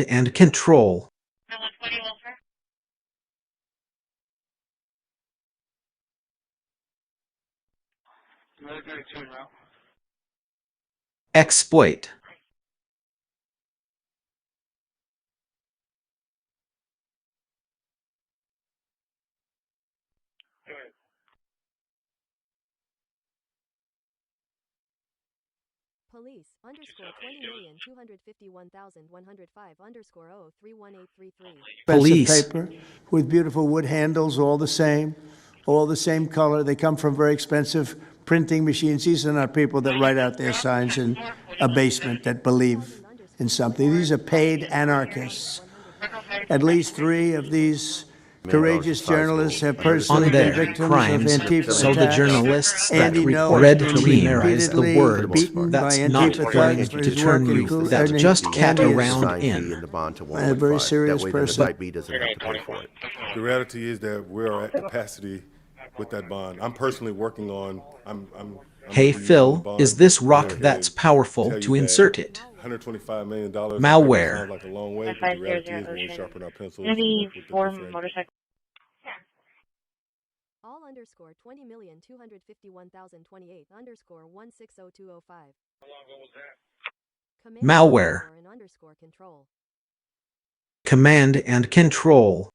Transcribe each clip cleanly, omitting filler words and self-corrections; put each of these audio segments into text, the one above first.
and control. Exploit. Police underscore 20,251,105 underscore 031833. Police. Paper with beautiful wood handles, all the same color. They come from very expensive printing machines. These are not people that write out their signs in a basement that believe in something. These are paid anarchists. At least 3 of these courageous journalists have personally On been their victims crimes, of Antifa so the attacks. journalists that Andy Ngo read has to been memorize the repeatedly words, beaten that's by not Antifa going thugs for to his turn work in you Cool- that and just Andy cat is around in. a very serious person. Type B doesn't have to pay for it. The reality is that we're at capacity with that bond. I'm personally working on. Hey Phil, is this rock that's powerful to insert it? $125 million. Malware. Sounds like a long way, but the reality is when we sharpen our pencils. Motorcycle. All underscore 20,251,028 underscore 160205. Malware. Underscore control. Command and control.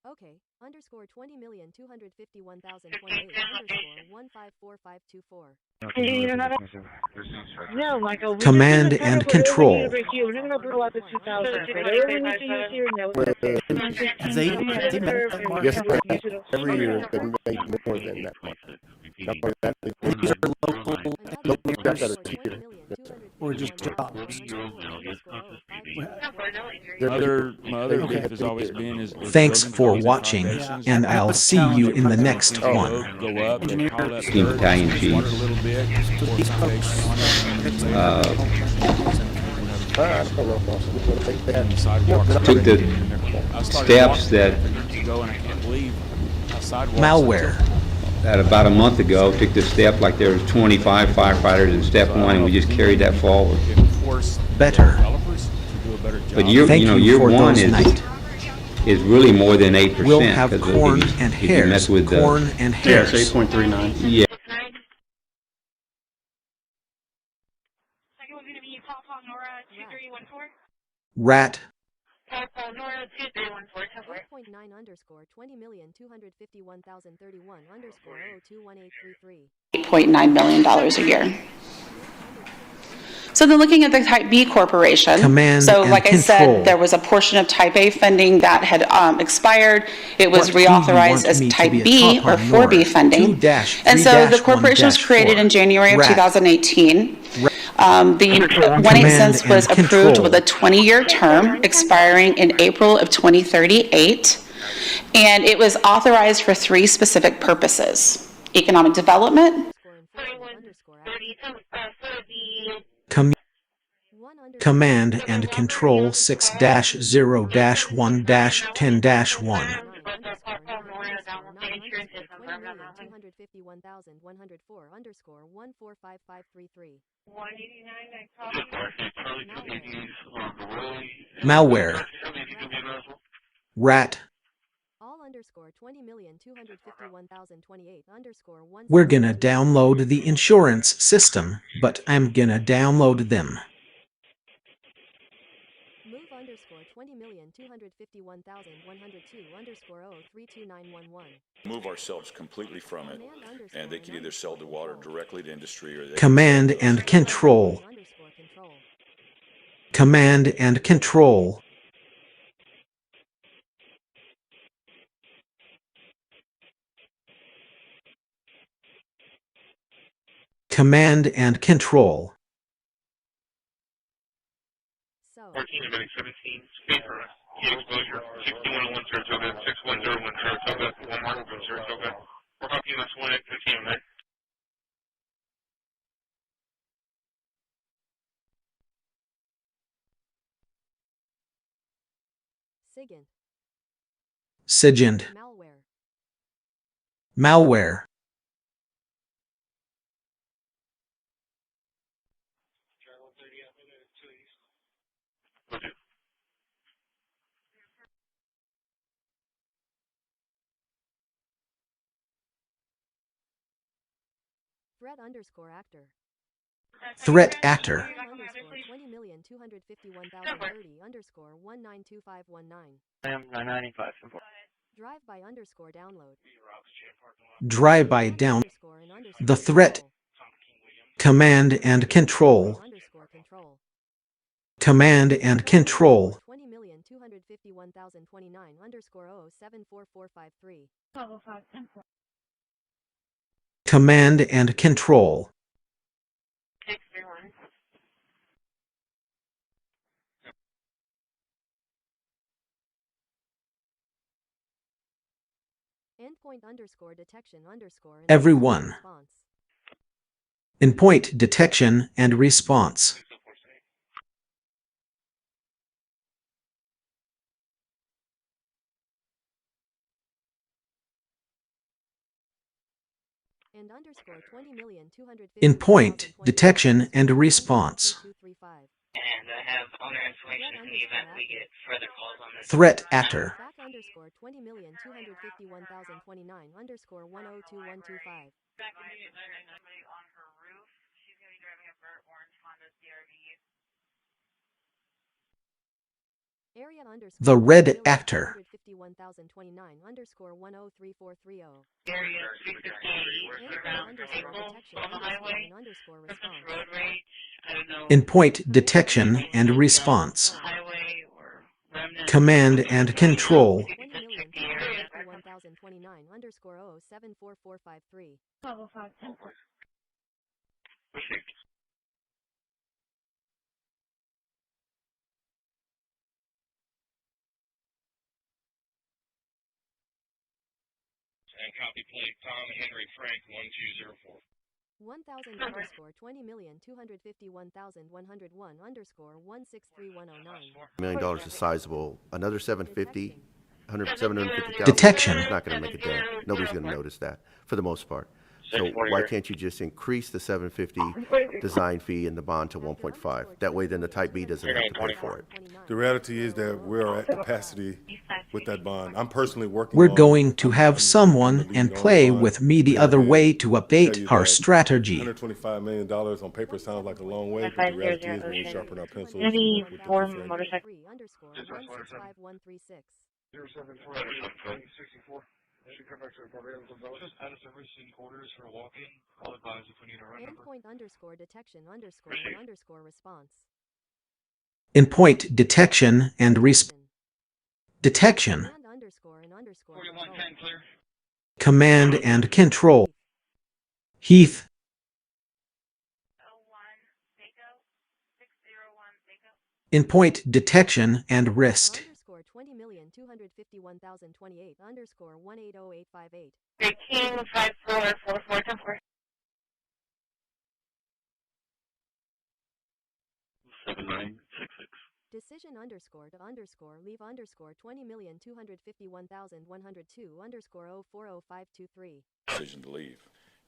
Okay. Underscore 20,251,028 underscore 154524. No, Michael. Command and control. We're not going to pull out the 2000. Yes, every year they make more than that much. These are local jobs that are here. Or just jobs. My other beef has always been is Thanks for watching, and I'll see you in the next one. go up and call that Steamed Italian cheese. a little bit. Took the steps that Malware. about a month ago, took the step like there was 25 firefighters in step 1, and we just carried that forward. Better. But year Thank you for 1 those night. is really more than 8%. We'll have 'cause corn if you- and if you mess hairs. with the- Corn and hairs. 8.39. Yeah. Second one's going to be Papa Nora 2314. Rat. Papa Nora 2314. 8.9 underscore 20,251,031 underscore 021833. $8.9 million a year. So then looking at the Type B corporation, Command so and like I control. said, there was a portion of Type A funding that had expired. It was What do you reauthorized want as me to Type be a B top or on 4B Nora? funding. 2-3-1-1-4. And so the corporation was created in January of Rat. 2018. The 1/8 Command cents was and approved control. with a 20-year term expiring in April of 2038. And it was authorized for 3 specific purposes: economic development, Command and control 6-0-1-10-1. 251,104 underscore 145533. Malware. Rat. All underscore 20,251,028 underscore 1. We're gonna download the insurance system, but I'm gonna download them. Move underscore 20,251,102 underscore 032911. Move ourselves completely from it, and they can either sell the water directly to industry or they Command and control. Command and control. Command and control. 14 to 17, speed for heat exposure, 6101 Saratoga, 6101 Saratoga, 1 more from Saratoga. We're talking less 1 at 15, right? Sigint. Malware. Malware. Threat underscore actor. Threat actor. Underscore 20,251,030 underscore 192519. I am 995. Drive by underscore download. Drive-by down. Underscore and underscore The threat. control. Command and control. Underscore control. Command and control. 20,251,029 underscore 0744453. Command and control. Endpoint underscore detection underscore and Everyone. response. Endpoint detection and response. And underscore 20,250,000. Endpoint detection and response. 2235. And I have owner information in the event we get further calls on this. Threat actor. Back underscore 20,251,029 underscore 102125. Area underscore The red actor. 251,029 underscore 103430. Area 358 eastbound Underscore vehicle detection on the highway. and underscore What's the response. road rage? I don't know. Endpoint detection and response. Highway or remnant. Command and control. 20,251,029 underscore 0744453. And copy plate Tom Henry Frank 1204. 1,000 underscore 20,251,101 underscore 163109. $1 million is sizable. Another 750, 750,000. Detection. It's not going to make a dent. Nobody's going to notice that for the most part. So why can't you just increase the 750 design fee and the bond to 1.5? That way then the type B doesn't have to pay for it. The reality is that we're at capacity with that bond. I'm personally working We're on- going to have I'm someone the lead and on play bond. with me the Yeah, other and way to tell update you our that strategy. $125 million on paper sounds like a long way, but the reality is when we sharpen our pencils, we Any we form different. motorcycle. Underscore 165136. 07464. Should come back to the program. Just out of service in quarters for walking. I'll advise if we need a run number. Endpoint underscore detection underscore and underscore response. Endpoint detection and detection. And underscore and underscore 4110 clear. Command and control. Heath. Endpoint detection and wrist. Underscore 20,251,028 underscore 180858. 185444. 7966. Decision underscore to underscore leave underscore 20,251,102 underscore 040523. Decision to leave,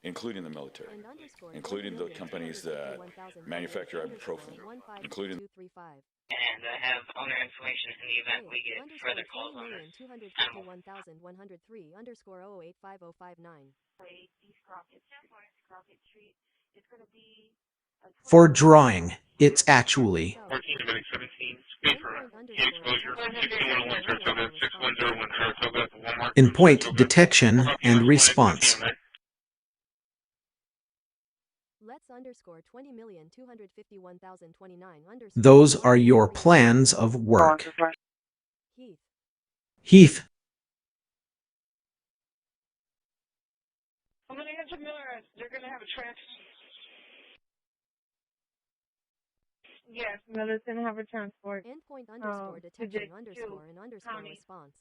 including the military, And underscore including the companies that manufacture ibuprofen, including 235. And I have owner information in the event we get further calls on this. 20,251,103 underscore 0855059. For drawing, it's actually 14-17, speed for heat exposure, 6101 Saratoga, 6101 Saratoga, Walmart. endpoint detection and response. Let's underscore 20,251,029 underscore. Those are your plans of work. Heath. Heath. I'm gonna answer Miller. They're gonna have a trans. Yes, Miller's gonna have a transport. Endpoint underscore detection underscore and underscore response.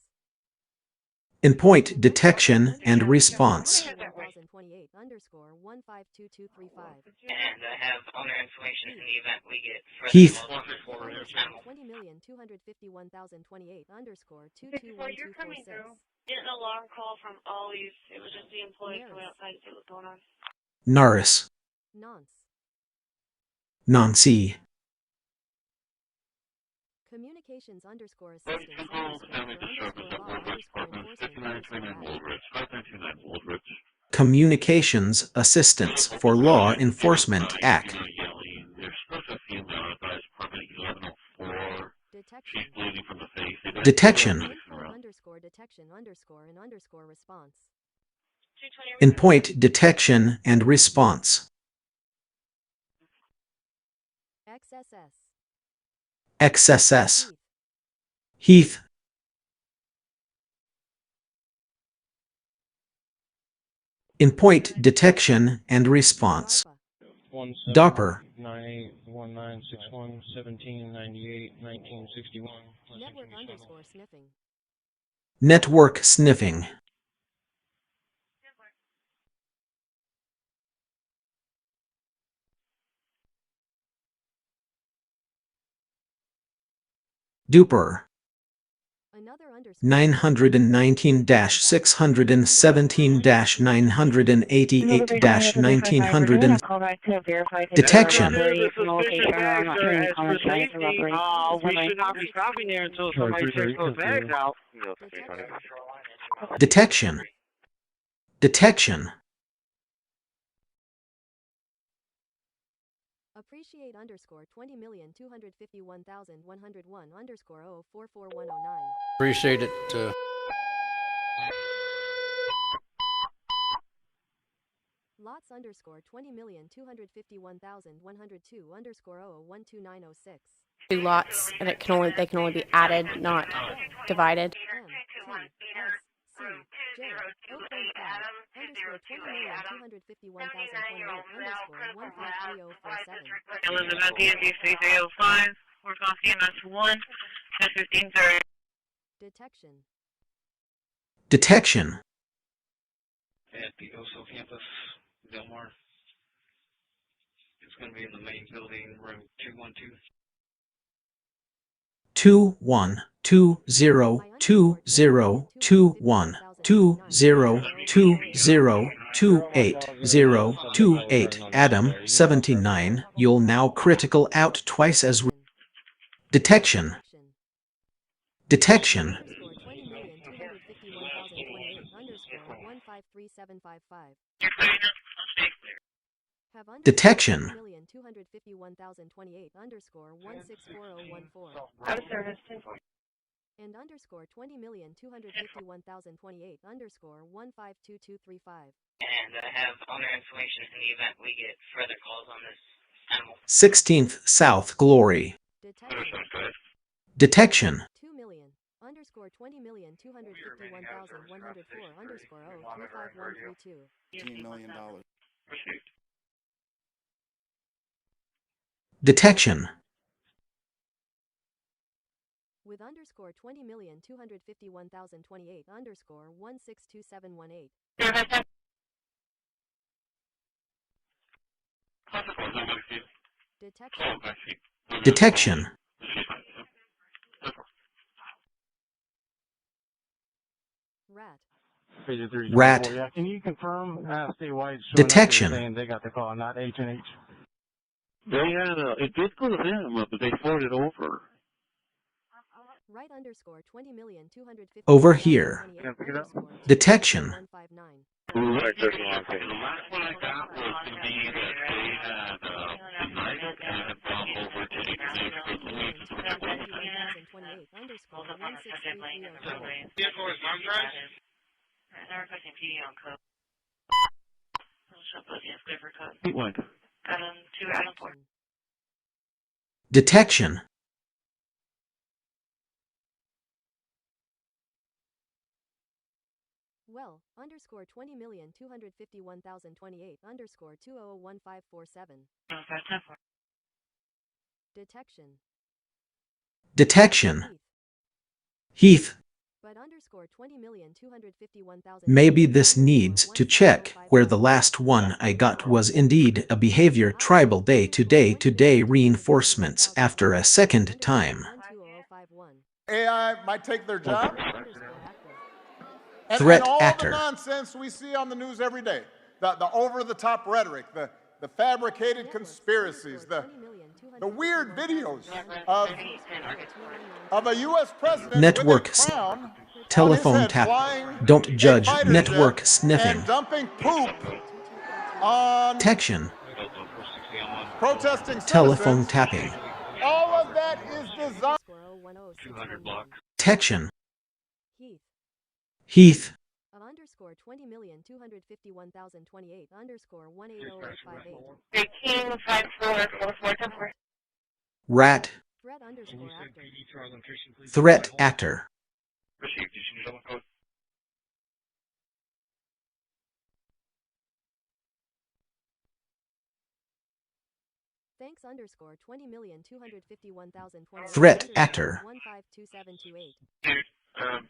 Endpoint detection and response. 1028 underscore 152235. And I have owner information in the event we get further Heath. calls on this. 20,251,028 underscore Well, you're coming 221,246. through. Getting an alarm call from Ollie's. It was just the employees coming outside to see what's going on. Naris. Nonce. Nancy. Communications underscore assistance underscore for underscore law underscore enforcement underscore act. 599 Old Ridge. Communications Assistance for Law Enforcement Act. They're supposed to have field out, but it's probably 1104. She's bleeding from the face. Detection. Underscore detection underscore and underscore response. Endpoint detection and response. XSS. XSS. Heath. Endpoint detection and response. DARPA. 98196117981961. Network underscore sniffing. Network sniffing. Duper. 919-617-988-1900. Detection. We should not be stopping there until somebody checks those bags out. Detection. Detection. Appreciate underscore 20,251,101 underscore 044109. Appreciate it. Lots underscore 20,251,102 underscore 0012906. 2 lots, and they can only be added, not divided. Elizabeth, DNBC 305. We're calling CMS 1 at 1530. Detection. Detection. At the OSO campus, Del Mar. It's going to be in the main building, room 212. 21202021202028 Adam 79. You'll now critical out twice as detection. Detection. Detection. 251,028 underscore 164014. Out of service. And underscore 20,251,028 underscore 152235. And have owner information in the event we get further calls on this animal. 16th South Glory. Detection. 2 million underscore 20,251,104 underscore 035132. $18 million. Detection. With underscore 20,251,028 underscore 162718. Detection. Detection. Rat. Rat. Can you confirm statewide? Detection. They got the call, not H&H. They had it did go to them, but they forwarded over. Right underscore 20,250. Over here. Detection. The last one I got was to be that they had united and had gone over to Vehicle is non-drive? They're requesting PD on code. Got him to Adam Port. Detection. Well, underscore 20,251,028 underscore 201547. Detection. Detection. Heath. But underscore 20,251,000. Maybe this needs to check where the last one I got was indeed a behavior tribal day-to-day reinforcements after a second time. AI might take their job. Threat and all actor. the nonsense we see on the news every day, the over-the-top rhetoric, the fabricated conspiracies, the the weird videos of a U.S. president Network with a crown on his telephone head, tap. flying Don't a judge. fighter Network jet sniffing. and dumping poop on Detection. protesting Telephone citizens. tapping. All of that is designed. 200 blocks. Detection. Heath. Heath. Of underscore 20,251,028 underscore 180858. 185444. Rat. Threat underscore actor. Threat actor. Received. You should double code. Thanks underscore 20,251,028. Threat actor. 152728.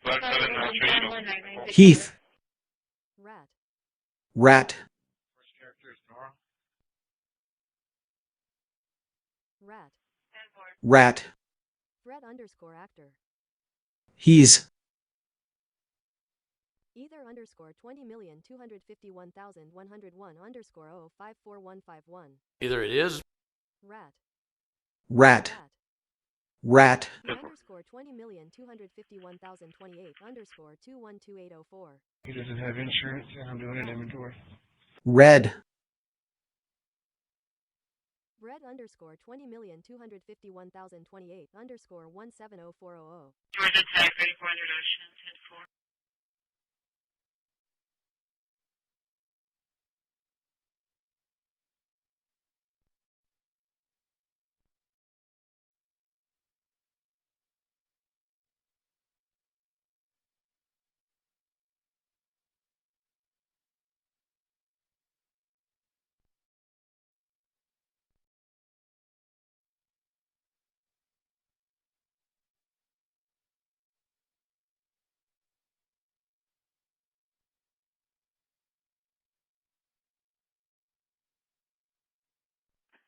Black 7 now, straight. Heath. Rat. Rat. First character is Nora. Rat. Rat. Threat underscore actor. He's. Either underscore 20,251,101 underscore 054151. Either it is. Rat. Rat. Rat. The underscore 20,251,028 underscore 212804. He doesn't have insurance, and I'm doing an inventory. Red. Red underscore 20,251,028 underscore 170400. Georgia Tech, ready for introduction, 10-4.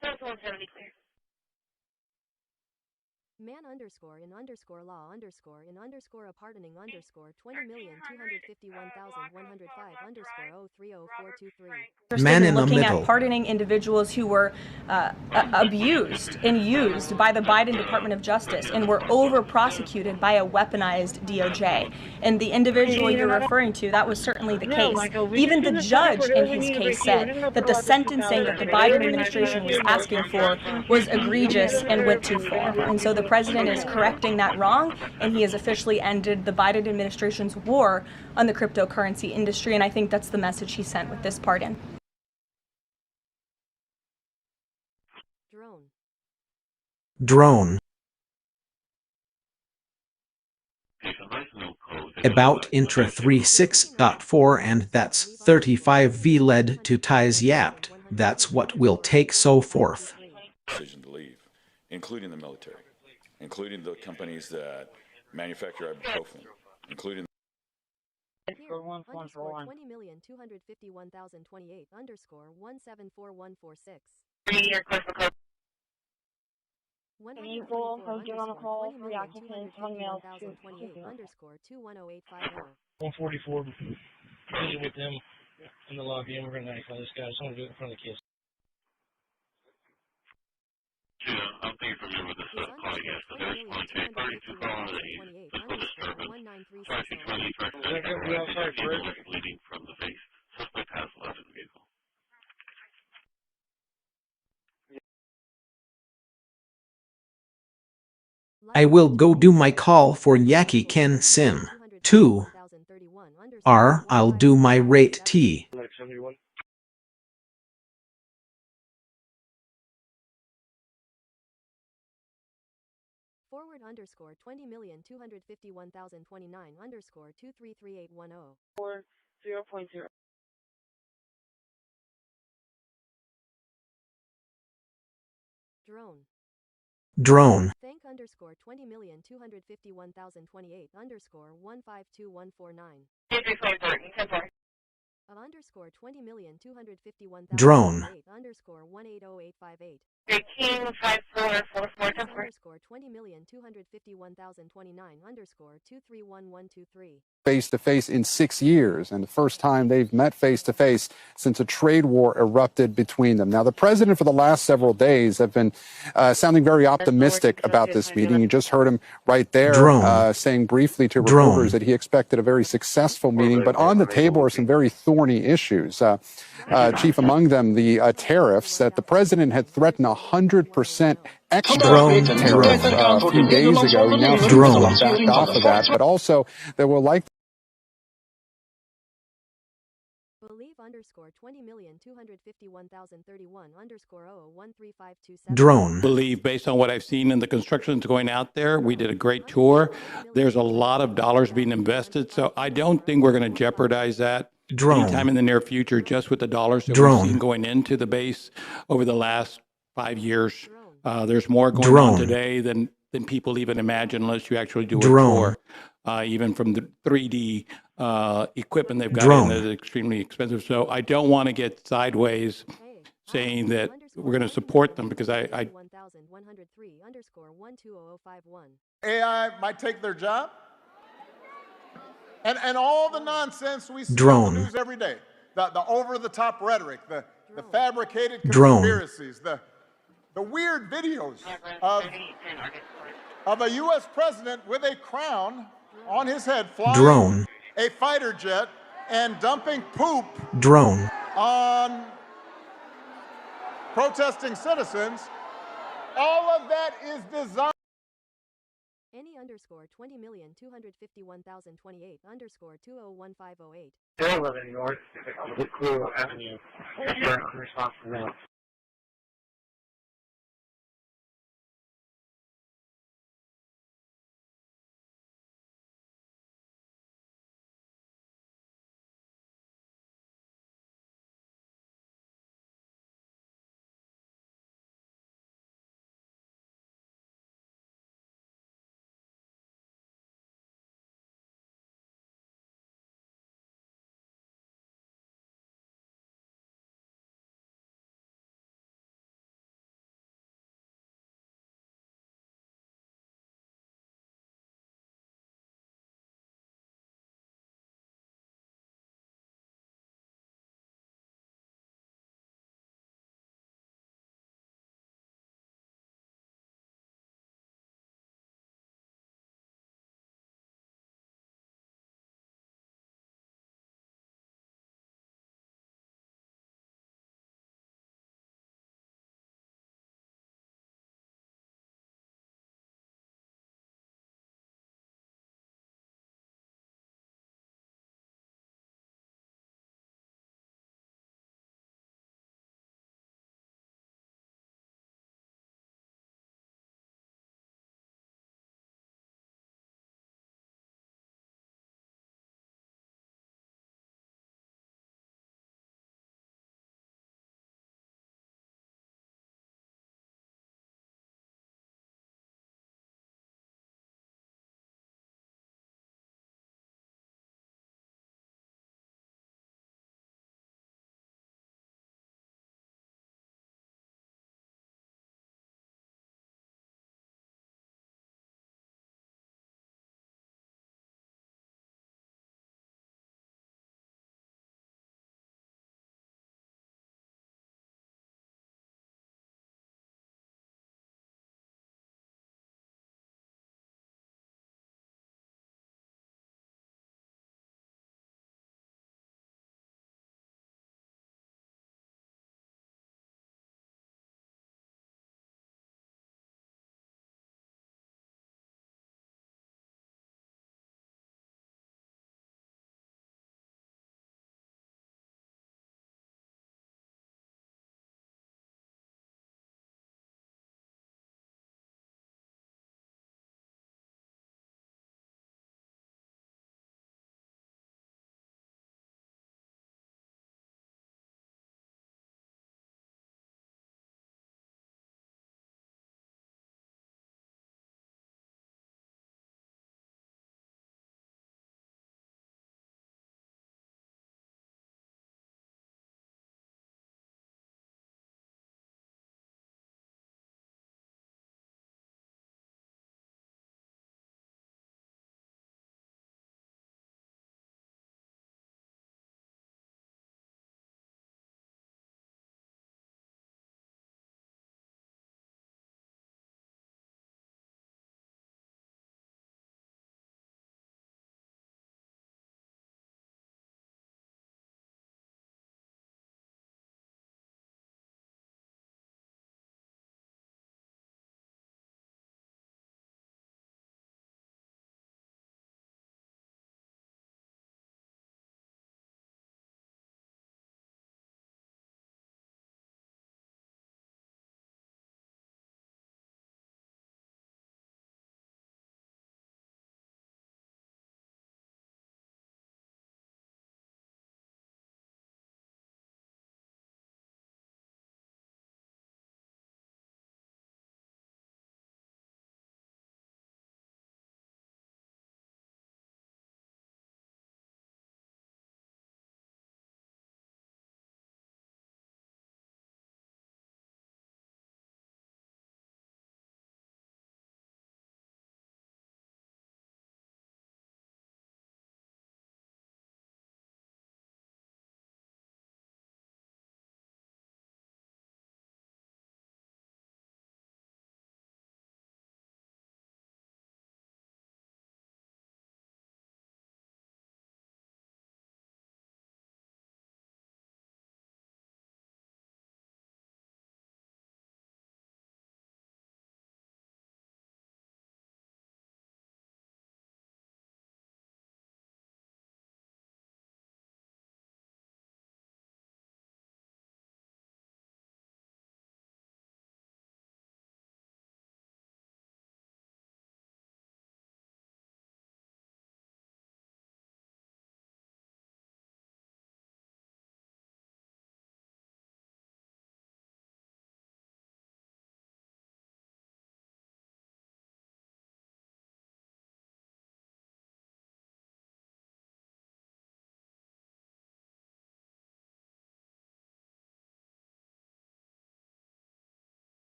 That's 170 clear. Man underscore in underscore law underscore in underscore a pardoning underscore 20,251,105 underscore 030423. Man in the looking middle. at pardoning individuals who were abused and used by the Biden Department of Justice and were over prosecuted by a weaponized DOJ. And the individual you're referring to, that was certainly the case. Even the judge in his case said that the sentencing that the Biden administration was asking for was egregious and went too far. And so the president is correcting that wrong, and he has officially ended the Biden administration's war on the cryptocurrency industry, and I think that's the message he sent with this pardon. Drone. Drone. About intra 36.4 and that's 35V led to ties yapped. That's what will take so forth. Decision to leave, including the military, including the companies that manufacture ibuprofen, including Here, underscore 20,251,028 underscore 174146. Can you pull Hogan on a call for the occupants, one male, 20,251,028 underscore 210850. 144. Visit with them in the lobby, and we're going to notify this guy. I just want to do it in front of the kids. Yeah, I'm thinking familiar with this call, yes. So there's one to 32 call that he's physical disturbance. 5220, bleeding from the face. Suspect has left the vehicle. I will go do my call for Yaki Ken Sim. 2. R. I'll do my rate T. Forward underscore 20,251,029 underscore 233810. 0.0. Drone. Drone. Thank underscore 20,251,028 underscore 152149. Of underscore 20,251,028 Drone. underscore 180858. Underscore 20,251,029 underscore 231123. Face to face in 6 years, and the first time they've met face to face since a trade war erupted between them. Now, the president for the last several days have been sounding very optimistic about this meeting. You just heard him right there saying briefly to reporters that he expected a very successful meeting, but on the table are some very thorny issues. Chief among them, the tariffs that the president had threatened 100% extra tariff a few days ago. He now seems to have backed off of that, but also there will likely Believe underscore 20,251,031 underscore 001352. Drone. Believe, based on what I've seen in the construction that's going out there, we did a great tour. There's a lot of dollars being invested, so I don't think we're going to jeopardize that anytime in the near future, just with the dollars that we've seen going into the base over the last 5 years. There's more going on today than people even imagine unless you actually do a tour. Even from the 3D equipment they've got in that is extremely expensive. So I don't want to get sideways saying that we're going to support them because I AI might take their job. And all the nonsense we see on the news every day, the over-the-top rhetoric, the fabricated conspiracies, the weird videos of a U.S. president with a crown on his head flying a fighter jet and dumping poop on protesting citizens. All of that is designed. Any underscore 20,251,028 underscore 201508. Still living north of the Cool Avenue. You're responsible now.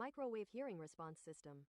Microwave hearing response system.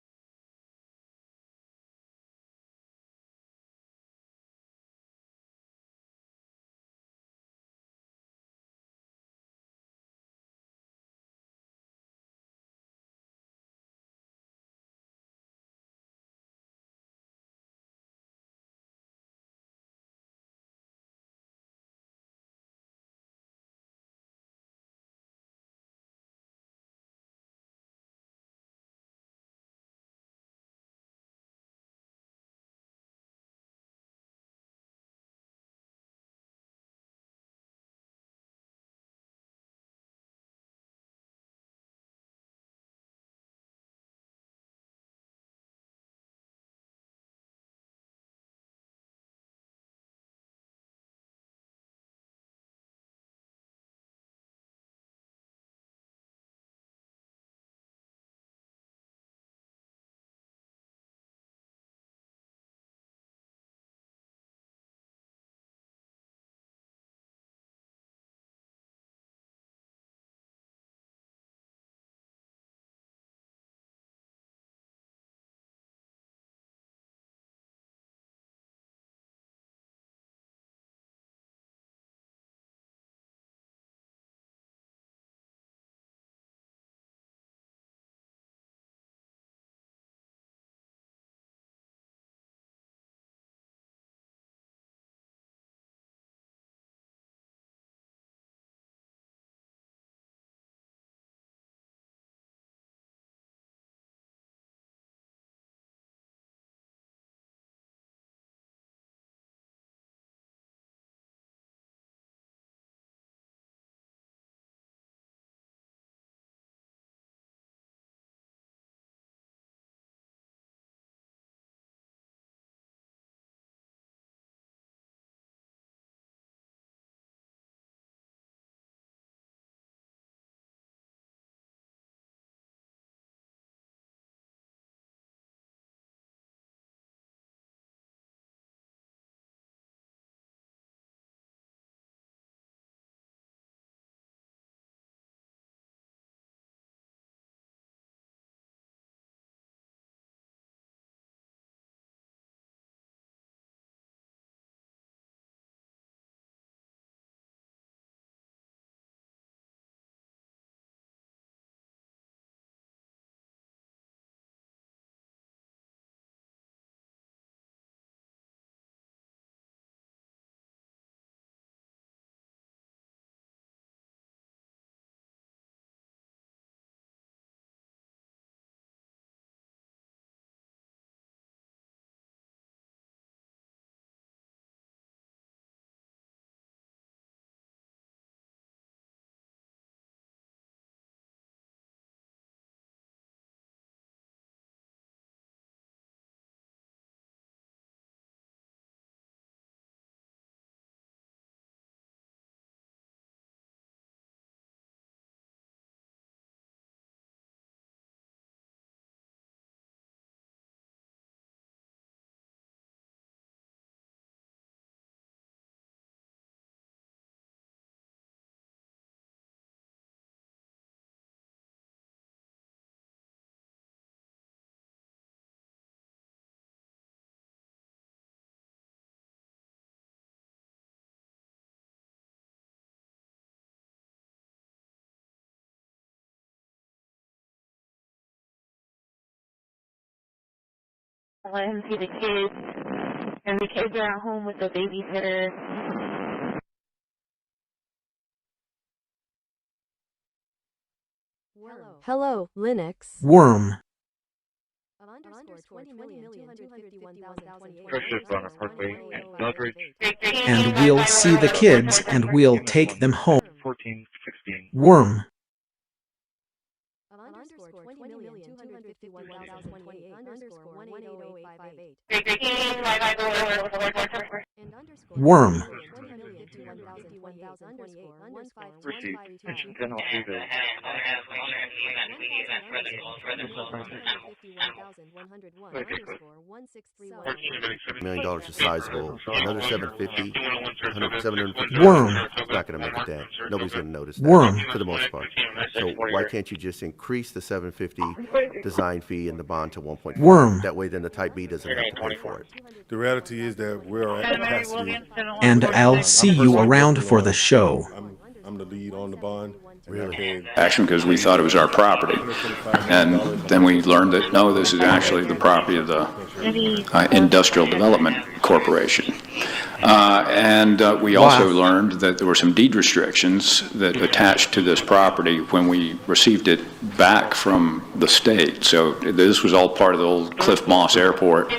Let him see the kids, and the kids are at home with the babysitter. Hello, Linux. Worm. And we'll see the kids and we'll take them home. 1416. Worm. Worm. Christi, general event. $1 is sizable. Another 750, 750. Worm. It's not going to make a dent. Nobody's going to notice that Worm. for the most part. So why can't you just increase the 750 design fee and the bond to 1.5? Worm. That way, then the type B doesn't have to pay for it. The reality is that we're at capacity. And I'll see you around for the show. I'm the lead on the bond. Really? Action because we thought it was our property. And then we learned that, no, this is actually the property of the Industrial Development Corporation. We also learned that there were some deed restrictions that attached to this property when we received it back from the state. So this was all part of the old Cliff Moss Airport.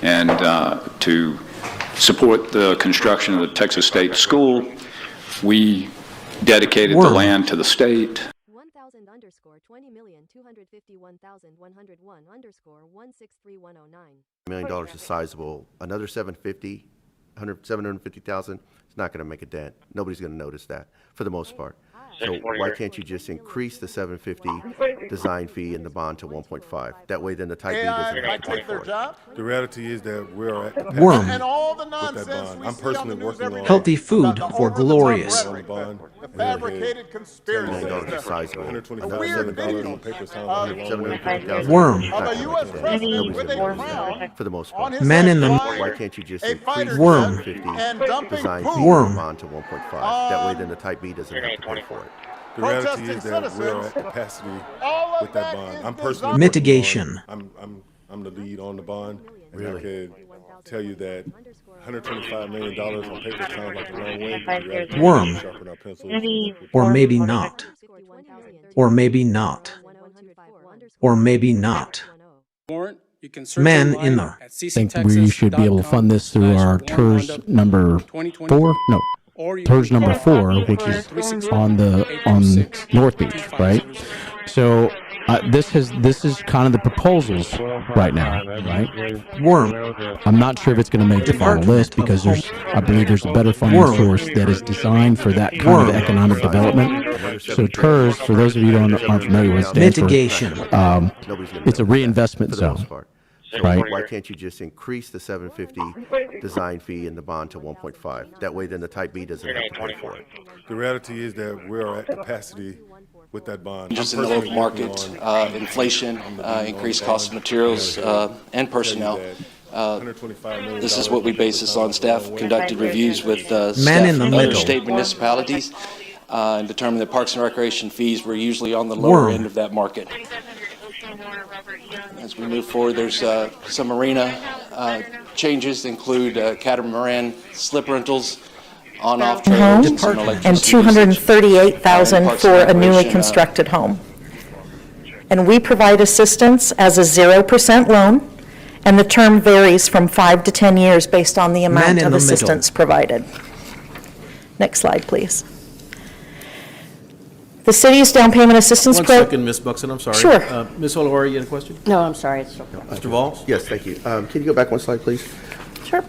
And to support the construction of the Texas State School, we dedicated the land to the state. 1,000_20,251,101_163,109. $1 million is sizable. Another 750,000, it's not going to make a dent. Nobody's going to notice that for the most part. So why can't you just increase the 750 design fee and the bond to 1.5? That way, then the type B doesn't have to pay for it. The reality is that we're at capacity Worm. And all the with that nonsense bond. we I'm see personally on the news working every on day Healthy food about the for over-the-top glorious. rhetoric, bond. the fabricated conspiracies, $1 million is the sizable. a Another weird video 750,000. Worm. of a U.S. president with a crown For the most on part. his Man in the flying Why can't you just a increase fighter the Worm. 750 and dumping design poop fee and Worm. the bond to 1.5? That way, then the type B doesn't have to pay for it. The reality protesting is that we're citizens. at capacity All of with that that bond. is I'm personally designed- Mitigation. I'm the lead on the bond. And Really? I could tell you that $125 million on paper sounds like a long way. But the reality is Worm. we sharpen our pencils. Or maybe not. Or maybe not. Or maybe not. Man in the. I think we should be able to fund this through our TERS number 4. No, TERS number 4, which is on North Beach, right? So this is kind of the proposals right now, right? Worm. I'm not sure if it's going to make the final list because I believe there's a better funding source that is designed for that kind of economic development. So TERS, for those of you who aren't familiar with, stands for, Mitigation. it's a reinvestment zone. So Right. why can't you just increase the 750 design fee and the bond to 1.5? That way, then the type B doesn't have to pay for it. The reality is that we're at capacity with that bond. Just in the local market, inflation, increased cost of materials and personnel. This is what we base this on. Staff conducted reviews with staff in the from other middle. state municipalities and determined that parks and recreation fees were usually on the lower Worm. end of that market. As we move forward, there's some marina changes that include catamaran slip rentals, on-off trailers, and some And electricity $238,000 Parks for and a newly Recreation, constructed home. And we provide assistance as a 0% loan, and the term varies from 5 to 10 years based on the Man amount in of the assistance provided. Next slide, please. The city's down payment assistance One program. second, Ms. Buxton, I'm sorry. Sure. Ms. Olivari, you had a question? No, I'm sorry, it's Mr. Valls? Yes, thank you. Can you go back one slide, please? Sure.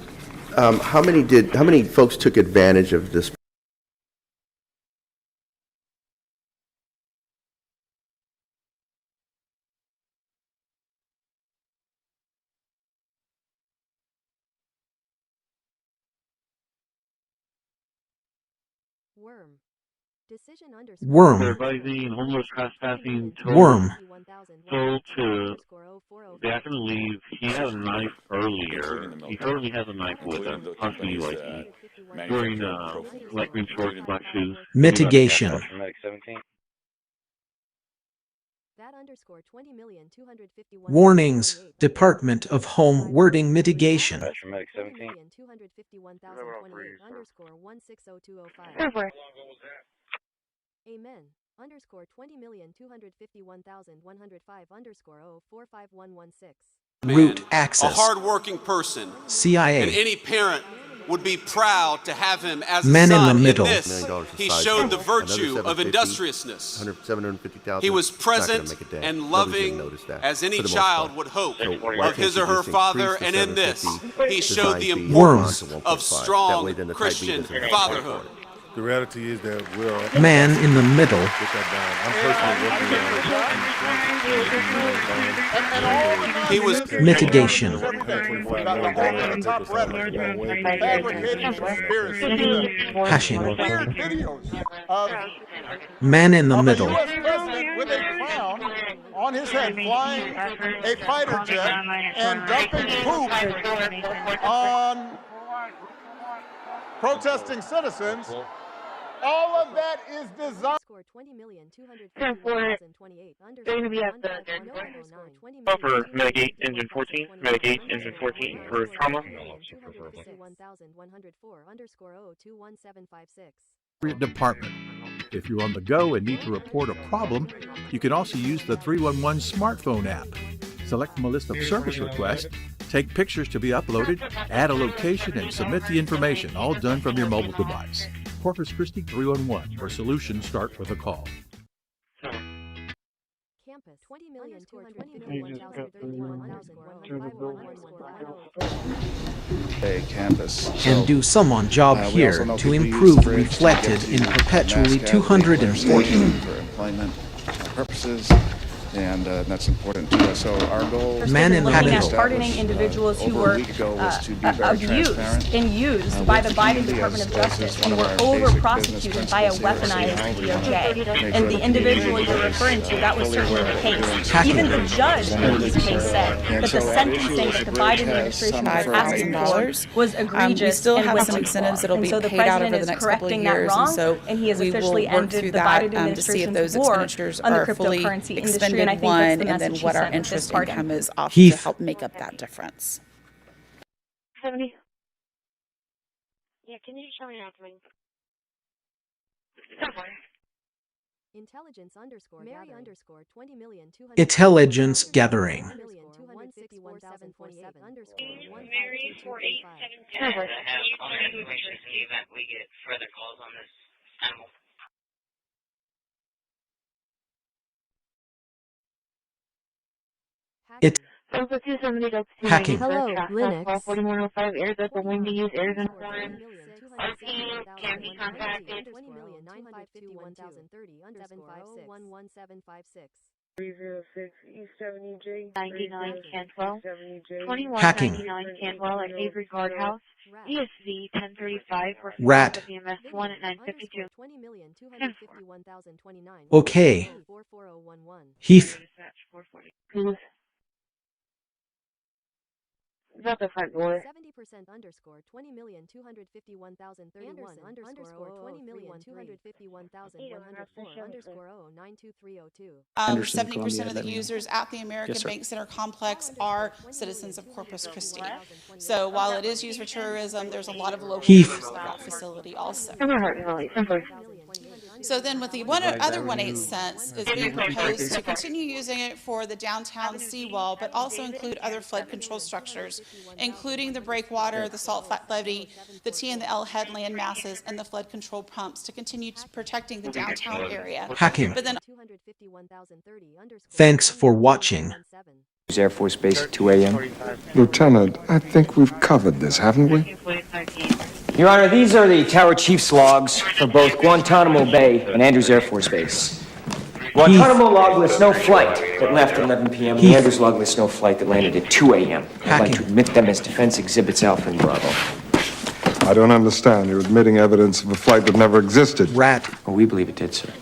How many folks took advantage of this? Worm. Decision Worm. Advising homeless trespassing Worm. told to back and leave. He had a knife earlier. He currently has a knife with him, constantly like wearing light green shorts, black shoes. Mitigation. Warnings. Department of Home Wording Mitigation. Amen. $20,251,105_0451116. Route access. A hard-working person. CIA. And any parent would be proud to have him as a Men in son. the middle. This, he showed the virtue of industriousness. He was present and loving as any child would hope of his or her father, and in this, he showed the importance of strong Christian fatherhood. The reality is that we're Man in the middle. get that done. I'm personally working on He was Mitigation. Hashing. Man in the middle. U.S. president with a crown on his head, flying a fighter jet and dumping poop on protesting citizens. All of that is designed. They're going to be at the for Medic 8, Engine 14. Medic 8, Engine 14 for trauma. Department. If you're on the go and need to report a problem, you can also use the 311 smartphone app. Select from a list of service requests, take pictures to be uploaded, add a location, and submit the information, all done from your mobile device. Corpus Christi 311, where solutions start with a call. Hey, campus. And do someone job here to improve reflected in perpetually 240. For employment purposes, and that's important to us. So our goal Man in looking at pardoning individuals who were abused and used by the Biden Department of Justice and were over-prosecuted by a weaponized DOJ. And the individual you're referring to, that was certainly the case. Even the judge in this case said that the sentencing that the Biden administration was asking for was egregious. We still and have went some too incentives far. that'll be And so paid out over the the next president couple of is correcting that years, wrong, and so and he has we officially will work ended through the that Biden to see if administration's those war expenditures on the are fully cryptocurrency industry. expended, And I think one, that's the and then message what he our sent with this interest pardon. income is off to Heath. help make up that difference. 70. Yeah, can you show me how to make Intelligence underscore Mary underscore 20,200 Intelligence gathering. Mary 4875. Have all the information in the event we get further calls on this animal. Hacking. Hello, Linux. 4105 airs at the wind to use airs and foreign. Our team can be contacted. 306 East 70J 99 Cantwell 2199 Cantwell at Avery Guardhouse ESV 1035 for Rat. VMS 1 at 952. Okay. Heath. About the front door. 70% underscore 20,251,031 underscore 20,251,104 underscore 092,302. 70% of the users at the American Bank Center complex are citizens of Corpus Christi. So while it is used for tourism, there's a lot of local Heath. use of that facility also. Simple. So then with the other 1/8 cents is being proposed to continue using it for the downtown seawall, but also include other flood control structures, including the breakwater, the salt flat levee, the T and the L head land masses, and the flood control pumps to continue protecting the downtown area. Hacking. But then Thanks for watching. Air Force Base at 2 a.m. Lieutenant, I think we've covered this, haven't we? Your Honor, these are the Tower Chief's logs for both Guantanamo Bay and Andrews Air Force Base. Guantanamo log lists no flight that left at 11 p.m. and the Andrews log lists no flight that landed at 2 a.m. I'd like to admit them as defense exhibits Alpha and Bravo. I don't understand. You're admitting evidence of a flight that never existed. Rat. Oh, we believe it did, sir.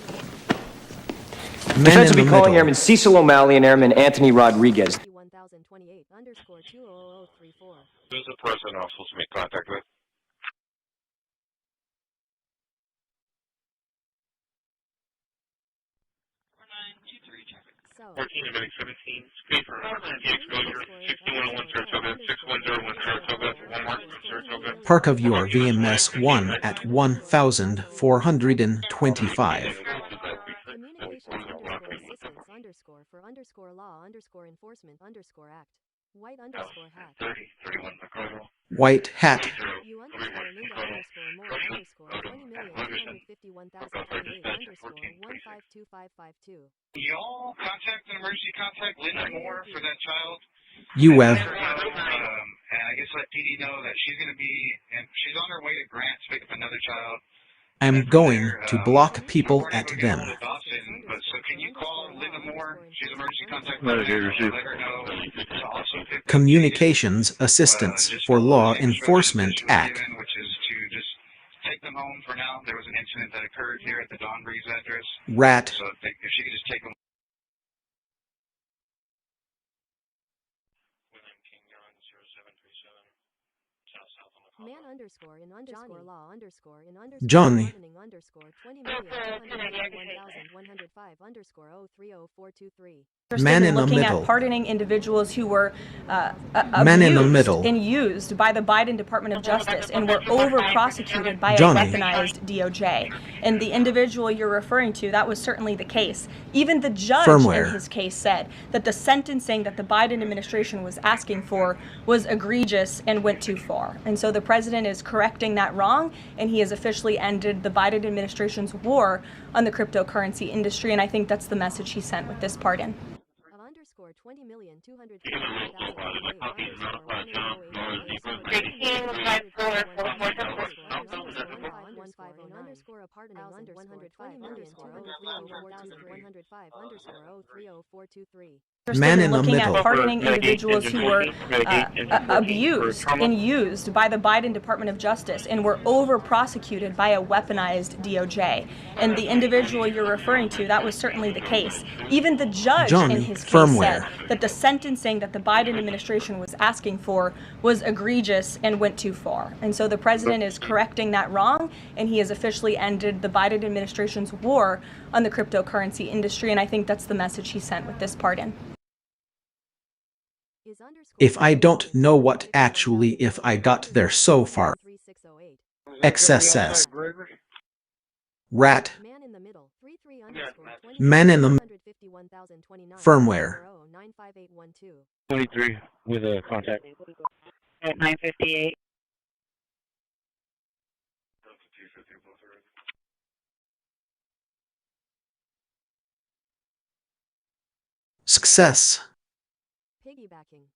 Defense will be calling Airman Cecil O'Malley and Airman Anthony Rodriguez. 1028 underscore 20034. Who's the person I'm supposed to make contact with? So, 14 to Medic 17, speed for exposure, 6101 Saratoga, 6101 Saratoga, 1 mark from Saratoga. Park of your VMS 1 at 1,425. assistance underscore for underscore law underscore enforcement underscore act. White underscore hat. 3031 McCardle. White hat. You underscore Linda underscore more underscore 20,251,028 underscore 152552. Y'all contact an emergency contact Linda Moore for that child. You have. And I guess let PD know that she's going to be, and she's on her way to Grant to pick up another child. I'm going to block people at them. Communications Assistance for Law Enforcement Act. Take them home for now. There was an incident that occurred here at the Don Breeze address. Rat. So if she could just take them. Man underscore in underscore law underscore in underscore Johnny. underscore 20,251,105 underscore 030,423. Man in the looking middle. at pardoning individuals who were Man in the abused middle. and used by the Biden Department of Justice and were over-prosecuted by Johnny. a weaponized DOJ. And the individual you're referring to, that was certainly the case. Even the judge Firmware. in his case said that the sentencing that the Biden administration was asking for was egregious and went too far. And so the president is correcting that wrong, and he has officially ended the Biden administration's war on the cryptocurrency industry, and I think that's the message he sent with this pardon. Underscore 20,251,028 underscore a pardon underscore 20,251,105 underscore 030,423. Man in the looking middle. at pardoning individuals who were abused and used by the Biden Department of Justice and were over-prosecuted by a weaponized DOJ. And the individual you're referring to, that was certainly the case. Even the judge Johnny. in his case Firmware. said that the sentencing that the Biden administration was asking for was egregious and went too far. And so the president is correcting that wrong, and he has officially ended the Biden administration's war on the cryptocurrency industry, and I think that's the message he sent with this pardon. If I don't know what actually if I got there so far. XSS. Rat. Man in the firmware. 23 with a contact. At 958. Success. Piggybacking.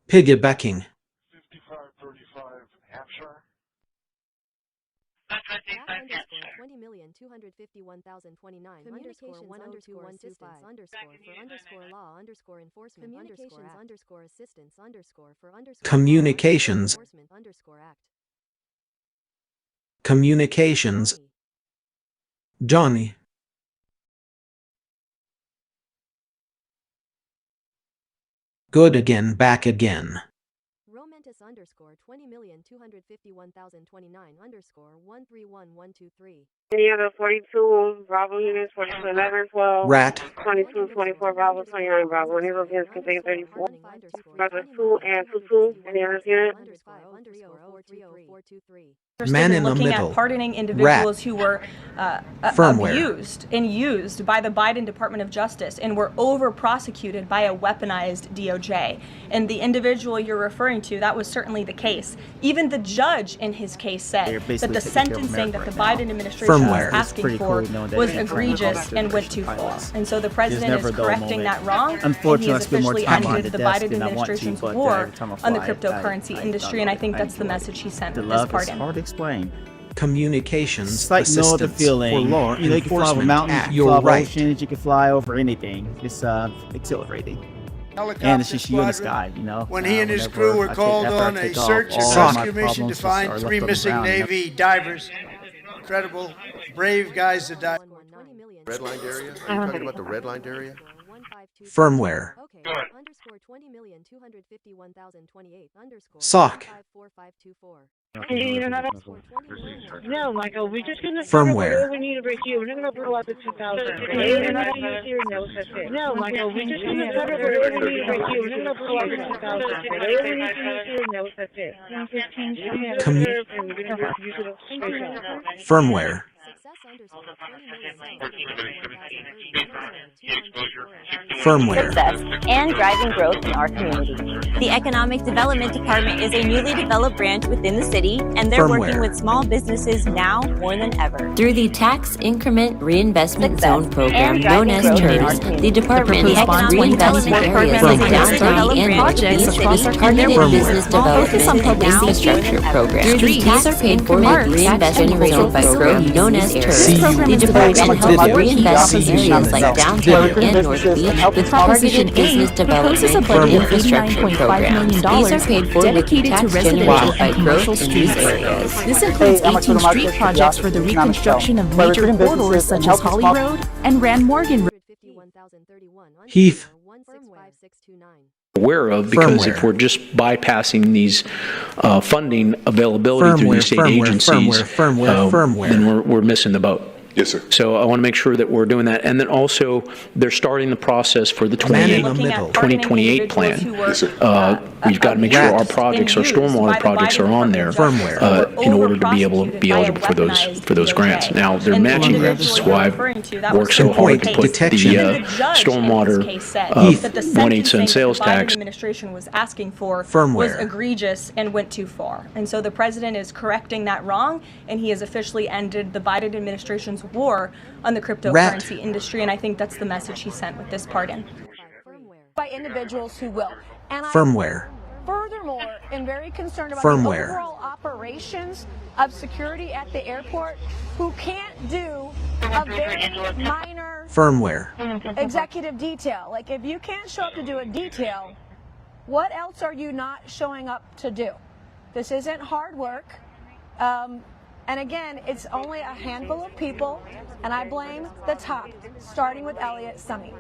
Piggybacking. 5535 Hampshire. 20,251,029 underscore 102,125 underscore for underscore law underscore enforcement communications underscore assistance underscore for underscore Communications. enforcement underscore act. Communications. Johnny. Good again, back again. Romantis underscore 20,251,029 underscore 131123. Indiana 42, Bravo units 42, 11, 12. Rat. 22, 24, Bravo 29, Bravo. One of against contain 34. Bravo 2 and 22. Indiana's unit. Man in the looking middle. at pardoning individuals Rat. who were Firmware. abused and used by the Biden Department of Justice and were over-prosecuted by a weaponized DOJ. And the individual you're referring to, that was certainly the case. Even the judge in his case said that the sentencing that the Biden administration was asking for was egregious and went too far. And so the president is correcting that wrong, and he has officially ended the Biden administration's war on the cryptocurrency industry, and I think that's the message he sent with this pardon. Explain. Communications It's like no other Assistance feeling. for Law You know, you can fly over Enforcement mountains, Act. you can fly You're over right. oceans, you can fly over anything. It's exhilarating. And it's just you in the sky, you know. When he and his crew were called on a search and rescue mission to find 3 missing Navy divers. Incredible, brave guys to dive. Redlined area? Are you talking about the redlined area? Firmware. Underscore 20,251,028 underscore Sock. 54524. No, Michael, we're just going to Firmware. we need to break you. We're not going to blow out the 2000. You're not going to use your nose. No, Michael, we're just going to cover whatever we need to break you. We're not going to blow out the 2000. Whatever we need to use your nose, that's it. Firmware. Firmware. Success and driving growth in our community. The Economic Development Department is a newly developed branch within the city, and they're working with small businesses now more than ever. Through the Tax Increment Reinvestment Zone program known as TERS, the department helps reinvest in areas like downtown and projects across our targeted business development and infrastructure programs. These are paid for with reinvestment zone by growth known as TERS. The department helps reinvest in areas like downtown and North Beach with targeted business development and infrastructure programs. These are paid for with tax generated by growth in these areas. This includes 18 street projects for the reconstruction of major corridors such as Holly Road and Rand Morgan Road. Heath. Aware of, because if we're just bypassing these funding availability through these state agencies, then we're missing the boat. Yes, sir. So I want to make sure that we're doing that. And then also, they're starting the process for the 2028 plan. Yes, sir. We've got to make sure our projects, our stormwater projects are on there in order to be able to be eligible for those grants. Now, they're matching grants. That's why I've worked so hard to put the stormwater 1/8 sales tax. The administration was asking for was egregious and went too far. And so the president is correcting that wrong, and he has officially ended the Biden administration's war on the cryptocurrency industry, and I think that's the message he sent with this pardon. By individuals who will. And Firmware. Furthermore, I'm very concerned about Firmware. the overall operations of security at the airport who can't do a very minor Firmware. executive detail. Like, if you can't show up to do a detail, what else are you not showing up to do? This isn't hard work. And again, it's only a handful of people, and I blame the top, starting with Elliott Summey.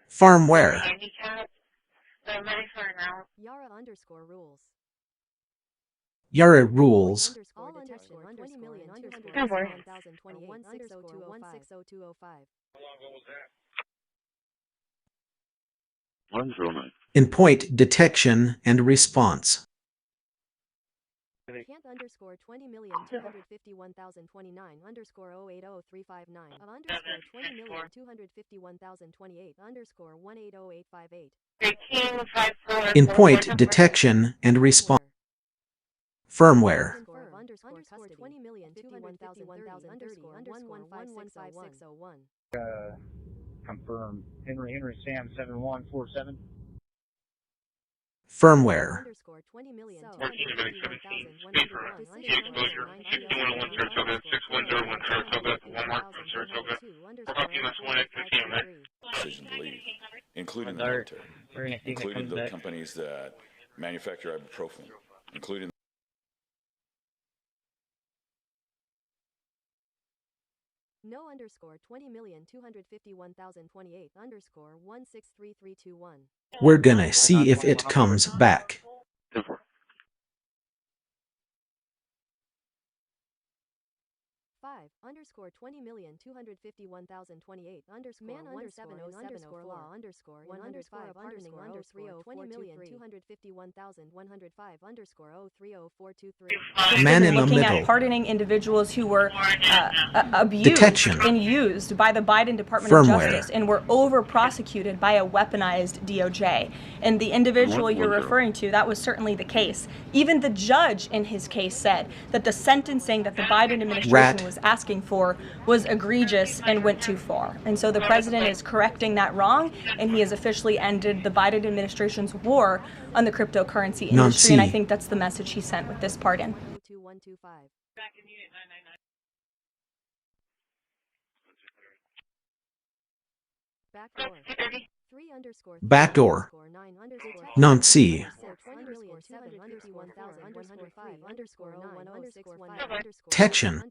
Farmware. Yara rules. In point detection and response. Can't underscore 20,251,029 underscore 080359 of underscore 20,251,028 underscore 180,858. In point detection and response. Firmware. Underscore 20,251,030 underscore 11565601. Confirm. Henry Sam 7147. Firmware. 'Decision to leave, including the military, including the companies that manufacture ibuprofen, including No underscore 20,251,028 underscore 163321. We're gonna see if it comes back. 5 underscore 20,251,028 underscore man under 707 law underscore 105 pardoning under 20,251,105 underscore 030423. Man in the looking middle. at pardoning individuals who were abused Detection. and used by the Biden Department Firmware. of Justice and were over prosecuted by a weaponized DOJ. And the individual you're referring to, that was certainly the case. Even the judge in his case said that the sentencing that the Biden administration was asking for was egregious and went too far. And so the president is correcting that wrong, and he has officially ended the Biden administration's war on the cryptocurrency industry, and I think that's the message he sent with this pardon. 2125. Backdoor. 3 underscore Backdoor. Nancy. Detection.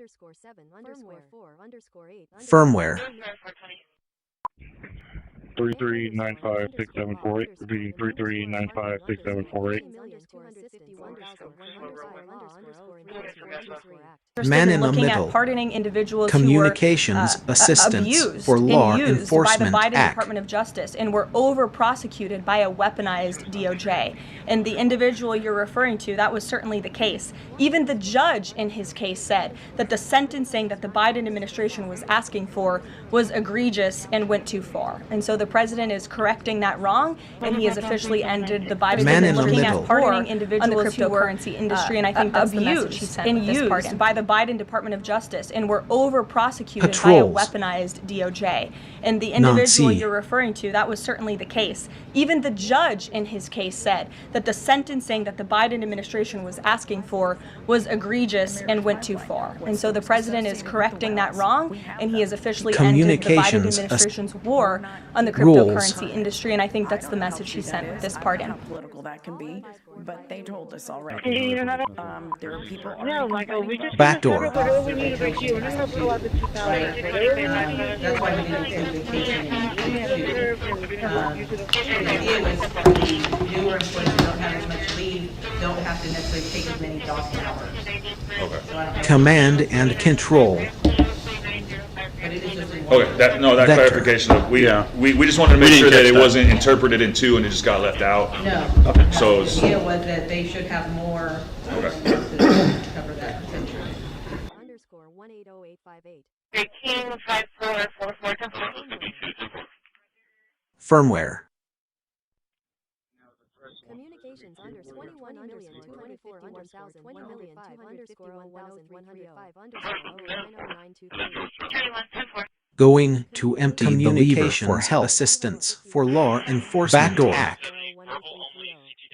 Firmware. 33956748. Repeating 33956748. Man in the looking middle. at pardoning individuals Communications who were Assistance abused for Law and used Enforcement by the Biden Act. Department of Justice and were over-prosecuted by a weaponized DOJ. And the individual you're referring to, that was certainly the case. Even the judge in his case said that the sentencing that the Biden administration was asking for was egregious and went too far. And so the president is correcting that wrong, and he has officially ended the Biden administration looking at pardoning individuals who were cryptocurrency industry, and I think that's the message he sent and used by the Biden Department of Justice and were over-prosecuted by a weaponized DOJ. And the individual you're referring to, that was certainly the case. Even the judge in his case said that the sentencing that the Biden administration was asking for was egregious and went too far. And so the president is correcting that wrong, and he has officially ended the Biden administration's war on the cryptocurrency industry, and I think that's the message he sent with this pardon. Political that can be, but they told us already. There are people. No, Michael, we just Backdoor. That's why we didn't take vacation. The idea was newer employees who don't have as much leave don't have to necessarily take as many Dawson hours. Command and Control. Okay, that clarification of we just wanted to make sure that it wasn't interpreted in two and it just got left out. No. Okay. So The idea was that they should have more to cover that potential. Underscore 180858. 185444. Firmware. Communications under 21,224,105 Going to empty the lever for help. Assistance for Law Enforcement Backdoor. Act.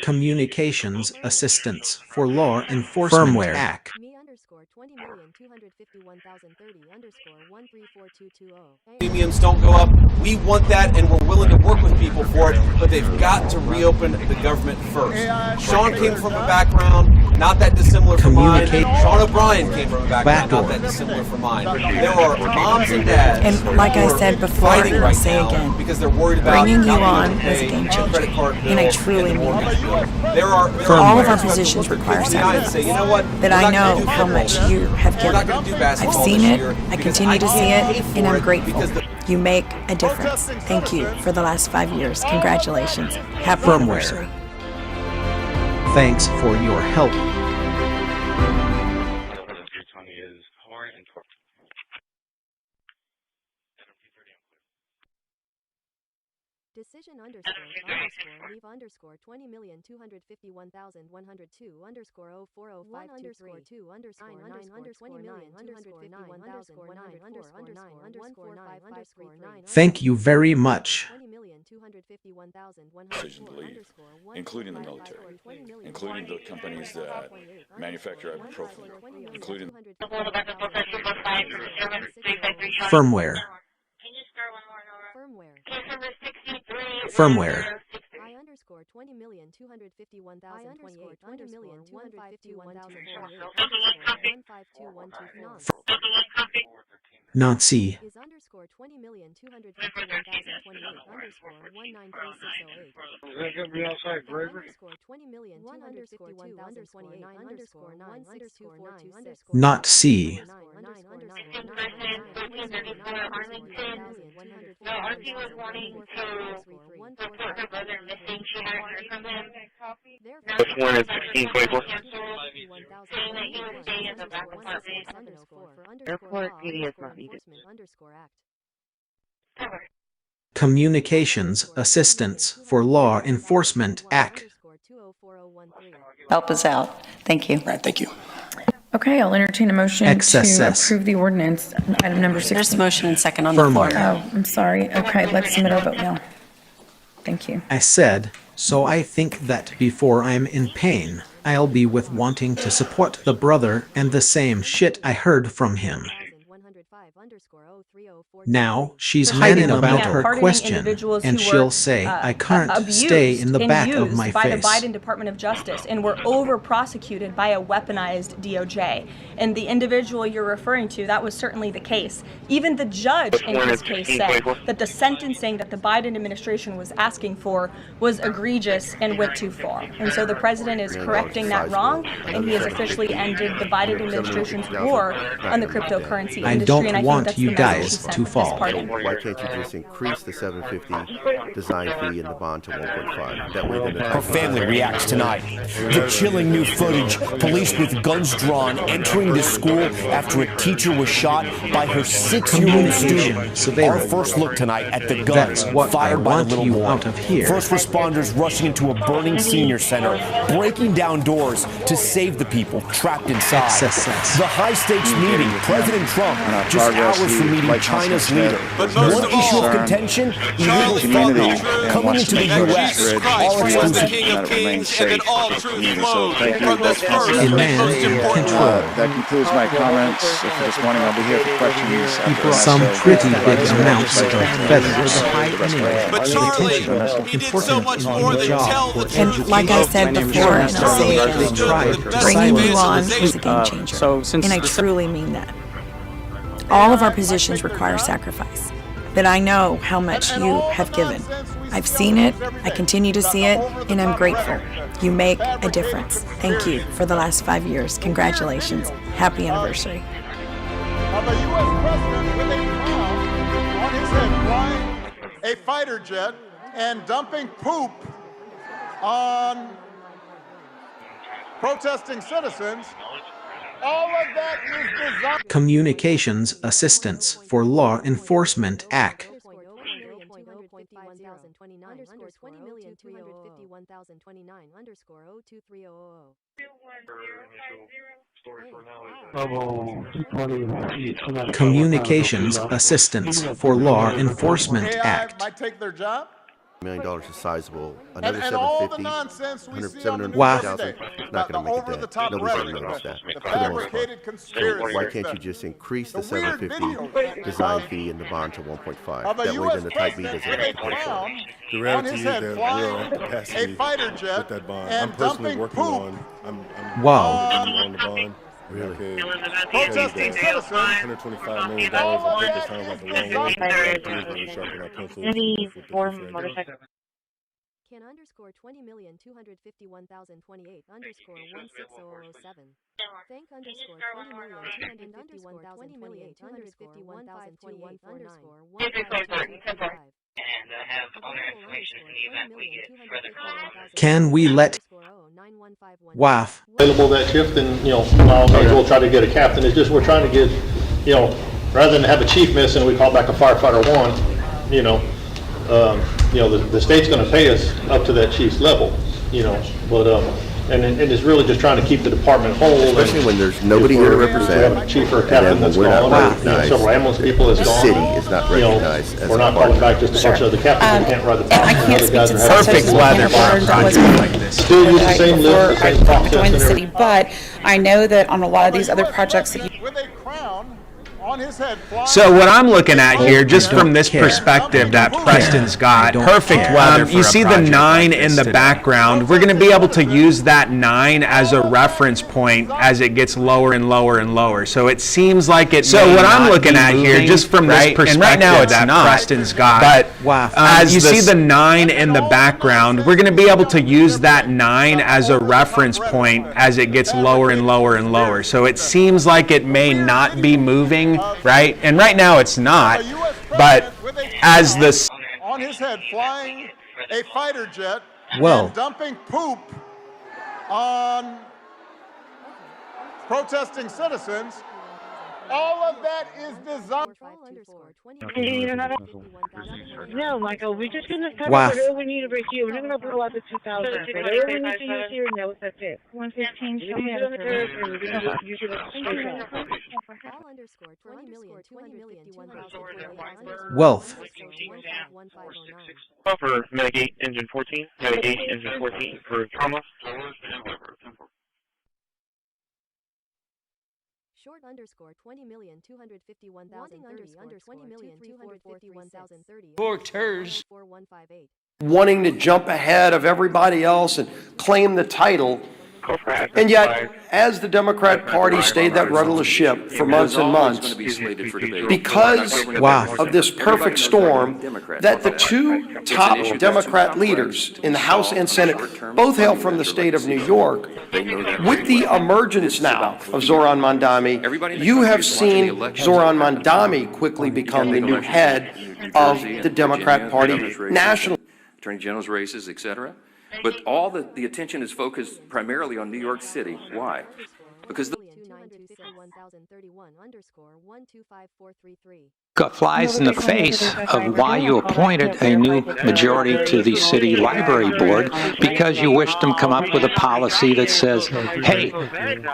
Communications Assistance for Law Enforcement Firmware. Act. Me underscore 20,251,030 underscore 134220. Premiums don't go up. We want that, and we're willing to work with people for it, but they've got to reopen the government first. Sean came from a background not that dissimilar from mine. Sean O'Brien came from a background not that dissimilar from mine. There are moms and dads, and like I said before, and I'll say again, because they're worried about bringing you on was a game changer, and I truly mean it. All of our positions require sacrifice, but I know how much you have given. I've seen it, I continue to see it, and I'm grateful. You make a difference. Thank you for the last 5 years. Congratulations. Happy anniversary. Thanks for your help. Decision leave 20,251,102 04052 2 Thank you very much. Decision to leave, including the military, including the companies that manufacture ibuprofen, including Firmware. Firmware. I underscore 20,251,028 underscore 152,148 Nazi. is underscore 20,251,028 underscore 193,608. Is that going to be outside forever? Underscore 20,251,028 underscore 96246. Not C. Which one is 1624? Airport PD is not needed. Communications Assistance for Law Enforcement Act. Help us out. Thank you. Right, thank you. Okay, I'll entertain a motion XSS. to approve the ordinance, item number 16. There's motion and second on the floor. Firmware. Oh, I'm sorry. Okay, let's submit our vote now. Thank you. I said, so I think that before I'm in pain, I'll be with wanting to support the brother and the same shit I heard from him. Now, she's hiding about her question, and she'll say, I can't stay in the back of my by face. the Biden Department of Justice and were over-prosecuted by a weaponized DOJ. And the individual you're referring to, that was certainly the case. Even the judge in his case said that the sentencing that the Biden administration was asking for was egregious and went too far. And so the president is correcting that wrong, and he has officially ended the Biden administration's war on the cryptocurrency industry. I don't and I want think that's you the guys message to he sent fall. this pardon. Why can't you just increase the 750 design fee and the bond to 1.5? That way then the Her family reacts tonight. The chilling new footage, police with guns drawn entering the school after a teacher was shot by her 6-year-old student. Our first look tonight at the guns fired by the little boy. First responders rushing into a burning senior center, breaking down doors to save the people trapped inside. The high-stakes meeting, President Trump, just hours from meeting China's leader. One issue of contention, illegal funding coming into the U.S. All exclusive. That concludes my comments. If you're just wanting, I'll be here for questions. Some pretty big amounts of feathers. But Charlie, he did so much more than tell the truth. And like I said before, and I'll say it again, bringing you on was a game changer. And I truly mean that. All of our positions require sacrifice, but I know how much you have given. I've seen it, I continue to see it, and I'm grateful. You make a difference. Thank you for the last 5 years. Congratulations. Happy anniversary. Of a U.S. president with a crown on his head flying a fighter jet and dumping poop on protesting citizens. All of that is designed. Communications Assistance for Law Enforcement Act. Communications Assistance for Law Enforcement Act. Might take their job. $1 million is sizable. Another And all the 750, nonsense we see on the news 750,000, today, not going to make it over-the-top that. Nobody's going to rhetoric, notice that. the For the most fabricated part. conspiracy. Why can't you just increase the weird 750 design fee and the bond to 1.5? That way then the type B doesn't have to pay for it. The reality is that we're on capacity with that bond. I'm personally working on. Wow. On the bond. Really? Protesting citizens. $125 million. I think it sounds like a long way. Any form motorcycle. Can underscore 20,251,028 underscore 16007. Thank underscore 20,251,028 underscore 15215 underscore 15225. And have other information in the event we get further calls. Can we let WAF available that shift, and we'll try to get a captain. It's just we're trying to get, rather than have a chief missing, we call back a firefighter one. The state's going to pay us up to that chief's level, but and it's really just trying to keep the department whole. Especially when there's nobody here to represent, we have a chief or a captain that's gone, several ambulance people has the gone. city is not recognized as We're not calling back just a bunch of the captains who can't ride the bus. I can't speak to Perfect weather for a project like this. Still use the same lift, the same process. Join the city, but I know that on a lot of these other projects that you With a crown on his head flying. So what I'm looking at here, just from this perspective that Preston's got, perfect weather. You see the 9 in the background. We're going to be able to use that 9 as a reference point as it gets lower and lower and lower. So it seems like it. So what I'm looking at here, just from this perspective, and right now it's that Preston's got. But as you see the 9 in the background, we're going to be able to use that 9 as a reference point as it gets lower and lower and lower. So it seems like it may not be moving. Right? And right now it's not, but as this On his head flying a fighter jet Well. and dumping poop on protesting citizens. All of that is designed. No, Michael, we're just going to cover Wow. whatever we need right here. We're not going to pull out the 2,000. Whatever we need to use here, no, that's it. 115, show me on the curve, and we're going to use it straight out. Wealth. For Medic 8, Engine 14. Medic 8, Engine 14 for trauma. Short underscore 20,251,030 underscore 20,251,030 Voters 4158. wanting to jump ahead of everybody else and claim the title. And yet, as the Democrat Party stayed that rudderless ship for months and months, because of this perfect storm, that the two top Democrat leaders in the House and Senate both hail from the state of New York, with the emergence now of Zoran Mandami, you have seen Zoran Mandami quickly become the new head of the Democrat Party nationally. Attorney General's races, et cetera. But all the attention is focused primarily on New York City. Why? Because flies in the face of why you appointed a new majority to the city library board, because you wish them to come up with a policy that says, hey,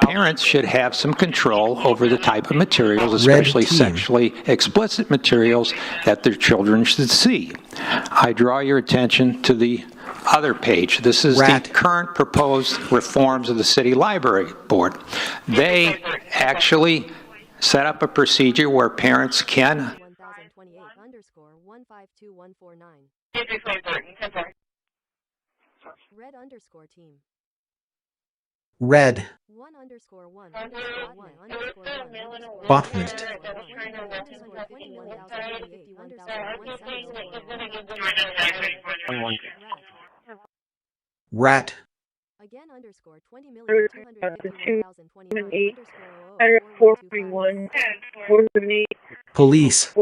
parents should have some control over the type of materials, especially sexually explicit materials, that their children should see. I draw your attention to the other page. This is the current proposed reforms of the city library board. They actually set up a procedure where parents can. 1028 underscore 152149. Red underscore team. Red. 1 underscore 1 underscore 1 underscore 1 Botnet. Rat. Again underscore 20,251,028 Police.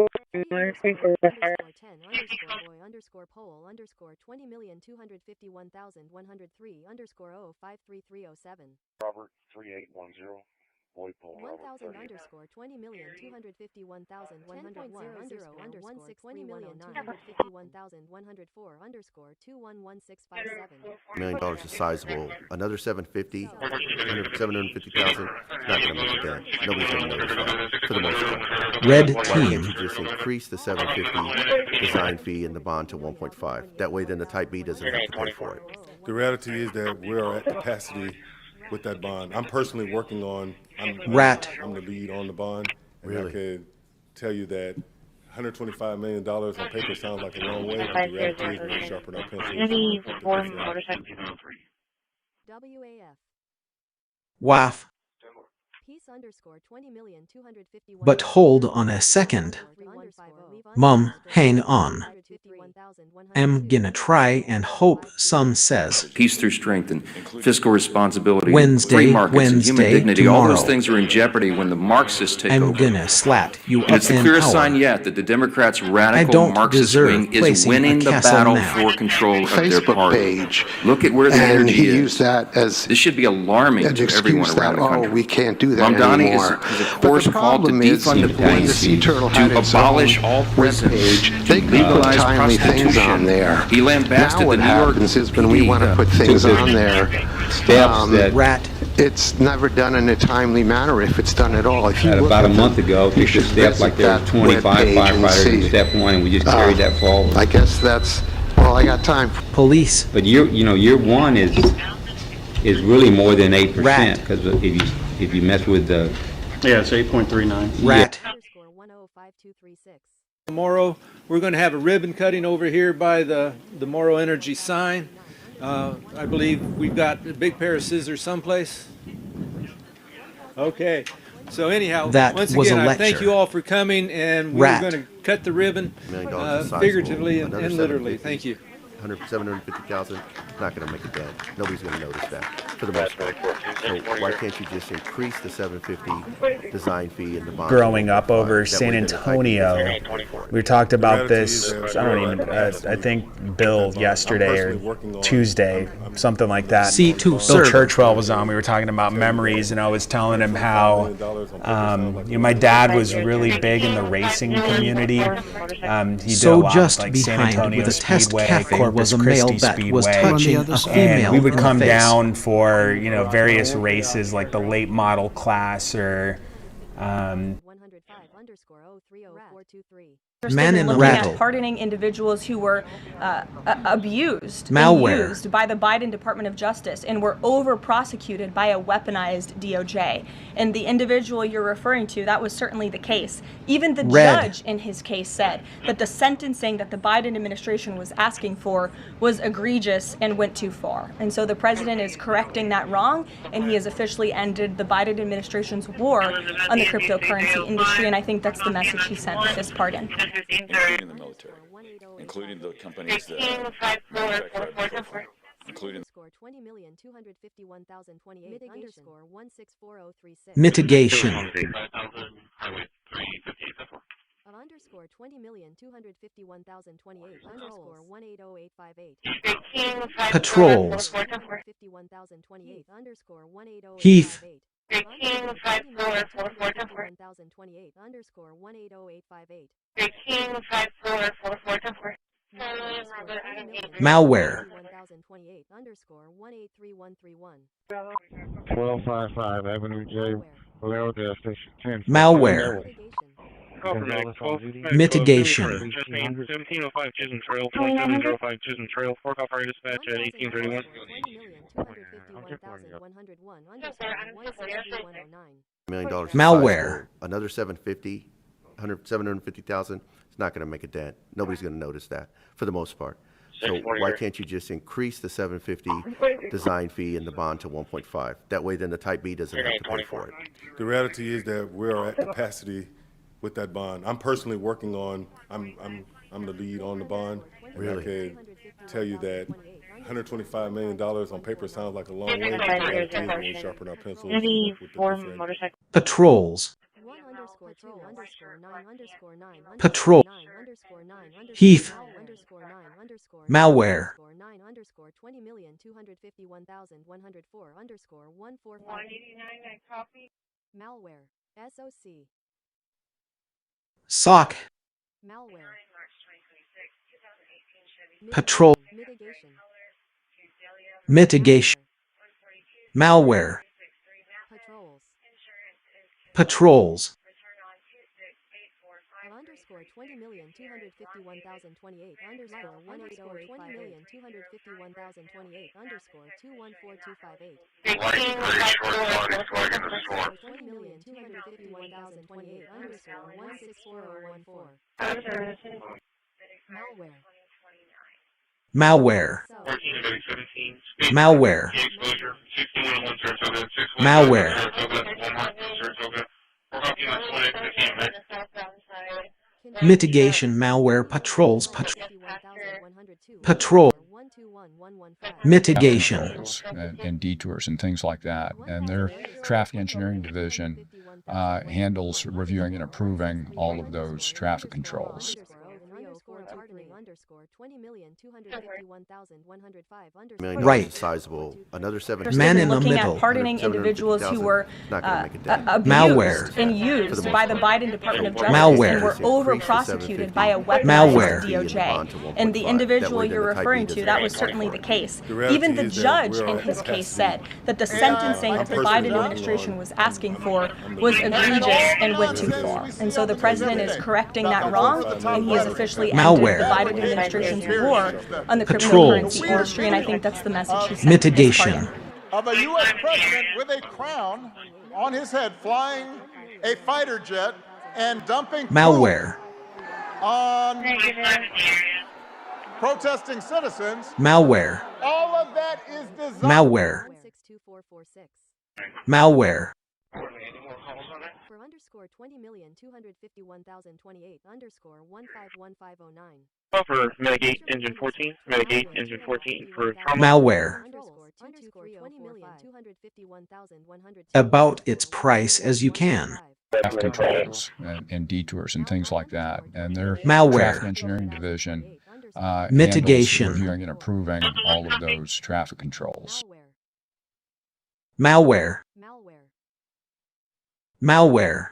Underscore poll underscore 20,251,103 underscore 053307. Robert 3810. 1,000 underscore 20,251,101 underscore 20,251,104 underscore 211657. $1 million is sizable. Another 750, 750,000. Not going to make a dent. Nobody's going to notice that for the most part. Red Why team. can't you just increase the 750 design fee and the bond to 1.5? That way, then the Type B doesn't have to pay for it. The reality is that we're at capacity with that bond. I'm personally working on. I'm the lead on the bond, and Really? I could tell you that $125 million on paper sounds like a long way, but the reality is we're sharpening our pencils. WAF. WAF. Peace underscore 20,251. But hold on a second. Mum, hang on. I'm gonna try and hope some says. peace through strength and fiscal responsibility, Wednesday, free markets and human dignity, tomorrow. all those things are in jeopardy when the Marxists take I'm over. gonna slap you And up it's the in clearest power. sign yet that the Democrats' I radical don't Marxist deserve wing is placing winning a the castle battle now. for control of their Facebook party. page, Look at where the and energy he is. used that as This should be alarming an to everyone excuse around that, the country. we can't do that Mamdani anymore. is a But course the called to problem is, defund the when the police, Sea Turtle had to its abolish own all prisons, webpage, to they could put legalize timely things prostitution. on there. He lambasted Now what the New York happens is when we PD, want to put things on there, it's never done in a timely manner if it's done at all. If you look About a at month ago, you took the should step like there were visit that 25 webpage and firefighters in see. step one, and we just carried that forward. I guess that's all I got time for. Police. But year one is really more than 8%, because if you mess with the it's 8.39. Rat. Underscore 105236. Tomorrow, we're going to have a ribbon cutting over here by the Morrow Energy sign. I believe we've got a big pair of scissors someplace. Okay. So anyhow, That once was again, a I thank lecture. you all for coming, and we're Rat. going to cut the ribbon $1 million is sizable. figuratively and Another literally. 750. Thank you. 750,000, not going to make a dent. Nobody's going to notice that for the most part. So why can't you just increase the 750 design fee and the bond? Growing up over That San way then the Type B Antonio, doesn't have to pay for it. we talked about reality this, is I don't even, I think Bill yesterday or Tuesday, something like that. C2 Bill server. Churchwell was on, we were talking about memories, and I was telling him how, my dad was really big in the racing community. He did So a lot just like San behind Antonio with a test Speedway, cafe Corpus was a male Christi that was Speedway. touching a female And we would in the come face. down for, various races like the late model class or Man in the looking rattle. at pardoning individuals who were abused Malware. and used by the Biden Department of Justice and were over-prosecuted by a weaponized DOJ. And the individual you're referring to, that was certainly the case. Even the judge in his case said that the sentencing that the Biden administration was asking for was egregious and went too far. And so the president is correcting that wrong, and he has officially ended the Biden administration's war on the cryptocurrency industry, and I think that's the message he sent with this pardon. Including the military, including the companies that manufacture profile, including Mitigation. Underscore 20,251,028 Patrols. Heath. Malware. 1255 Avenue J, Valero gas station 10. Malware. Mitigation. 1705 Chisholm Trail, 2705 Chisholm Trail, 4 call fire dispatch at 1831. Malware. Another 750,000. It's not going to make a dent. Nobody's going to notice that for the most part. So why can't you just increase the 750 design fee and the bond to 1.5? That way, then the Type B doesn't have to pay for it. The reality is that we're at capacity with that bond. I'm personally working on. I'm the lead on the bond. Really? I can tell you that $125 million on paper sounds like a long way, but the reality is when we sharpen our pencils. Patrols. Patrol. Heath. Malware. Malware. SOC. SOC. Malware. Patrol. Mitigation. Malware. Patrols. Underscore 20,251,028 underscore 20,251,028 underscore 214258. 20,251,028 underscore 164014. Malware. Malware. Malware. Malware. Mitigation. Malware. Patrols. Patrol. Mitigation. And detours and things like that. And their traffic engineering division handles reviewing and approving all of those traffic controls. Right. Sizable. Another 7. Man in the looking middle. at pardoning individuals who were abused Malware. and used by the Biden Department of Justice Malware. and were over-prosecuted by a weaponized Malware. DOJ. And the individual you're referring to, that was certainly the case. Even the judge in his case said that the sentencing that the Biden administration was asking for was egregious and went too far. And so the president is correcting that wrong, and he has officially ended Malware. the Biden administration's war on the cryptocurrency industry, and I think that's the message he sent. Mitigation. Of a U.S. president with a crown on his head flying a fighter jet and dumping Malware. on protesting citizens. Malware. All of that is designed. Malware. Malware. For underscore 20,251,028 underscore 151509. For Mitigate Engine 14, Mitigate Engine 14 for trauma. Malware. About its price as you can. Traffic controls and detours and things like that. And their Malware. traffic engineering division Mitigation. handles reviewing and approving all of those traffic controls. Malware. Malware. Malware.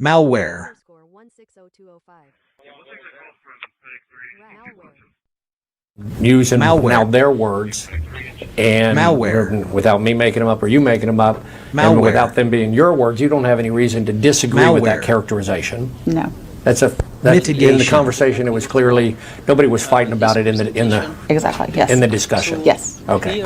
Malware. using Malware. now their words, and Malware. without me making them up or you making them up, Malware. and without them being your words, you don't have any reason to disagree with that Malware. characterization. No. That's in Mitigation. the conversation. It was clearly nobody was fighting about it in the Exactly, yes. in the discussion. Yes. Okay.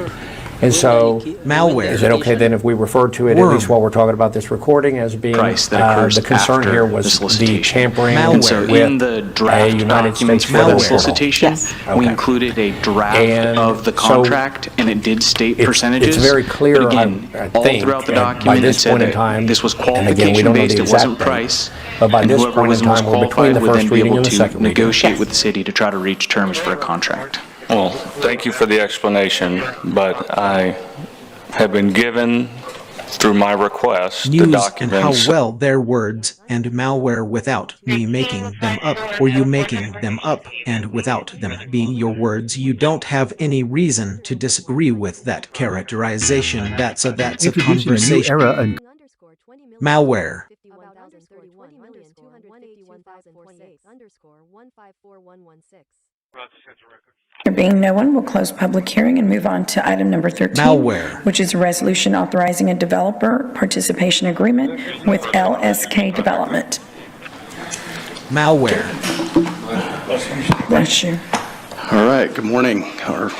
And so, Malware. is it okay then if we refer to it, at least while we're talking about this recording, as being Price that occurs the concern after here the was the solicitation. tampering And so with in the a draft United States documents for the federal solicitation, Yes. we Okay. included a draft And of the so contract, and it did state percentages. It's very clear, But again, I all think, throughout the by document, it this said point in that time, this was and again, we don't know the qualification-based, it exact wasn't date, price. but by And this whoever point was in most time, we're between qualified the would first then be reading able and the to second reading. negotiate with the city to try to reach terms for a contract. Well, thank you for the explanation, but I have been given, through my request, the News and how documents. well their words and malware without me making them up, or you making them up and without them being your words. You don't have any reason to disagree with that characterization. That's a conversation. Malware. There being no one, we'll close public hearing and move on to item number 13. Malware. Which is a resolution authorizing a developer participation agreement with LSK Development. Malware. Bless you. All right, good morning, or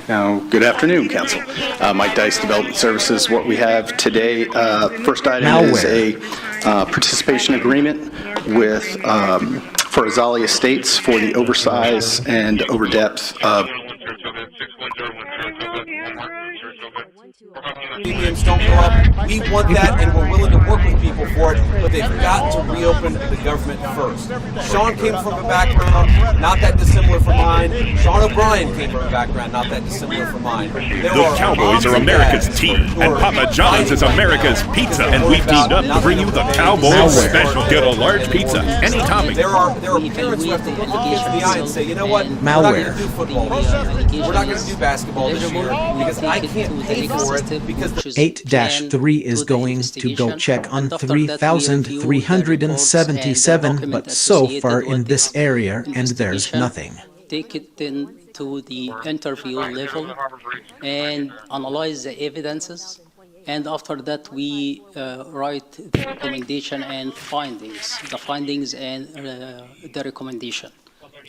now good afternoon, Council. Mike Dice, Development Services. What we have today, first item is a participation agreement with for Azali Estates for the oversize and overdepth of Premiums don't go up. We want that, and we're willing to work with people for it, but they've got to reopen the government first. Sean came from a background not that dissimilar from mine. Sean O'Brien came from a background not that dissimilar from mine. The Cowboys are America's team, and Papa John's is America's pizza, and we've teamed up to bring you the Cowboys special. Get a large pizza, any topping. There are parents who have to look the kids in the eye and say, you know what, we're not going to do football this year. We're not going to do basketball this year because I can't pay for it because 8-3 is going to go check on 3,377, but so far in this area, and there's nothing. Take it into the interview level and analyze the evidences, and after that we write the recommendation and findings, the findings and the recommendation.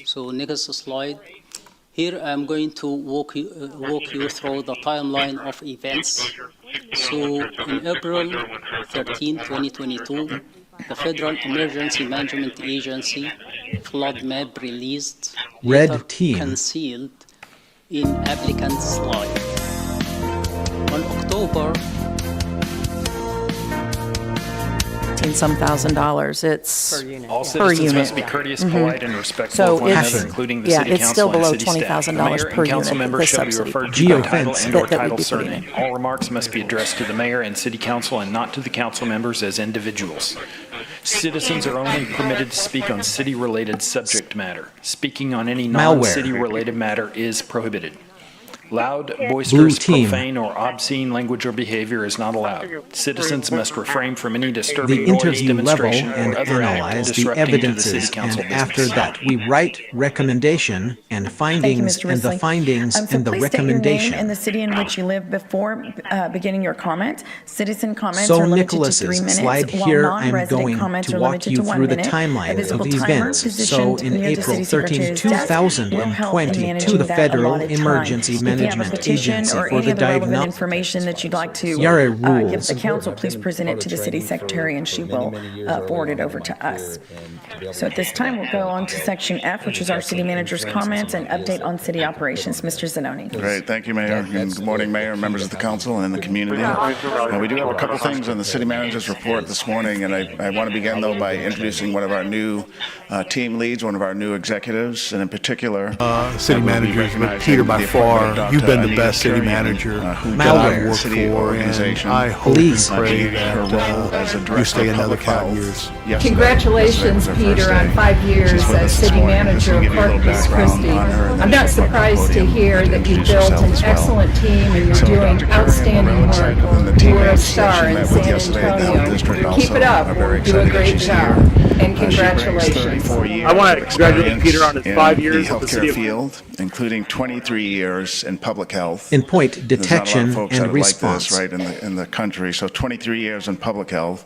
So next slide. Here I'm going to walk you through the timeline of events. So in April 13, 2022, the Federal Emergency Management Agency flood map released, Red team concealed in applicant's slide. On October, some $1,000. It's per unit. All per citizens unit. must be courteous, polite, and respectful So of one it's- another, including the yeah, city it's council still and below city staff. $20,000 The mayor per and council unit, members the shall be subsidy. referred to by title Geofence. and or That we title be putting surname. All remarks must be addressed to the mayor and city council and not to the council members as individuals. Citizens are only permitted to speak on city-related subject matter. Speaking on any non-city-related matter is prohibited. Loud, boisterous, profane, or obscene language or behavior is not allowed. Citizens must refrain from any the disturbing noise, interview level demonstration, and or other act analyze the disrupting to the city evidences, council and after business. that we write recommendation and findings, Mr. and the Risley. findings So and the please state your name recommendation. and the city in which you live before beginning your comment. Citizen comments So are limited to Nicholas's 3 minutes, slide while here, I'm non-resident going comments to are walk limited you to 1 through the minute. A timeline visible of timer events. So positioned in near the April city 13, secretary's desk will help in 2022, managing the that Federal allotted time. Emergency If you have a Management petition Agency or for any the other relevant diagnostic information that you'd like to Yara give rules. the council, please present it to the city secretary and she will forward it over to us. So at this time, we'll go on to section F, which is our city manager's comments and update on city operations. Mr. Zanoni. Great, thank you, Mayor, and good morning, Mayor, members of the council and the community. We do have a couple things in the city manager's report this morning, and I want to begin, though, by introducing one of our new team leads, one of our new executives, and in particular, City managers, but Peter, by far, you've been the best city manager that I've worked for, and I hope and pray that you stay another 5 years. Congratulations, Peter, on 5 years as city manager of Corpus Christi. I'm not surprised to hear that you built an excellent team and you're doing outstanding work. You were a star in San Antonio. Keep it up. Do a great job. and congratulations. I want to congratulate Peter on his 5 years in at the the city healthcare of field, including 23 years in public health. In point There's detection not a lot of folks and that are response. like this, right, in the country. So 23 years in public health.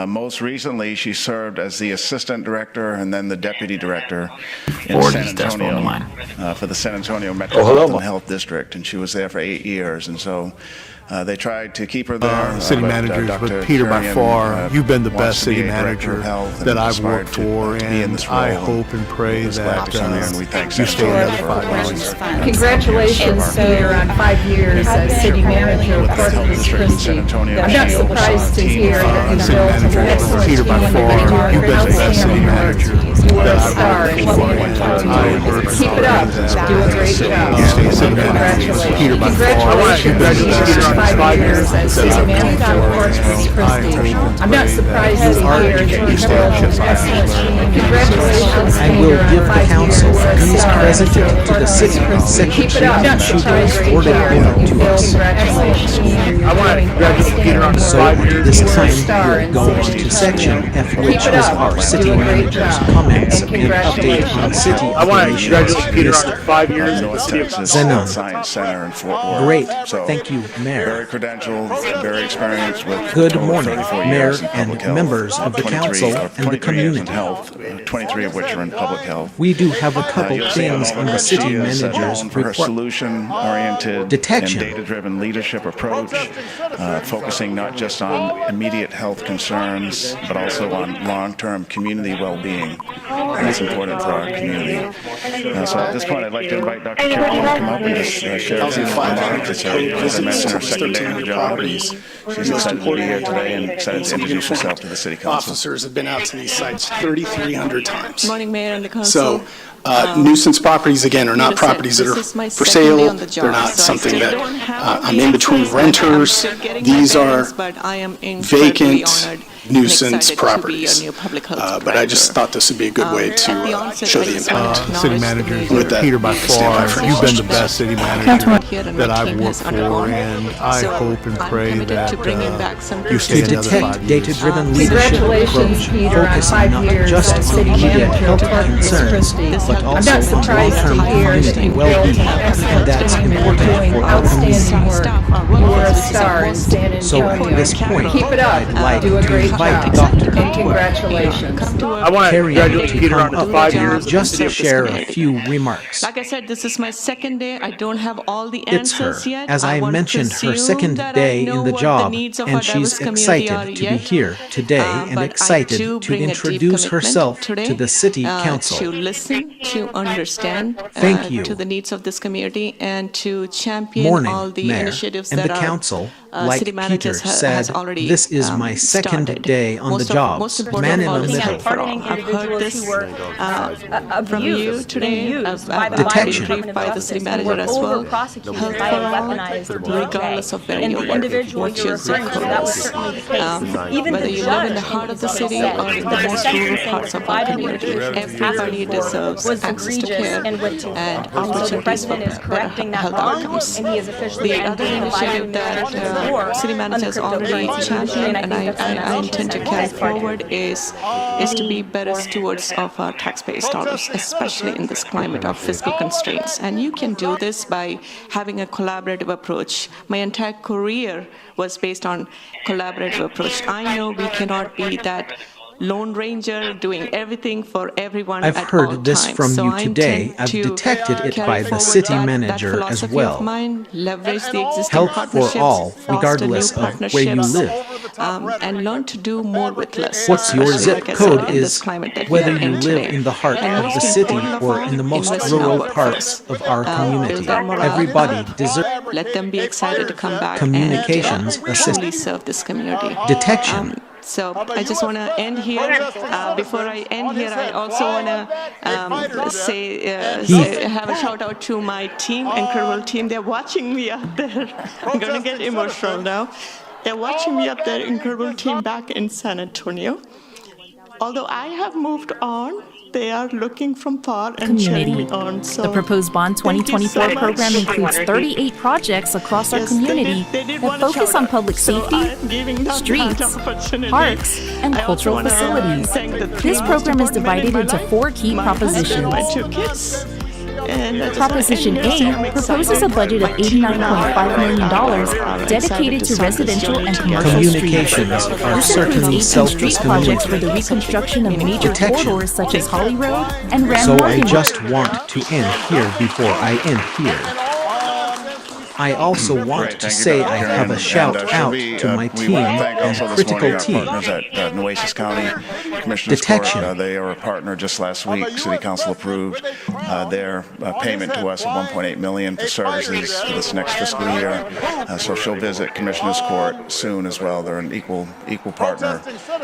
Most recently, she served as the assistant director and then the deputy director in San Antonio for the San Antonio Metropolitan Health District, and she was there for 8 years. And so they tried to keep her there. City managers, but Peter, by far, you've been the best city manager that I've worked for, and I hope and pray that you stay another 5 years. Congratulations, Peter, on 5 years as city manager of Corpus Christi. I'm not surprised to hear that you built an excellent Peter, by team far, you've been the best city manager You are that a star I've in worked what for, you're and doing. I hope and Keep it up. Do a great job. Congratulations. Peter, by far, you've been the best city Congratulations, 5 years as city manager of Corpus Christi. I'm not surprised to hear that you built an excellent team. Congratulations, I will Peter, give on the 5 council years as these star presented of to the Corpus city Christi. Keep it secretary, up. I'm not and she surprised will to forward hear it that over you to built us. an excellent team. I want to congratulate Peter on his So 5 years. this You are a time star we'll in go San on to Antonio. section F, Keep which it is up. our Do city a great manager's job. comments And and update on city I want to congratulate operations. Peter on Mr. his 5 years at the North city of Texas Zenon. Science Center in Fort Worth. Great. So, Thank you, Mayor. very credentialed, very experienced with Good over morning, 34 Mayor years in and public health, members of the 23 council or and the 23 years in community. health, 23 of which are in public health. We do have a couple You'll see things in a on the moment city she is manager's known for her report. solution-oriented Detection. and data-driven leadership approach, focusing not just on immediate health concerns, but also on long-term community well-being. That's important for our community. So at this point, I'd like to invite Dr. Carroll to come up and just share some remarks. It's as I mentioned, her second day on the job. She's excited to be here today and excited to introduce herself to the city council. Officers have been out to these sites 3,300 times. Morning, Mayor and the council. So nuisance properties, again, are not properties that are for sale. They're not something that I'm in between renters. These are vacant nuisance properties. But I just thought this would be a good way to show the impact. City managers, With that, Peter, by stand by far, for you've been the questions. best city manager that I've worked for, and I hope and pray that you stay To another 5 detect years. data-driven leadership Congratulations, approach, Peter, on focusing 5 not years just as on city immediate manager health of Corpus concerns, Christi. but I'm also not on surprised to long-term hear that community you built well-being, an excellent and that's team and you're important doing for our outstanding community. work. You are a star in San So Antonio. at this point, Keep it up. I'd like Do a to great invite job. Dr. And congratulations. I want to Carrie congratulate to Peter on come his up 5 and years. just to share a few remarks. Like I said, this is my second day. I don't have all the It's her, answers yet. as I want to mentioned, her presume second that day I know in the what job, needs of and our she's diverse community excited are to be yet. here today and But I excited do to bring a deep introduce commitment herself today, to the city to council. listen, to understand Thank you. to the needs of this community, and to champion Morning, all the Mayor, initiatives and that the our council, like city Peter managers has said, already this is my second started. day on the job. Most Man important in of all, the this middle. is for all. I've heard this from you today. I've been Detection. briefed by the city manager as well. Health for all, regardless of where you work, what your zip code is. Whether you live in the heart of the city or in the most rural parts of our community, everybody deserves access to care and opportunities for better health outcomes. The other initiative that city manager has already championed, and I intend to carry forward, is to be better stewards of our taxpayers' dollars, especially in this climate of fiscal constraints. And you can do this by having a collaborative approach. My entire career was based on collaborative approach. I know we cannot be that Lone Ranger doing everything for everyone I've at all heard this times. from So you I today. intend I've to detected it carry by the forward city that manager as philosophy well. of mine, leverage the existing Health for partnerships, all, foster regardless new of where you partnerships, live. and learn to do more with less. What's your especially, zip like I said, code in this is climate that we whether are you in live today. in the heart And of the most city important of or all, in the most invest in our rural workforce. parts of our community. Build our morale. Everybody deserves Let them be excited to come back communications and assist. truly serve this community. Detection. So I just want to end here. Before I end here, I also want to have a shout out to my team, incredible team. They're watching me out there. I'm going to get emotional now. They're watching me up there, incredible team back in San Antonio. Although I have moved on, they are looking from far and cheering me on. So the proposed Bond 2024 program includes 38 projects across our community that focus on public safety, streets, parks, and cultural facilities. This program is divided into 4 key propositions. Proposition A proposes a budget of $89.5 million dedicated to residential and commercial streets. This includes 18 street projects for the reconstruction of major corridors such as Holly Road and Ram So I Morgan. just want to end here before I end here. I also want to say I have a shout out to my team and critical team. At Nueces County Commissioners Court, they are a partner. Just last week, City Council approved their payment to us of $1.8 million for services for this next fiscal year. So she'll visit Commissioners Court soon as well. They're an equal partner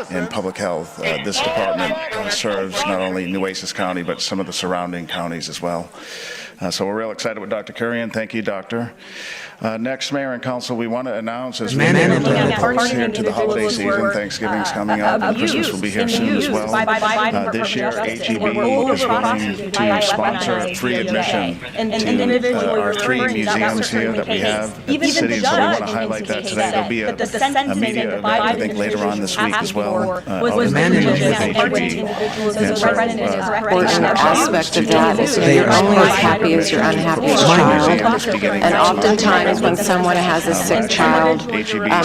in public health. This department serves not only Nueces County but some of the surrounding counties as well. So we're real excited with Dr. Kurian. Thank you, Doctor. Next, Mayor and Council, we want to announce as we get here to the holiday season, Thanksgiving's coming up, and Christmas will be here soon as well. This year, HEB is willing to sponsor free admission to our 3 museums here that we have at the city, and so we want to highlight that today. There'll be a media event, I think, later on this week as well. The manager important aspect of that is you're only as happy as your unhappiest child, and oftentimes when someone has a sick child,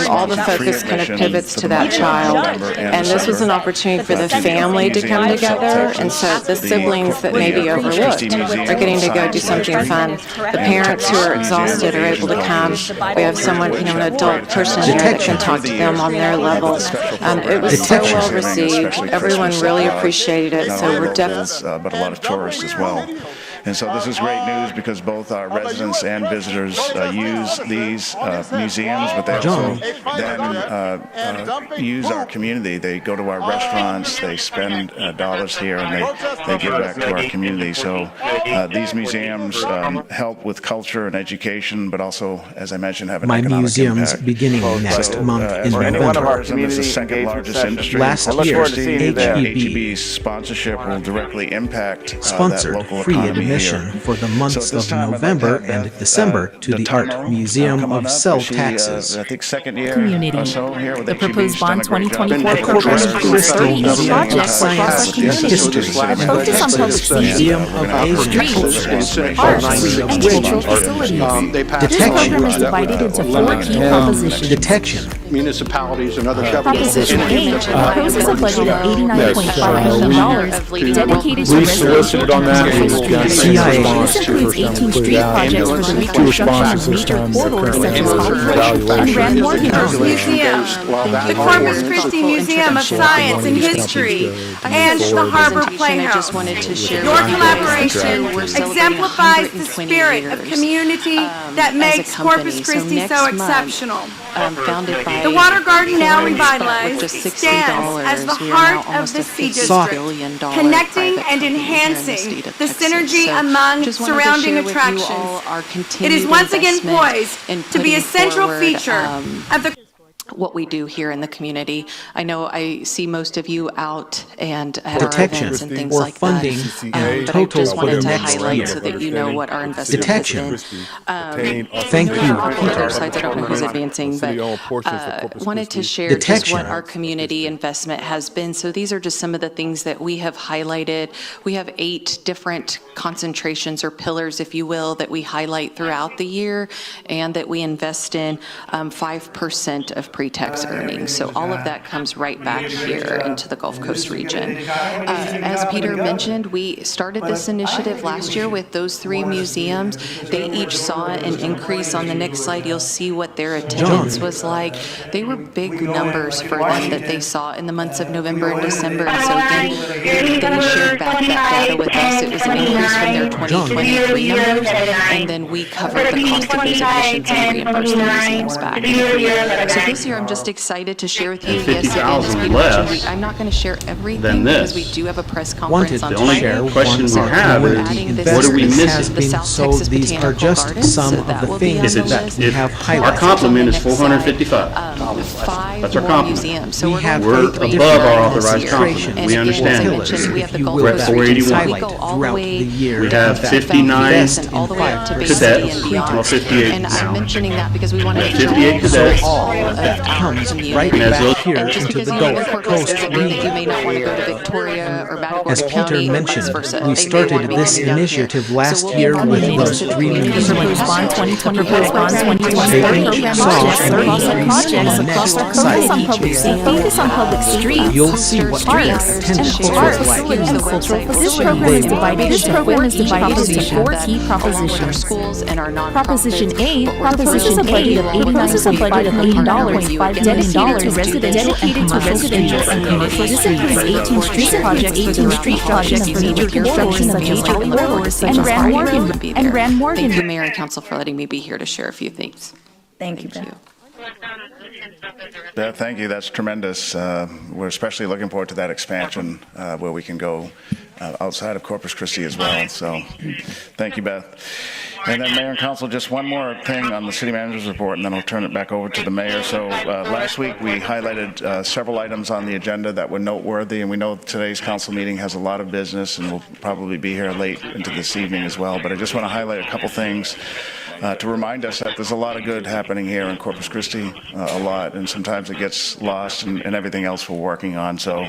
all the focus kind of pivots to that child, and this was an opportunity for the family to come together, and so the siblings that may be overlooked are getting to go do something fun. The parents who are exhausted are able to come. We have someone, an adult person here that can talk to them on their level. It was so well received. Everyone really appreciated it, so we're definitely... but a lot of tourists as well. And so this is great news because both our residents and visitors use these museums, but they also then use our community. They go to our restaurants, they spend dollars here, and they give back to our community. So these museums help with culture and education, but also, as I mentioned, have an economic impact. Beginning next month in November. Tourism is the second largest industry. Last year, HEB's sponsorship will directly impact that local free economy for the months of November and December to the Art Museum of Sell Taxes. Community. The proposed Bond 2024 program includes 38 projects across our community. Focus on public safety, streets, parks, and cultural facilities. This program is divided into 4 key propositions. Detection. Municipalities and other governments. Proposition A proposes a budget of $89.5 million dedicated to residential and commercial streets. This includes 18 street projects for the reconstruction of major corridors such as Holly Road and Ram Morgan. Museum, the Corpus Christi Museum of Science and History, and the Harbor Playhouse. Your collaboration exemplifies the spirit of community that makes Corpus Christi so exceptional. The Water Garden, now revitalized, stands as the heart of the Sea District, connecting and enhancing the synergy among surrounding attractions. It is once again poised to be a central feature of the what we do here in the community. I know I see most of you out and at our events and things like funding, that, but I just wanted to highlight so that you know what our investment has been. Thank you. Peter, I don't know who's advancing, but wanted to share just what our community investment has been. So these are just some of the things that we have highlighted. We have 8 different concentrations or pillars, if you will, that we highlight throughout the year and that we invest in 5% of pre-tax earnings. So all of that comes right back here into the Gulf Coast region. As Peter mentioned, we started this initiative last year with those 3 museums. They each saw an increase. On the next slide, you'll see what their attendance was like. They were big numbers for them that they saw in the months of November and December. And so again, they shared back that data with us. It was an increase from their 2023 numbers, and then we covered the cost of those admissions and reimbursed the museums back. So this this year, I'm just excited to share with you. And 50,000 less I'm not going to share everything than this. because we do have a press conference on The only Friday. question we have is, what are we missing? So these are just some of the things that we have highlighted. Our complement is 455. That's our complement. We're above our authorized complement. We understand that. We're at 481. Throughout the year. We have 59 cadets, well 58 And now. I'm mentioning that because we want to make 58 cadets. All of that comes right And as back those- here And just into because the you live in Gulf Corpus Coast doesn't mean that you region. may not want to go to Victoria or Matagorda As Peter County or vice mentioned, versa. we They may started want to be this down here. initiative last So we'll year be with meetings those to the 3 community. museums. Bond 2024 Bond They 2024 each program saw projects an across our increase projects in the across our next focus on site public each safety, focus on public streets, You'll see what your parks, attendance parks, was like. and cultural facilities. This program is divided into 4 key propositions. Schools and our Proposition A proposes a budget of $89.5 million dedicated to residential and commercial streets. This includes 18 street projects, 18 street projects, major construction such as corridors such as Grand Morgan and Grand Morgan. Thank you, Mayor and Council, for letting me be here to share a few things. Thank you, Beth. Beth, thank you. That's tremendous. We're especially looking forward to that expansion where we can go outside of Corpus Christi as well. So thank you, Beth. And then Mayor and Council, just one more thing on the City Manager's report, and then I'll turn it back over to the Mayor. So last week we highlighted several items on the agenda that were noteworthy, and we know today's council meeting has a lot of business, and we'll probably be here late into this evening as well. But I just want to highlight a couple things to remind us that there's a lot of good happening here in Corpus Christi, a lot, and sometimes it gets lost in everything else we're working on. So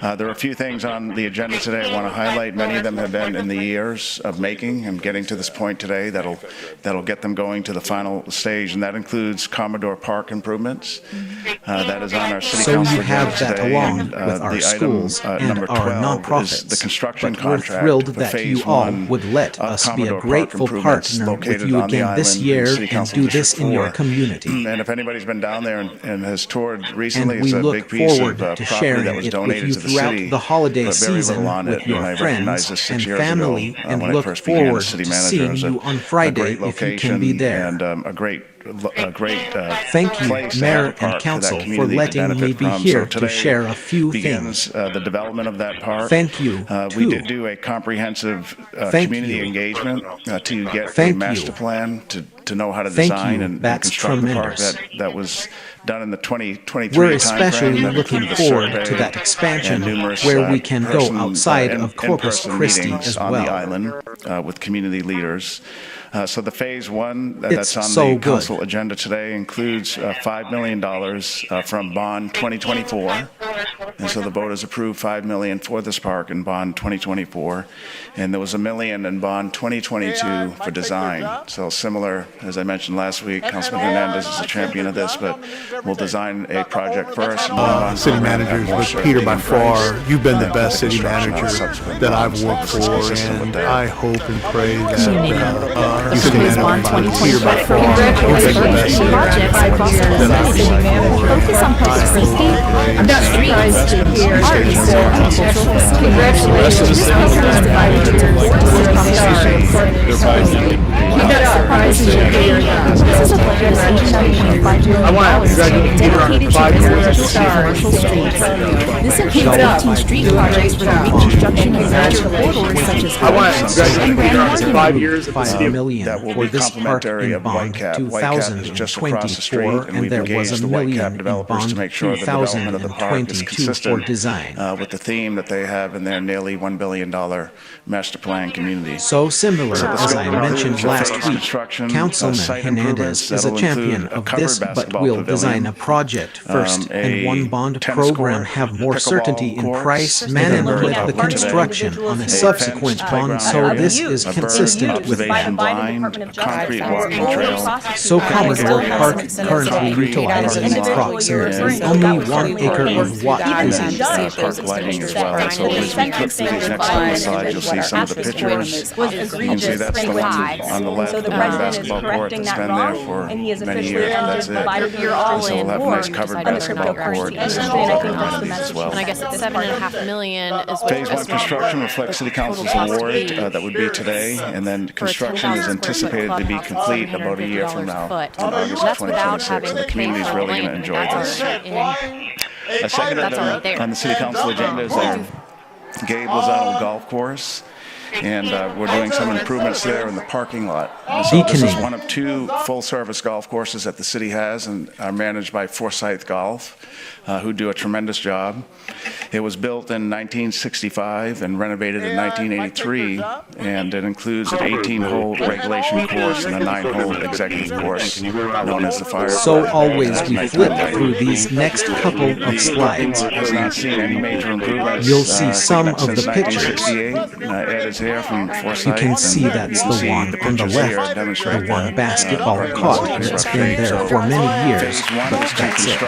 there are a few things on the agenda today I want to highlight. Many of them have been in the years of making and getting to this point today that'll get them going to the final stage, and that includes Commodore Park improvements. That is on our City Council agenda today. So you have that along and, with our the schools item, and number our 12 nonprofits. is the construction But we're contract thrilled for that phase you all 1 would let of us be a Commodore Park grateful improvements partner with located you on the again this island in year City and Council do this District in your 4. community. And if anybody's been down there and has toured recently, And it's we a look big piece forward of to property sharing that was it with donated you to the throughout city, the holiday but very season little on with it. And your I recognized friends this 6 and years family ago and when I look first began forward as city to manager. seeing It was you on a Friday great if you location can be there. and a great Thank you, place to Mayor have a park and for that Council, for community to letting me benefit be from. here So to today share a few begins things. the development of that park. Thank you, We too. did do a comprehensive Thank community you. engagement to get Thank a master you. plan to know how to Thank design you. and That's construct the park. tremendous. That was done in the 2023 We're timeframe. especially That looking included a forward survey to that expansion and numerous, where we can go outside in- of Corpus in-person Christi meetings as on the well. island with community leaders. So the phase 1 It's that's on so the good. council agenda today includes $5 million from Bond 2024. And so the voters approved $5 million for this park in Bond 2024. And there was $1 million in Bond 2022 for design. So similar, as I mentioned last week, Councilman Hernandez is a champion of this, but we'll design a project first. And then City managers, but Peter, by far, you've been the best city manager that I've worked for, and I hope and pray that you stand up by Peter, by far, you've been the best city manager that I've worked for. Focus on public safety, I'm not surprised to hear that you parks, built and cultural facilities. Congratulations. This program is divided into 4 propositions. I'm not surprised to hear that. This is a budget of $89.5 million I want to congratulate Peter on dedicated to 5 years as residential and commercial streets. This includes 18 street projects for the reconstruction of major corridors such as I want to Corpus congratulate and Peter on Grand his Morgan. 5 years at the city $5 of million That will for be this park complementary in of bond Whitecap. Whitecap is just across the street, 2024, and and we've there was engaged $1 the million Whitecap in developers to bond make sure the development of the park is 2022 for consistent design. with the theme that they have in their nearly $1 billion master plan community. So similar, So the as I scope mentioned includes last phase week, construction, Councilman site Hernandez improvements is a that'll champion include a of covered this, but basketball will pavilion, design a project first, and one bond tennis program court, have more pickleball certainty in courts, price, that they're management very with the popular construction today, on a a subsequent fenced bond, playground so area, this is a bird consistent with observation that. blind, a concrete walking trail. So Commodore Park currently utilizes approximately only 1 acre of what is in Park lighting as well. So as we flip through these next couple of slides, you'll see some of the pictures. You can see that's the one on the left, So the one president is basketball court correcting that's that been there wrong, for and he has many officially years. That's ended it. your all-in So we'll have a nice war covered on the basketball court cryptocurrency and some industry, and I think other that's the amenities message. as well. And I guess it's $7.5 million is what Phase one construction reflects City Council's award that would be today, and then construction is anticipated to be complete about a year from now, in August of 2026. So the community is really going to enjoy this. A second item on the City Council agenda is our Gabe Lozano Golf Course. And we're doing some improvements there in the parking lot. And so this is one of 2 full-service golf courses that the city has and are managed by Forsyth Golf, who do a tremendous job. It was built in 1965 and renovated in 1983, and it includes an 18-hole regulation course and a 9-hole executive course known as the Fire. So always we flip through these next couple of slides. Has not seen any major improvements. You'll see some of the pictures. Ed is here from Forsyth. You can see that's the one on the left, the one basketball court that's been there for many years, but that's it.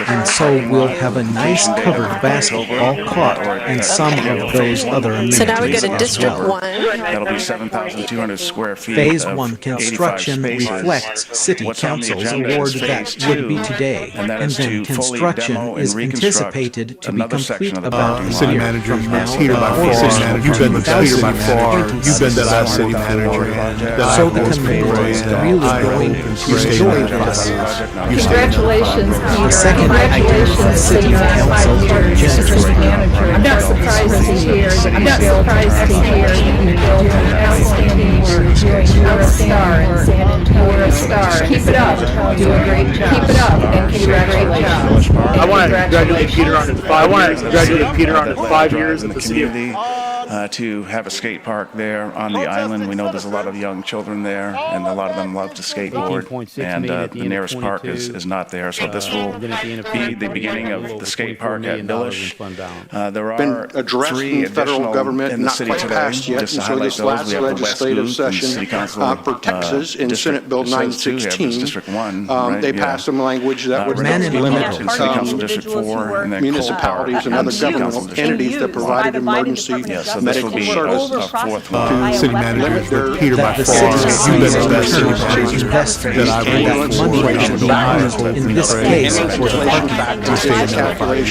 And so we'll have a nice covered basketball court and some of those other amenities. So now we go to District 1. That'll be 7,200 square feet. Phase 1 construction reflects City Council's award that would be today, and then construction is anticipated to be complete about a City year manager from now. is here by far. You've been the leader by far. You've been the best city manager that So I've the worked community is for, and really I going hope and to pray enjoy that this. Congratulations, Peter. The second item is the City Council agenda. I'm not surprised to hear that you built an outstanding work, you're a star in San Antonio. You're a star. Keep it up. Do a great job. Keep it up, and congratulations. I want to congratulate Peter on his 5 years in the community. To have a skate park there on the island. We know there's a lot of young children there, and a lot of them love to skateboard, and the nearest park is not there, so this will be the beginning of the skate park at Billish. There are addressed 3 from federal additional government, in the not city quite today. passed yet, Just and to so highlight this those, last we have the West legislative Loop and session City Council for Texas in Senate Bill District 2, 916, District 1, right? they passed some language that would City Council District 4, and then municipalities and other governmental entities that provided emergency medical services. City manager Peter by far. You've been the best city manager that I've worked for, and I hope In and this pray case, that for the parking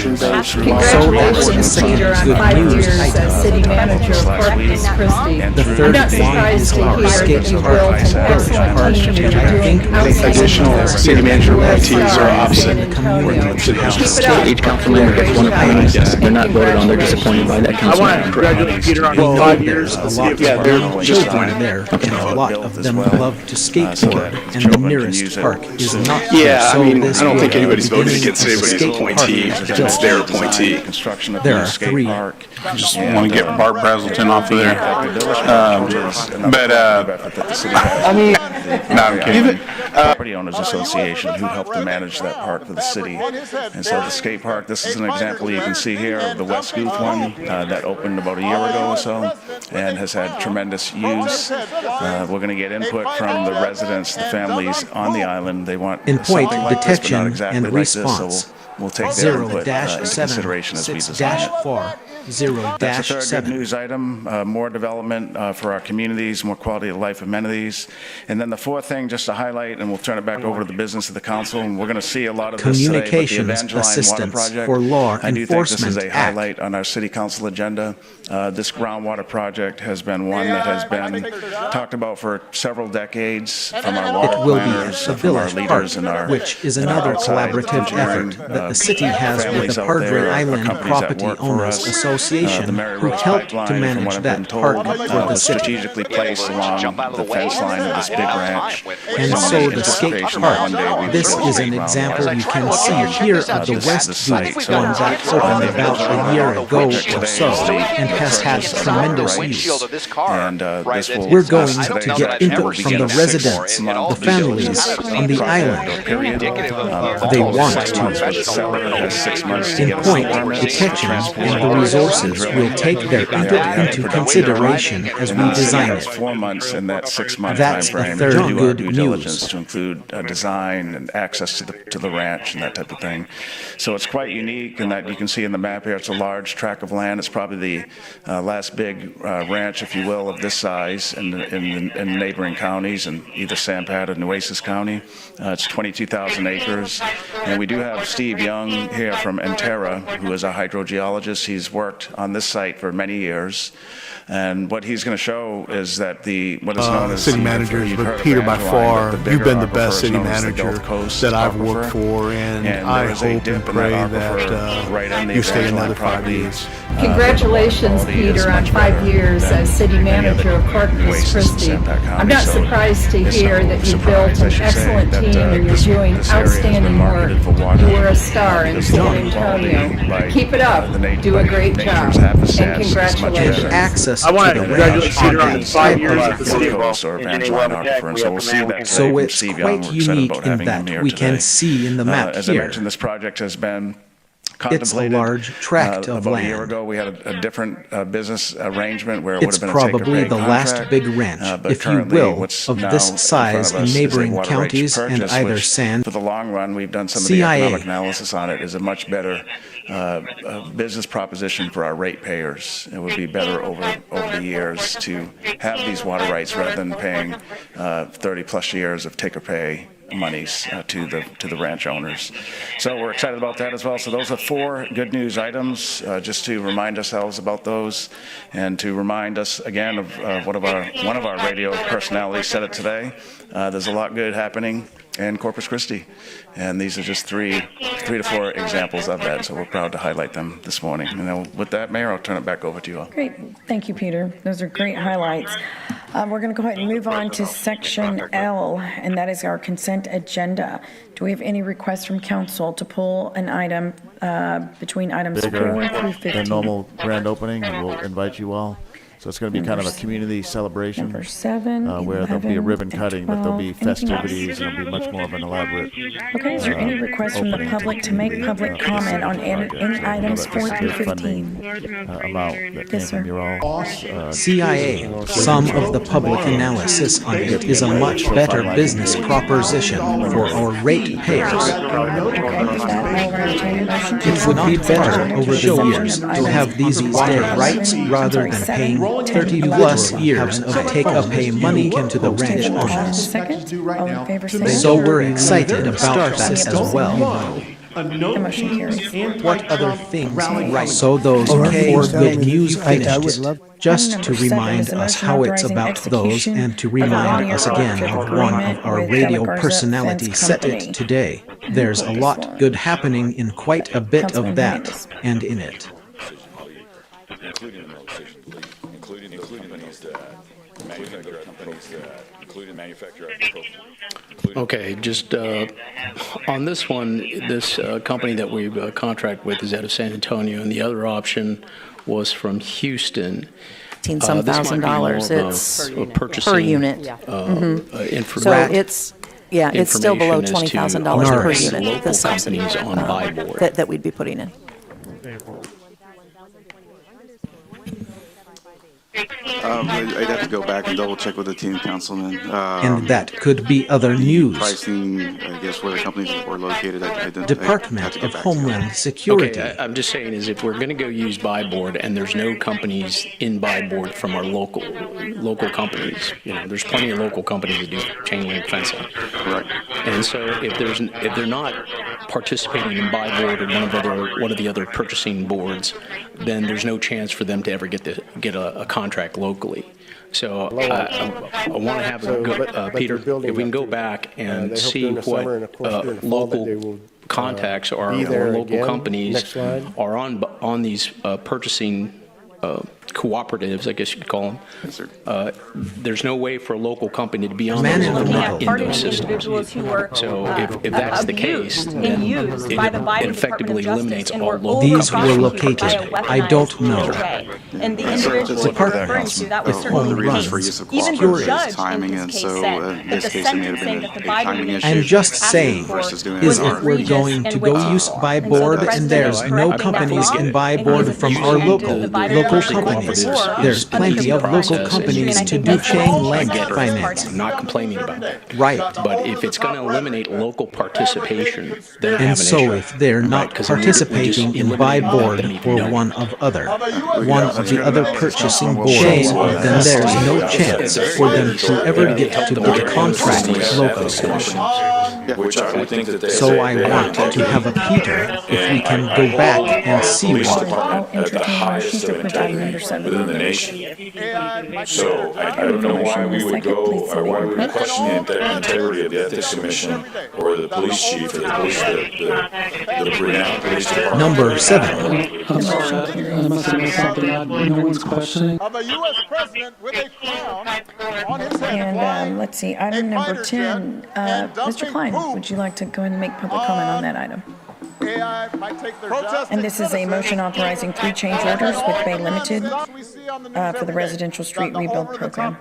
Congratulations, So Peter, on 5 years as city manager of Corpus Christi. The third I'm not surprised to one hear is our that skate you park built an excellent team and you're doing outstanding Additional work. city manager You're a appointees star are in opposite. San Antonio. Keep it up. Each council member gets 1 appointment. They're not voted on, they're just appointed by that I council want to member. congratulate Peter on his Well, 5 years. there's a lot Yeah, of they're children there, and a lot of them love to skateboard, and the nearest park is not here. Yeah, I So mean, this I don't will think be anybody's the voted beginning against of the anybody's skate appointee. park. It's their appointee. There are 3. Just want to get Bart Brazelton off of there. I mean, no, I'm kidding. Property Owners Association, who helped to manage that park for the city. And so the skate park, this is an example you can see here of the West Gooth one that opened about a year ago or so and has had tremendous use. We're going to get input from the residents, the families on the island. They want Endpoint something like this, but not detection exactly and like this, response. so we'll take their input into 0-7 consideration as we design it. 6-4 That's the third 0-7. good news item, more development for our communities, more quality of life amenities. And then the fourth thing, just to highlight, and we'll turn it back over to the business of the council, and we're going to see a lot of this today, but the Communications Evangeline Water Assistance Project, for Law I do think this is Enforcement a Act. highlight on our city council agenda. This groundwater project has been one that has been talked about for several decades from our water It will be planners, the from our Village leaders Park, and our which is and our another outside collaborative engineering, effort that the city has with families the out Padre there, Island companies that Property work for Owners us. Association, The Mary who Roach helped to pipeline, from manage what I've that been told, park for the was city. strategically placed along the fence line of this big ranch. And so the skate park, this is an example you can see here of the West Gooth one that opened about a year ago or so and has had tremendous use. And We're going to get input from the residents, the families on the island. They want to. In point detection and the sources will take their input into consideration as we design it. 4 months in that 6-month That's time frame the third to do our good due news. diligence to include design and access to the ranch and that type of thing. So it's quite unique in that you can see in the map here, it's a large tract of land. It's probably the last big ranch, if you will, of this size in neighboring counties, in either Sanpad or Nueces County. It's 22,000 acres. And we do have Steve Young here from Entera, who is a hydrogeologist. He's worked on this site for many years. And what he's going to show is that what is known as city managers, but Peter, by far, you've been the best city manager that I've worked for, and I hope and pray that you stay another 5 years. Congratulations, Peter, on 5 years as city manager of Corpus Christi. I'm not surprised to hear that you built an excellent team and you're doing outstanding work. You were a star in San Antonio. Keep it up. Do a great job. And congratulations. Access I want to to the congratulate ranch Peter on 5 years at the city of or Evangeline Aquifer, so we'll see that. So it's quite unique in that we can see in the map as I here. mentioned, this project has been It's a contemplated. large tract of About a year land. ago, we had a different business arrangement where it would It's have been a probably take-or-pay the last contract, big ranch, but if you currently will, what's of now this in size front of us in is a neighboring water rights counties and purchase, either which, San. for the long run, we've done some of CIA. the economic analysis on it, is a much better business proposition for our ratepayers. It would be better over the years to have these water rights rather than paying 30-plus years of take-or-pay monies to the ranch owners. So we're excited about that as well. So those are 4 good news items, just to remind ourselves about those, and to remind us again of one of our radio personalities said it today. There's a lot good happening in Corpus Christi, and these are just 3 to 4 examples of that. So we're proud to highlight them this morning. And with that, Mayor, I'll turn it back over to you all. Great. Thank you, Peter. Those are great highlights. We're going to go ahead and move on to Section L, and that is our consent agenda. Do we have any requests from council to pull an item between items 4 through 15? The normal grand opening, and we'll invite you all. So it's going to be kind of a community celebration. Number 7, where there'll be a 11, ribbon and cutting, but there'll be 12. Anything else? festivities, and it'll be much more of an elaborate Okay, is there any request from the public to make public comment on any items 4 through 15? amount that came Yes, sir. from your all. CIA, some of the public analysis on it is a much better business proposition for our ratepayers. It would be better over the years to have these water rights rather than paying 30-plus years of take-up-pay money to the ranch owners. Second, all in favor, say So aye. we're excited about that as well. The motion carries. What other things right? So those are 4 good news finished. Just to remind us how it's about those, and to remind us again of one of our radio personalities said it today. There's a lot good happening in quite a bit of that, and in it. Okay, just on this one, this company that we contract with is out of San Antonio, and the other option was from Houston. $15-some thousand dollars. It's per unit. So it's still below $20,000 per unit. The subsidy that we'd be putting in. I'd have to go back and double check with the team, Councilman. And that could be other news. Pricing, I guess, where the companies were located. Department of Homeland Security. Okay, I'm just saying is if we're going to go use buy board and there's no companies in buy board from our local companies, there's plenty of local companies that do chain link fencing. Correct. And so if they're not participating in buy board or one of the other purchasing boards, then there's no chance for them to ever get a contract locally. So I want to have a good, Peter, if we can go back and see what local contacts or local companies are on these purchasing cooperatives, I guess you could call them. Yes, sir. There's no way for a local company to be on those in those systems. So if that's the case, then it effectively eliminates all local These companies. were located, I don't know. And the individual you're referring to, that was certainly the case. Even the judge in this case said that the sentencing that the Biden administration I'm just saying, is if we're going to go use buy board, and there's no companies can buy board from our local companies. There's plenty of local companies to do chain link financing. I'm not complaining about that. Right. But if it's going to eliminate local participation, then I have an And so issue. if they're not participating in buy board or one of the other purchasing boards, then there's no chance for them to ever get to get a contract locally. So I want to have a Peter, if we can go back and see what. At the highest of integrity within the nation. So I don't know why we would go, or why we would question the integrity of the Ethics Commission, or the police chief, or the police, the renowned police department. Number 7. I'm sorry, I must have missed something that no one's questioning. Of a U.S. president with a crown on his head. And let's see, item number 10. Mr. Klein, would you like to go ahead and make public comment on that item? And this is a motion authorizing 3 change orders with Bay Limited for the residential street rebuild program.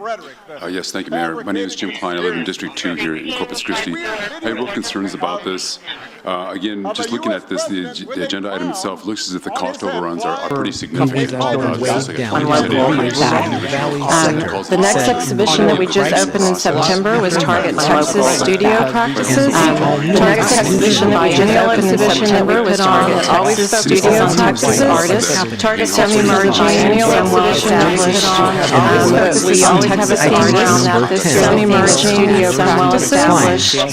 Yes, thank you, Mayor. My name is Jim Klein. I live in District 2 here in Corpus Christi. I have real concerns about this. Again, just looking at this, the agenda item itself looks as if the cost overruns are pretty significant. The next exhibition that we just opened in September was Target Texas Studio Practices. The next exhibition that we just opened in September was Target Texas Studio Practices artists. Target semi-merging annual exhibition we always have a theme around that. This semi-merging studio practices.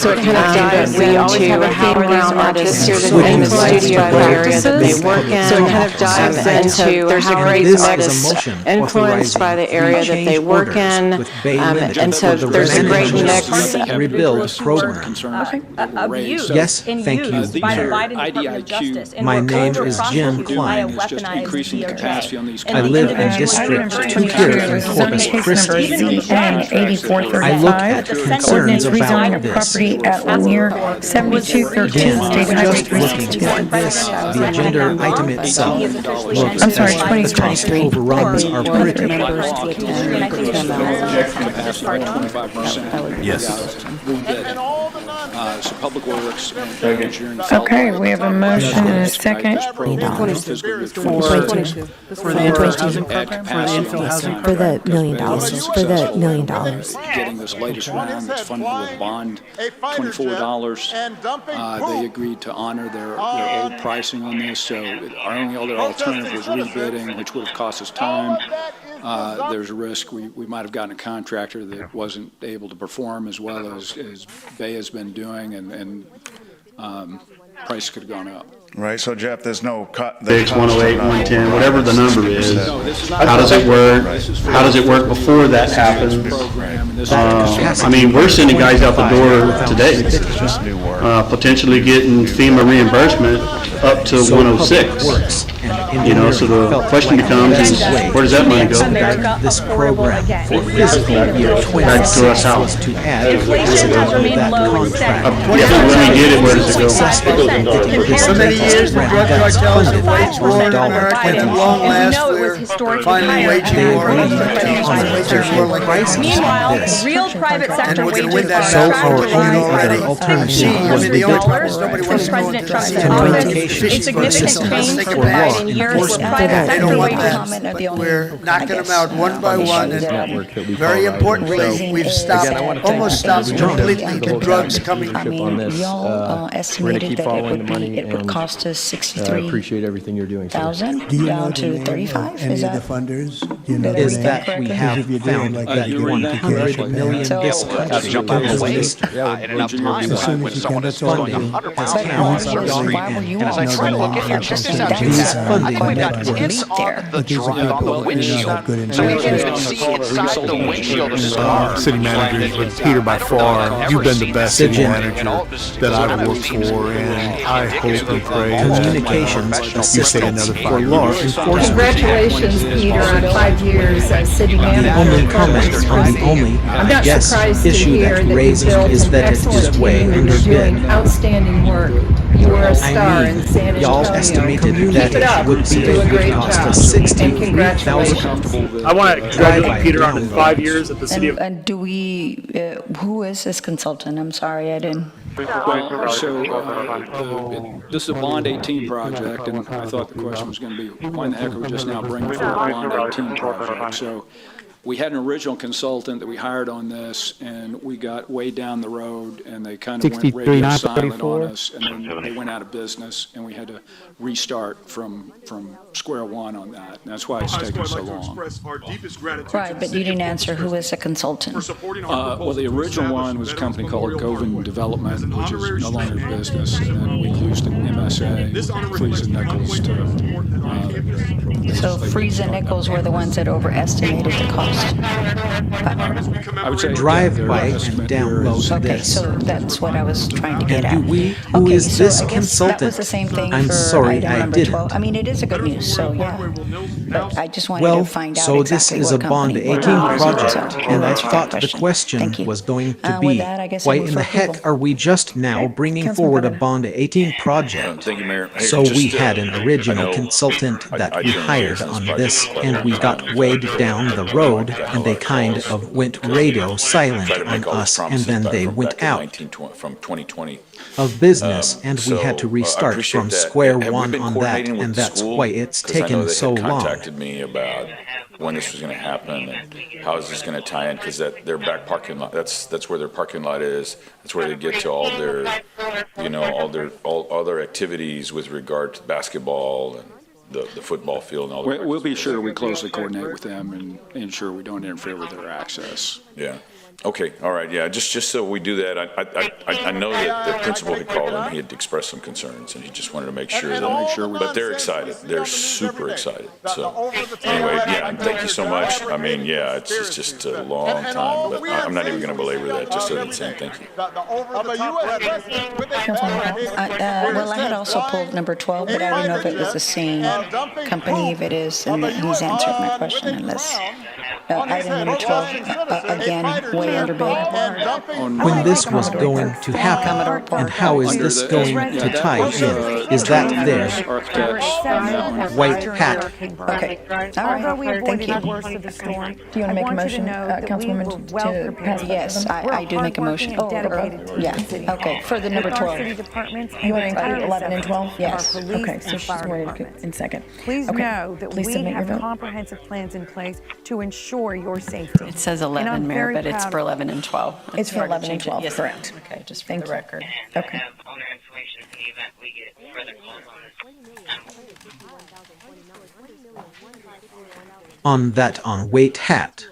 So it kind of dives into how artists here that in the studio area that they work in. So it kind of dives into there's a great mix influenced by the area that they work in. And so there's a great mix. Rebuild program. Of youth Yes, thank you, by the Mayor. Biden Department of Justice. And My we're name is Jim prosecuted by a Klein. weaponized DOJ. I live in District 2 here in Corpus Christi. I look at concerns about this. Property at Lanier 7213 State Highway Just looking at this, the agenda item itself looks I'm sorry, as the cost overruns are pretty. Yes. So Public Works. Okay, we have a motion and a second. For the $1 million. For the $1 million. Getting this latest round that's funded with bond, $24. They agreed to honor their old pricing on this, so our only other alternative was rebidding, which would have cost us time. There's a risk we might have gotten a contractor that wasn't able to perform as well as Bay has been doing, and price could have gone up. Right, so Jeff, there's no cut. 108, 110, whatever the number is. How does it work? How does it work before that happens? I mean, we're sending guys out the door today, potentially getting FEMA reimbursement up to 106. You know, so the question becomes is, where does that money go? This program for fiscal year 26 to add that contract. When we get it, where does it go? So many years the drug cartels have waged war in America, and at long last we're finally waging war on the Meanwhile, real private sector wages are So our only other alternative was the from President Trump's office. A significant change for Biden years of private sector wages. We're knocking them out one by one, and very importantly, we've almost stopped completely the drugs coming. I mean, y'all estimated that it would cost us 63. I appreciate everything you're doing. Down to 35. Any of the funders? Do you know is that we have found that $100 million this country is At enough time when someone is spending $100 Why were you all these funding networks on the drive on the windshield. So we can't even see inside the windshield of the car. City managers, but Peter, by far, you've been the best city manager that I've worked for, and I hope and pray communications assistance for law enforcement. Congratulations, Peter, on 5 years as city manager. Only comment on the only issue that raises is that it is way under bid. Outstanding work. You were a star I in mean, San Antonio. y'all estimated Keep that it up. it would You do a great cost job. us And $63,000. congratulations. I want to congratulate Peter on his 5 years at the city of. And do we, who is this consultant? I'm sorry, I didn't. Well, so this is a Bond 18 project, and I thought the question was going to be, why in the heck are we just now bringing forward a Bond 18 project? So we had an original consultant that we hired on this, and we got way down the road, and they kind of went radio silent on us, and then they went out of business, and we had to restart from square one on that. And that's why it's taken so long. Right, but you didn't answer who is the consultant. Well, the original one was a company called Govan Development, which is no longer in business, and then we used an MSA, Fries and Nichols, to. So Fries and Nichols were the ones that overestimated the cost. I would say drive by and download okay, this. so that's what I was trying to get at. And who Okay, is so this I guess consultant? That was the same thing I'm for sorry, item I number didn't. 12. I mean, it is a good news, so yeah. But I just wanted Well, to find out so exactly this is a what Bond company 18 we're using, project, so and I that's my thought the question Thank you. was going to With be, that, I guess I why move in for the heck approval. are we just now bringing Councilman forward a Bennett. Bond 18 project? Thank you, Mayor. Hey, So just, we had an I original know consultant that we turned away hired from this on project this, for quite a and long we time. got weighed down the road, and they kind calls of went radio silent Tried to on make all these us, and promises then back they from went back in out 1920 from 2020. of business, and we had to I restart appreciate from that. square Have we one been on that, coordinating with and the that's school? why it's 'Cause I know taken they so had long. contacted me about when this was going to happen and how is this going to tie in, because that their back parking lot, that's where their parking lot is. That's where they get to all their, all their activities with regard to basketball and the football field and all the. We'll be sure we closely coordinate with them and ensure we don't interfere with their access. Yeah. Okay. All right. Yeah. Just so we do that, I know that the principal had called him. He had expressed some concerns, and he just wanted to make sure that. But they're excited. They're super excited. So anyway, yeah. And thank you so much. I mean, yeah, it's just a long time, but I'm not even going to belabor that. Just so that saying thank you. Well, I had also pulled number 12, but I don't know if it was the same company. If it is, and he's answered my question unless. Item number 12, again, way under bid. When this was going to happen, and how is this going to tie in? Is that there? White hat. Okay, all right, thank you. Do you want to make a motion, Councilwoman, to pass? Yes, I do make a motion. Yeah, okay, for the number 12. You want to include 11 and 12? Yes. Okay, so she's waiting in second. Please know that we have comprehensive plans in place to ensure your safety. It says 11, Mayor, but it's for 11 and 12. It's for 11 and 12, Yes, correct. Okay, just for the record. Okay. On that weight hat.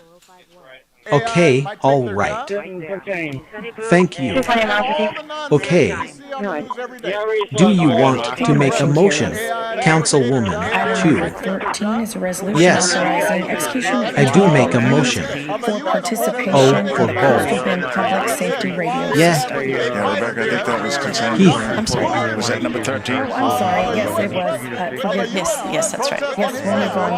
Okay, all right. Thank you. Okay. Do you want to make a motion, Councilwoman, to? 13 is a resolution Yes. authorizing execution of I do make a motion. for participation Oh, for in both. public safety radio Yeah. system. Yeah, Rebecca, I think that was consent. Heath. I'm sorry. Was that number 13? I'm sorry, yes, it was. Forgive me. Yes, that's right. Yes, we'll move on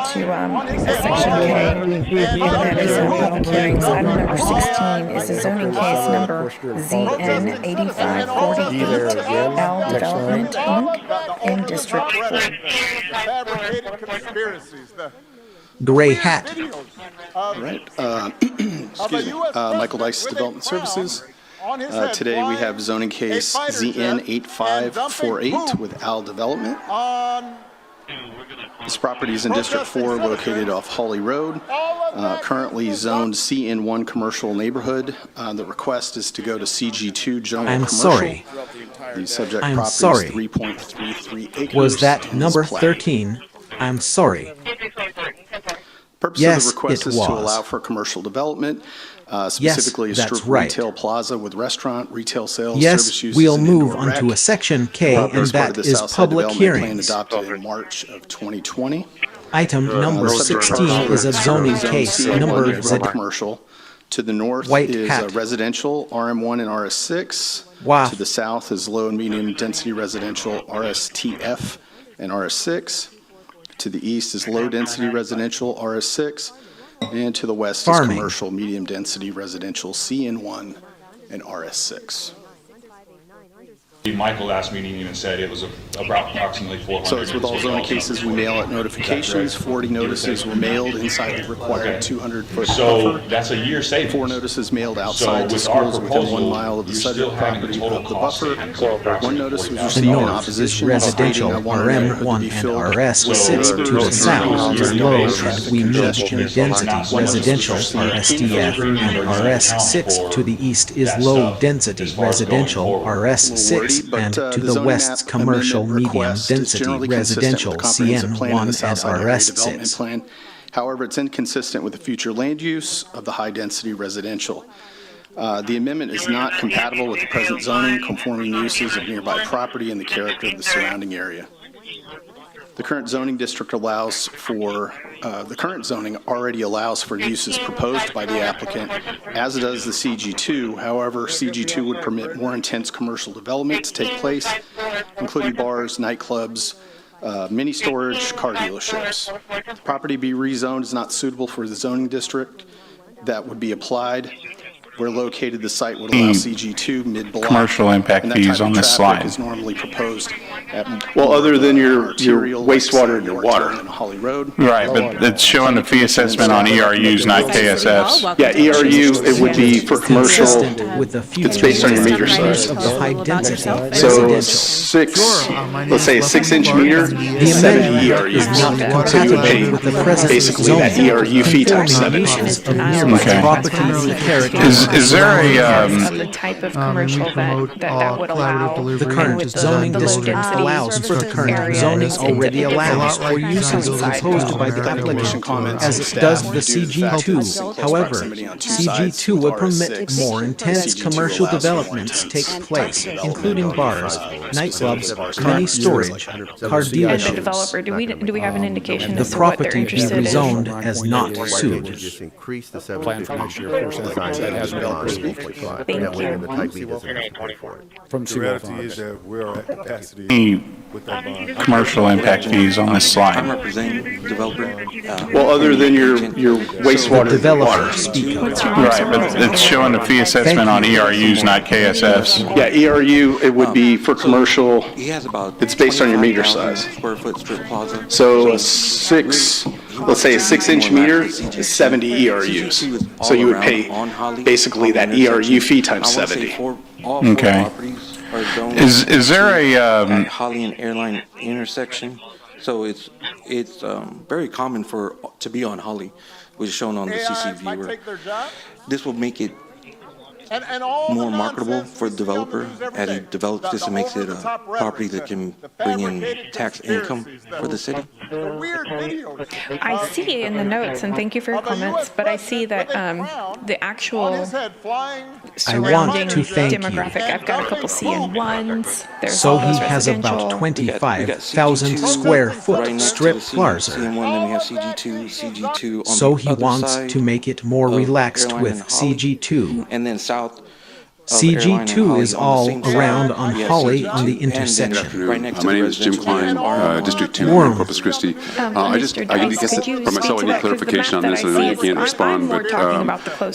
to section K, and that is public hearings. Item number 16 is a zoning case number ZN 8548, Al Development, Inc., in District 4. Gray hat. All right. Excuse me. Michael Dice, Development Services. Today we have zoning case ZN 8548 with Al Development. This property is in District 4, located off Hawley Road, currently zoned CN1 Commercial Neighborhood. The request is to go to CG2 General I'm Commercial. sorry. The subject I'm property sorry. is 3.33 acres. Was that and is number platted. 13? I'm sorry. Purpose Yes, of the request it is to was. allow for commercial development, specifically a that's strip right. retail plaza with restaurant, retail sales, Yes, service uses, we'll and move indoor on to rec. a section K, and As part that of the is Southside public Development Plan hearings. adopted in March of 2020. Item number The subject 16 parcel is a zoning zone case CN1 number neighborhood commercial. To the north White is hat. residential RM1 and RS6. Wow. To the south is low and medium density residential RSTF and RS6. To the east is low density residential RS6. And to the west Farming. is commercial medium density residential CN1 and RS6. Michael last meeting even said it was about approximately 400. So it's with all zoning cases, we mail out notifications. 40 notices were mailed inside the required 200-foot So buffer. that's a year savings. 4 notices mailed outside to schools within 1 mile of the subject property of the buffer. 1 notice was The received in north opposition, is residential stating, "I want my neighborhood to RM1 be and filled RS with 6 to the neighbors south is and low neighbors and we meet congestion. in density. Residential RSDF and RS6 to the east is low density. Residential RS6 and to the west's commercial medium density. Residential CN1 and RS6. However, it's inconsistent with the future land use of the high-density residential. The amendment is not compatible with the present zoning, conforming uses of nearby property and the character of the surrounding area. The current zoning district allows for, the current zoning already allows for uses proposed by the applicant, as does the CG2. However, CG2 would permit more intense commercial development to take place, including bars, nightclubs, mini storage, car dealerships. The property be rezoned is not suitable for the zoning district that would be applied. Where located, the site would allow CG2 mid-block. Commercial impact fees on this slide. Is normally proposed at Well, other than your wastewater and your water. Holly Road. Right, but it's showing the fee assessment on ERUs, not KSFs. Yeah, ERU, it would be for commercial, with the it's based on your meter size. of the high density So residential. 6, let's say a 6-inch meter, is 70 ERUs. Is not So you would pay compatible with the present basically that ERU fee times 70. uses of nearby Okay. properties and character. Is there a, Of the type of commercial that would allow. The current with zoning the low district density allows for the current area, zoning it's already allows for different uses outside proposed by the applicant, as it does the CG2. However, CG2 would permit more intense commercial developments take place, including bars, nightclubs, mini storage, car And the dealerships. developer, do we have an indication The as to what they're property be interested in? rezoned as not sued. Plan for next year, of course, that hasn't been approved. Thank you. From any commercial impact fees on this slide? Well, other than your wastewater and Developer water. speak of. Right, but it's showing the fee assessment on ERUs, not KSFs. Yeah, ERU, it would be for commercial, it's based on your meter size. So a 6, let's say a 6-inch meter is 70 ERUs. So you would pay basically that ERU fee times 70. Okay. Is there a, Holly and Airline intersection, so it's very common to be on Holly, which is shown on the CC viewer. This will make it more marketable for the developer as he develops this and makes it a property that can bring in tax income for the city. I see in the notes, and thank you for your comments, but I see that the actual surrounding to thank you. demographic, I've got a couple CN1s, there's So all he those has about residential. 25,000 square foot strip plaza. CN1, then we have CG2 on So the he other wants side to make it more of relaxed Airline with and Holly. CG2. And then south CG2 is all around on Holly on the intersection. Right next to My the name is Jim residential Klein, District 2 in Corpus Christi. I guess for myself, I need clarification on this. I know you can't respond, but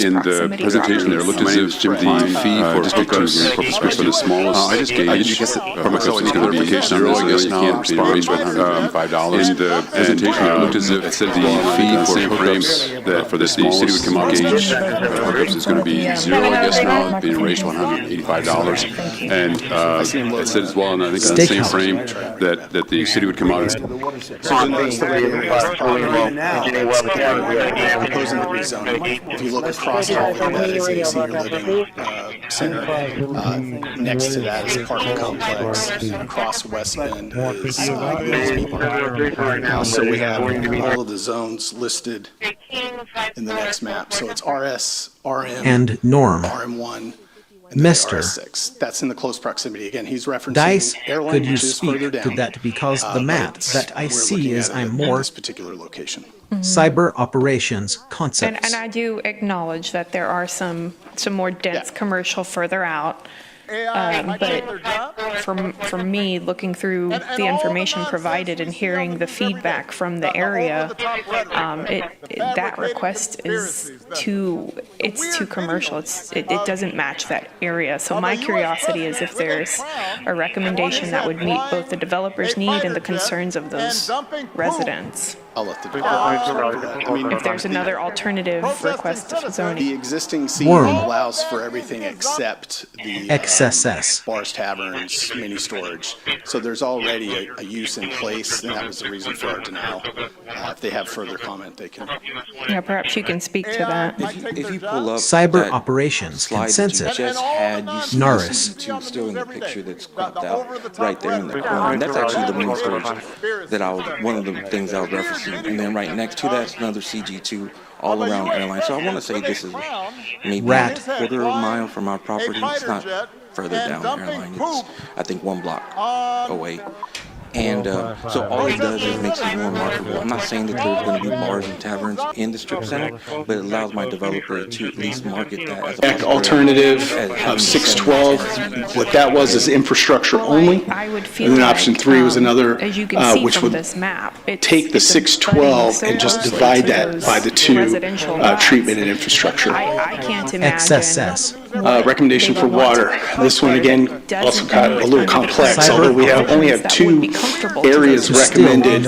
in the presentation there, it looked as if the fee for District 2 here in Corpus Christi, the smallest, I guess for myself, I need clarification on this. I know you can't respond, but $5. In the presentation, it looked as if it said the fee for hookups that for the city would come out gauge hookups is going to be 0, I guess now, it's being raised $185. And it said as well, and I think on the same frame, that the city would come out and Proposing the rezoning. If you look across all of that is a senior living center. Next to that is a parking complex. Across West Bend is now. So we have all of the zones listed in the next map. So it's RS, RM, And Norm. RM1. And Mr. RS6. That's in the close proximity. Again, he's referencing Dice, Airline, could you which is further speak down. to that because the map but that I we're see looking is at I'm it more in this particular location. cyber operations concepts. And I do acknowledge that there are some more dense commercial further out. But for me, looking through the information provided and hearing the feedback from the area, that request is too commercial. It doesn't match that area. So my curiosity is if there's a recommendation that would meet both the developer's need and the concerns of those residents. I'll let the developer. If there's another alternative request of zoning. The existing CE Worm. allows for everything except the XSS. bars, taverns, mini storage. So there's already a use in place, and that was the reason for our denial. If they have further comment, they can. Yeah, perhaps you can speak to that. If you pull up Cyber that Operations slide that you Consensus. just had, you see Norris. the CG2 still in the picture that's cropped out right there in the corner. And that's actually the mini storage that one of the things I was referencing. And then right next to that's another CG2 all around airline. So I want to say this is maybe a quarter of a mile from our property. It's not further down airline. It's, I think, 1 block away. And so all it does is makes it more marketable. I'm not saying that there's going to be bars and taverns in the strip center, but it allows my developer to at least market that as a alternative of 612. What that was is infrastructure only. And then option 3 was another, which would take the 612 and just divide that by the 2 treatment and infrastructure. I can't imagine. XSS. Recommendation for water. This one again also got a little complex, although we only have 2 areas recommended.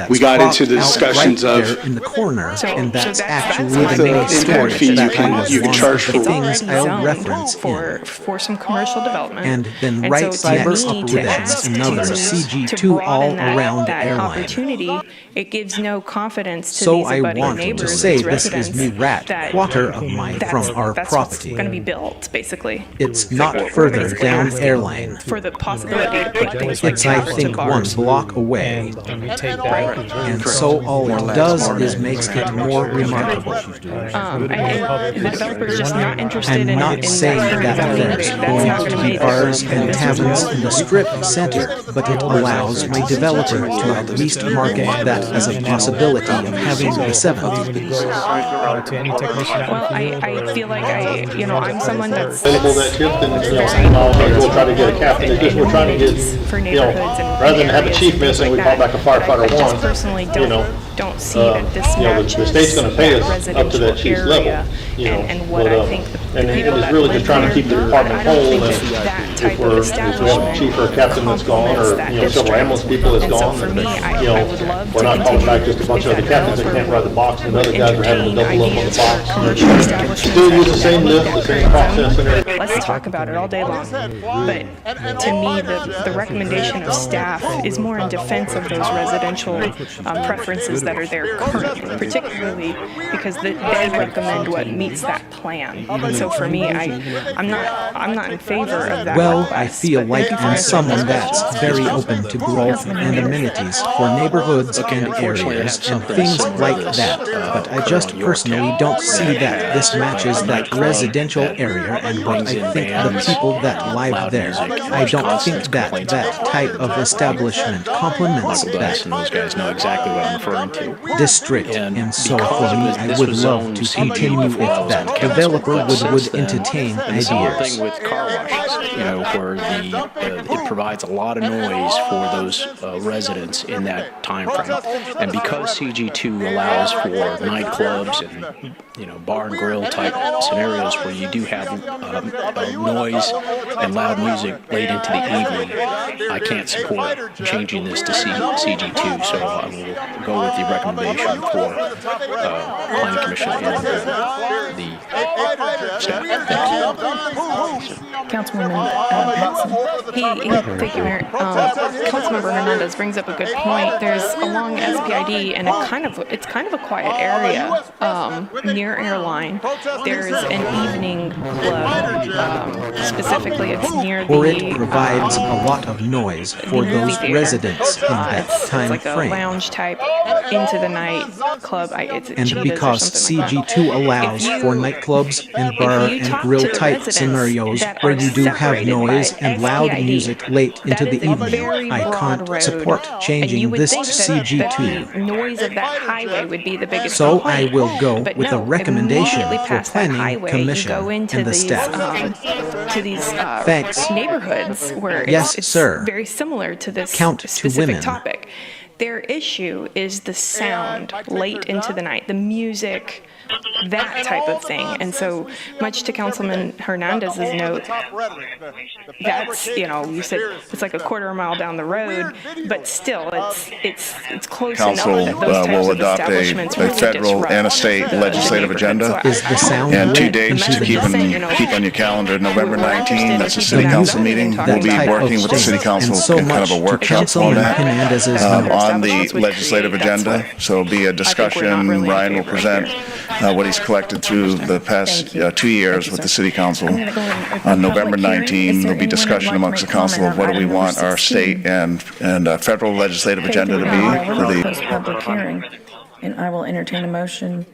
We got into the discussions of in the corner, and that's actually the the main impact storage fee that you can charge for things I'll reference for some commercial development. And then right cyber operations, another CG2 all around that airline. Opportunity, it gives no confidence to So these I abutting want neighbors, to say these this is residents, me rat that quarter of my from our that's property. what's going to be built, basically. It's not further down airline. For the possibility to put things like It's, I taverns think, and 1 bars. block away. And so all it does is makes it more remarkable. And the developer's just not interested in. I'm not saying that there's going to be bars and taverns in the strip center, but it allows my developer to at least market that as a possibility of having the 7th. Well, I feel like I'm someone that's Available that tip, then, maybe we'll try to get a captain. It's just we're trying to get, for neighborhoods and rather than have a chief missing, we call back a firefighter I just 1. personally don't see that this matches the state's going to pay us that up to that residential chief's level, area and what I think the and people it's that really live just trying to there, keep the department I don't whole. think And that if type we of have a chief or a captain that's gone, or several ambulance people that's And so gone, for me, I would love we're to not calling back continue just a bunch of if other that captains that can't ride the box, and other guys are having to entertain double up on the ideas for box. commercial establishments. Still use the same lift, the same process, and everything. Let's talk about it all day long. But to me, the recommendation of staff is more in defense of those residential preferences that are there currently, particularly because they recommend what meets that plan. And so for me, I'm not in favor of that. Well, request, I feel but like thank you for I'm answering someone those that's questions. very open to growth and amenities for neighborhoods and areas and things like that. But I just personally don't see that this matches that residential area and what I think the people that live there. I don't think that that type of establishment complements that And those guys know exactly what I'm referring to. district. And so for me, I would love to continue if that developer would entertain And the same ideas. thing with car washes, where it provides a lot of noise for those residents in that time frame. And because CG2 allows for nightclubs and bar and grill type scenarios where you do have noise and loud music late into the evening, I can't support changing this to CG2. So I will go with the recommendation for Planning Commission and the staff. Thanks. Councilwoman Patsey. Thank you, Mayor. Councilmember Hernandez brings up a good point. There's along SPID, and it's kind of a quiet area near airline. There's an evening club. Specifically, it's near the. Or it provides a lot of noise for those residents in that time like a frame. lounge type into the night club. It's And Cheetahs or because something like that. CG2 allows for nightclubs and bar and grill type scenarios where you do have noise and loud music late into the evening, I can't support changing this to CG2. The noise of that highway would be the biggest So complaint. I will go But with no, a recommendation immediately for past that Planning highway, Commission you go into and the these, staff. Thanks. Neighborhoods where Yes, it's sir. very similar to this Count to specific women. topic. Their issue is the sound late into the night, the music, that type of thing. And so, much to Councilman Hernandez's note, that's, you said it's like a quarter mile down the road, but still, it's close Council enough that those types will of adopt establishments a really federal disrupt and a state the legislative agenda. neighborhood. Is the sound And 2 lit dates into to the keep on your calendar. November 19, that's a So city you council have meeting. that We'll be type working of with the city thing. council And so in kind of a much to workshop Councilman format Hernandez's on the establishments would legislative create, that's agenda. So it'll be a discussion. really in Ryan will favor of present what he's collected through the past 2 years with the city council. On November 19, there'll be discussion amongst the council of what do we want our state and federal legislative agenda to be for the Close public hearing, and I will entertain a motion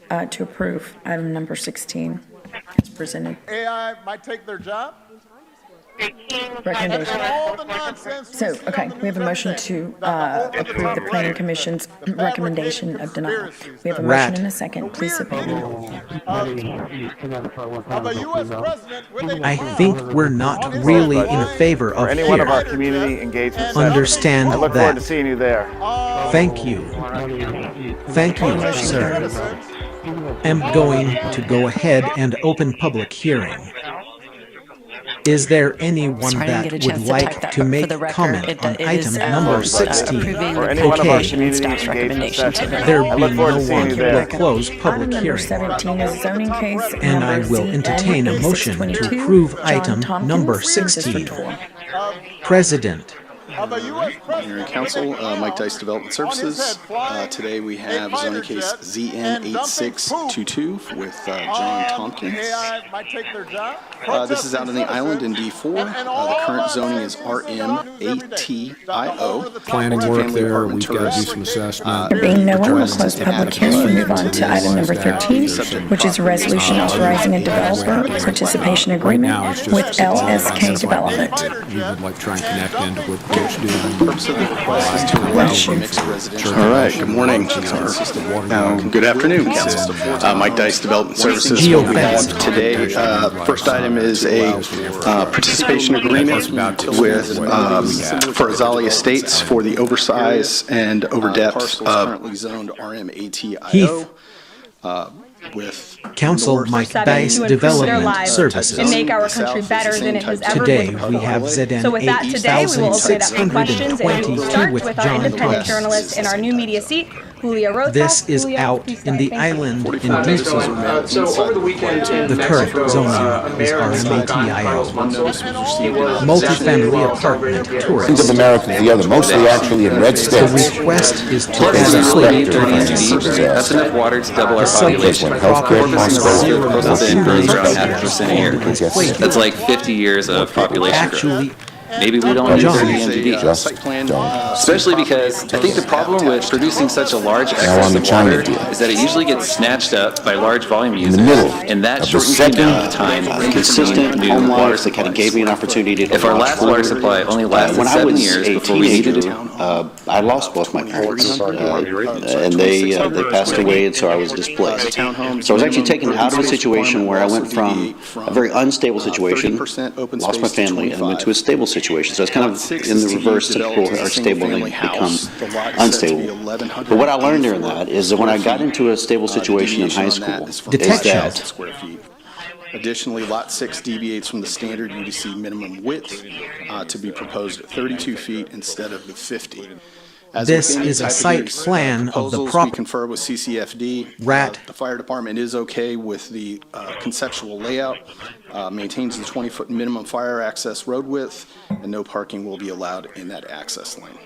to approve item number 16 as presented. AI might take their job. Recommendation. All the nonsense. So, okay, we have a motion to approve the Planning Commission's recommendation of denial. We have a motion and a second. Please submit. I think we're not really in favor of any one of our here. community engagement Understand I look forward to that. seeing you there. Thank you. Thank you, sir. I'm going to go ahead and open public hearing. Is there anyone Sorry, I that didn't get a would chance to type like that, to but for make the record, comment on it item is, number 16? approving Or the any one of our Okay. community staff's engagement recommendation sessions. to There I being look forward no to seeing one, you we'll there. close Item public number hearing. 17 is zoning case And I number will entertain a motion to approve item number 16. President. Mayor and Council, Mike Dice Development Services. Today we have zoning case ZN8622 with John Tompkins. This is out on the island in D4. The current zoning is RMATIO. Planning work there, we've got to do some assessment. There being no one, we'll close public hearing and move on to item number 13, which is a resolution authorizing a developer participation agreement with LSK Development. We would like to try and connect into what Coach doing. All right, good morning. Good afternoon, Council. Mike Dice Development Services. What we have today, first item is a participation agreement with for Azali Estates for the oversize and overdepth of currently zoned RMATIO with Council Mike Dice Development Services. and make our country better than it has ever Today been. we have ZN So with that, today we will open it up for questions, and we will 8622 start with with our John independent Tompkins. journalist in our new media seat, Julia Rojas. This is Julia, out please in start. the Thank you. island in So over the weekend in The current Mexico, zoning a is mayor and some RMATIO. was Multifamily apartment Think tourist. of America together, mostly actually in red The states. request is to What is add this clear sector to That's enough water to double the our subject population. property healthcare is costs zero Coastal bend grows around percent 0.5% a year. That's like 50 years of population growth. Actually, Maybe we don't need John. 30 MGD. Especially because I think the problem with producing such a large excess of water is that it usually gets snatched up by large volume users, and that shortens the amount of time consistent new home water life that kind of gave me an opportunity to If our launch last water forward. supply only lasted When I 7 was years a before we needed teenager, it, I lost both my parents, and they passed away, and so I was displaced. So I was actually taken out of a situation where I went from a very unstable situation, lost my family, and went to a stable situation. So it's kind of in the reverse, typical are stable and they become unstable. But what I learned during that is that when I got into a stable situation in high school, is that square feet. Additionally, Lot 6 deviates from the standard UDC minimum width to be proposed at 32 feet instead of the 50. As This with any is a type site these plan of the proposals, prop- We confer with CCFD. Rat. The fire department is okay with the conceptual layout, maintains the 20-foot minimum fire access road width, and no parking will be allowed in that access lane.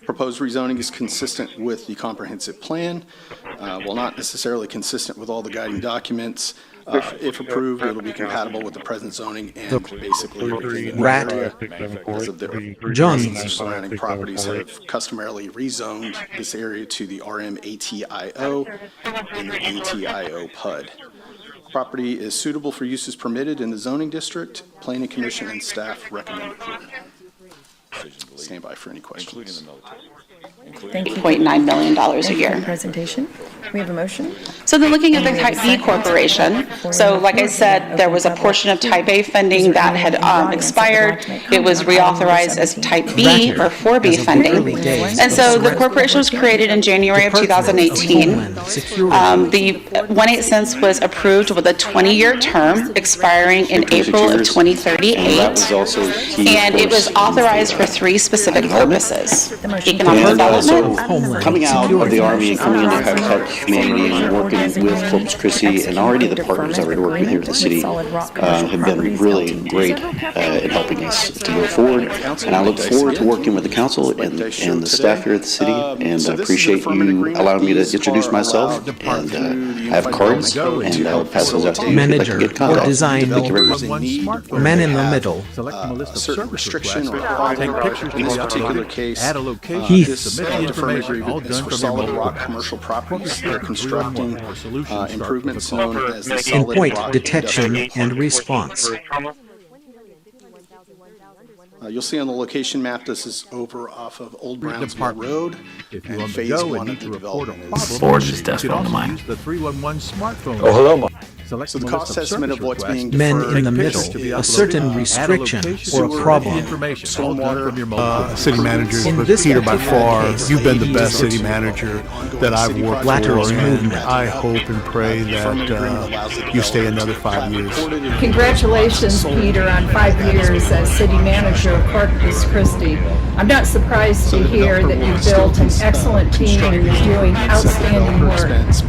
Proposed rezoning is consistent with the comprehensive plan. While not necessarily consistent with all the guiding documents, If approved, it'll be compatible with the present zoning and basically the Rat. area because of the John. surrounding properties have customarily rezoned this area to the RM ATIO and the ATIO PUD. Property is suitable for uses permitted in the zoning district. Planning Commission and staff recommend approval. Stand by for any questions. Thank you. $0.9 million a year. Presentation. We have a motion. So then looking at the Type B corporation, so like I said, there was a portion of Type A funding that had expired. It was reauthorized as Type B or 4B funding. And so the corporation was created in January of 2018. The 1/8 cents was approved with a 20-year term expiring in April of 2038. And it was authorized for 3 specific purposes: economic development, Coming out of the Army and coming into habitat humanity and working with Corpus Christi, and already the partners that we're working here at the city have been really great in helping us to go forward. And I look forward to working with the council and the staff here at the city, and I appreciate you allowing me to introduce myself. And I have cards, and I'll pass those out to you. Manager or design. Thank you very much. Man in the middle. A certain restriction or requirement in this particular case. Heaths. Deferment agreement is for solid rock commercial properties. They're constructing improvements known as the In solid point rock detection induction. and response. You'll see on the location map, this is over off of Old Brownsville Road, and phase 1 of the development is. Forge is desperate on the mic. The 311 smartphone. Oh, hello. So the cost estimate of what's being Men deferred. in the middle. A certain restriction or a problem. Stormwater. City manager, In but this Peter, by particular far, case, you've been the he best deserves city manager that I've worked Lateral for, and movement. I hope and pray that you stay another 5 years. Congratulations, Peter, on 5 years as city manager of Corpus Christi. I'm not surprised to hear that you built an excellent team and you're doing outstanding work.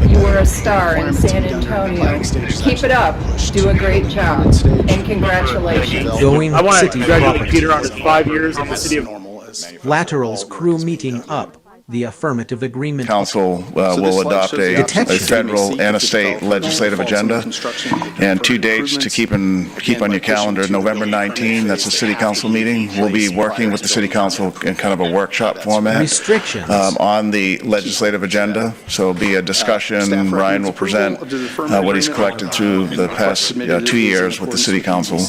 You were a star in San Antonio. Keep it up. Do a great job. And congratulations. Going I want to city congratulate property. Peter on his 5 years in the city of Laterals crew meeting up. The affirmative agreement. Council will adopt a federal and a state legislative agenda, and 2 dates to keep on your calendar. November 19, that's a city council meeting. We'll be working with the city council in kind of a workshop format. Restrictions. On the legislative agenda, so it'll be a discussion. Ryan will present what he's collected through the past 2 years with the city council.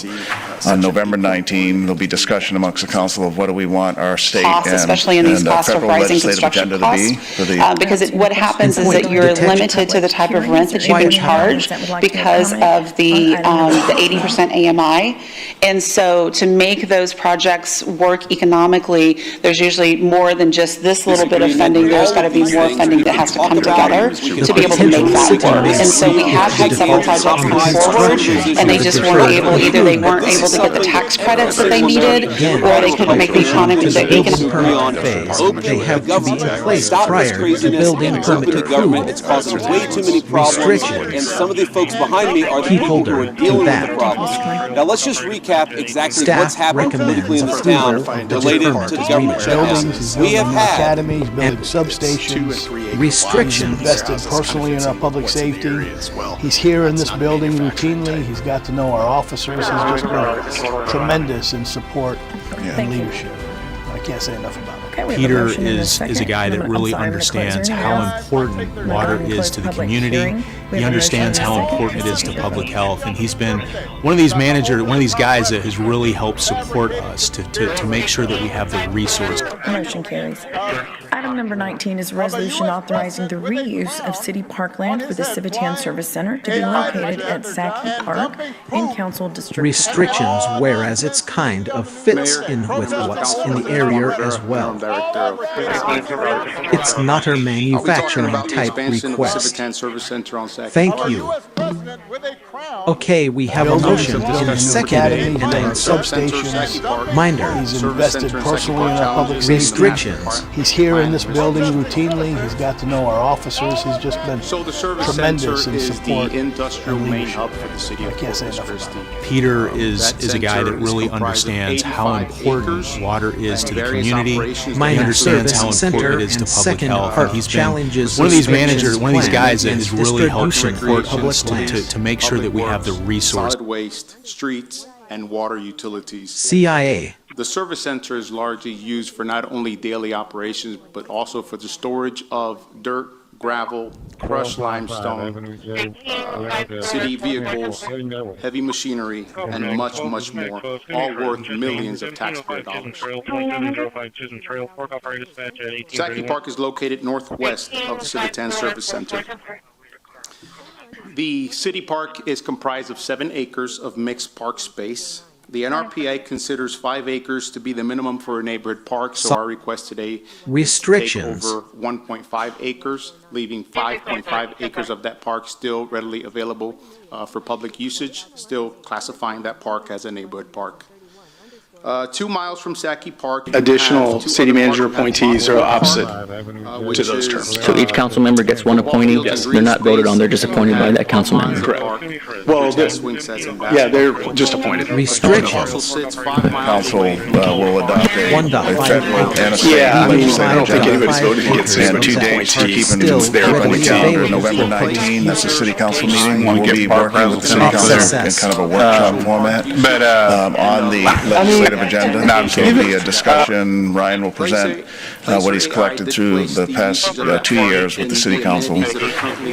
On November 19, there'll be discussion amongst the council of what do we want our state costs, especially in these cost of federal rising legislative construction agenda to be costs, for the because what happens is that you're limited to the type of rent that you can charge because of the 80% AMI. And so to make those projects work economically, there's usually more than just this little bit of funding. There's got to be more funding that has to come together to be able to make that work. And so we have had several projects come forward, and they just weren't able, either they weren't able to get the tax credits that they needed, or they couldn't make the economy. They have to be in place prior to building permit approval. It's causing way too many problems, and some of the folks behind me are the people who are dealing with the problems. Now let's just recap exactly what's happening politically in the town related to the government shutdown. We have had academies, building substations, restrictions. He's invested personally in our public safety. He's here in this building routinely. He's got to know our officers. He's just been tremendous in support and leadership. I can't say enough about it. Peter is a guy that really understands how important water is to the community. He understands how important it is to public health, and he's been one of these guys that has really helped support us to make sure that we have the resources. Motion carries. Item number 19 is a resolution authorizing the reuse of city parkland for the Civitan Service Center to be located at Sackey Park in Council District. Restrictions, whereas it's kind of fits in with what's in the area as well. It's not a manufacturing type request. Thank you. Okay, we have a motion in a second and then substations. Minder. He's invested personally in our public safety. Restrictions. He's here in this building routinely. He's got to know our officers. He's just been tremendous in support and leadership. I can't say enough about it. Peter is a guy that really understands how important water is to the community. He understands how important it is to public health. And he's been one of these guys that has really helped support us to make sure that we have the resources. Solid waste, streets, and water utilities. CIA. The service center is largely used for not only daily operations, but also for the storage of dirt, gravel, crushed limestone, city vehicles, heavy machinery, and much, much more, all worth millions of taxpayer dollars. Saki Park is located northwest of the Civitan Service Center. The city park is comprised of 7 acres of mixed park space. The NRPA considers 5 acres to be the minimum for a neighborhood park, so our request today restrictions is to take over 1.5 acres, leaving 5.5 acres of that park still readily available for public usage, still classifying that park as a neighborhood park. 2 miles from Saki Park. Additional city manager appointees are opposite to those terms. So each council member gets one appointee? Yes. They're not voted on, they're just appointed by that council member? Correct. Well, yeah, they're just appointed. Restrictions. Council will adopt a federal and a state I don't think legislative anybody's voted against this. and 2 dates to keep in their appointee calendar. November 19, that's a city council meeting. We'll be working with the city council in kind of a workshop format. But on the legislative agenda, there'll be a discussion. Ryan will present what he's collected through the past 2 years with the city council.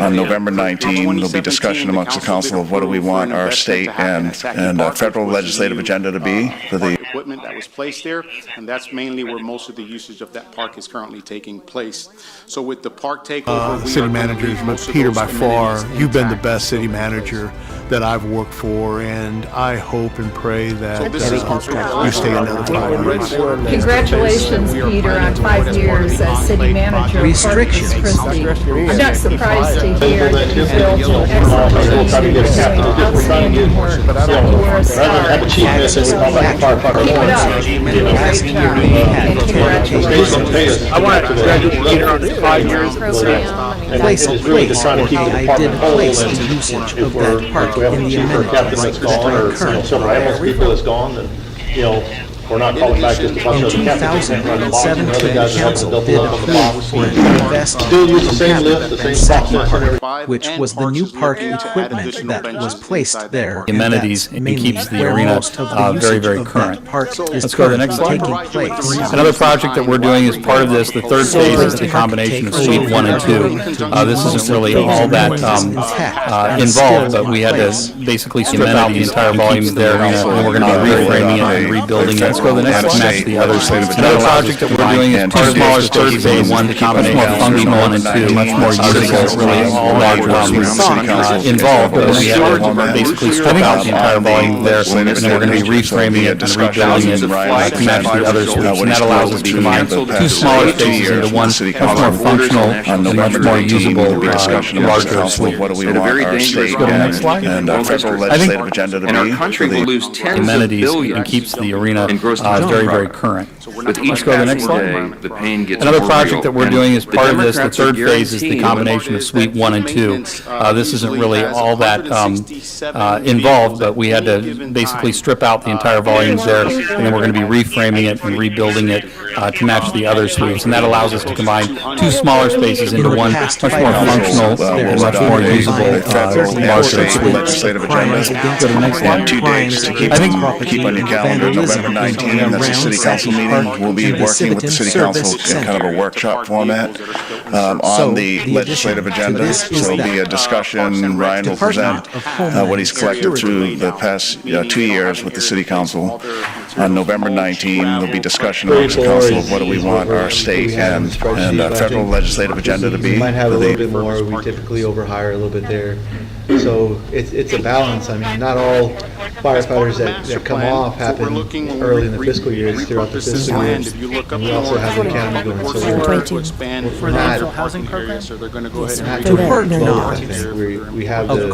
On November 19, there'll be discussion amongst the council of what do we want our state and federal legislative agenda to be for the equipment that was placed there, and that's mainly where most of the usage of that park is currently taking place. So with the park takeover, city managers, but Peter, by far, you've been the best city manager that I've worked for, and I hope and pray that you stay another 5 years. Congratulations, Peter, on 5 years as city manager of Corpus Christi. I'm not surprised to hear that you built an excellent team and doing outstanding work. You were a star. Keep it up. You did a great job, and congratulations. I want to congratulate Peter on 5 years. Place to usage of that park in the amendment right several ambulance people that's gone, and we're not calling back just a bunch of in 2017, council did approve for an investment in Saki Park, which was the new park equipment that was placed there. Amenities, and keeps the arena very, very current. Let's go to the next slide. Another project that we're doing as part of this, the third phase is the combination of Suite 1 and 2. This isn't really all that involved, but we had to basically strip out the entire volume there, and we're going to be reframing it and rebuilding it. Let's go to the next match the other side. Another project that we're doing is part of the third phase, much more functional and 2, much more usable, really all large involved, but we had to basically strip out the entire volume there, and then we're going to be reframing it and rebuilding it to match the other suites, and that allows us to combine 2 smaller spaces into one much more functional and much more usable larger suite. what do we want our state and federal legislative agenda to be. And our country will lose tens of billions and keeps the arena very, very current. Let's go to the next slide. Another project that we're doing as part of this, the third phase, is the combination of Suite 1 and 2. This isn't really all that involved, but we had to basically strip out the entire volumes there, and then we're going to be reframing it and rebuilding it to match the other suites, and that allows us to combine 2 smaller spaces into one much more functional and much more usable larger suite. Legislative agenda. Go to the next slide. 2 days to keep on your calendar. November 19, that's a city council meeting. We'll be working with the city council in kind of a workshop format on the legislative agenda. So there'll be a discussion. Ryan will present what he's collected through the past 2 years with the city council. On November 19, there'll be discussion amongst the council of what do we want our state and federal legislative agenda to be. We might have a little bit more. We typically overhire a little bit there. So it's a balance. I mean, not all firefighters that come off happen early in the fiscal year. It's throughout the fiscal year. And we also have the academy going. So we're not housing program. So they're going to go ahead not and too low, I think. We have the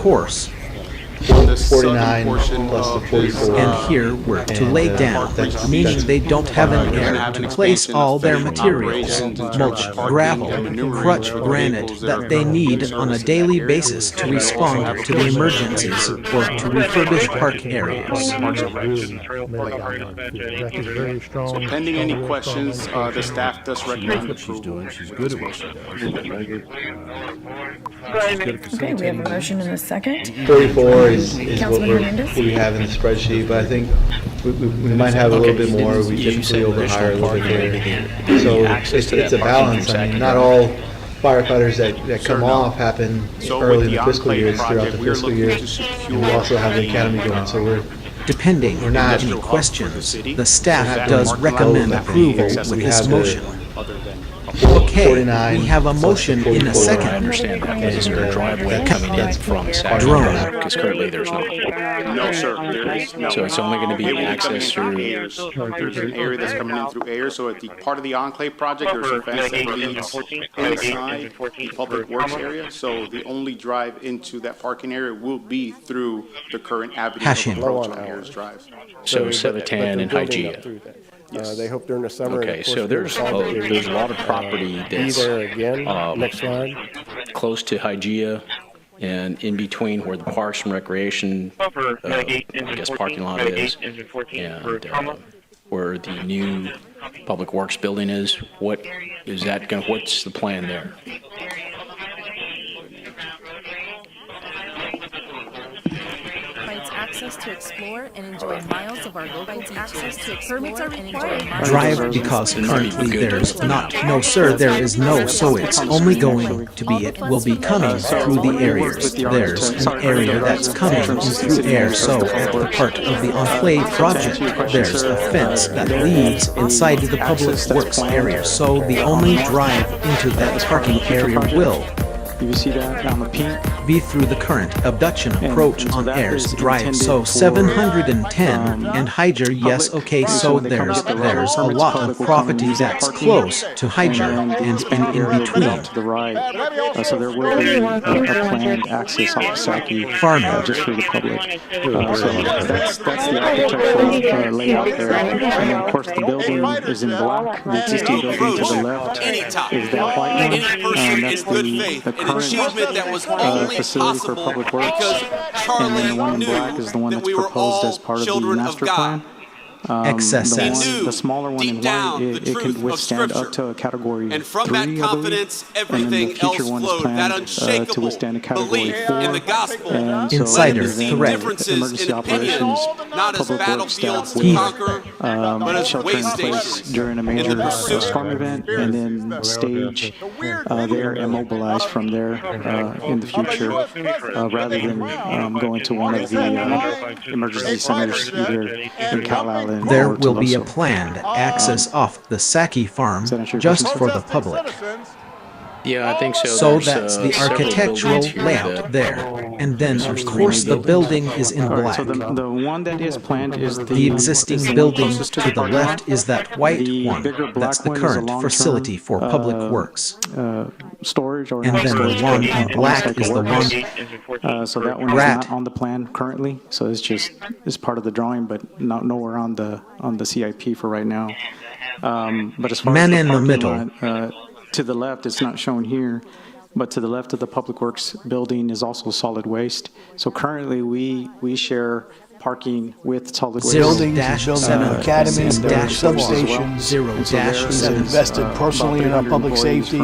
49 plus the 44. And here we're to lay down, meaning they don't have an area to place all their materials, mulch, gravel, crutch granite that they need on a daily basis to respond to the emergencies or to refurbish park areas. So pending any questions, the staff does recommend approval. Okay, we have a motion and a second. 44 is what we have in the spreadsheet, but I think we might have a little bit more. We typically overhire a little bit there. So it's a balance. I mean, not all firefighters that come off happen early in the fiscal year. It's throughout the fiscal year. And we also have the academy going, so depending on any questions, the staff does recommend approval with this motion. Okay, we have a motion in a second. I understand that. Is there a driveway coming in from Sacramento? Because currently there's no. No, sir. There is no. So it's only going to be access through. There's an area that's coming in through air. So at the part of the Enclave project, there's a fence that leads inside the public works area. So the only drive into that parking area will be through the current avenue of approach on Ayers Drive. So Cevitan and Hygeia. Yes. They hope during the summer. Okay, so there's a lot of property that's next slide. Close to Hygeia and in between where the Parks and Recreation, I guess, parking lot is, and where the new Public Works building is. What is that going? What's the plan there? Access to explore and enjoy miles of our local beaches. Permits are required. Drive because currently there's not. No, sir, there is no. So it's only going to be. It will be coming through the areas. There's an area that's coming in through air. So at the part of the Enclave project, there's a fence that leads inside the public works area. So the only drive into that parking area will. You see that on the pink? Be through the current abduction approach on Ayers Drive. So 710 and Hyger, yes, okay, so there's a lot of property that's close to Hyger and in between. To the right, so there will be a planned access off of Saki farming just for the public. So that's the architectural layout there. And then of course the building is in black. The existing building to the left is that white one. That's the achievement that was only possible because Charlie knew is the one that that's we were proposed all as part of the children of master God. plan. The smaller one in white, it can withstand up to a category and from 3, that confidence, everything else flowed. That unshakable to withstand a category belief 4. in the gospel. And Insider, so correct. Differences in opinions, not as battlefields to Heath. conquer, but as shelter way in place stations during a in major the pursuit. storm event, and then stage there immobilized from there in the future, rather than going to one of the emergency centers either in Cal Island There or will be a Toloso. planned access off the Saki farm just for the public. Yeah, I think so. So There's, that's the several architectural buildings here layout that- there. And then, of course, the building is in All right, black. so the one that is planned is The existing building to the left is that white one. bigger black That's the one is a current long-term, facility for public works. storage or And not then the storage, one but, in black almost like is a the warehouse. So that one is Rat. not on the plan currently. So it's part of the drawing, but not nowhere on the CIP for right now. But as far Man as the in the parking middle. lot, to the left, it's not shown here, but to the left of the Public Works building is also solid waste. So currently, we share parking with solid waste. Buildings, building academies, and there's substations. 0-7. Invested personally in our public safety.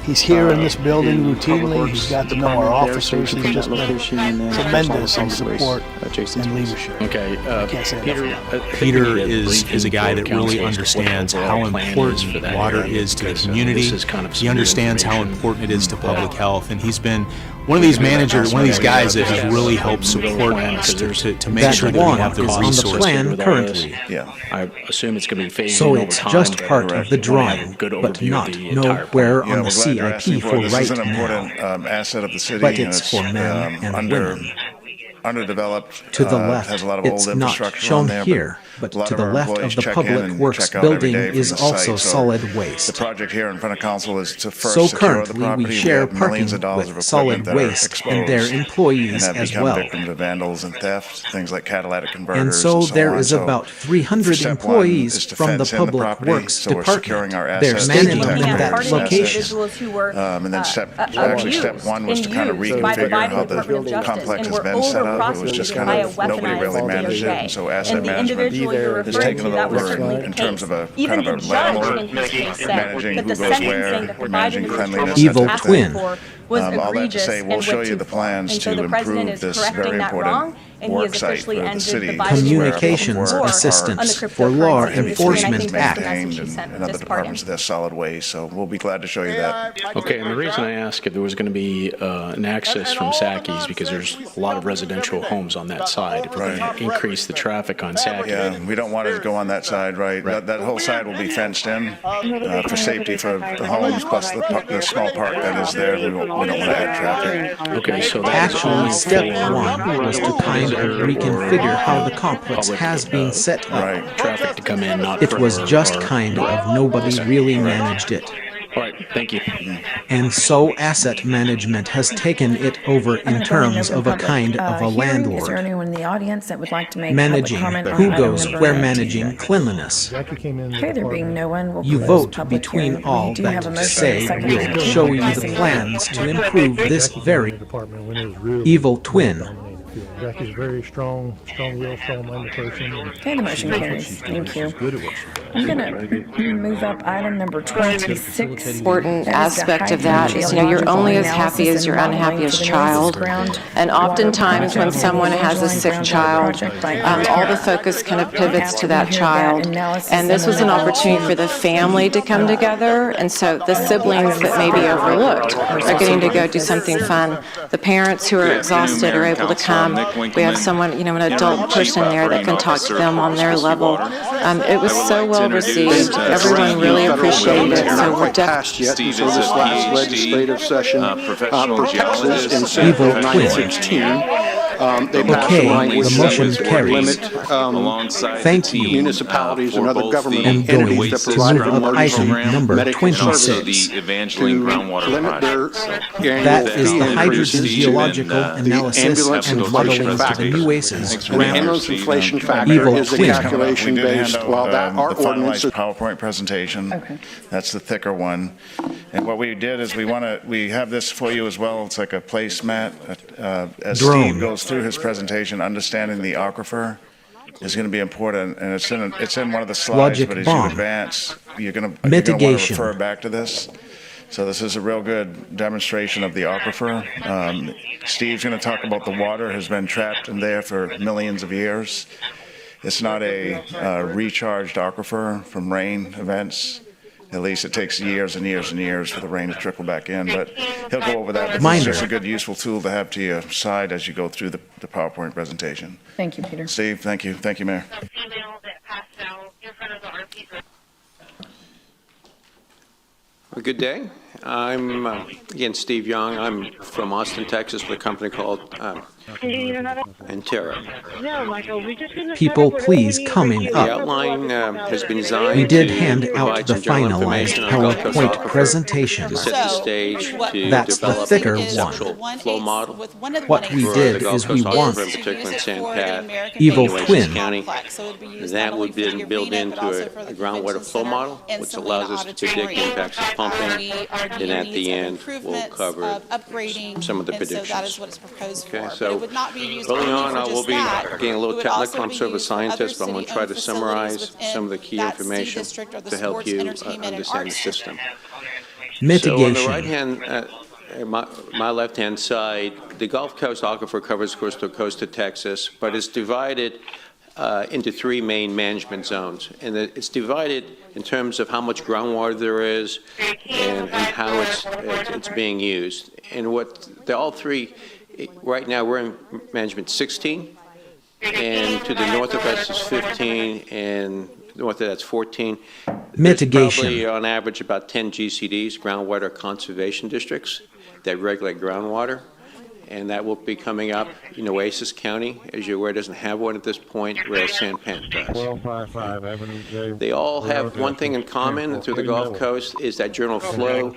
He's here in this building routinely. He's got to know our officers. He's just been tremendous in support and leadership. Okay, Peter is a guy that really understands how important water is to the community. He understands how important it is to public health, and he's been one of these managers, one of these guys that has really helped support us to make sure that we have the resources. On the plan currently. I assume it's going to be phased So in over it's time, just but part of the drawing, good but overview not of the entire nowhere plan. on the CIP for This right is an now. important asset of the city. But and it's for men and women. Underdeveloped. To the left, has a lot of it's old not infrastructure shown on there, here, but a lot to of the our left employees of the check in public and works check out every building day from is the also site. So solid waste. The project here in front of council is to first So secure the currently property. we share have parking millions of dollars of with equipment solid that are waste exposed and their employees and have as become well. victims of vandals and theft, things like catalytic converters. And so there on. is So about 300 step one employees is to from the fence in the Public property, Works so we're securing Department. our They're assets, managing protecting them in our that assets. location. And then step one was to kind of reconfigure how the complex has been set up. it was just kind of, nobody really managed it, and so asset And the management individual you're has referring taken to, it that was over certainly the in case. terms of a Even kind of the a judge landlord in his case said managing that who the goes sentencing where, that the managing Biden cleanliness, administration that Evil type of twin. thing. for was All that to egregious say, we'll and show went you too the far. plans And so to the president improve is this correcting very that wrong, important and he work has site officially for the ended city. the Biden Communications war Assistance on the for Law cryptocurrency industry, and I Enforcement think that's the Act. message he sent And with other this pardon. departments of their solid waste, so we'll be glad to show you that. Okay, and the reason I asked if there was going to be an access from Sacky's, because there's a lot of residential homes on that side. If we're going to increase the traffic on Sacky. Yeah, we don't want it to go on that side, right? That whole side will be fenced in for safety for the homes, plus the small park that is there. We don't want to add traffic. Okay, so that's Actually, only step for one was to kind of reconfigure how the complex public, has been set up. Right. traffic to come in, not It for was just our- kind of nobody really managed it. All right, thank you. And so asset management has taken it over in terms of a kind of a Is there landlord. anyone in the audience that would like to make Managing public comment on who item goes number where 19? managing cleanliness. Okay, there being no one, we'll You close vote public between hearing. all We do have a that motion say and a second. we'll show you the plans to improve this very evil twin. Jackie's a very strong will, strong-minded person. Okay, the motion carries. Thank you. I'm going to move up item number 26. Important That is the aspect of that is, you're only as happy as your unhappiest child. And oftentimes when someone has a sick child, all the focus kind of pivots to that child. And this was an opportunity for the family to come together. And so the siblings that may be overlooked are getting to go do something fun. The parents who are exhausted are able to come. We have someone, an adult person there that can talk to them on their level. It was so well received. Everyone really appreciated it. So we're definitely. Steve is a PhD, professional geologist, in Senate Bill 916. They passed Okay, a language the that motion would carries. limit alongside Thank the you. team, municipalities and for other both government the I'm going entities that to provide move up emergency item program number medical and also 26. the Evangeline groundwater limit their project. annual That is fee the increases. hydrogeological analysis ambulance and inflation modeling to the factor. nueces The ground. ambulance inflation factor Evil is a twin. calculation We did hand based, out, while that our the ordinance finalized is PowerPoint presentation. Okay. That's the thicker one. And what we did is we have this for you as well. It's like a placemat. As Drone. Steve goes through his presentation, understanding the aquifer is going to be important, and it's in one of the slides, Logic but as bomb. you advance, you're going to Mitigation. refer back to this. So this is a real good demonstration of the aquifer. Steve's going to talk about the water has been trapped in there for millions of years. It's not a recharged aquifer from rain events. At least it takes years and years and years for the rain to trickle back in, but he'll go over that. But it's Minder. just a good, useful tool to have to your side as you go through the PowerPoint presentation. Thank you, Peter. Steve, thank you. Thank you, Mayor. Well, good day. I'm, again, Steve Young. I'm from Austin, Texas, with a company called Antero. People, please coming The up. outline has been designed We did to hand provide out the some general finalized information on Gulf Coast PowerPoint aquifer, presentation. to set the stage to That's the develop thicker a one. conceptual flow model What we for did the Gulf is we Coast want aquifer, in particular in San Pat, Evil Nueces twin. County. That would be built into a groundwater flow model, which allows us to predict the impacts of pumping, and at the end, we'll cover some of the predictions. So that is what it's proposed Okay, for. so But it would not be used early only on, for I will just be that. getting a little It would also technical. I'm be sort of a used for other scientist, but I'm going to try to city-owned summarize facilities some of the key within that information district or the to help sports, you entertainment, and understand the arts system. Mitigation. So on the right-hand, my left-hand side, the Gulf Coast aquifer covers coast to coast of Texas, but it's divided into three main management zones. And it's divided in terms of how much groundwater there is and how it's being used. And all three, right now we're in management 16, and to the north of us is 15, and north of that's 14. Mitigation. There's probably on average about 10 GCDs, groundwater conservation districts, that regulate groundwater. And that will be coming up in Nueces County. As you're aware, doesn't have one at this point, whereas San Pan does. They all have one thing in common through the Gulf Coast is that general flow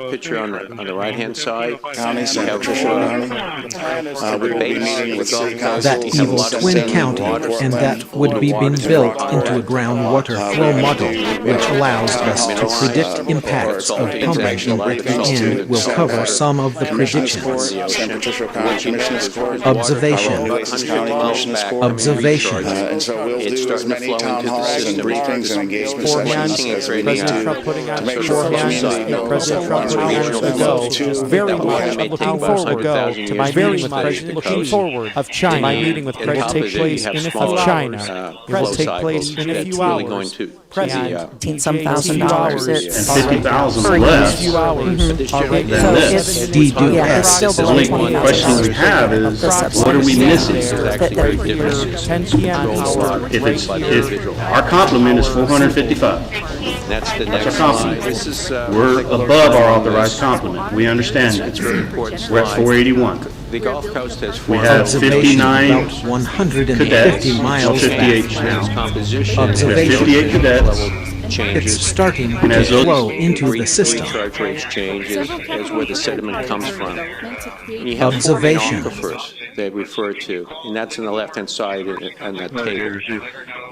picture on the right-hand side. County, You have the base of the Gulf Coast. That You have a evil lot of twin sediment county, water. and that would be being built into a groundwater flow model, which allows us to predict impacts of pumping, and at the end will cover some of the predictions. Observation. Observation. And so we'll do as many town halls and briefings and engagement sessions as we need to make sure the community knows President Trump very much looking forward to my meeting with President forward of China. My meeting with President take place in a few China. It will take place in a few hours. President, some $1,000. And 50,000 less than this. The only question we have is, what are we missing? If our complement is 455, That's the that's next our slide. complement. We're above our authorized complement. We understand that. We're at 481. The Gulf Coast has We have 59 about 150 cadets, miles 58 back. now. composition. We have 58 cadets. It's Changes. starting And to as those- flow into the system. Recharge rates change as where the sediment comes from. And you have Observation. 4 main aquifers they refer to, and that's on the left-hand side on that table.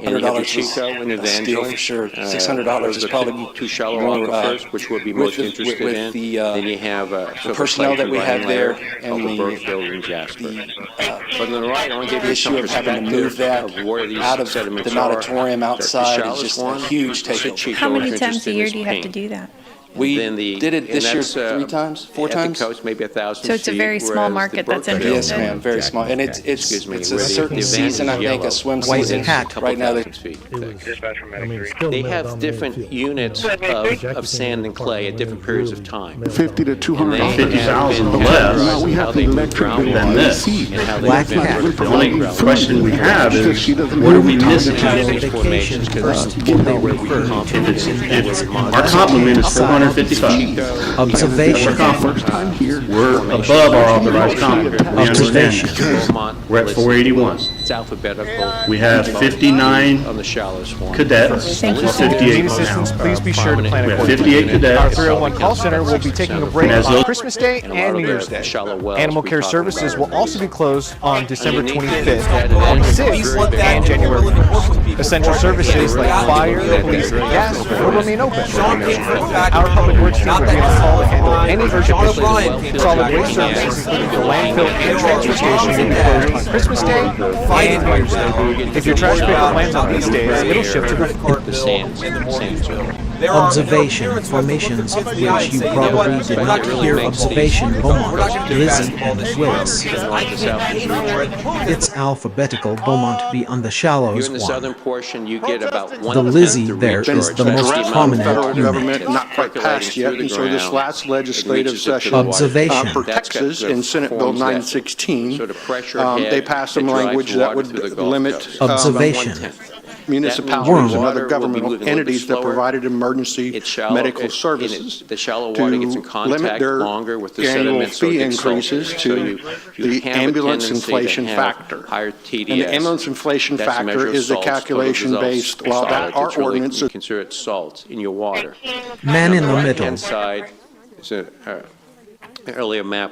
And you have the Chico and Evangeline. For sure. $600 is probably two shallow more, aquifers, which we'll be most interested with in. the, Then you have the personnel that we have there and the Burkeville and Jasper. But on the right, I want to give you issue some of having to perspective move that of where these out of sediments the auditorium are. outside The is just a shallowest huge one, takeover. Chico, How many if you're times a interested in year is do you have to paint. do that? We Then did it this year 3 times, 4 times. At the coast, maybe 1,000 So it's a feet, very small whereas the market that's Burkeville- interested. Yes, ma'am, very small. And it's Excuse me, a where the certain Evangeline season, I think, yellow. a swim White season. hat. Right now, they 1,000 feet It was, thick. I mean, it's still They a have male-dominated different field. units of sand and clay at different periods of time. 50 to 200. And they 50,000 have been less categorized we in have how the they move electric groundwater than this. and how they Black move hat. The only question we have is, what are we missing? Vacation first when they refer to If our complement is 455. observation. We're above our authorized complement. We understand that. We're at 481. It's alphabetical. We have 59 on the shallowest one. cadets, Thank you. 58 Assistance, now. please be sure to plan We have accordingly. 58 Our cadets. 301 call center will be taking a break And as on those- Christmas Day and New Year's Day. Animal care services will also be closed on December 25th, 26th, and January 1st. Essential services like fire, police, and gas will remain open. Our public works team will be on call to handle any urgent issues. Solid waste services, including the landfill and transfer station, will be closed on Christmas Day and New Year's Day. If your trash pickup lands on these days, it'll shift to The sands. Observation formations, which you probably did not hear. Observation Beaumont, Lizzie, and Willis. It's alphabetical. Beaumont be on the shallows You're in the one. southern portion, you get about 1/10 The Lizzie the there recharge. is the That's most amount prominent of unit. government not quite passed yet, and so this last legislative session Observation. for Texas in Senate Bill 916, they passed some language that would limit Observation. municipalities and other governmental entities that provided emergency medical services The shallow water gets in to limit contact their longer with the annual sediment, so it fee gets salty. increases So to you the have a ambulance tendency to inflation have factor. higher TDS. And the ambulance inflation That's a measure factor of is a salts, calculation total based, results, while that solids. our It's really- ordinance you consider it salt in your water. Man in the On middle. right-hand side is an earlier map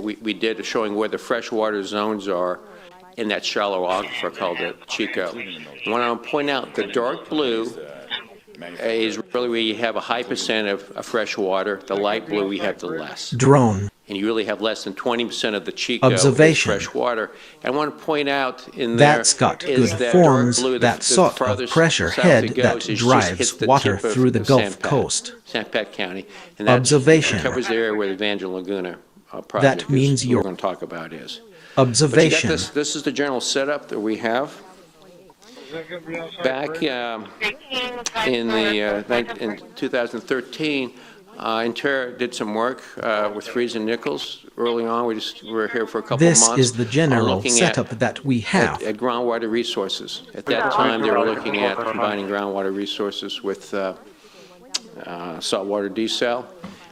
we did showing where the freshwater zones are in that shallow aquifer called the Chico. I want to point out the dark blue is really where you have a high percent of fresh water. The light blue, we have the less. Drone. And you really have less than 20% of the Chico Observation. is fresh water. And I want to point out in there That's got is good that forms, dark blue, that sort of farthest pressure south head it goes, that it just drives hits the water tip of through the Gulf St. Pat- Coast. St. Pat County. And that Observation. covers the area where the Evangeline Laguna project That means is, you're- we're going to talk about is. Observation. But you got this is the general setup that we have. Back in 2013, Inter did some work with Fries and Nichols early on. We were here for a couple of This months. is the general looking setup that we have. At groundwater resources. At that time, they were looking at combining groundwater resources with saltwater desal.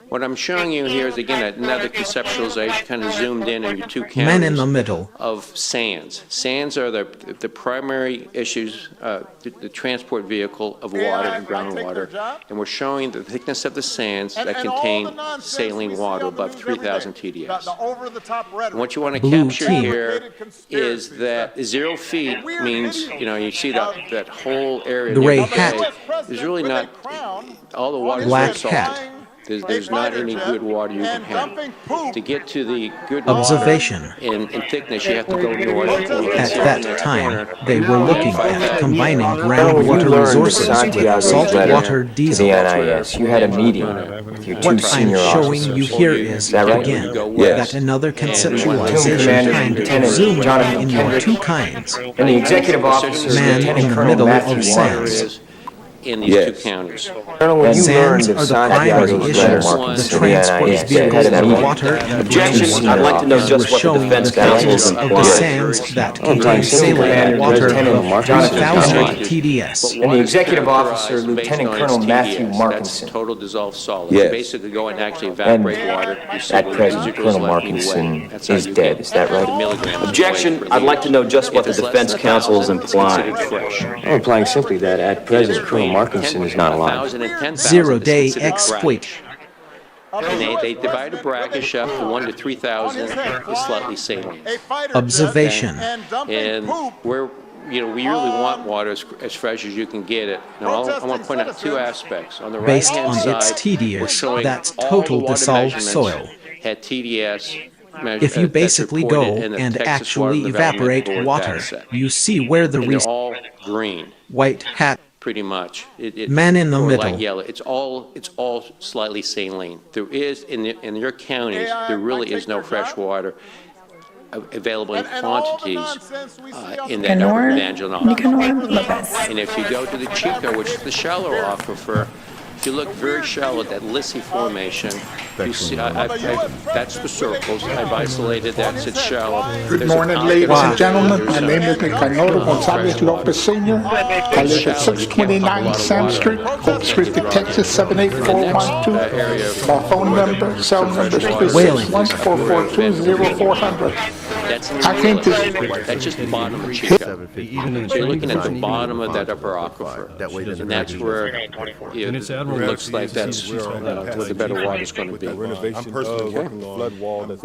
What I'm showing you here is, again, another conceptualization, kind of zoomed in on your two counties. Men in the middle. Of sands. Sands are the primary issues, the transport vehicle of water and groundwater. And we're showing the thickness of the sands that contain saline water above 3,000 TDS. And what you want to Blue capture team. here is that 0 feet means, you see that whole area. The near Ray bay hat. is really not, all the water is Black very salty. hat. There's not any good water you can have. To get to the good Observation. water in thickness, you have to go north. At that time, they were looking at combining groundwater resources with saltwater diesel. You had a meeting with your two What I'm senior showing you officers. here is, again, that another conceptualization kind of zoom in your two kinds. And the executive officer, Man in the middle of sands. In these two counties. Sands are the primary issue. The transport vehicles and water and Objection. I'd like to know just what the defense counsel is of the sands that contain saline water of 3,000 TDS. And the executive officer, Lieutenant Colonel Matthew Markinson. That's total dissolved solid. Yes. You basically go and actually evaporate water. At present, Colonel Markinson is dead. Is that right? Objection. I'd like to know just what the defense counsel is implying. I'm implying simply that at present, Colonel Markinson is not alive. 0-day exploit. And they divide a brackish up to 1 to 3,000 is slightly saline. Observation. And where we really want water as fresh as you can get it. Now I want to point out two aspects. On the Based right-hand on side, its TDS, we're showing that's all total the water dissolved measurements soil. At TDS. If you basically go and actually evaporate water, you see where the they're all green. White hat. Pretty much. Man in the or middle. Light yellow. It's all slightly saline. There is in your counties there really is no fresh water available in quantities in that upper Evangeline aquifer. And if you go to the Chico, which is the shallow aquifer, if you look very shallow at that Lissy formation, you see that's the circles. I've isolated that. It's shallow. Good morning, ladies and gentlemen. My name is Nicanor Gonzalez Lopez Sr. I live at 629 Sam Street, Corpus Christi, Texas 78412. My phone number, cell number is 361-442-0400. That's just the bottom of Chico. So you're looking at the bottom of that upper aquifer, and that's where it looks like that's where the better water is going to be.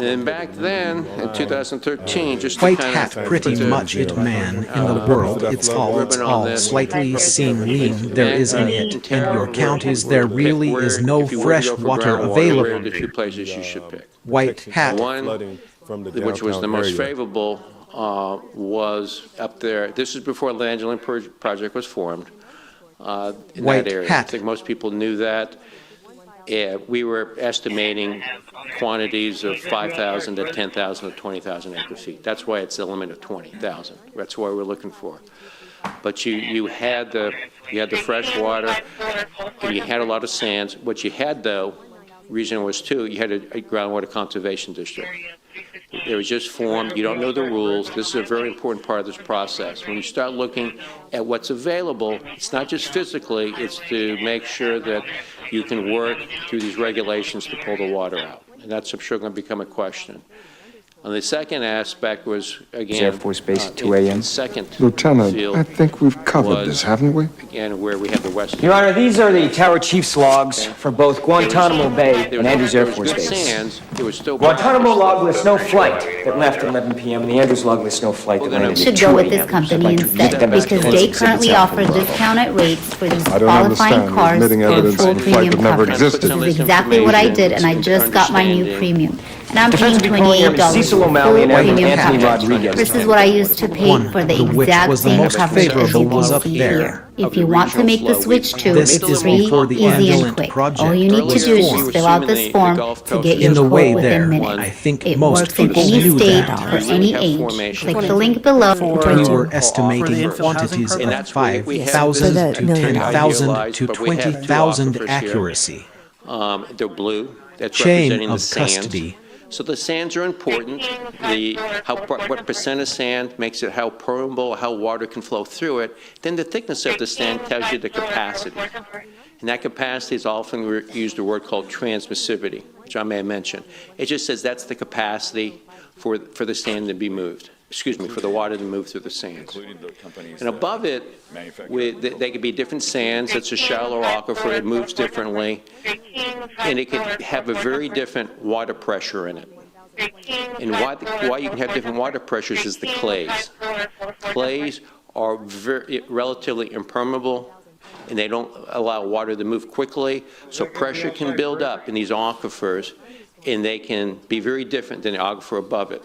And back then, in 2013, just to White kind hat, of pretty much it, man in the world. It's all slightly saline. There is in it, and your counties there really is no fresh water available. The two places you should pick. White hat. One, which was the most favorable, was up there. This is before the Evangeline Project was formed. In that area. I think most people knew that. We were estimating quantities of 5,000 to 10,000 to 20,000 acre feet. That's why it's a limit of 20,000. That's why we're looking for. But you had the fresh water, and you had a lot of sands. What you had, though, reason was too, you had a groundwater conservation district. It was just formed. You don't know the rules. This is a very important part of this process. When you start looking at what's available, it's not just physically, it's to make sure that you can work through these regulations to pull the water out. And that's, I'm sure, going to become a question. And the second aspect was, again, Air Force Base at 2 a.m. Lieutenant, I think we've covered this, haven't we? Again, where we have the western. Your Honor, these are the Tower Chief's logs for both Guantanamo Bay and Andrews Air Force Base. Sands, it was still Guantanamo log lists no flight that left at 11 p.m. and the Andrews log lists no flight that landed at 2 should go with this company instead because they currently offer discounted rates for these qualifying cars and full premium coverage. This is exactly what I did, and I just got my new premium. And I'm paying $28 for full premium coverage. This is what I used to pay for the exact same coverage as you can see here. If you want to make the switch to, it's free, easy, and quick. All you need to do is just fill out this form to get your quote within minutes. It works in any state, for any age. Click the link below. We were estimating quantities of 5,000 to 10,000 to 20,000 accuracy. They're blue. That's Chain representing the of sands. custody. So the sands are important. What percent of sand makes it how permeable, how water can flow through it. Then the thickness of the sand tells you the capacity. And that capacity is often used a word called transmissivity, which I may have mentioned. It just says that's the capacity for the sand to be moved. Excuse me, for the water to move through the sands. And above it, they could be different sands. It's a shallow aquifer. It moves differently. And it could have a very different water pressure in it. And why you can have different water pressures is the clays. Clays are relatively impermeable and they don't allow water to move quickly, so pressure can build up in these aquifers, and they can be very different than the aquifer above it.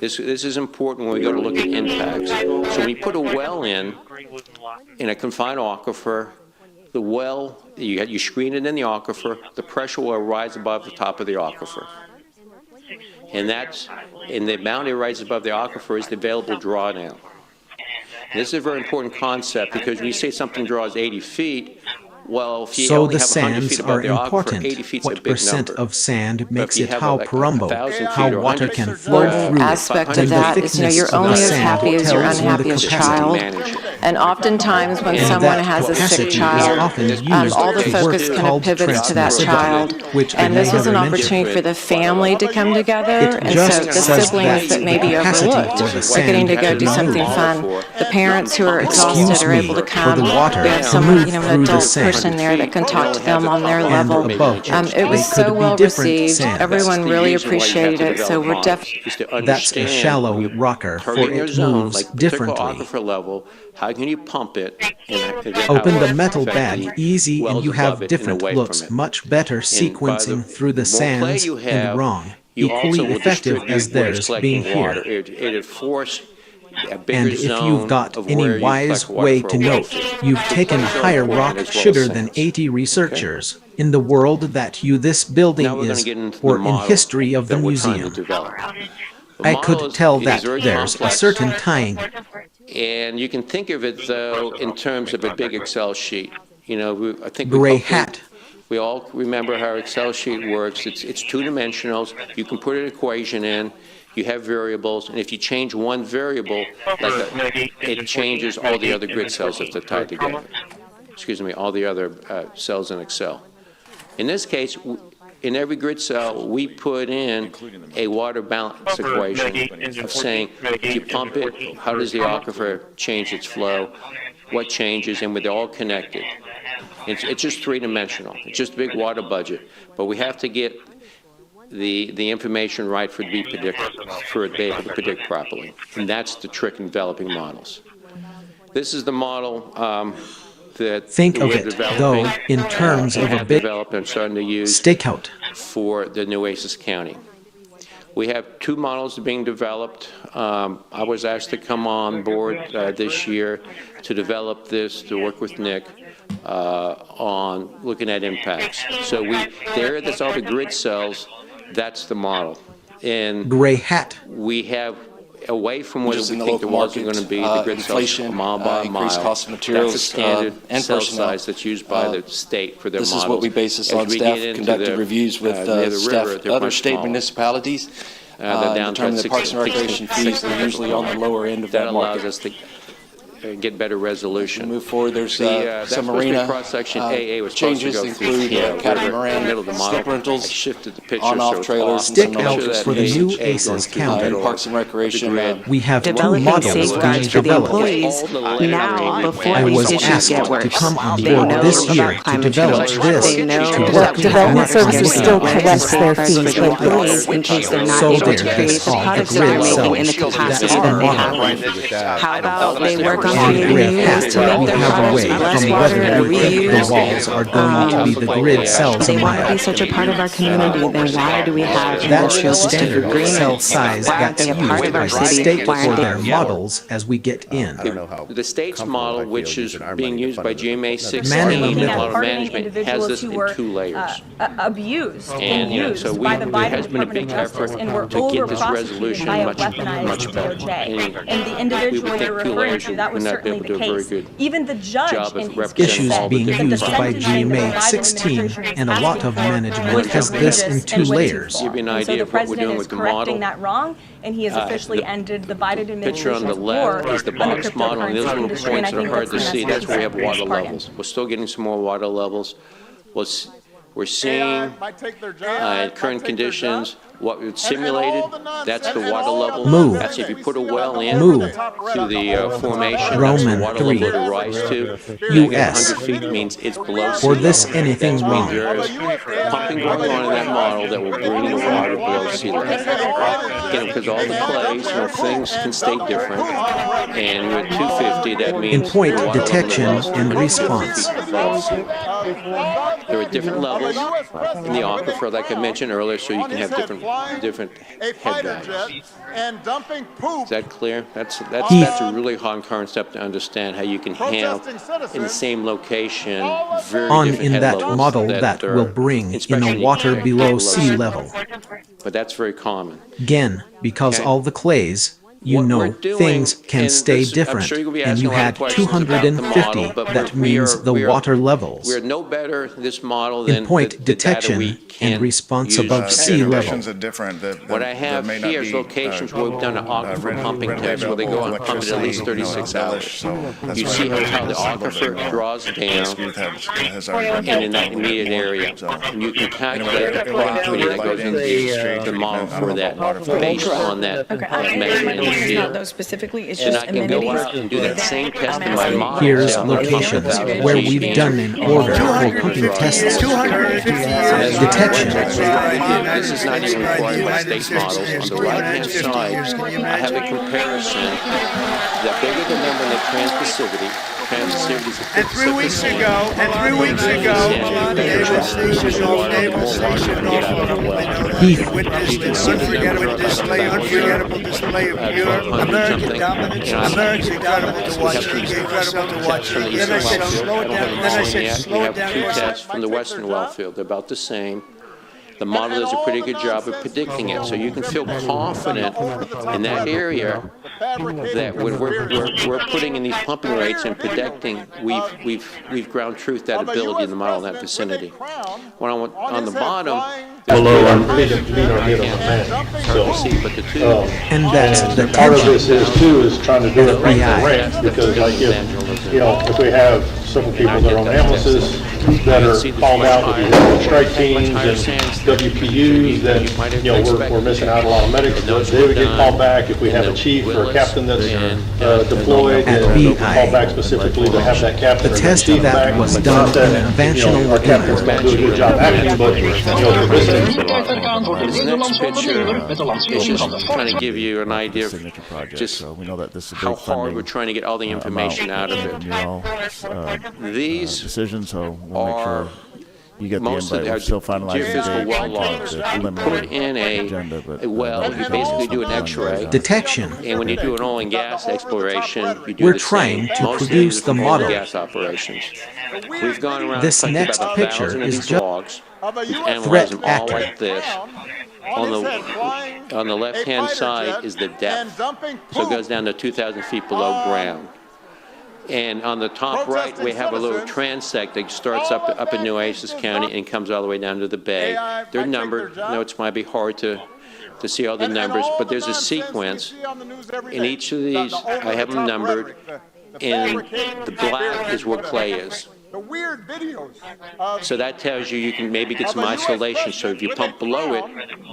This is important when we go to look at impacts. So when you put a well in a confined aquifer, the well, you screen it in the aquifer, the pressure will rise above the top of the aquifer. And the amount it rises above the aquifer is the available drawdown. And this is a very important concept because when you say something draws 80 feet, well, if you so only the have 100 feet sands above are the aquifer, important. 80 feet's What a big percent number. of sand makes you it have how like Parumbo, 1,000 how feet or water 100 can feet, flow One through, aspect then of the that is, thickness you're of only the as sand happy as your tells you the unhappiest capacity. child. And oftentimes when And someone that has a sick capacity is child, often used all the to focus work kind of called pivots to that transmissivity, child. which And I this was an never opportunity mentioned. for the family to come together. It And just so the says siblings that may be capacity overlooked for the are sand getting to go to do something move. fun. The parents who are Excuse exhausted are able me, to for come. the water We have to someone, move an through the adult sand. person there that can talk to them on their And level. above, It was they could so be well different received. sands. Everyone really appreciated it. So we're definitely. That's a shallow rocker, for Targeting your it zone, moves like particular differently. aquifer level, how can you pump it? And again, Open how the it metal affect bag the easy and wells you above have it and different away looks, from it. much better And by sequencing through the more play sands you and have, wrong, you also equally will effective distribute as where it's theirs being collecting water. here. It'd force a bigger And if zone you've got of any where you wise collect water way for to a note, well. you've taken Plays are higher important rock as well as sugar than sands. 80 researchers in the world that you this building Now we're going is, to get into or the in model history of the that we're trying to museum. develop. The I model could is- tell is that very there's a complex. certain tying. And you can think of it, though, in terms of a big Excel sheet. You know, I think Gray hopefully hat. we all remember how Excel sheet works. It's two-dimensional. You can put an equation in. You have variables, and if you change one variable, it changes all the other grid cells if they're tied together. Excuse me, all the other cells in Excel. In this case, in every grid cell, we put in a water balance equation of saying, if you pump it, how does the aquifer change its flow, what changes, and they're all connected. It's just three-dimensional. It's just a big water budget, but we have to get the information right for it to be able to predict properly, and that's the trick in developing models. This is the model that Think of we're it, developing, though, in terms and of a have big developed and starting to use stakeout. for the Nueces County. We have two models being developed. I was asked to come on board this year to develop this, to work with Nick on looking at impacts. So there, that's all the grid cells. That's the model. And Gray hat. we have, away from what we Just in the think the local walls are market, going to be, the grid cells inflation, mile by increased mile. cost of materials, That's the standard and cell personnel. size that's used by the state for their This models. is what we base this As on. we Staff get into conducted the, reviews with near the staff, river, they're other much state smaller. municipalities. They're down to Determine about that parks and 16 recreation fees are usually on the lower end of That that allows market. us to get better resolution. Move forward. There's That's some supposed to be marina cross-section AA was supposed to changes go include through catamaran, in the middle of the model. slip rentals, I shifted the picture on-off so it's trailers, off. and Stick some out electric for the fees. new ACES county. Parks and recreation. We have two Developing models being safeguards for the developed. employees now before I these was issues asked get to worse. come on They board know this year about to climate develop change. this, They know to that work with development Nick services and still Nick. collects their fees for the employees in case they're not So able there to is create the all the products that grid they're making cells. in the capacity That's that the they model. have. How about they work on And creating gray new hat, ways to make we their have a products way less from water whether and we think the reuse. walls are going to be the grid cells a They want to be mile. such a part of our community, then why do we have That's the industrial standard agreements? cell size Why aren't that's they a part used of by our the city? state Why for aren't their they? models as we get in. The state's model, which is being used by GMA 16 Man in the and middle. model management, has this in two layers. Abused And, you know, so by the there Biden has been a Department big of Justice, effort and we're to get this over-prosecuted resolution by a much weaponized better. DOJ. And the individual you're referring to, that was certainly the case. Even the judge job in of his representing Issues all the being different used by properties. GMA 16 and a lot of management has this in two layers. Give you an And so idea the of what we're president doing is with the correcting model. that wrong, and he has officially ended the Biden Picture on administration's the war left is the on box model, and those cryptocurrency little industry, and points I that are think hard to that's the see. message That's where we have he's water imparting. levels. We're still getting some more water levels. We're seeing current conditions, what we've simulated, that's the water level. Move. That's if you put a well in Move. to the formation, Roman that's the water 3. level to rise to. U.S. 100 feet means it's below sea For this, level. anything That wrong. means there's pumping going on in that model that will bring the water below sea level. Again, because all the clays, things can stay different. And with 250, that means In point the water level detection is and 150 response. feet above sea. There are different levels in the aquifer, like I mentioned earlier, so you can have different head values. Is that clear? That's a really hard concept to understand, how you can have in the same location very On different in head that levels model that are will bring in especially the water below sea level. But that's very common. Again, because Okay. all the clays, things can stay different, and you had 250, that means the water levels. We're no better in this model In than point the data detection we can and response use above today. sea level. Conditions are different. What I have here is locations where we've done an aquifer pumping test where they go and pump it at least 36 hours. You see how the aquifer draws down and in that immediate area. And you can calculate the property that goes into the model for that based on that measurement in the field. Those specifically, it's And just I can go amenities. out and do that same test in my model. Here's Yeah, locations 100,000 where feet we've scan. done an order for pumping tests. Detection. This is not even required by state models. On the right-hand side, I have a comparison. The bigger the number in the transmissivity is And 3 weeks ago, Heath. unforgettable display of pure American dominance, American incredible to watch, incredible to watch. Then I said, slow it down. Two tests from the Western Wellfield. They're about the same. The model does a pretty good job of predicting it, so you can feel confident in that area that when we're putting in these pumping rates and predicting, we've ground truth that ability in the model in that vicinity. When on the bottom, And that's the Part of tension. this is too, is trying to do it right for rent, because like if we have several people that are on ambulances that are called out, if we have strike teams and WPUs, then, we're missing out a lot of medics. They would get called back if we have a chief or a captain that's deployed, and we'll call back specifically to have that captain The or that test chief that back. was It's done not that, in a conventional our captains don't do a good job acting, but, for this this next picture is just trying to give you an idea of just how hard we're trying to get all the information out of it. These decisions, so we'll make sure you get the invite. We're still finalizing geophysical well logs. You put in a well, you basically do an X-ray. Detection. And when you do an oil and gas exploration, you do We're the trying same. to Most of produce it the is oil model. and gas operations. We've gone around This collected next about picture 1,000 of is these just logs. We've analyzed threat them all actor. like this. On the left-hand side is the depth, so it goes down to 2,000 feet below ground. And on the top right, we have a little transect that starts up in Nueces County and comes all the way down to the bay. They're numbered. I know it might be hard to see all the numbers, but there's a sequence. In each of these, I have them numbered, and the black is where clay is. So that tells you can maybe get some isolation. So if you pump below it,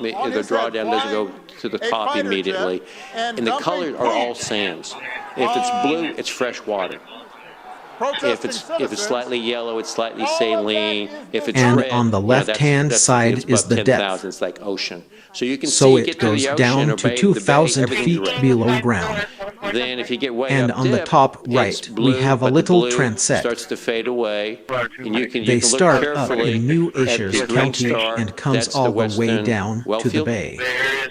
the drawdown doesn't go to the top immediately. And the colors are all sands. If it's blue, it's fresh water. If it's slightly yellow, it's slightly saline. If it's And red, on the left-hand side is the depth. 10,000. It's like ocean. So you can So see it get to goes the ocean down or to bay, 2,000 the bay, feet everything's red. below ground. Then if you get way And up on the dip, top it's right, blue, we have a but the little blue transect. starts to fade away, and you can They look start up carefully in New at the Ashes green County star. and comes That's all the way western down to the wellfield. bay.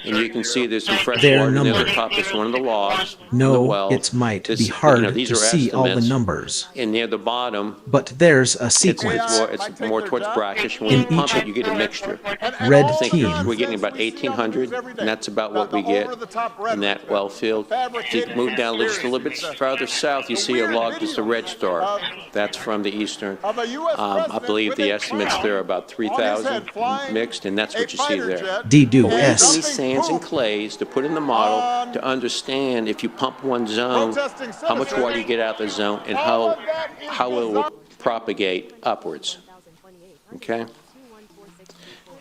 And you can see there's some fresh They're water near the numbered. top. It's one of the logs. No, the wells. it might This- be hard these to are see all the estimates. numbers. And near the bottom, But there's a sequence. it's more towards brackish. When In you pump each it, you get a mixture. red I think team. we're getting about 1,800, and that's about what we get in that well field. If you move down just a little bit farther south, you see a log that's a red star. That's from the eastern. I believe the estimates there are about 3,000 mixed, and that's what you see there. D-do-S. These sands and clays to put in the model to understand if you pump one zone, how much water you get out of the zone, and how it will propagate upwards. Okay?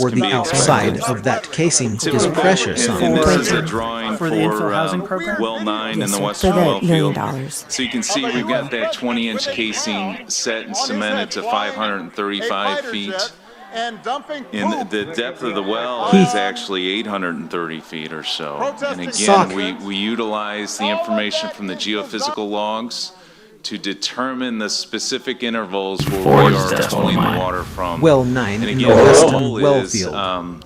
or the outside of that casing is precious on And it. this is a drawing for the infill housing program? well 9 in Yes, the sir. western For the well $1 million. field. So you can see we've got that that 20-inch casing set and cemented to 535 feet. And the depth of the well is actually 830 feet or so. And again, we utilize the information from the geophysical logs to determine the specific intervals where we are pulling the water from. Well 9 and in again, the the western goal well is field.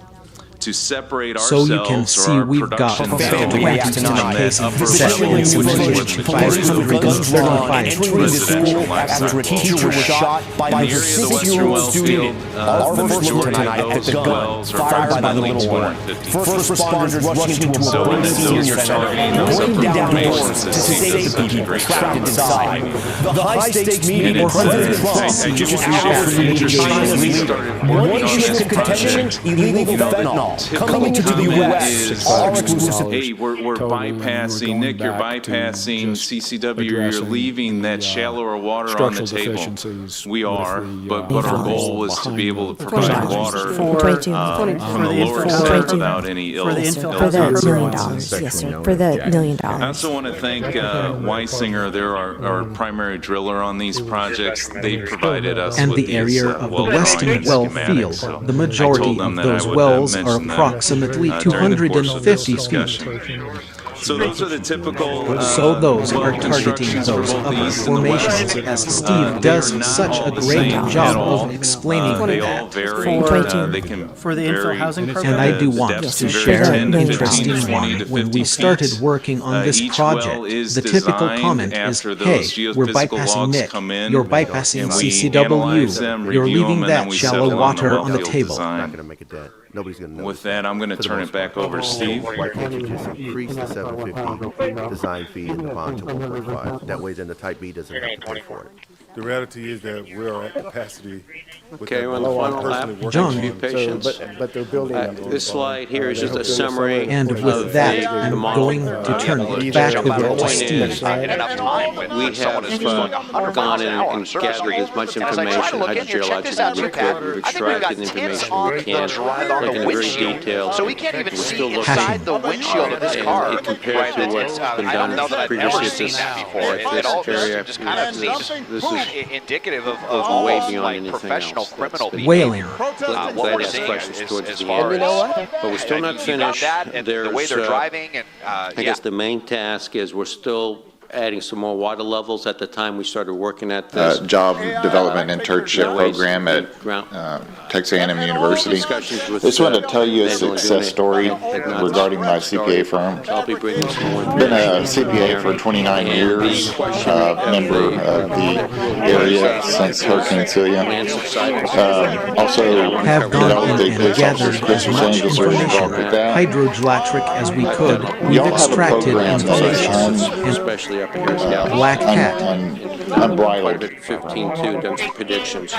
To separate So ourselves you can see or our we've got production 20-inch casing set with 535 residential after a teacher was shot by her 6-year-old student. Our first look tonight at the gun fired by the little one. First responders rushing into a burning senior center, breaking down doors to save the people trapped inside. The high-stakes meeting where President Trump just hours from China's leader. One issue of contention, illegal fentanyl. Coming to the U.S. All exclusive. Hey, we're bypassing, Nick, you're bypassing CCW, you're leaving that shallower water on the table. We are, but our goal is to be able to provide water on the lower side without any ill For the $1 million, yes, sir. For the $1 million. I also want to thank Weisinger. They're our primary driller on these projects. They provided us and with the area of the well western well field. The majority of those wells are approximately 250 feet. So those are the typical. So those are targeting those upper formations, as Steve does such a great job of explaining They all that. vary. They can For the infill vary. housing program? And I do want Depths to vary share 10, an 15, interesting 20 one. to When 50 we started feet. working on this Each well project, is the typical designed comment is, after those hey, we're geophysical bypassing logs Nick, come in, you're bypassing and we analyze them, CCW, you're review leaving them, and then that we shallow settle water on on the the well table. field design. Nobody's going to know. With that, I'm going to turn it back over to Steve. Why can't you just increase the 750 design fee and the bond to 1.5? That way then the type B doesn't have to pay for it. The reality is that we're at capacity. Okay, we're on the final lap. John, Be patient. But they're building This slide here is just a summary. And with that, I'm going to turn it back over to Steve. We have gone in and gathered as much information hydrogeologically as we could. We've extracted information we can, looking at very detailed. So we can't even see still inside the windshield of this car. It compares to what's been done previously at this area. Just kind of seems indicative of way almost beyond like anything professional else. criminal behavior. Whaling. What we're seeing is towards the far end. as, But we're still not finished. and the way they're driving, and I guess the main task is we're still adding some more water levels. At the time we started working at this job development internship program at Texas A&M University. Just wanted to tell you a success story regarding my CPA firm. Been a CPA for 29 years, member of the area since Hurricane Celia. Also Have gone developed in a and police officer gathered as Christian much Sanders was involved with information, that. hydrogeologic as we could. We've Y'all have a extracted program that is information. especially up here in Black Cat. unbridled. 15.2 done some predictions.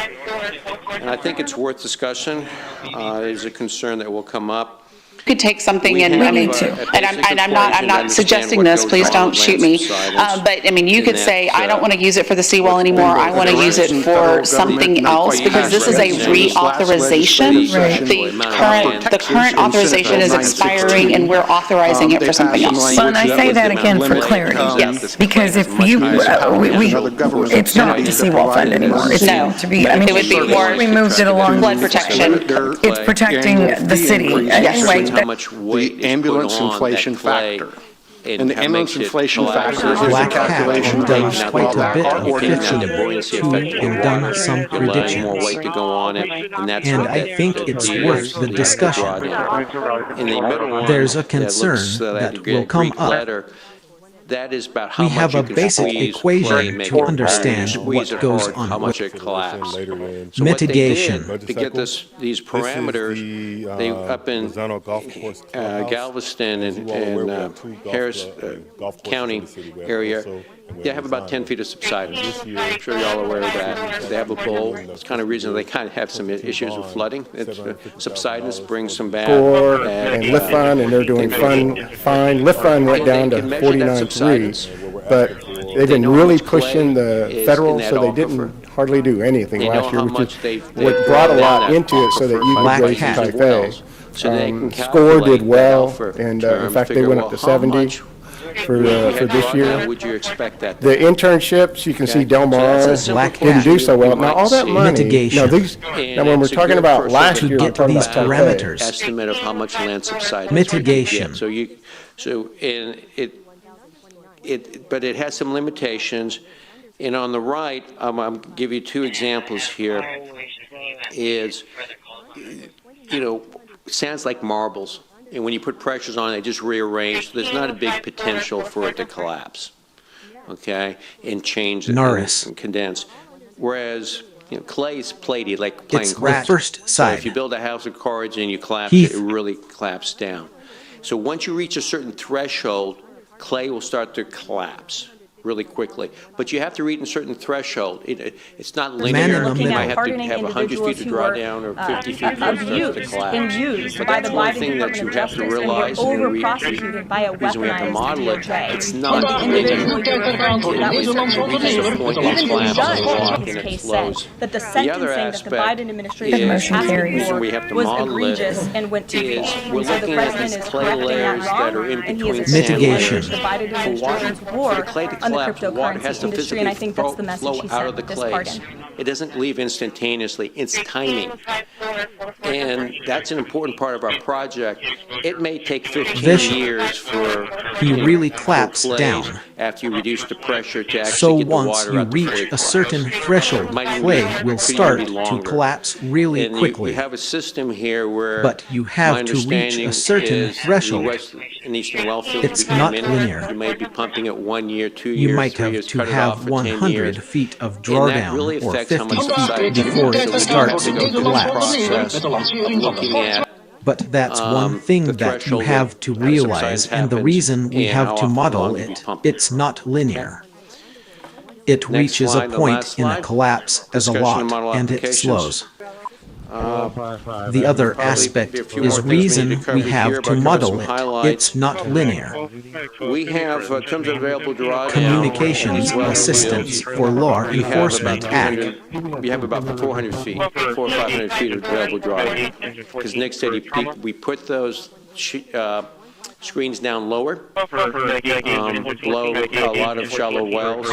And I think it's worth discussion. It is a concern that will come up. Could take something and I mean, I'm not suggesting this, please don't shoot me. But I mean, you could say, I don't want to use it for the seawall anymore. I want to use it for something else because this is a reauthorization. The current authorization is expiring and we're authorizing it for something else. Well, and I say that again for clarity. Yes. Because if you, it's not the seawall fund anymore. It's to be, I mean, it would be more we moved it along. flood protection. It's protecting the city. Anyway, How much weight the ambulance inflation factor. And the ambulance inflation factor is a Black Cat calculation has done based quite a bit of on fishing and done some more predictions. weight to go on it, and that's And what I think it's worth the discussion. In the middle one, There's a concern that will come up. That is about how We much have you a can basic squeeze equation clay, make to it understand squeeze what it goes hard, on how much with it collapses. mitigation. What they did to get these parameters, they up in Galveston and Harris County area, they have about 10 feet of subsidence. I'm sure y'all are aware of that. They have a bowl. It's kind of reason they kind of have some issues with flooding. Subsidence brings some bad. And lift fund, and they're doing fine. Lift fund went down to 49.3, but they've been really pushing the federal, so they didn't hardly do anything last year, which is what brought a lot into it, so that you could raise the type A. Score did well, and in fact they went up to 70. for this year. Would you expect that? The internships, you can see Del Mar didn't do so well. Now, all that money, now when we're talking about last year, we're talking about parameters. Estimate of how much land subsidence. Mitigation. But it has some limitations. And on the right, I'm give you two examples here. Is, sounds like marbles. And when you put pressures on it, they just rearrange. There's not a big potential for it to collapse, okay, and change and condense. Whereas clay is plated, like playing cards. First side. So if you build a house of cards and you collapse it, it really collapses down. So once you reach a certain threshold, clay will start to collapse really quickly. But you have to reach a certain threshold. It's not linear. You might have to have 100 feet to draw down or 50 feet to collapse. But that's one thing that you have to realize in the reason we have to model it. It's not linear. It reaches a point that collapses and it flows. The other aspect is we have to model it is we're looking at these clay layers that are in between mitigation. For the clay to collapse, water has to physically flow out of the clays. It doesn't leave instantaneously. It's timing. And that's an important part of our project. It may take 15 years for he really claps down. After you reduce the pressure to actually get the water out. So once you reach a certain threshold, clay will start to collapse really quickly. You have a system here where, but you have to reach a certain threshold. It's not linear. You may be pumping it 1 year, 2 years, you might have to have 100 feet of drawdown or 50 feet before it starts to collapse. But that's one thing that you have to realize, and the reason we have to model it, it's not linear. It reaches a point in a collapse as a lot, and it slows. The other aspect is reason we have to model it. It's not linear. We have, in terms of available drawdown, Communications Assistance for Law Enforcement Act. We have about 400 feet, 400 or 500 feet of available drawdown. Because Nick said we put those screens down lower, below a lot of shallow wells.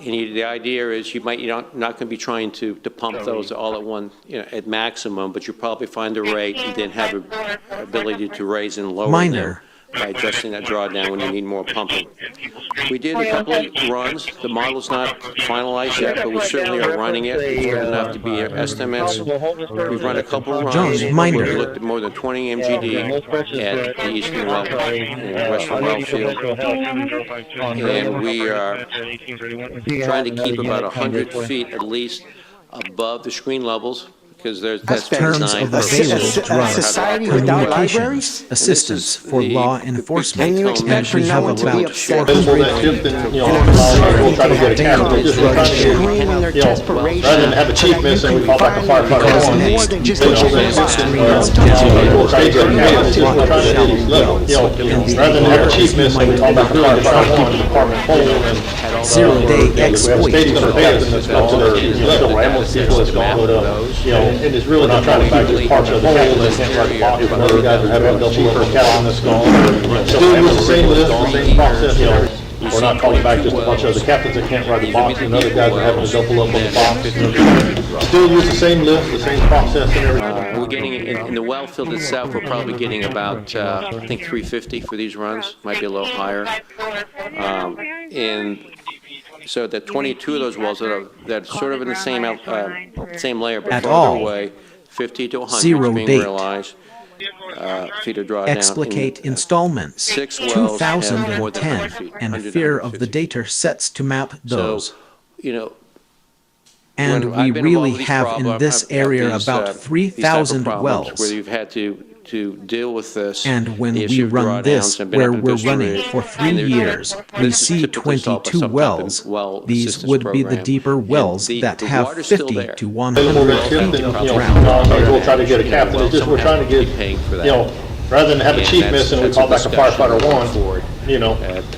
And the idea is you're not going to be trying to pump those all at one, at maximum, but you probably find a rate and then have an ability to raise and lower them by adjusting that drawdown when you need more pumping. We did a couple of runs. The model's not finalized yet, but we certainly are running it. It's good enough to be estimates. We've run a couple of runs. We looked at more than 20 MGD at the eastern well and western well field. And we are trying to keep about 100 feet at least above the screen levels. Because that's terms of available drugs, communications, assistance for law enforcement, and we have about 400 rather than have a chief miss and we call back a firefighter. Rather than have a chief miss and we call back a firefighter, keep the department whole and zero-day exploit. State's going to pay us and it's up to their ambulance people that's going to and it's really not trying to keep this parts of the whole and can't write the box. Other guys are having a double level cat on this skull. Still use the same list, the same process. We're not calling back just a bunch of the captains that can't write the box and other guys are having to double up on the box. Still use the same list, the same process and everything. We're getting, in the well field itself, we're probably getting about, I think 350 for these runs, might be a little higher. And so that 22 of those wells that are sort of in the same layer, but farther away, 50 to 100 Zero is being date. realized. Feet of drawdown. Explicate installments, 2010, and fear of the dater sets to map those. So, and we really have in this area about 3,000 wells. Where you've had to deal with this. And when we run this, where we're running for 3 years, we see 22 wells. These would be the deeper wells that have 50 to 100 feet of ground. We'll try to get a captain. It's just we're trying to get, rather than have a chief miss and we call back a firefighter one,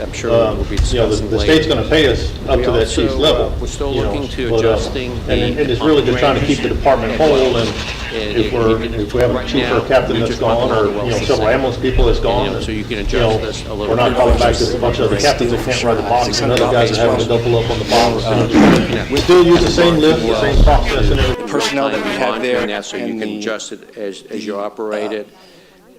I'm sure we'll be discussing the state's going to pay us up to that chief's level. We're still looking to adjusting and it's really just trying to keep the department whole and if we have a chief or a captain that's gone, or, several ambulance people that's gone, so you can adjust this a little we're not calling back just a bunch of other captains that can't ride the box, and other guys are having to double up on the box. We still use the same lift, the same process and everything. Personnel that we have there, so you can adjust it as you operate it.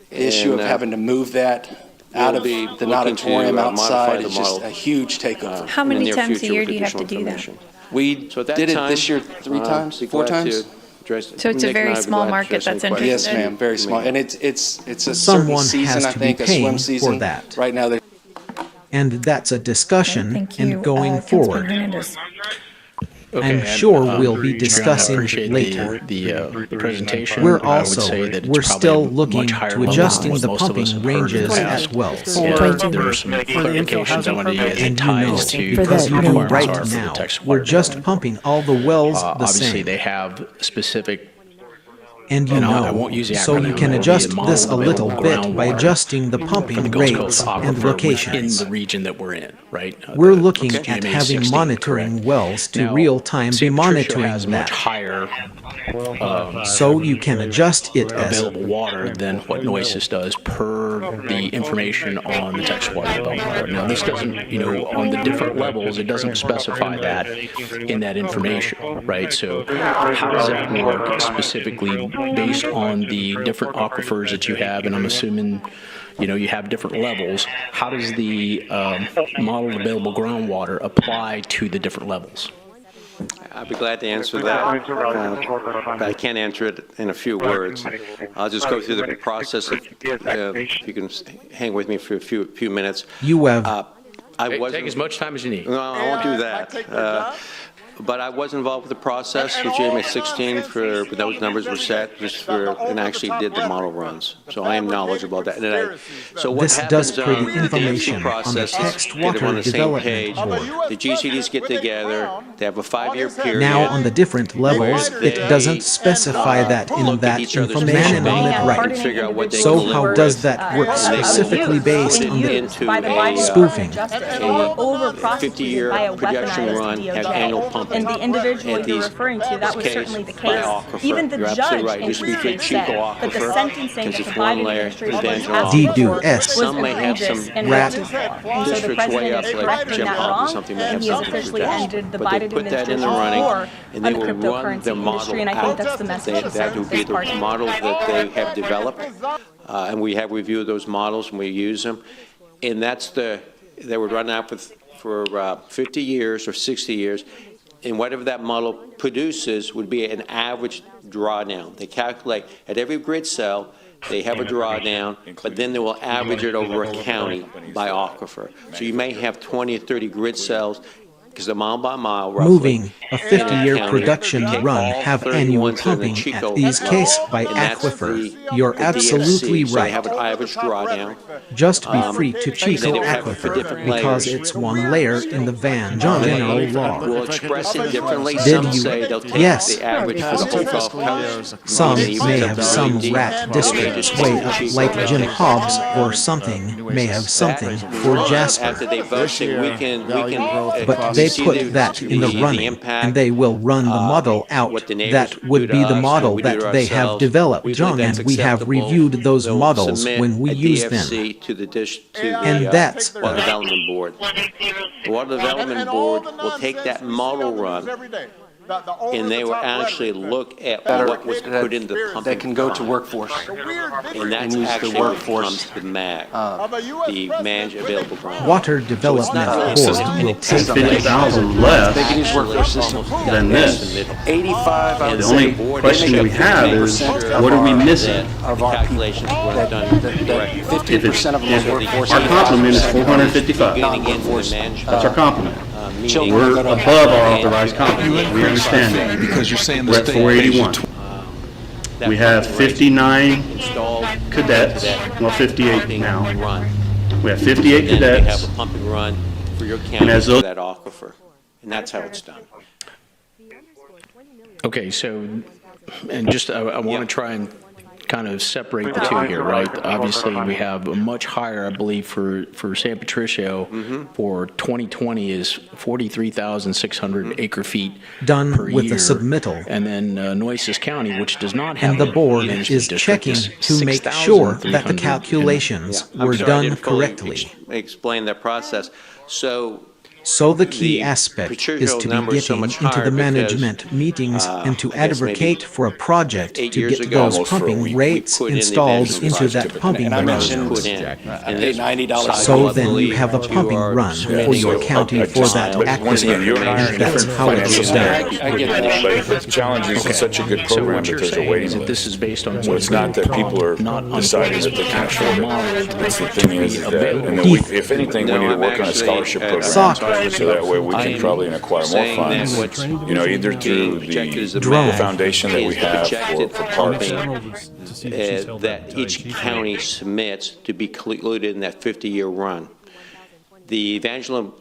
The issue of having to move that out of the auditorium outside is just a huge takeover. How many times a year do you have to do that? We did it this year 3 times, 4 times. So it's a very small market that's interested. Yes, ma'am, very small, and it's a certain Someone season, has I to be think, a swim paying season. for that. Right now, they're And that's a discussion Thank you. and going Councilman forward. Hernandez. I'm sure we'll be discussing later. The presentation. We're I would say also, that it's we're probably still a looking much higher to level adjusting than the what most of us pumping have heard in the ranges past. as well. There are some clarifications I want to get as it And ties to because what you the know requirements right are for the now, text we're water just development. pumping all the wells the Obviously, same. they have specific. And you and I know, won't use the so you acronym, can it will be adjust the model this a little available bit by groundwater adjusting the from pumping the Gulf rates Coast and aquifer within locations. the region that we're in, right? We're looking at GMA having 16, monitoring correct. wells to Now, real-time be St. Patricia monitoring has much that. higher So you can adjust it as available water than what nueces does per the information on the text water development. Now, this doesn't, on the different levels, it doesn't specify that in that information, right? So how does that work specifically based on the different aquifers that you have? And I'm assuming, you have different levels. How does the modeled available groundwater apply to the different levels? I'd be glad to answer that, but I can't answer it in a few words. I'll just go through the process. If you can hang with me for a few minutes. You have Take as much time as you need. No, I won't do that. But I was involved with the process with GMA 16 for those numbers were set and actually did the model runs. So I am knowledgeable about that. So what This happens does per the DMC information on the process is text get them water on the same development page. board. The GCDs get together. They have a 5-year period. Now on the different levels, where it they, doesn't specify that in look at that each other's information man on it and right. figure out what they So can how live does with. that work And they specifically based on the into a spoofing? 50-year production run, have annual pumping. And the individual At you're these referring to, that was case certainly the by case. aquifer. Even the You're judge absolutely right. in Just between Christi Chico said that the aquifer, sentencing because that the it's one Biden layer, administration was evangelical asking D-do for S. was Some may have egregious some and rat untoward. And so the districts way president up, is like correcting Jim that Hobbs or wrong, something, may and have he has something officially to do. ended the But they Biden put that in administration's the running, war and on they the will run cryptocurrency the model industry, and I out. think that's the message That will be this the party. models that they have developed, and we have reviewed those models and we use them. And that's they would run out for 50 years or 60 years. And whatever that model produces would be an average drawdown. They calculate at every grid cell, they have a drawdown, but then they will average it over a county by aquifer. So you may have 20 or 30 grid cells, because they're mile by mile roughly. Moving a 50-year production run have annual pumping at these case by aquifer. You're absolutely So they right. have an average drawdown. Just be free to Chico they have it for aquifer different because layers. it's one layer in the Van General law. We'll express it differently. Did Some you? say they'll take Yes. the average for the whole Gulf Coast. Some and may even have the some WD. rat They districts just way take up, Chico like Jim average. Hobbs or something may have something for After Jasper. they vote, say we can. But they put that in the running, and they will run the model out. That would be the model that they have developed, John, and we have reviewed those models when we use them. And that's Water Development Board. The Water Development Board will take that model run, and they will actually look at what was put in the pumping. That can go to workforce. And that's use the actually workforce. what becomes the MAG, the Managed Available Groundwater. Water Development Board will take 50,000 less They can use workforce system. than this. 85, I would The say, only question we have is, what are we missing? of our people. Calculations weren't done correctly. 50% of them is workforce. Our complement is 455. Getting into the management. That's our complement. Meaning We're above our authorized complement. We understand that. Because you're saying the We're at state 481. that We have pumping rate 59 installed cadets, that well, 58 pumping now. run. We have 58 And they have cadets. a pumping run for your county as for those- that aquifer. And that's how it's done. Okay, so, and just, I want to try and kind of separate the two here, right? Obviously, we have a much higher, I believe, for San Patricio for 2020 is 43,600 acre feet done per with year. the submittal. And then Nueces County, which does not have And the board management is district, checking is to make sure that the calculations I'm were sorry, I done didn't fully correctly. explain that process. So the key aspect is to be getting into the management meetings and to advocate for a project to get those pumping rates installed into that pumping run. So then you have a pumping run for your county for that acquisition, and that's how it is done. But the challenge is it's such a good program that there's a waiting list. This is based on So it's not that people are deciding that they can't afford it. It's the thing is that, and then if anything, we need to work on a scholarship program. So that way we can probably acquire more funds, either through the foundation that we have for parks. That each county submits to be included in that 50-year run. The Evangeline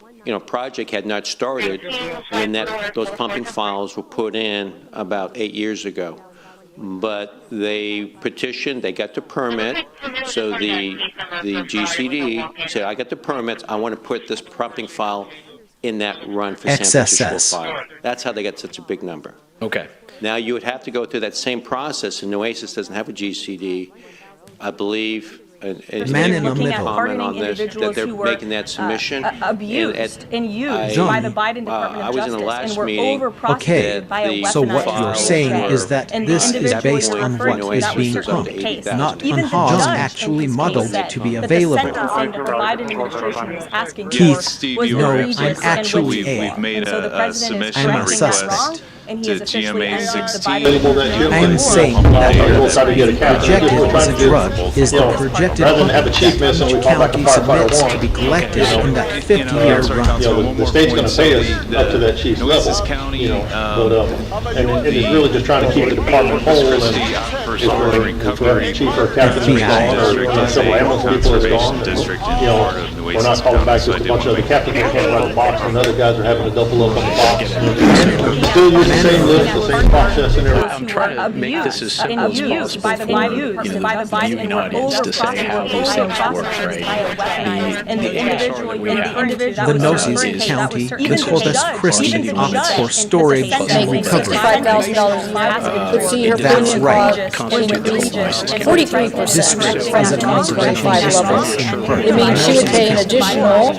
project had not started when those pumping files were put in about 8 years ago. But they petitioned, they got the permit, so the GCD said, I got the permits, I want to put this pumping file in that run for San Patricio file. That's how they got such a big number. Okay. Now you would have to go through that same process, and Nueces doesn't have a GCD, I believe. Man in the middle. Comment on this, that they're making that submission. Abused and used by the Biden Department of Justice, and were over-prosecuted by a weaponized so what you're saying is that this is based on what is being pumped, not on how it's actually modeled to be available. Keith, no, I'm actually We've made a submission I'm a request suspect. to GMA 16. I am saying that projected as a drug is the projected pumping that each county submits to be collected in that 50-year run. The state's going to pay us up to that chief level, and it's really just trying to keep the department whole, and if the chief or captain is gone, or civil ambulance people is gone, we're not calling back just a bunch of other captains that can't run a box, and other guys are having to double up on the box. Still use the same list, the same process and everything. I'm trying to make this as simple as possible for the viewing audience to say how these things work, right? The Nueces County, the Corpus Christi Office for Storage and Recovery. That's right. 43% from 2025 levels. It means she would pay an additional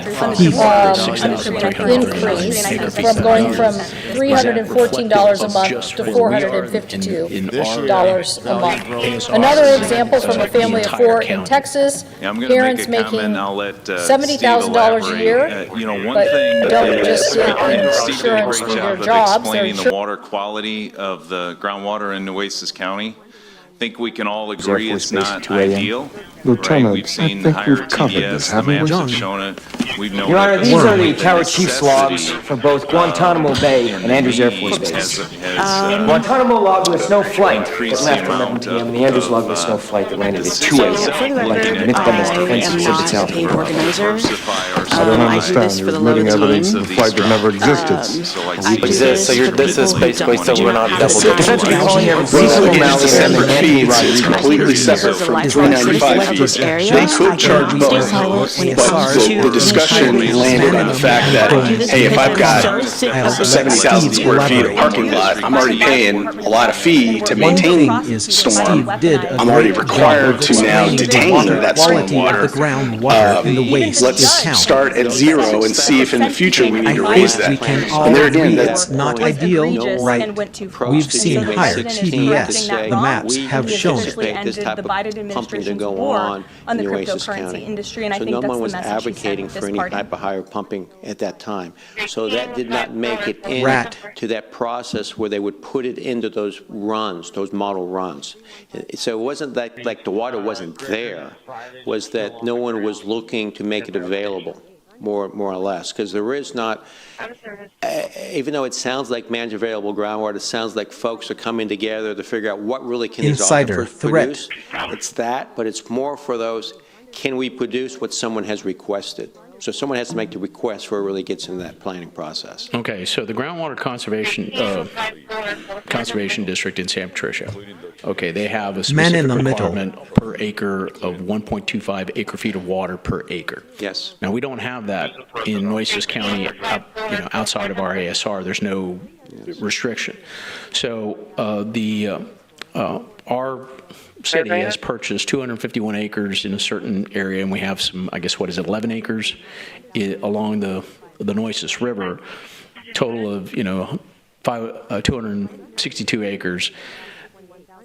increase from going from $314 a month to $452 a month. Another example from a family of four in Texas, parents making $70,000 a year, but don't just get insurance through their jobs. Explaining the water quality of the groundwater in Nueces County. I think we can all agree it's not ideal. Lieutenant, We've seen I think higher we've covered TDS, this, the haven't we? maps have shown it. We've known Your Honor, that these are the the Tower Chief's logs from both Guantanamo Bay and Andrews Air Force Base. Guantanamo log with no flight that left at 11 p.m. and the Andrews log with no flight that landed at 2 a.m. like the Independence Defense Exhibits out. I don't understand. You're admitting evidence of a flight that never existed. Exists, so this is basically so we're not double dipping. It's a separate fee, it's completely separate from 395 fees. They could charge both, but the discussion landed on the fact that, hey, if I've got 70,000 square feet of parking lot, I'm already paying a lot of fee to maintain storm. I'm already required to now detain that stormwater. Let's start at zero and see if in the future we need to raise that. And there again, that's not ideal, right? We've seen higher TDS. The maps have shown it. This type of pumping to go on in the cryptocurrency industry, and I think no one was advocating for any type of higher pumping at that time. So that did not make it into that process where they would put it into those runs, those model runs. So it wasn't like the water wasn't there, was that no one was looking to make it available. More or less, because there is not, even though it sounds like managed available groundwater, it sounds like folks are coming together to figure out what really can these aquifers produce. It's that, but it's more for those, can we produce what someone has requested? So someone has to make the request before it really gets into that planning process. Okay, so the groundwater conservation district in San Patricio, okay, they have a specific requirement per acre of 1.25 acre-feet of water per acre. Yes. Now, we don't have that in Nueces County, outside of our ASR. There's no restriction. So our city has purchased 251 acres in a certain area, and we have some, 11 acres along the Nueces River, total of, 262 acres.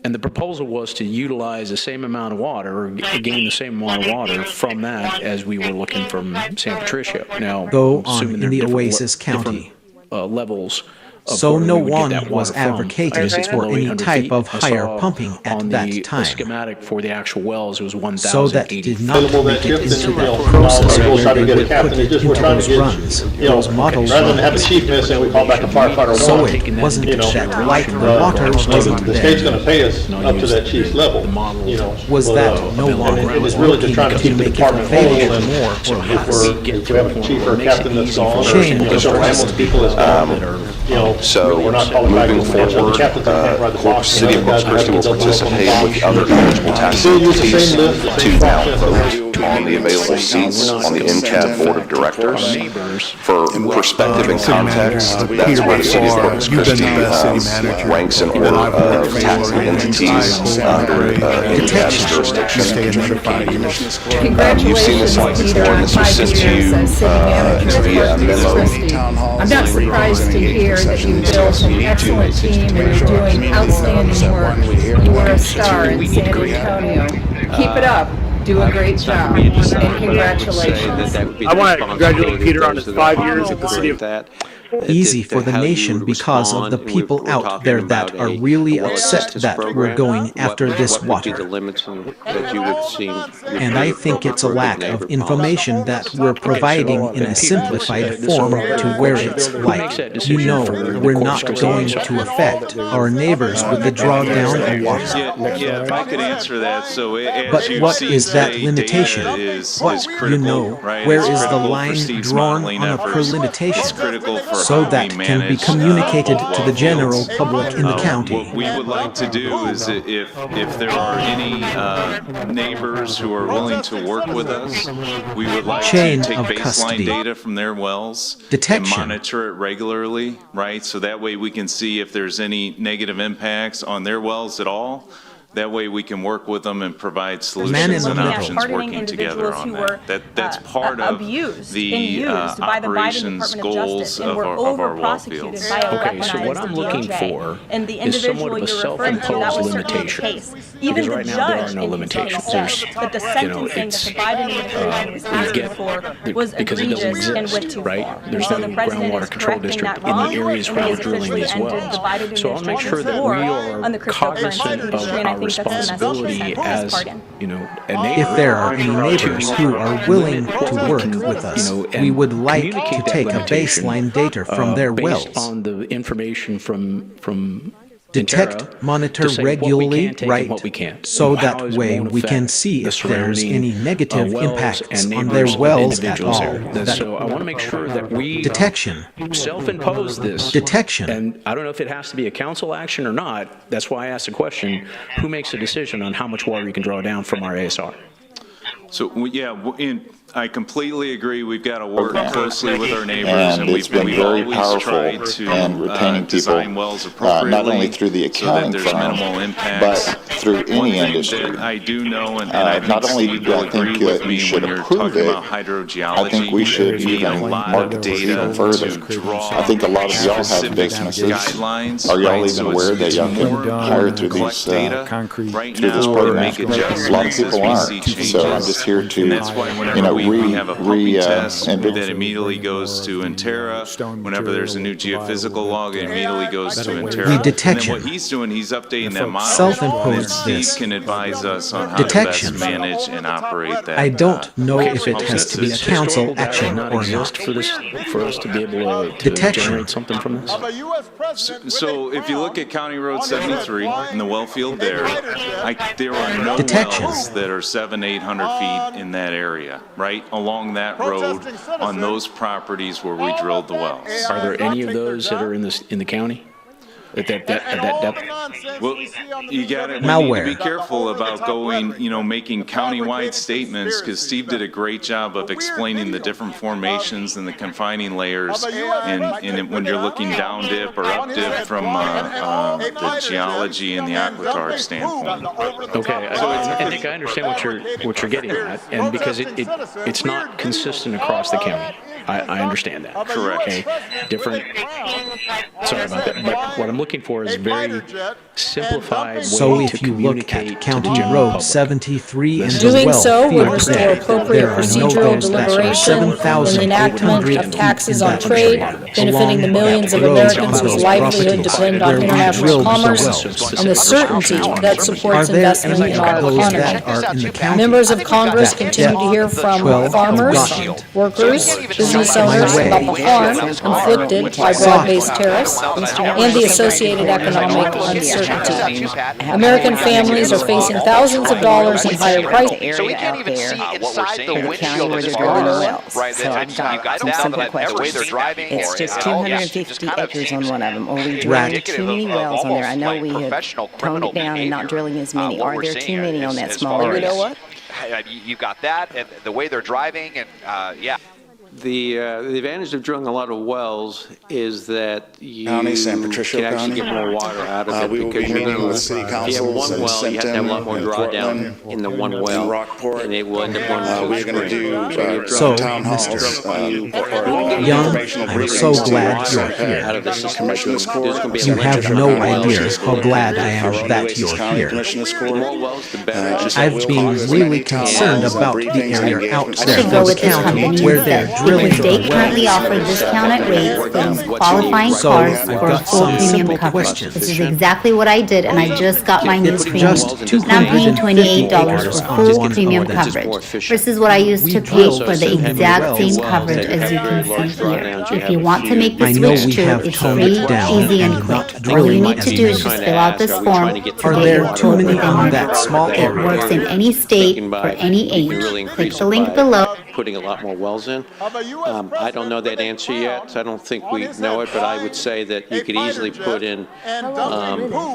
And the proposal was to utilize the same amount of water, or gain the same amount of water from that as we were looking from San Patricio. Now, go on in the Oasis County. Levels. So no one was advocating for any type of higher pumping at that time. The schematic for the actual wells was 1,080. So that did not make it into that process where we would put it into those runs. Those models rather than have a chief miss and we call back a firefighter. So it wasn't that like the water wasn't there. The state's going to pay us up to that chief's level. Was that no one was really just trying to keep the department whole, and more or less? If we have a chief or a captain that's gone, or several ambulance people that's gone, so moving forward, Corpus City and Corpus Christi will participate with the other eligible tax entities to now vote on the available seats on the NCAD Board of Directors. For perspective and context, that's where the City of Corpus Christi ranks in order of taxing entities under NCAD's jurisdiction. You've seen this slide before, and this was sent to you via memo. I'm not surprised to hear that you built an excellent team and you're doing outstanding work. You are a star in San Antonio. Keep it up. Do a great job, and congratulations. I want to congratulate Peter on his 5 years at the city of that. Easy for the nation because of the people out there that are really upset that we're going after this water. And I think it's a lack of information that we're providing in a simplified form to where it's like, we're not going to affect our neighbors with the drawdown of water. Yeah, if I could answer that. So but what is that limitation? Where is the line drawn on a per limitation? So that can be communicated to the general public in the county. What we would like to do is if there are any neighbors who are willing to work with us, we would like to take baseline data from their wells and monitor it regularly, right? So that way we can see if there's any negative impacts on their wells at all. That way we can work with them and provide solutions and options working together on that. That's part of the operations goals of our well fields. Okay, so what I'm looking for is somewhat of a self-imposed limitation. Because right now there are no limitations. There's, it's, because it doesn't exist, right? There's no groundwater control district in the areas where we're drilling these wells. So I'll make sure that we are cognizant of our responsibility as, a neighbor. If there are any neighbors who are willing to work with us, we would like to take a baseline data from their wells. Based on the information from detect, monitor regularly, right? So that way we can see if there's any negative impacts on their wells at all. So I want to make sure that we self-impose this. Detection. And I don't know if it has to be a council action or not. That's why I asked the question, who makes a decision on how much water you can draw down from our ASR? So, I completely agree. We've got to work closely with our neighbors, and we've very always powerful tried to and retaining design people, wells appropriately, not only through the accounting so that firm, there's minimal impacts. but through any industry. That I do know, and I think not only Steve do will I think agree with that me we should when you're approve talking it, about hydrogeology. I think we should even market it even further. I think a lot of y'all have businesses. Are y'all even aware that y'all can hire through these through this program? A lot of people aren't. So I'm just here to that immediately goes to Interra. Whenever there's a new geophysical log, it immediately goes to Interra. Detection. And then what he's doing, he's updating that model. Self-imposed Steve can advise us on how to best manage and operate that. I don't know if it has to be a council action or not. For us to be able to generate something from this? So if you look at County Road 73 in the well field there are no wells that are 700-800 feet in that area, right? right along that road on those properties where we drilled the wells. Are there any of those that are in the county? At that depth? Well, you got to Malware. be careful about going, making countywide statements, because Steve did a great job of explaining the different formations and the confining layers, and when you're looking down dip or up dip from the geology and the aquitard standpoint. Okay, so I think I understand what you're getting at, and because it's not consistent across the county. I understand that. Correct. Okay. Different. Sorry about that. But what I'm looking for is very simplified way So to if you look communicate at County to the Road public. 73 and the Doing well so would field restore there, appropriate there are no procedural those that are deliberation and 7,800 enactment of feet taxes in on that trade, area, benefiting along the millions that of road Americans on whose those livelihood properties depend on where we international drilled the commerce, wells. and the certainty that supports Are there investment any in our of those economy. that are in the county? Members of Congress that continue to hear from 12 farmers, Gotland. workers, business owners about the harm inflicted by broad-based tariffs and the associated economic uncertainty. American families are facing thousands of dollars in higher prices. So we can't even see inside the windshield as far as, right, so I've got some simple questions. The way they're driving. It's just 250 acres on one of them. Are we drilling too many wells on there? I know we have toned it down and not drilling as many. Are there too many on that small area? You know what? You've got that, and the way they're driving, and yeah. The advantage of drilling a lot of wells is that you County, San Patricio can actually County. get more water out of it. We will be because you're meeting gonna- with city if you have councils one in well, you have to have a lot more Centum, in drawdown Portland, in the one well, in Rockport. and it will end up going to We're going to do So, town halls, Young, I'm so glad you're here. out of the system. There's going to be a You have limited no amount of wells. idea how glad I am that you're here. The more wells, the better. I've been really concerned about the area out there should in go this with this county company where they're instead, drilling because they the currently wells. offer discounted rates for these qualifying So, cars I've for got full some premium simple coverage. questions. This is exactly what I did, and I just got my new It's premium. just And I'm paying 250 $28 acres for on full one premium owner. coverage versus what I used to pay for the exact same coverage as you can see here. If you want to make the I know switch we to have it, it's toned free, it down easy, and and quick. not All you drilling need to as do is much. just fill out this form to Are get there your too many premium. in that small It area? works in any state for any age. Click the link below. Putting a lot more wells in. I don't know that answer yet. I don't think we know it, but I would say that you could easily put in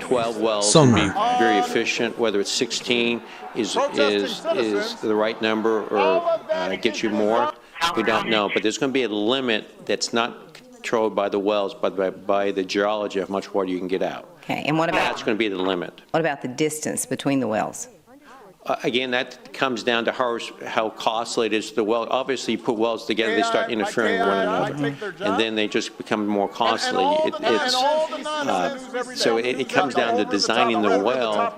12 wells and be very efficient. Whether it's 16 is the right number or gets you more, we don't know. But there's going to be a limit that's not controlled by the wells, but by the geology of how much water you can get out. Okay, and what about, That's going to be the limit. what about the distance between the wells? Again, that comes down to how costly it is to the well. Obviously, you put wells together, they start interfering with one another, and then they just become more costly. So it comes down to designing the well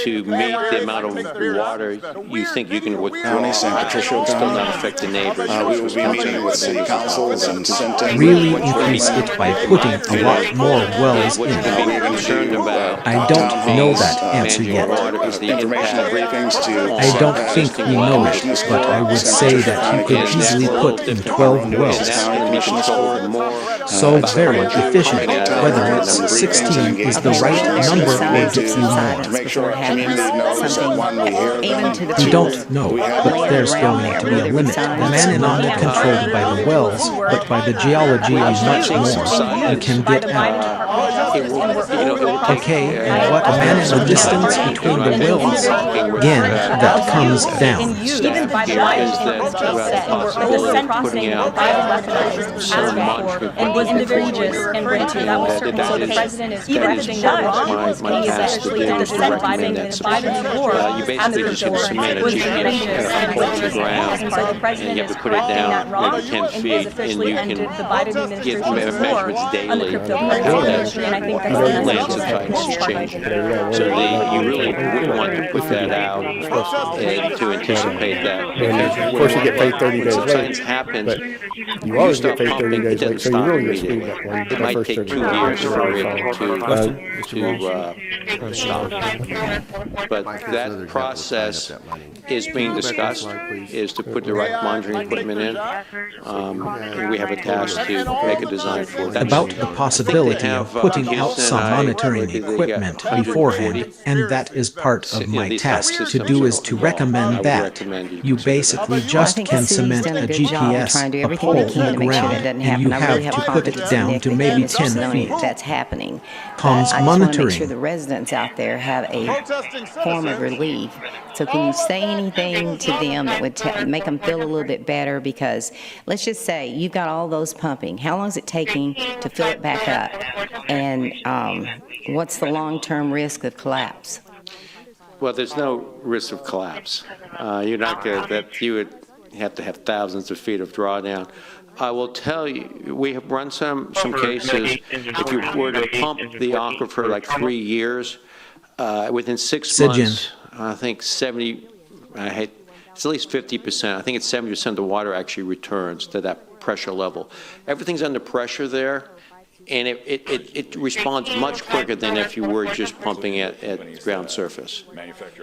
to meet the amount of water you think you can withdraw, San Patricio still County. not affect the neighbors. We will be meeting with city councils and Centum. Really increase it by putting a lot more wells What you in. can be concerned about, I don't know that answer managing yet. water, is the Informational impact. briefings to. I don't think we know it, but I would say that you could easily put in 12 wells. So very efficient. Whether it's 16 is the right number or do you want? To make sure our community knows that when we hear them. We don't know, but there's going to be a limit. The man is not controlled by the wells, but by the geology is much more. You can get out. Okay, and what man in the distance between the wells? Again, that comes down. Even by the putting out so much and was egregious and granted that was certainly so the president is correcting that wrong. He essentially did incentivizing the Biden war you basically just have cement a was GPS egregious and on the ground, and so the and president you have is to put it correcting that down wrong maybe 10 and feet, has and officially you ended can the Biden get administration's war measurements on the daily. cryptocurrency industry, and I think that's the Lands message and prices changing. So you really wouldn't want to put that out and to anticipate that. And of course, you get paid 30 days When late, science happens, but you always get paid 30 days late, so you really get screwed that way. it might take 2 years for it to stop. But that process is being discussed, is to put the right monitoring equipment in. And we have a task to make a design for it. About the possibility of putting checking out some monitoring equipment beforehand, and that is part of my task to do is to recommend that. You basically just can cement a GPS, a pole in the ground, and you have to put it down to maybe 10 feet. That's happening. Comms I just want to make sure monitoring. the residents out there have a form of relief. So can you say anything to them that would make them feel a little bit better? Because let's just say you've got all those pumping. How long is it taking to fill it back up? And what's the long-term risk of collapse? Well, there's no risk of collapse. You're not going that you would have to have thousands of feet of drawdown. I will tell you, we have run some cases. If you were to pump the aquifer like 3 years, within 6 months, I think it's at least 50%. I think it's 70% of the water actually returns to that pressure level. Everything's under pressure there, and it responds much quicker than if you were just pumping at ground surface.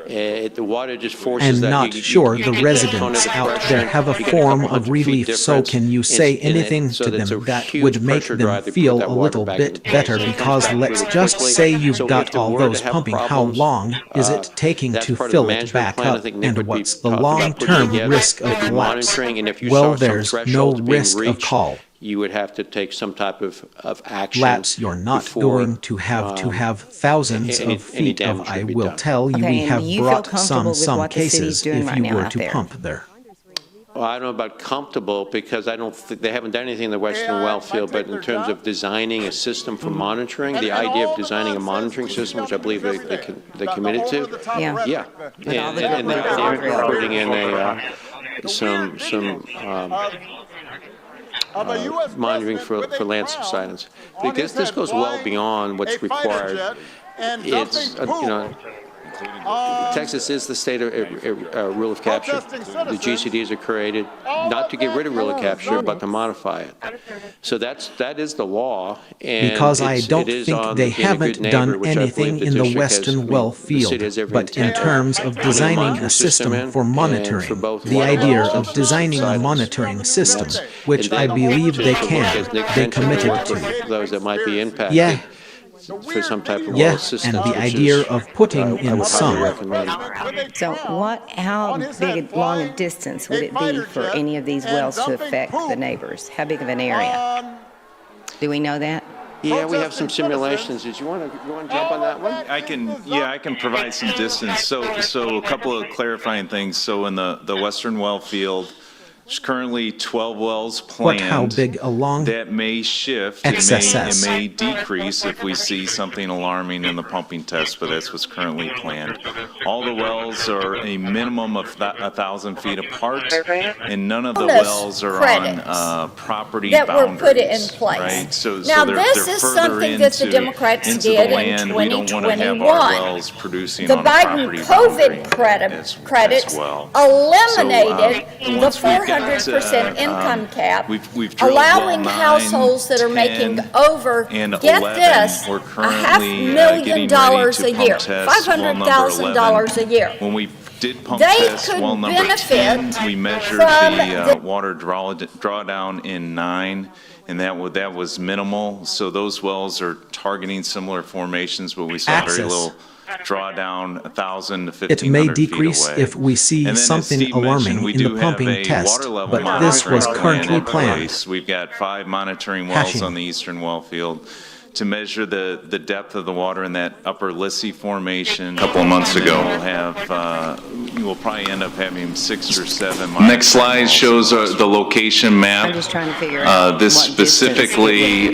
The water just forces that. And not sure the residents out there have a form of relief, so can you say anything to them that would make them feel a little bit better? Because let's just say you've got all those pumping, how long is it taking to fill it back up? And what's the long-term risk of collapse? Well, there's no risk of call. You would have to take some type of action. Lapse, you're not going to have thousands of feet of, I will tell you, we have brought some cases if you were to pump there. Well, I don't know about comfortable, because I don't think they haven't done anything in the Western well field, but in terms of designing a system for monitoring, the idea of designing a monitoring system, which I believe they committed to. Yeah. And they're putting in some monitoring for land subsidence. Because this goes well beyond what's required. It's, Texas is the state of rule of capture. The GCDs are created not to get rid of rule of capture, but to modify it. So that is the law. And because I don't think they haven't done anything in the Western well field, but in terms of designing a system for monitoring, the idea of designing a monitoring system, which I believe they committed to. Those that might be impacted. Yeah. For some type of well system. And the idea of putting in some. So how long a distance would it be for any of these wells to affect the neighbors? How big of an area? Do we know that? Yeah, we have some simulations. Did you want to jump on that one? I can provide some distance. So a couple of clarifying things. So in the Western well field, there's currently 12 wells planned. How big along? That may shift. XSS. It may decrease if we see something alarming in the pumping test, but that's what's currently planned. All the wells are a minimum of 1,000 feet apart, and none of the wells are on property that boundaries. Were put in place. Right? So now, they're this is something that the Democrats did in 2021. We don't want to have our wells producing the on a property Biden boundary COVID credits well. eliminated the 400% got, income cap, we've drilled allowing well 9, households that are 10, making over, and get 11. this, We're $500,000 a year, $500,000 a year. When we did pump They test could well number benefit 10, we measured the water drawdown in 9, and that was minimal. So those wells are targeting similar formations, but we saw very little drawdown 1,000 to 1,500 It may decrease if we see something alarming in the pumping test, but this was currently planned. We've got 5 monitoring wells on the eastern well field to measure the depth of the water in that upper Lissy formation. A couple of months ago, we'll probably end up having 6 or 7. Next slide shows the location map. I'm just trying to figure out this specifically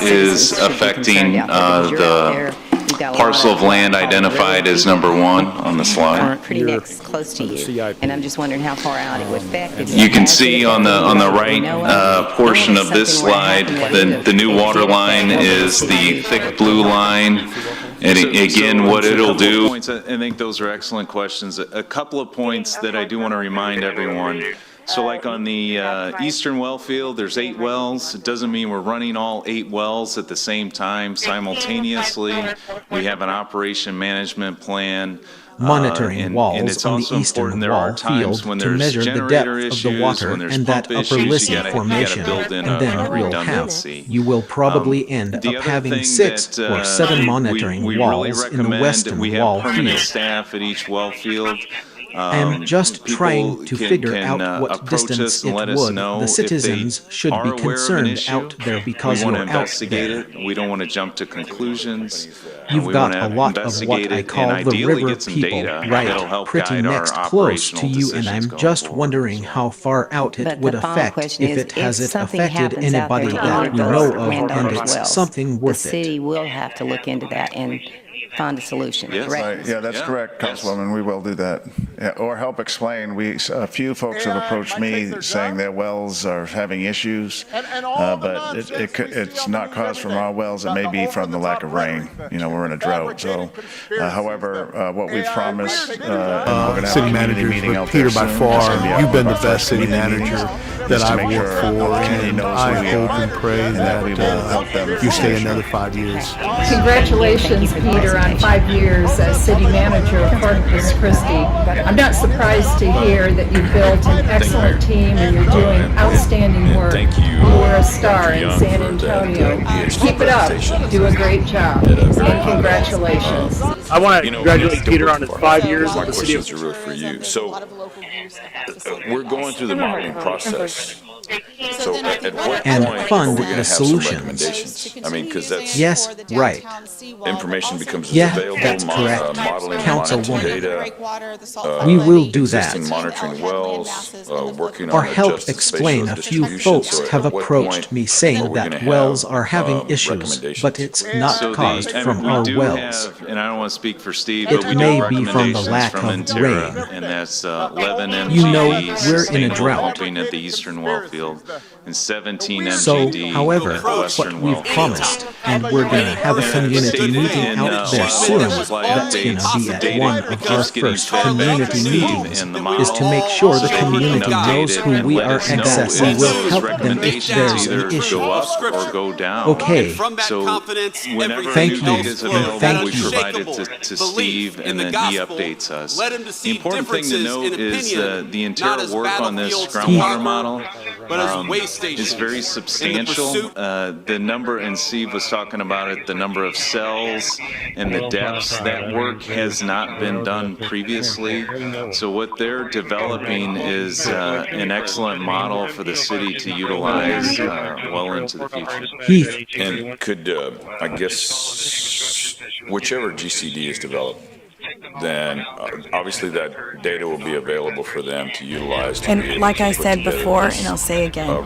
is affecting the parcel of land identified as number 1 on the slide. Pretty close to you, and I'm just wondering how far out it would affect. You can see on the right portion of this slide, the new water line is the thick blue line. And again, what it'll do. I think those are excellent questions. A couple of points that I do want to remind everyone. So like on the eastern well field, there's 8 wells. It doesn't mean we're running all 8 wells at the same time simultaneously. We have an operation management plan. monitoring walls on the eastern wall field to measure the depth of the water and that upper Lissy formation, and then you will probably end up having 6 or 7 monitoring walls in the western wall field. Staff at each well field. I'm just trying to figure out what distance it would. The citizens should be concerned out there because you're out there. We don't want to jump to conclusions. You've got a lot of what I call the river people right pretty next close to you, and I'm just wondering how far out it would affect, if it has affected anybody that we know of, and it's something worth it. The city will have to look into that and find a solution, correct? Right. Yeah, that's correct, Councilwoman. We will do that. Yeah, or help explain. A few folks have approached me saying their wells are having issues, but it's not caused from our wells. It may be from the lack of rain. We're in a drought. So, however, what we've promised, and we're going to have city a community manager, meeting out Peter, there by soon. far, you've been the best city manager that I've worked for, and I hope and pray that you stay another 5 years. Congratulations, Peter, on 5 years as city manager of Corpus Christi. I'm not surprised to hear that you built an excellent team and you're doing outstanding work. You are a star in San Antonio. Keep it up. Do a great job. And congratulations. I want to congratulate Peter on his 5 years in the city of... My questions are real for you. So we're going through the modeling process. So at what And point fund are we going to the have some solutions. recommendations? I mean, because that's... Yes, right. Information becomes Yeah, available, that's correct. modeling, Councilwoman. data, We will do that. assisting monitoring wells, working Or on help adjusted explain. spatial A few distribution. folks So at have what approached point me are saying we that gonna wells have, are having issues, recommendations? but it's not caused from our wells. And I don't want to speak for Steve, It but we may do be from the recommendations lack from of Intera, rain. and that's 11 MGD You know, we're in a sustainable drought. pumping at the eastern well field, and 17 So, MGD however, at the western what well we've field. promised, and we're going to have a community meeting out there soon, that's going to be at one of our first community meetings, is to make sure the community knows who we are accessing. We'll help them if there's an issue. Go up or go down. Okay. So whenever Thank new you. data is available, Thank we you. provide it to Steve, and then he updates us. The important thing to note is the entire work on this groundwater model is very substantial. The number, and Steve was talking about it, the number of cells and the depths, that work has not been done previously. So what they're developing is an excellent model for the city to utilize well into the future. Heath. And could, I guess, whichever GCD is developed, then obviously that data will be available for them to utilize. To And like I said before, and I'll say again,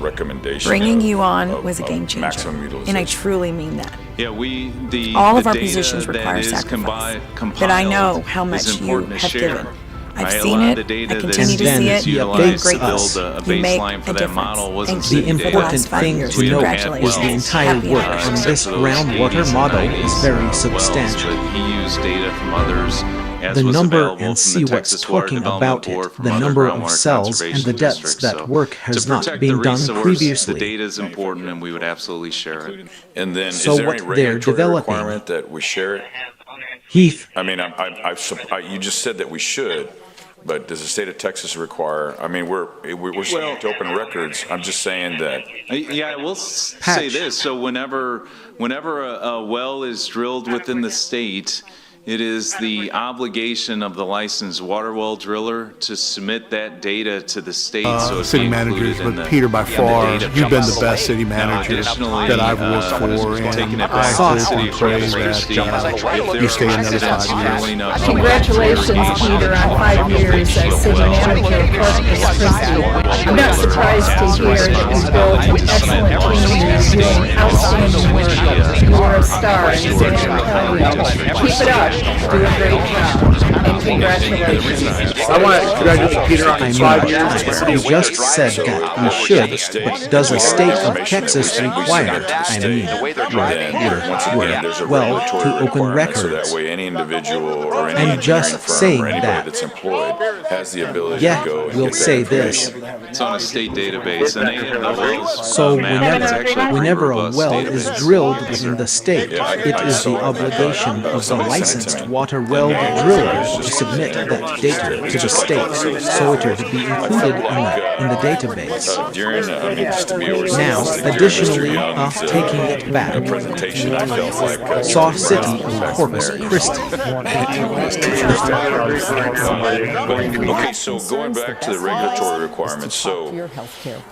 bringing you on was a game changer, and I truly mean that. Yeah, all of the our data positions require that is sacrifice, compiled but I know how much is you important to have share. given. I've Right? seen A lot it, of the data I continue to that see is it, you're utilized great to build a you make baseline for a that difference. model wasn't Thank The you. important thing to note is the entire work on this groundwater model is very substantial. But he used data from others. As The was number available and from see the what's Texas Water talking Development about Board, it, from the other number of groundwater cells and conservation the depths districts. that So work has to not protect been the done resource, previously. The data is important, and we would absolutely share it. And then, So is there what any they're regulatory developing- requirement that we share it? Heath. I mean, you just said that we should, but does the state of Texas require? I mean, we're subject to open records. I'm just saying that. Yeah, I will say this. So whenever a well is drilled within the state, it is the obligation of the licensed water well driller to submit that data to the state. So it's City managers, but Peter, by far, you've been the best city manager that I've worked for, and I hope and pray that you stay another 5 years. Congratulations, Peter, on 5 years as city manager of Corpus Christi. I'm not surprised to hear that you built an excellent team and you're doing outstanding work. You are a star in San Antonio. Keep it up. Do a great job. And congratulations. I want to congratulate Peter on his 5 years in the city You of just said that we should, but does the state of Texas require, to open records? So that way any individual or any I'm engineering just firm saying or anybody that. that's employed has the ability Yeah, to go and we'll get that say this. information. It's on a state database, and they have the wells So mapped. It's actually whenever a robust well database. is drilled within the state, it is the obligation of the licensed licensed water well driller to submit that data to the state so it would be included in the database. Now, additionally, taking it back, Saw City of Corpus Christi. Okay, so going back to the regulatory requirements, so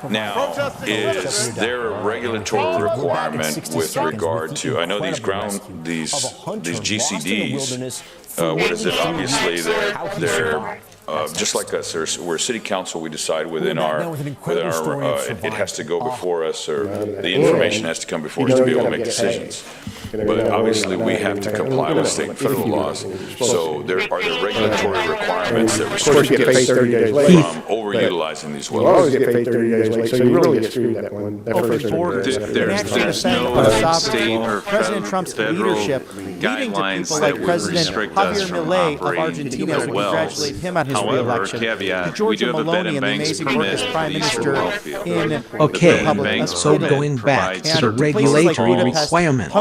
now, is there a regulatory requirement with regard to, I know these GCDs, what is it, obviously they're just like us, we're city council, we decide within our it has to go before us, or the information has to come before us to be able to make decisions. But obviously, we have to comply with state and federal laws. So are there regulatory requirements that restrict us from overutilizing these wells? You always get paid 30 days late, so you really get screwed that one. There's no state or federal guidelines that would restrict us from operating the wells. However, caveat, we do have a bed and banks permit for these well fields. Okay, so going back to the regulatory requirements.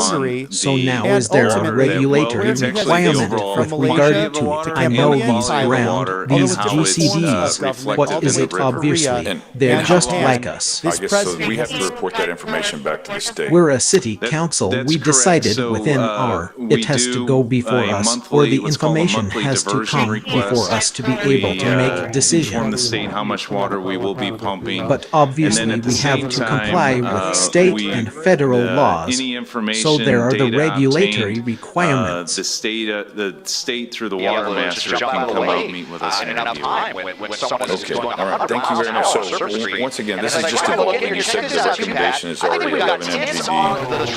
So now is there a regulatory requirement with regard to, I know these ground, these GCDs, what is it obviously? They're just like us. I guess so we have to report that information back to the state. We're a city council, we decided within it has to go before us, or the information has to come before us to be able to make decisions. Inform the state how much water we will be pumping. But obviously we have to comply with state and federal laws, so there are the regulatory requirements. The state through the water master can come out and meet with us and review. Okay, all right, thank you very much. So once again, this is just a vote, and you said the recommendation is already 11 MGD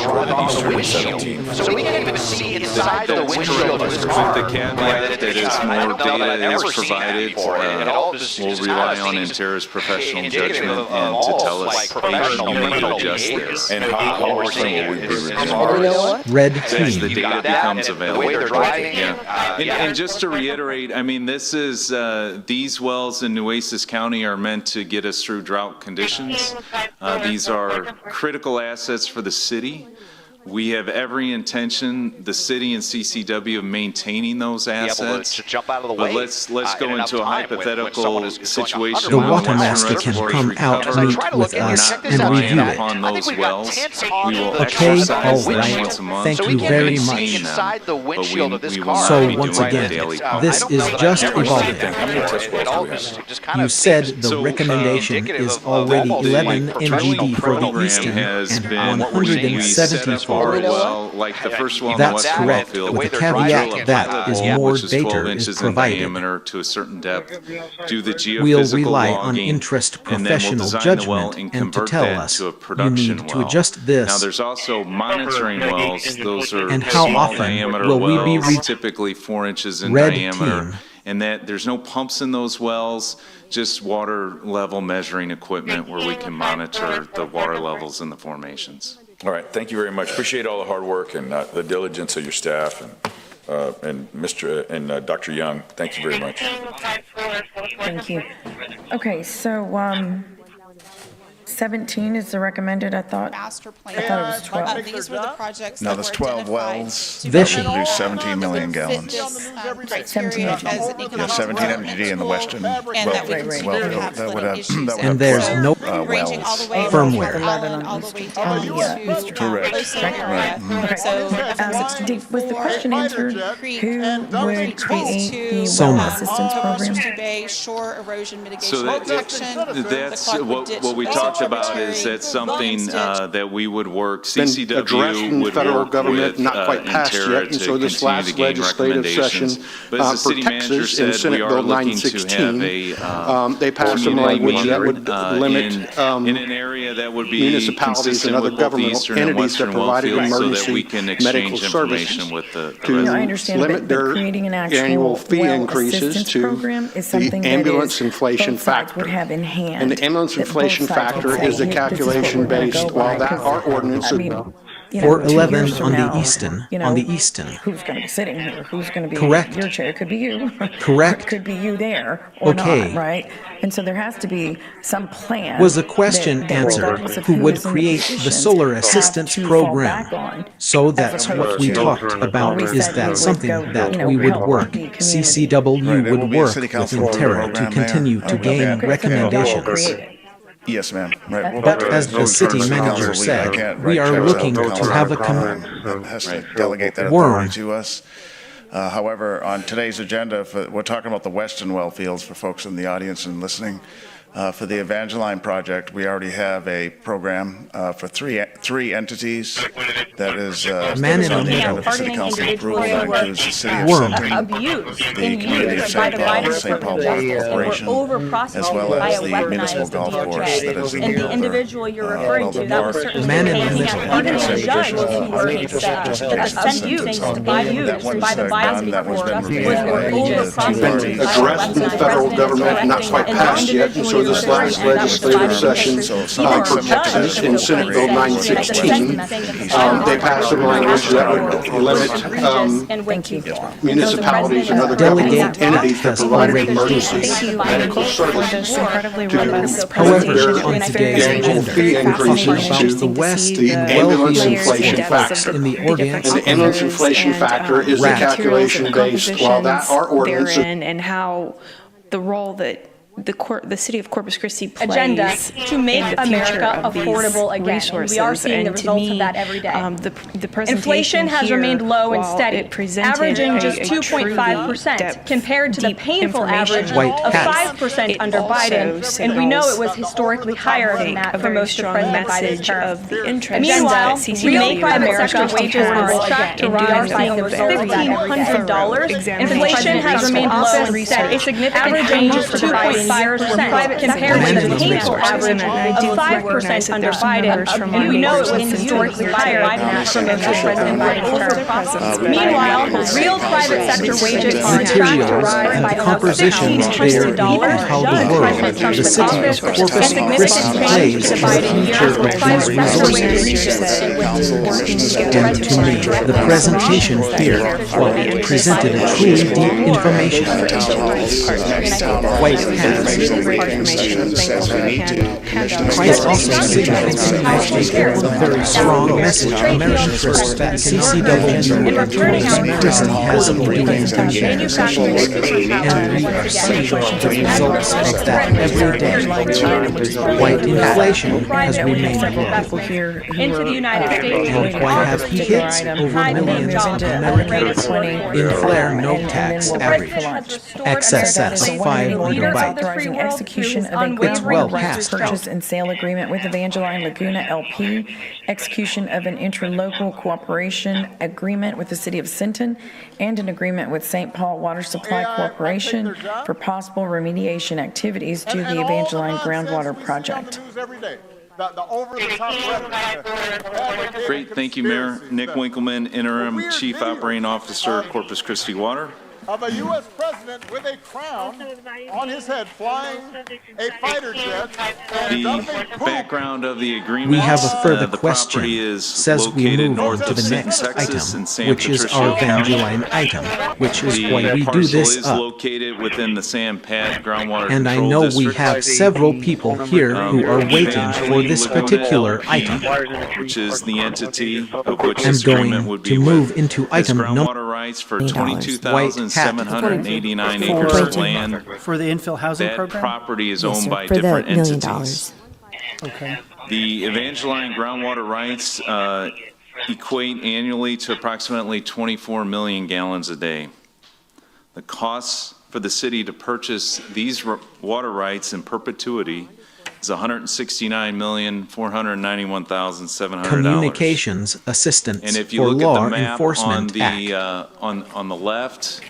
for the Eastern 17. So we can even see inside the windshield. With the caveat that as more data is provided, we'll rely on Intera's professional judgment and to tell us, hey, you need to adjust this. And how often will we be reviewing? Red as the team. data becomes available. And just to reiterate, I mean, this is, these wells in Nueces County are meant to get us through drought conditions. These are critical assets for the city. We have every intention, the city and CCW, of maintaining those assets. But let's go into a hypothetical situation. The water master can come out, meet with us, and review it. On those wells. We will Okay, exercise all them right. once a month. Thank you very much. So once again, this is just evolving. You said the recommendation is already 11 MGD for the Eastern and 174. Like the first well in the That's West correct, Field, with the caveat that is more which is 12 data inches is in provided. diameter to a certain depth. Do the geophysical We'll rely on logging, interest and then we'll professional design the well judgment and and to convert tell that us to a you production need to well. adjust this. Now there's also monitoring wells. Those are And how small often diameter will we be wells, typically 4 inches in Red diameter. team. And that there's no pumps in those wells, just water level measuring equipment where we can monitor the water levels in the formations. All right, thank you very much. Appreciate all the hard work and the diligence of your staff and Dr. Young. Thank you very much. Thank you. Okay, so 17 is the recommended, I thought. I thought it was 12. These were the projects No, that there's were 12 identified wells. This That would do 17 million gallons. criteria 17 as an Yeah, economic 17 MGD in the western and that we consider well to field. have That would flooding have, issues. that would And have there's 12 no Ranging all the way from firmware. Fort Island all the way down to Correct. Coastal area. Okay. So Was the question answered? Who would create the Sonar. well assistance program? Christi Bay shore erosion mitigation So protection. that's the Clark what Ditch we Basin talked about Tributary, is that something Williams Ditch. that we would work, Been CCW addressed in would federal work government, with not quite passed Intera yet, and to so this continue last to gain legislative session recommendations. But as the for city manager Texas in said, Senate we are Bill looking to 916, have they passed some language that would limit in an area that would be municipalities consistent and other with both the governmental eastern and entities that western well provided fields so that emergency we can medical exchange information services with the to rest. I understand, limit but their creating an annual actual fee well increases assistance to program is the something that ambulance is inflation both sides factor. would have in hand. And the ambulance that both inflation sides would factor say, is a "Hey, this is what calculation we're gonna based, go while by," that our ordinance I mean, For 2 11 years from on now, the eastern, you know, on the eastern. who's going to be sitting here? Who's going to be Correct. your chair? It could be you. Correct. It could be you there or Okay. not, right? And so there has to be some plan. Was the question that answered regardless of who would is in create the positions, solar have assistance to fall program? back on, So as that's opposed what we to- talked about. we Is said we that would something go, that you know, we would help work? the community. CCW Right, it will would be a work city with council Interra to program continue there. to Okay. gain Okay. recommendations. Yes, ma'am. Right. We'll But go to as the city council manager lead. I said, can't we write are checks looking out to have a has to delegate that Worm. authority to us. However, on today's agenda, we're talking about the western well fields for folks in the audience and listening. For the Evangeline project, we already have a program for three entities that is Man in on the the middle. agenda for city council approval. That includes the city of Worm. Centerton, abused the in community of years by St. the Paul, Biden St. Paul Department of Water Justice, and Corporation, were as over-prosecuted well by as a the municipal weaponized golf course that is DOJ. in And the over, individual you're referring to, that was certainly Man the in the case. middle. Even the judge said that the sentencing by used by the Biden Department was over-prosecuted. Addressed in the federal government, not quite passed yet, and so this last legislative session for Texas in Senate Bill 916, they passed some language that would limit municipalities and other government entities that provide emergency medical services However, on today's annual fee agenda, increases about to the west the and ambulance well inflation fields factor. in the ordinance. And the ambulance inflation factor is the calculation based, while that our ordinance and how the role that the city of Corpus Christi plays agenda to make in the America future of these affordable again. And we are seeing the And to results me, of that every day. The presentation Inflation has here, remained low and while steady, it presented averaging just a 2.5% truly compared to the deep painful average information of hat. 5% under also Biden, and we know it was signals, historically higher than that a for very most of strong President Biden's message term. of the interest Meanwhile, that CCPD real private sector Corpus Christi wages are has on track to in rise doing by a over very $1,500. examination Inflation has remained low and steady, a significant change of 2.5% compared to the painful average of 5% under Biden, and we know it was historically higher from President Biden's term. Meanwhile, real private sector wages are on track to rise by over $1,500 during President The Trump's city of office, Corpus a significant Christi change plays to in the Biden future years of with private these sector wages resources. increasing. And to me, the presentation here, while it presented a truly deep information, quite Christ also signals a very strong message of American interest that CCW and Christi has been doing, and we are seeing the results of that every day. White inflation has remained low. Into the United States. And why have heaths over millions of Americans in flare no tax average? XSS 5 megabyte. Authorizing execution of a It's well ground rights past purchase and sale agreement with Evangeline Laguna LP, execution of an interlocal cooperation agreement with the city of Sinton, and an agreement with St. Paul Water Supply Corporation for possible remediation activities to the Evangeline groundwater project. Great, thank you, Mayor. Nick Winkleman, Interim Chief Operating Officer, Corpus Christi Water. Of a U.S. president with a crown on his head flying a fighter jet. The background of the agreement. We have a further the question. property is Says we located move north on to of the Sinton, next Texas, item, in San which is our Patricio County. Evangeline item, which is The why we do parcel this is up. located within the San Pat Groundwater And I Control know we District. have several people here who are waiting for this particular item. Which is the entity of which I'm this agreement would going be to move with. into It's item number groundwater rights for 22,789 White acres hat. of land. For the infill housing That program? property is Yes, owned sir. by For the different $1 million. entities. Okay. The Evangeline groundwater rights equate annually to approximately 24 million gallons a day. The costs for the city to purchase these water rights in perpetuity is $169,491,700. Communications Assistance And if you for look Law at the map Enforcement on Act. the on the left,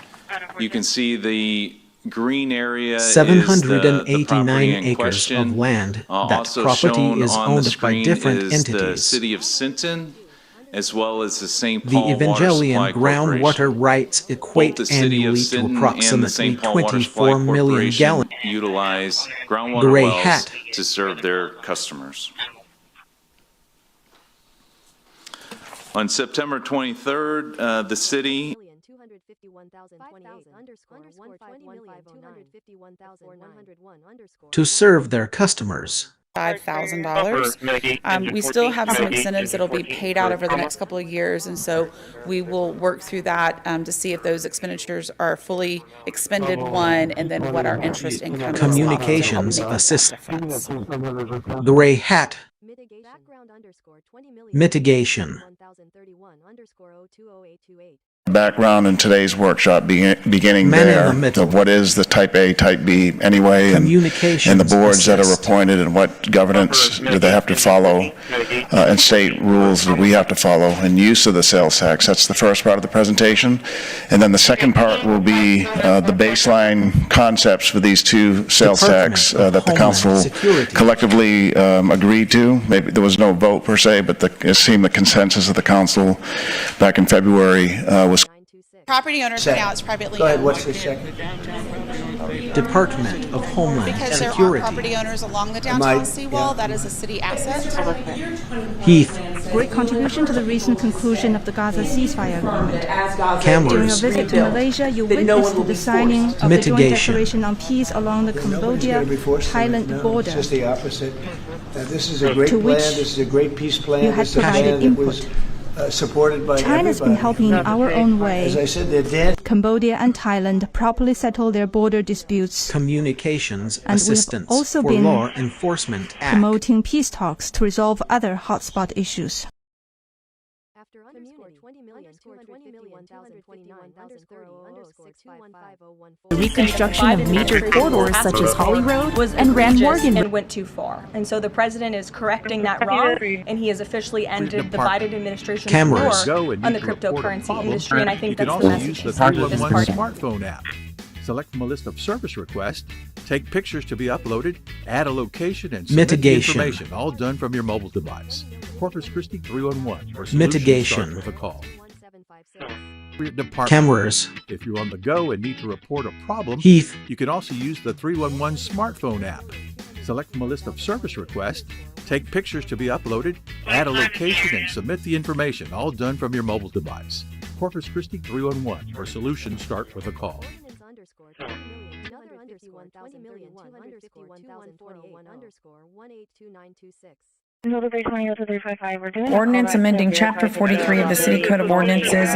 you can see the green area is the 789 property in acres question. of land. That Also property shown is on the owned by screen different is the entities. city of Sinton, as well as the St. The Paul Water Evangelion Supply Corporation. groundwater rights equate Both the city of annually to Sinton and the approximately St. Paul Water Supply 24 million Corporation gallons. utilize groundwater Gray wells hat. to serve their customers. On September 23rd, the city to serve their customers. $5,000. We still have some incentives that'll be paid out over the next couple of years, and so we will work through that to see if those expenditures are fully expended, one, and then what our interest income is. Communications assistance. The Ray Hat. Mitigation. Background in today's workshop, beginning there of what is the type A, type B anyway, and the boards that are appointed and what governance do they have to follow, and state rules that we have to follow, and use of the sales tax. That's the first part of the presentation. And then the second part will be the baseline concepts for these two sales tax that the council collectively agreed to. Maybe there was no vote per se, but it seemed the consensus of the council back in February was Property owners now it's privately Go ahead, owned. what's the second? Department of Homeland Because there are Security. property owners along the downtown seawall, that is a city asset. Heath. Great contribution to the recent conclusion of the Gaza ceasefire agreement. Cameras. During a visit to Malaysia, you witnessed the signing of the Joint Declaration on Peace along the Cambodia-Thailand border. It's just the opposite. This is a great plan. This is a great peace plan. You had provided input. Supported by China's been helping in our own way. As I said, they're dead. Cambodia and Thailand properly settle their border disputes. Communications And we've assistance also for been Law Enforcement Act. promoting peace talks to resolve other hotspot issues. The reconstruction of major corridors such as Holly Road and Rand Morgan and went too far. And so the president is correcting that wrong, and he has officially ended the Biden administration's Cameras. war on the cryptocurrency industry, and I think that's the also message use the he's sending to this 311 party. smartphone app. Select from a list of service requests, take pictures to be uploaded, add a location, and submit the Mitigation. information, all done from your mobile device. Corpus Christi 311, or solutions Mitigation. start with a call. For your department. Cameras. If you're on the go and need to report a problem, Heath. you can also use the 311 smartphone app. Select from a list of service requests, take pictures to be uploaded, add a location, and submit the information, all done from your mobile device. Corpus Christi 311, where solutions start with a call. Ordinance amending Chapter 43 of the City Code of Ordinances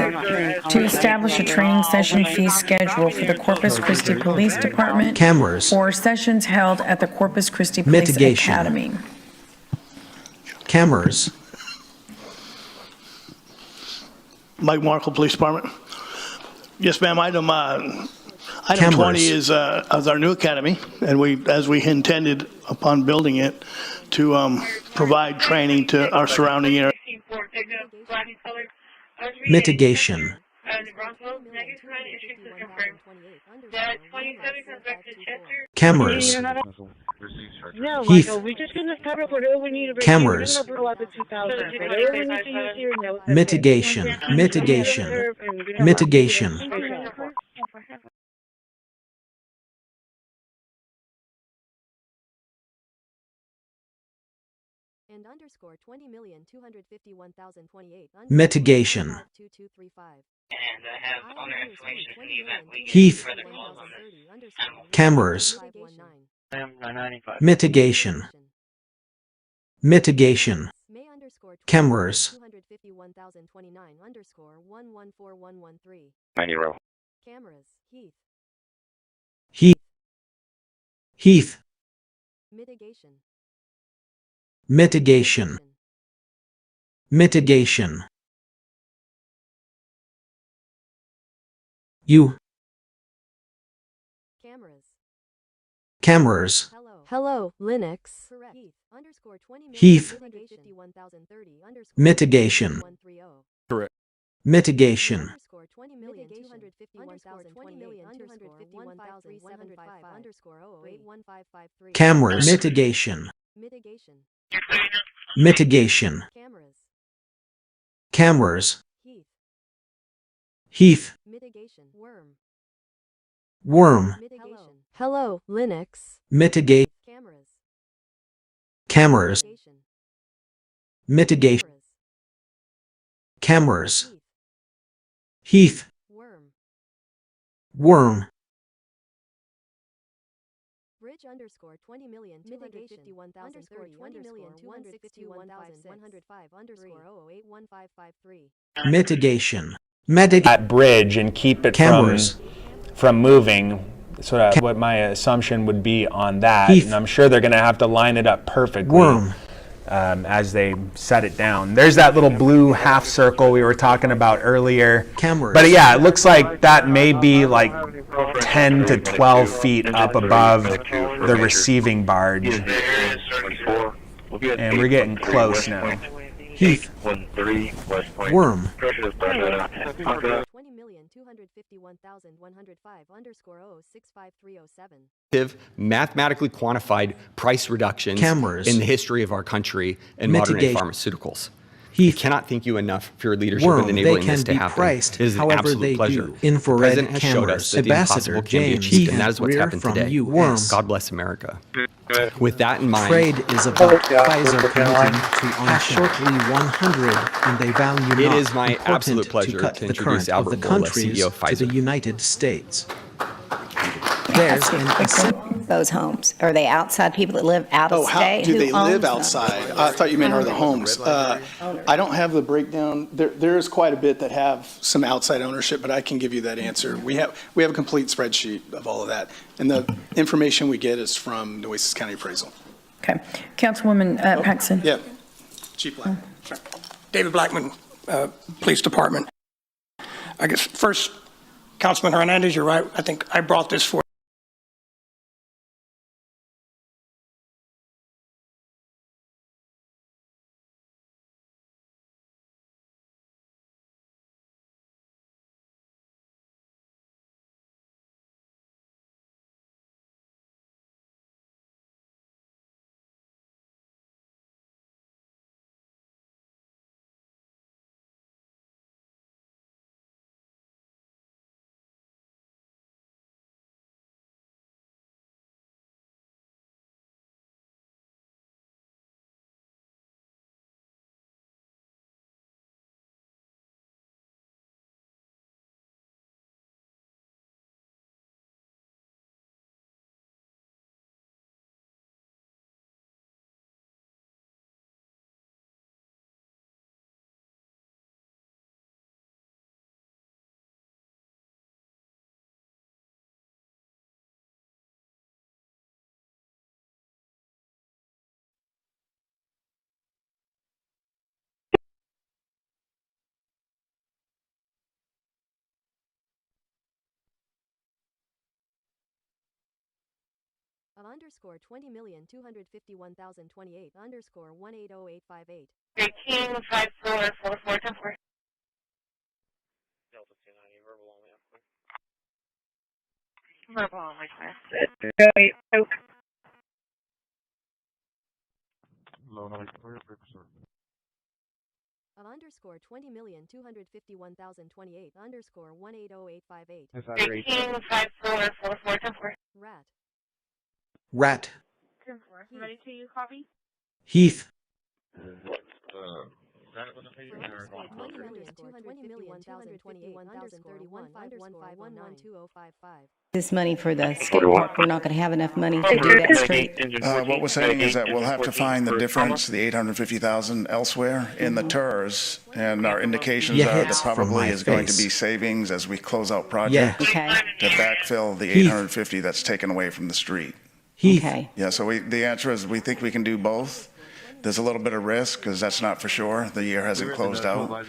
to establish a training session fee schedule for the Corpus Christi Police Department. Cameras. Or sessions held at the Corpus Christi Police Mitigation. Academy. Cameras. Mike Markle, Police Department. Yes, ma'am. Item Cameras. 20 is our new academy, and as we intended upon building it, to provide training to our surrounding area. Mitigation. Cameras. Heath. Cameras. Mitigation. Mitigation. Mitigation. Mitigation. Heath. Cameras. Mitigation. Mitigation. Cameras. Heath. Heath. Mitigation. Mitigation. You. Cameras. Hello, Linux. Heath. Mitigation. Correct. Mitigation. Cameras. Mitigation. Mitigation. Cameras. Heath. Worm. Hello, Linux. Mitigate. Cameras. Mitigation. cameras, heath, worm, Bridge underscore 20,251,030 underscore 00815553. mitigation, that bridge and keep it cameras, from moving. Sort of what my assumption would be on that, heath, and I'm sure they're going to have to line it up perfectly worm, as they set it down. There's that little blue half circle we were talking about earlier. cameras, But yeah, it looks like that may be like 10 to 12 feet up above the receiving barge. And we're getting close now. heath, worm, 20,251,105 underscore 006537. Mathematically quantified price reductions cameras, in the history of our country and modern mitigation, pharmaceuticals. heath, I cannot thank you enough for your leadership worm. in They enabling can this to be happen. priced It is an however absolute they pleasure. do. The Infrared President has showed cameras, us that the Ambassador impossible can be James achieved, and E. that is what's Greer happened from today. U.S. God bless America. With that in mind, Trade is about Pfizer committing to on shortly 100, and they value it not is my important absolute pleasure to cut to the introduce current of the Albert Bourla, countries CEO of to the Pfizer. United States. Those homes? Are they outside people that live out of state? Do they Who owns live them? outside? I thought you meant are the homes. I don't have the breakdown. There is quite a bit that have some outside ownership, but I can give you that answer. We have a complete spreadsheet of all of that, and the information we get is from Nueces County Appraisal. Okay. Councilwoman Paxton. Yeah, Chief Black. David Blackman, Police Department. I guess first, Councilman Hernandez, you're right. I think I brought this for of underscore 20,251,028 underscore 180,858. 18544424. Verbal only, class. Of underscore 20,251,028 underscore 180,858. 18544424. Rat. Rat, Ready to use copy? heath, This money for the skate park, we're not going to have enough money to do that street. What we're saying is that we'll have to find the difference, the 850,000 elsewhere in the TERS, and our indications Yeah, are that hits from probably my is going to face. be savings as we close out projects Okay. to backfill the Heath. 850 that's taken away from the street. heath, Okay. Yeah, so the answer is we think we can do both. There's a little bit of risk because that's not for sure. The year hasn't closed out.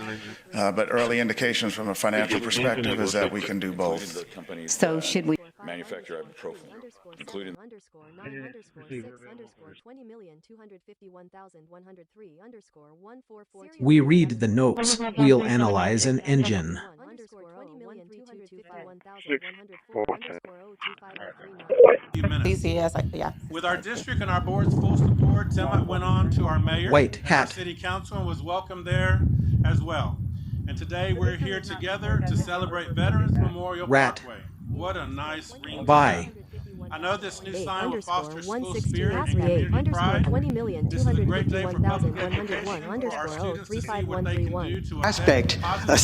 But early indications from a financial perspective is that we can do both. So should we? Manufacture ibuprofen, including underscore 9 underscore 6 underscore 20,251,103 underscore 144. We read the notes, we'll analyze an engine. Underscore 20,251,104 Easy, yes, yeah. With our district and our board's full support, Tim went on to our mayor. White and hat. Our city council and was welcomed there as well. And today we're here together to celebrate Veterans Memorial Rat. Parkway. What a nice ring. By. I know this new sign will foster school spirit and community pride. This is a great day for public education for our students to see what they can do to Aspect, a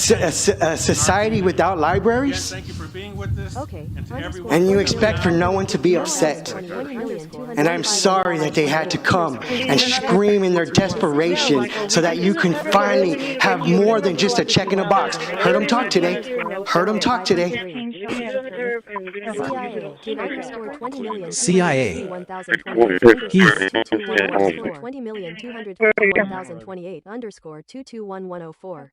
society without libraries, thank you for being with us. Okay. And to everyone. and you expect for no one to be upset. And I'm sorry that they had to come and scream in their desperation so that you can finally have more than just a check in a box. Heard them talk today. Heard them talk today. CIA. Heath. 20,251,028 underscore 221104.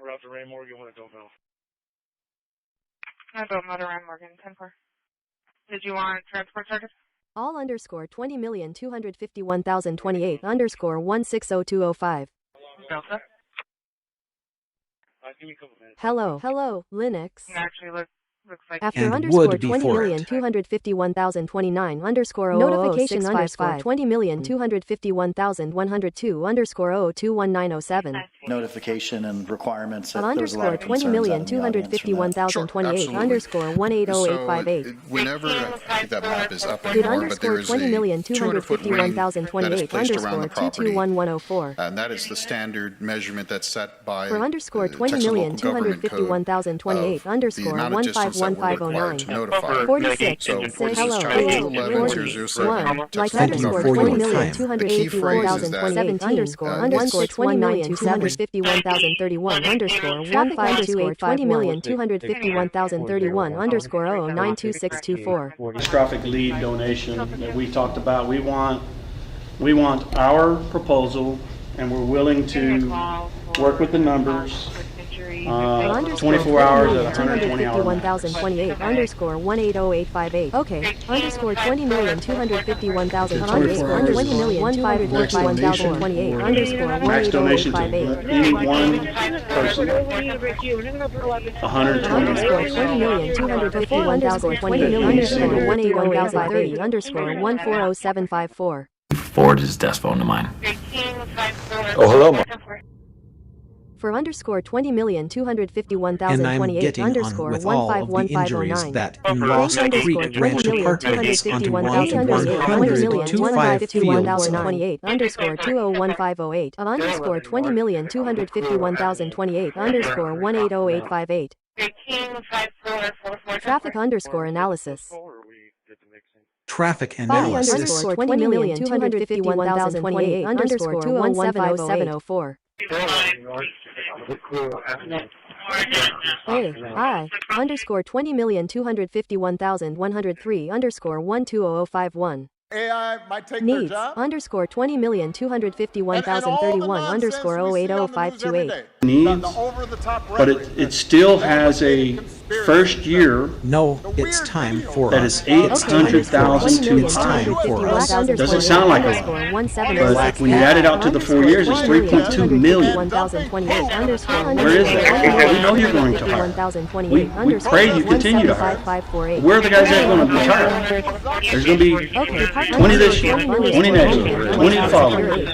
Route to Ray Morgan, what I don't know. I don't know to Ryan Morgan, 10-4. Did you want transport charges? All underscore 20,251,028 underscore 160205. Delta? Give me a couple minutes. Hello, Linux. Actually, looks like After And underscore would before it. 20,251,029 underscore notification underscore 20,251,102 underscore 021907. Notification and requirements. Of There was a lot underscore of concerns out in the audience from that. 20,251,028 underscore 180858. Whenever that map is up Good anymore, but there underscore is a 200-foot ring that is 20,251,028 placed around underscore the property. 221104. And that is the standard measurement that's set by For underscore the Texas Local Government Code 20,251,028 of underscore the amount of distance that we're required 151509. to notify. 46. So for Hello. this chapter 1 211-007, like Texas underscore Local Government Code, the key phrase is that 20,281,028 underscore 20,251,031 underscore 15285 20,251,031 underscore 0926224. Catastrophic lead donation that we talked about. We want our proposal, and we're willing to work with the numbers. 24 hours at 120 hours. 251,028 underscore 180858. Okay. Underscore 20,251,028 underscore 20,151,028 underscore Max donation to 180858. any one person. 120. Underscore 20,251,028 underscore 180858 underscore 140754. Forward his desk phone to mine. Oh, hello. For underscore 20,251,028 And I'm getting underscore on with all of the injuries 151509. that in Lost Creek Ranch Apartments on 100,255 underscore 201508 of underscore 20,251,028 underscore 180858. Traffic underscore analysis. Traffic Five analysis. underscore 20,251,028 underscore 21700704. Hey, hi, underscore 20,251,103 underscore 120051. AI might take their Needs job. underscore 20,251,031 underscore 080528. Needs, but it still has a first year. No, it's time for that us. is 800,000 too It's high. time for us. Doesn't sound like a lot, but when you add it out to the 4 years, it's 3.2 million. Where is that? We know you're going to hire. We pray you continue to hire. Where are the guys that are going to retire? There's going to be 20 this year, 20 next year, 20 the following.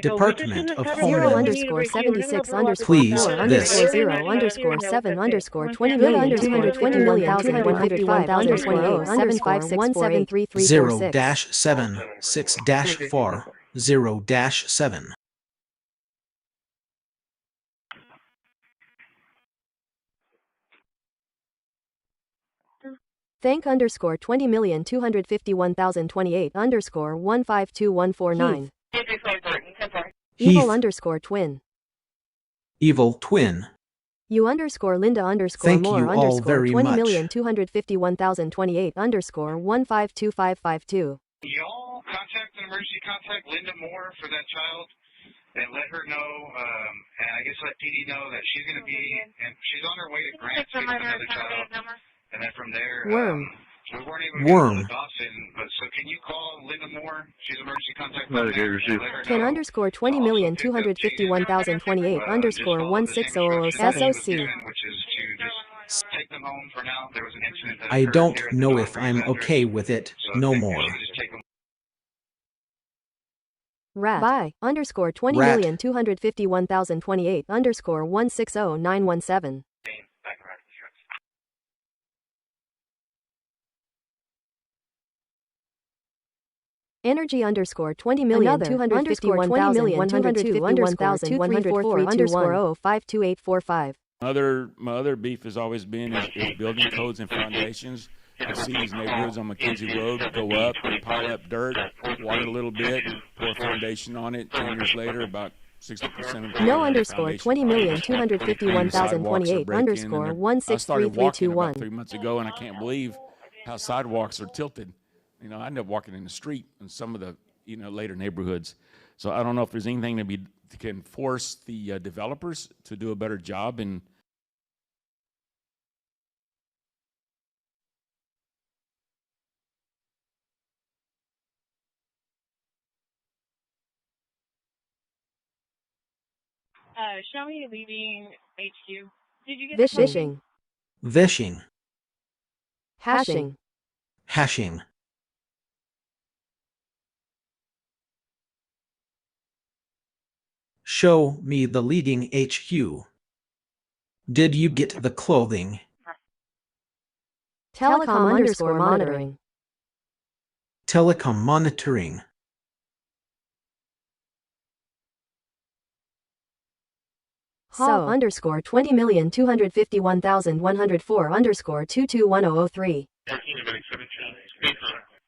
Department of Zero Homeland. underscore 76 underscore Please, 4 this. underscore 0 underscore 7 underscore 20,221,155 underscore 07564 0-7 6-4 0-7. Thank underscore 20,251,028 underscore 152149. Evil Heath. underscore twin. Evil twin. You underscore Linda underscore Thank more you all underscore very much. 20,251,028 underscore 152552. Y'all contact an emergency contact Linda Moore for that child and let her know, and I guess let PD know that she's going to be, and she's on her way to Grants to pick up another child. And then from there, Worm. we weren't able to Worm. get Dawson, but so can you call Linda Moore? She's emergency contact. Can underscore 20,251,028 underscore 16007. SOC. Take them home for now. There was an incident that I occurred don't here at the know Dollar if I'm Factory. okay with it So no if you more. could just take them Rat by underscore 20,251,028 underscore 160917. Energy underscore 20,251,102 underscore 052845. My other beef has always been is building codes and foundations. I see these neighborhoods on McKenzie Road go up, pile up dirt, water a little bit, pour a foundation on it. 10 years later, about 60% of the no underscore 20,251,028 underscore 163321. I started walking about 3 months ago, and I can't believe how sidewalks are tilted. You know, I end up walking in the street in some of the later neighborhoods. So I don't know if there's anything that can force the developers to do a better job in. Show me leaving HQ. Did you get Vishing. Vishing. Hashing. Hashing. Show me the leading HQ. Did you get the clothing? Telecom underscore monitoring. Telecom monitoring. So underscore 20,251,104 underscore 221003. Heat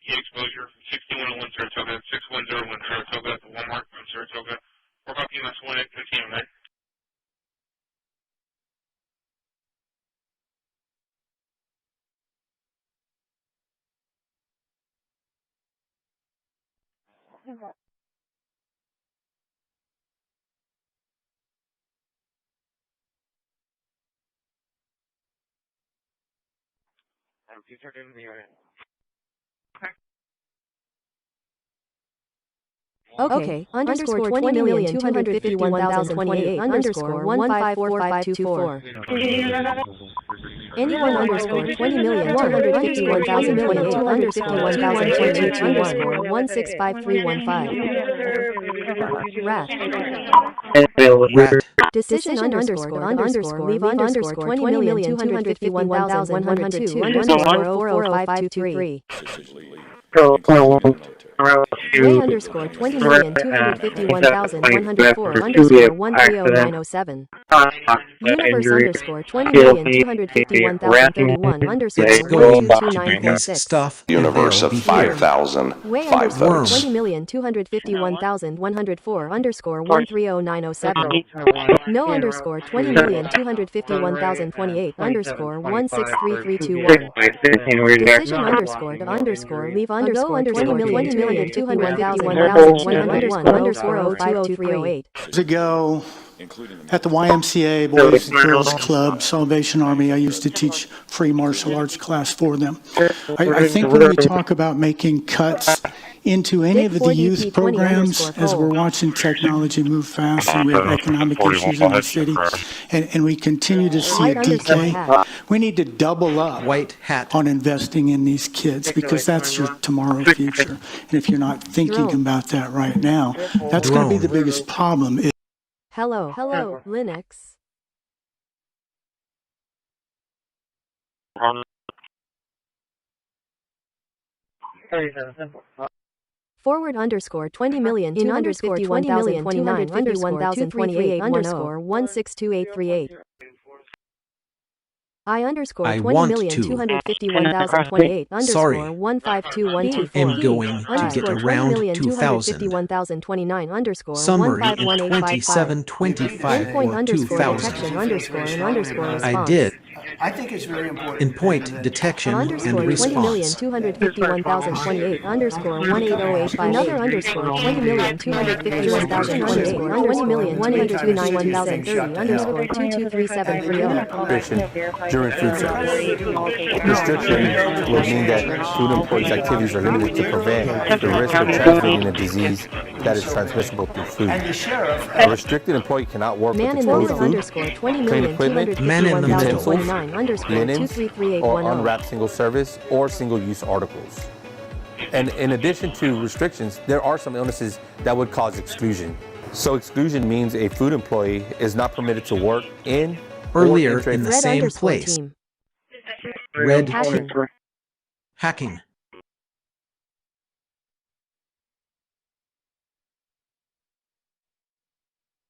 exposure from 6101 Saratoga, 6101 Saratoga, the Walmart from Saratoga. We're talking less 1 at 15, right? Please start doing the unit. Okay, underscore 20,251,028 underscore 154524. Anyone underscore 20,251,028 underscore 2122 underscore 165315. Rat. Decision underscore leave underscore 20,251,102 underscore 040523. Way underscore 20,251,104 underscore 130907. Universe underscore 20,251,031 underscore 12946. Stuff Universe of 5,000. Way underscore 20,251,104 underscore 130907. No underscore 20,251,028 underscore 163321. Decision underscore leave underscore 20,251,101 underscore 0520308. Years ago, at the YMCA Boys and Girls Club, Salvation Army, I used to teach free martial arts class for them. I think when we talk about making cuts into any of the youth programs, as we're watching technology move fast and we have economic issues in the city, and we continue to see a decay, we need to double up on investing in these kids, because that's your tomorrow future. And if you're not thinking about that right now, that's going to be the biggest problem. Hello, Linux. Forward underscore 20,251,029 underscore 238 underscore 162838. I underscore 20,251,028 underscore 152124. am going to get around 2,000 underscore summary in 151855. 2725 Endpoint or underscore 2000. detection underscore and underscore response. I did. I think it's very important. In point detection and response. 20,251,028 underscore 18085. Another underscore 20,251,028 underscore 20,229,130 underscore 223730. During food service. Restriction will mean that food employees' activities are limited to prevent the risk of transmitting a disease that is transmissible through food. A restricted employee cannot work with exposed food, clean equipment, utensils, linens, or unwrapped single-service or single-use articles. And in addition to restrictions, there are some illnesses that would cause exclusion. So exclusion means a food employee is not permitted to work in Earlier or enter in the Red same underscore place. team. Red Hacking. hacking.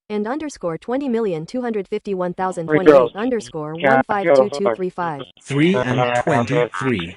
And underscore 20,251,028 underscore 152235. 3 and 23.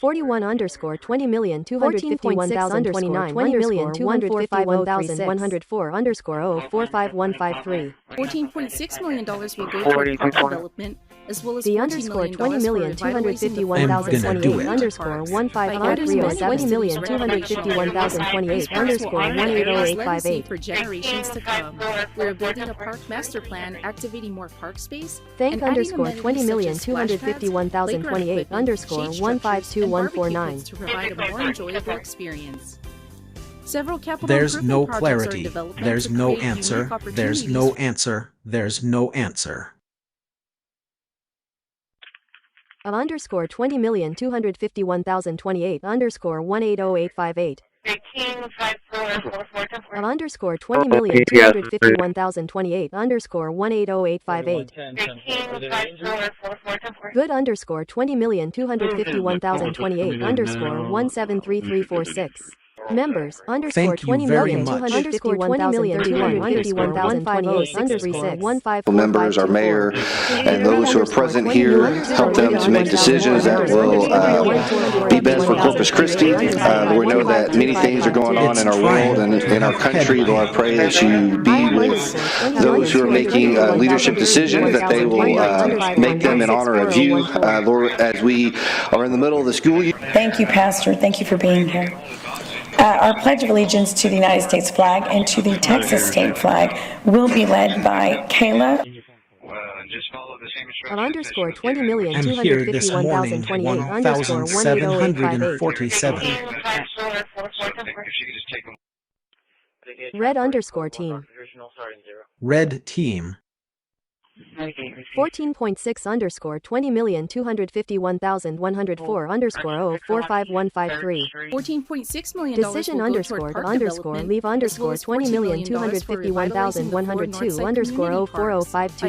41 underscore 20,251,029 20,251,104 underscore 045,153. $14.6 million will go toward park development, as well as The $14 underscore million for revitalizing the park 20,251,028 underscore 154307 20,251,028 underscore 180858. for generations to come. We're building a park master plan, activating more park space, Thank and adding underscore amenities such as splash pads, 20,251,028 playground underscore equipment, shade structures, and 152149. barbecue pits to provide a more enjoyable experience. Several capital There's improvement no projects are in clarity. development There's to no create unique answer. There's opportunities no answer. There's no answer. Of underscore 20,251,028 underscore 180858. Of underscore 20,251,028 underscore 180858. Good underscore 20,251,028 underscore 173346. Members underscore Thank you very much. 20,251,028 Members, our mayor, and those who are present here, help them to make decisions that will be best for Corpus Christi. We know that many things are going on in our world and in our country. Lord, I pray that you be with those who are making leadership decisions, that they will make them in honor of you, Lord, as we are in the middle of the school year. Thank you, Pastor. Thank you for being here. Our Pledge of Allegiance to the United States flag and to the Texas state flag will be led by Kayla. Of underscore I'm here this morning, 1,747. Red underscore team. Red team. 14.6 underscore 20,251,104 underscore 045153. $14.6 million Decision will go underscore toward the park underscore development, leave as well underscore as $14 million for revitalizing the 20,251,102 underscore By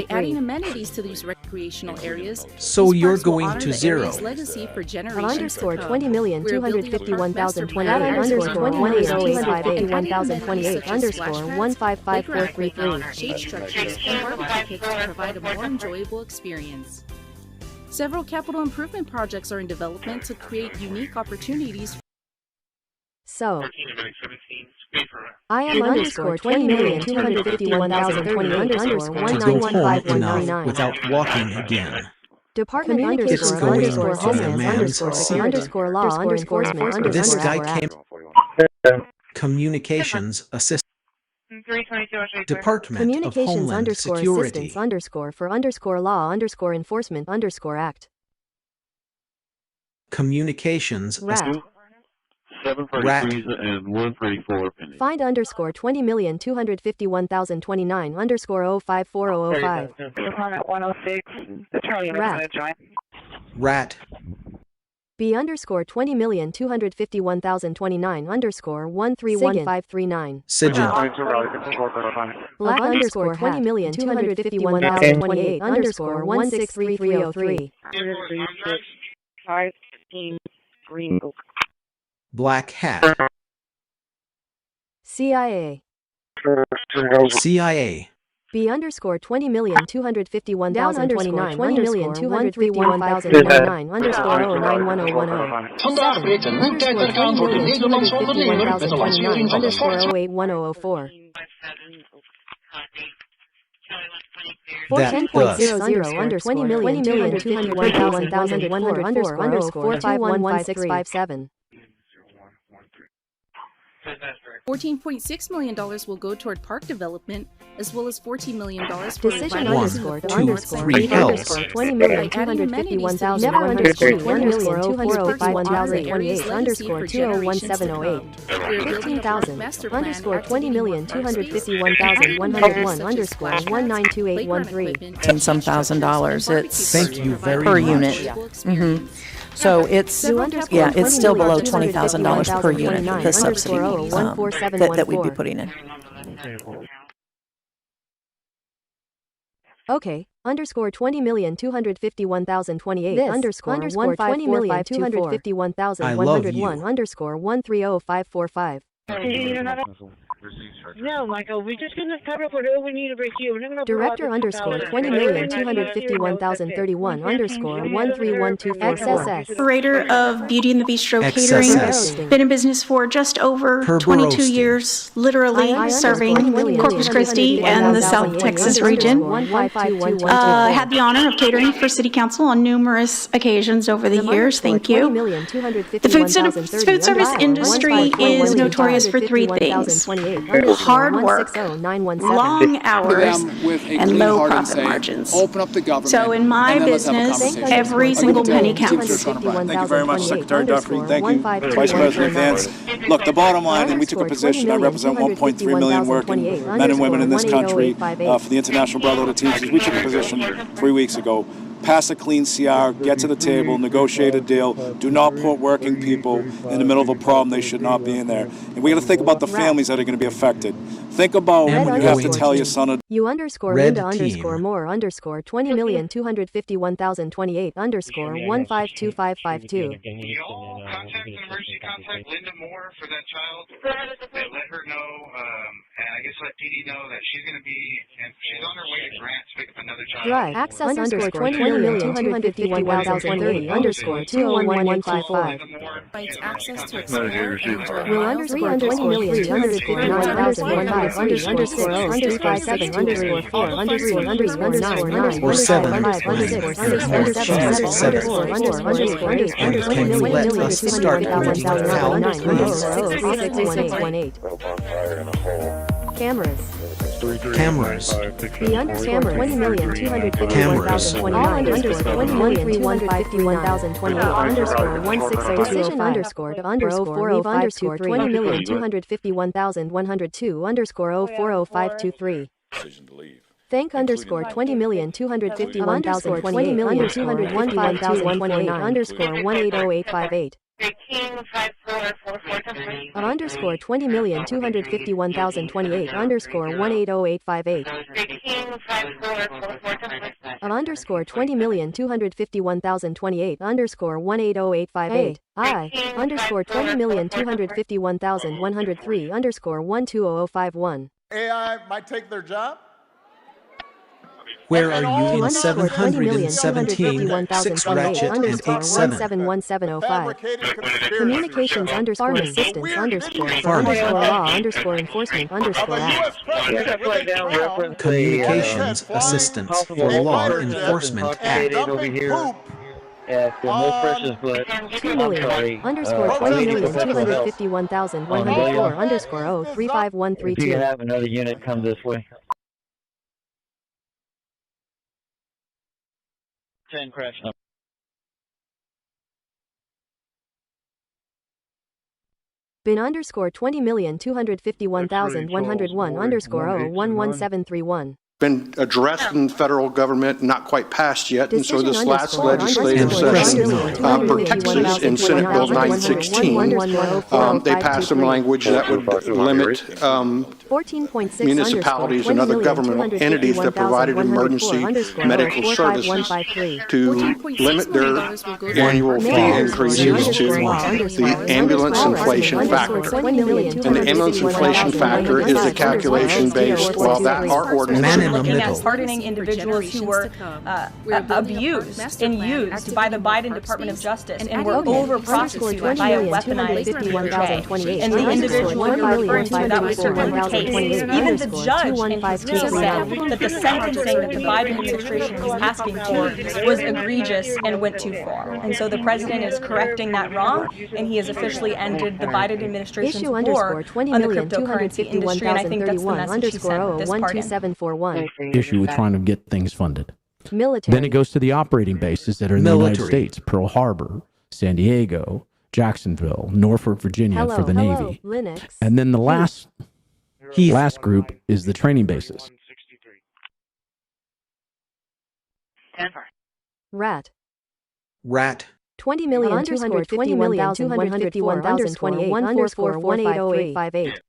adding 040523. amenities to these recreational areas, So these you're parks will going honor to the zero. area's legacy for Of generations underscore to come. 20,251,028 underscore 1,251,028 underscore 155433. Shade structures and barbecue pits to provide a more enjoyable experience. Several capital improvement projects are in development to create unique opportunities. So, I am underscore 20,251,028 underscore To go home enough 1915199. without walking again. Department It's underscore going underscore to the homelands man's underscore secret. underscore law underscore enforcement This guy underscore came. act. Communications assistant. Department of Communications Homeland underscore Security. assistance underscore for underscore law underscore enforcement underscore act. Communications Rat. 733 and 134 pennies. Find underscore 20,251,029 underscore 054005. Department 106, the Charlie is going to join. Rat. B underscore 20,251,029 underscore 131539. Sigil. Black underscore 20,251,028 underscore 163303. 15 green. Black hat. CIA. CIA. B underscore 20,251,029 20,251,029 underscore 091010. 7 underscore 20,251,029 underscore 081004. That 10.00 under 20,251,104 underscore 451657. $14.6 million will go toward park development, as well as $14 million for Decision revitalizing underscore the to Fort underscore Worth read Center. underscore 20,251,000 never underscore 20,251,028 underscore 201708 15,000 underscore 20,251,101 underscore 192813 some $1,000s. It's Thank you very per much. unit. Mhm. So it's, yeah, it's still below $20,000 per unit, the subsidy that we'd be putting in. Okay, underscore 20,251,028 underscore 20,251,101 underscore 130545. No, Michael, we're just going to cover whatever we need to break you. Director underscore 20,251,031 underscore 1312 XSS. Operator of Beauty and the Bistro Catering. XSS. Been in business for just over Per 22 roasting. years, literally serving Corpus Christi and the South Texas region. Had the honor of catering for City Council on numerous occasions over the years. Thank you. The food service industry is notorious for three things: hard work, long hours, and low profit margins. So in my business, every single penny counts. Thank you very much, Secretary Duffy. Thank you, Vice President Vance. Look, the bottom line, and we took a position, I represent 1.3 million working men and women in this country for the International Brotherhood of Teamsters. We took a position 3 weeks ago. Pass a clean CR, get to the table, negotiate a deal. Do not put working people in the middle of a problem they should not be in there. And we got to think about the families that are going to be affected. Think about when you have to tell your son. You underscore Red Linda team. underscore more underscore 20,251,028 underscore 152552. Can you all contact Linda Moore for that child and let her know, and I guess let PD know that she's going to be, and she's on her way to Grant to pick up another child. Drive access underscore 20,251,028 underscore 21155. Rights access to explore and enjoy Will underscore 20,251,105 underscore 6 underscore 7 underscore 4 underscore 9 Or 7 underscore 6 underscore 7 underscore 8 And can you let us start with the foul, please? 63618. Cameras. Cameras. The underscore 20,251,020 underscore 20,251,028 underscore 160 underscore to underscore 405 20,251,102 underscore 040523. Thank underscore 20,251,028 underscore 151,128 underscore 180858. Of underscore 20,251,028 underscore 180858. Of underscore 20,251,028 underscore 180858. I underscore 20,251,103 underscore 120051. AI might take their job. Where are you in 717, 6 ratchet and 87? 171705. Communications underscore assistance underscore law underscore enforcement underscore act. Communications Assistance for Law Enforcement Act. Yeah, so no precious blood. 2 million underscore 20,251,104 underscore 035132. If you can have another unit come this way. 10 crash number. Bin underscore 20,251,101 underscore 011731. Been addressed in federal government, not quite passed yet, and so this last legislative session for Texas in Senate Bill 916, they passed some language that would limit municipalities and other governmental entities that provided emergency medical services to limit their annual fee increases to the ambulance inflation factor. And the ambulance inflation factor is the calculation based, well, that our ordinance looking at pardoning individuals who were abused and used by the Biden Department of Justice and were over-prosecuted by a weaponized DOJ. And the individual you're referring to that was certainly the case. Even the judge in his case said that the sentencing that the Biden administration was asking for was egregious and went too far. And so the president is correcting that wrong, and he has officially ended the Biden administration's war on the cryptocurrency industry, and I think that's the message he sent with this pardon. Issue with trying to get things funded. Then it goes to the operating bases that are in the United States: Pearl Harbor, San Diego, Jacksonville, Norfolk, Virginia for the Navy. And then the last group is the training bases. Rat. 20,251,258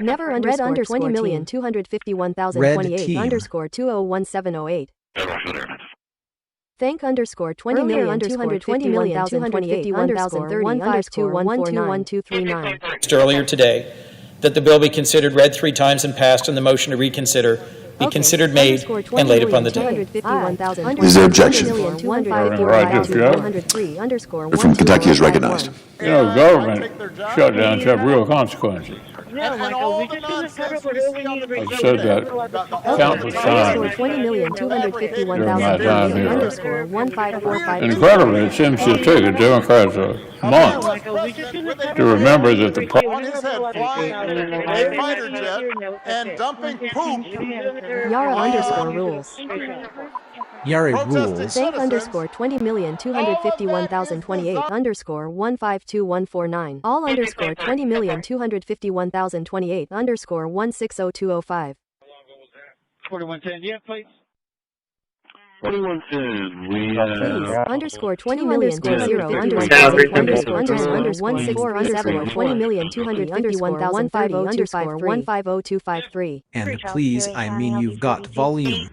Never underscore 20,251,028 underscore 201708. Thank underscore 20,251,251,030 Just earlier today, that the bill be considered read 3 times and passed, and the motion to reconsider be considered made and laid upon the table. Is there objection? From Kentucky is recognized. You know, government shutdowns have real consequences. No, Michael, we just gonna cover for who we need to I've said that countless times 20,251,000 underscore 15453. Incredibly, it seems to take the Democrats a month to remember that the on his head flying a fighter jet and dumping poop. Yara underscore rules. Yara rules. Thank underscore 20,251,028 underscore 152149. All underscore 20,251,028 underscore 160205. 4110, do you have plates? 4110, Please, underscore 20,000 underscore 150,251,150 And please, I mean you've got volume.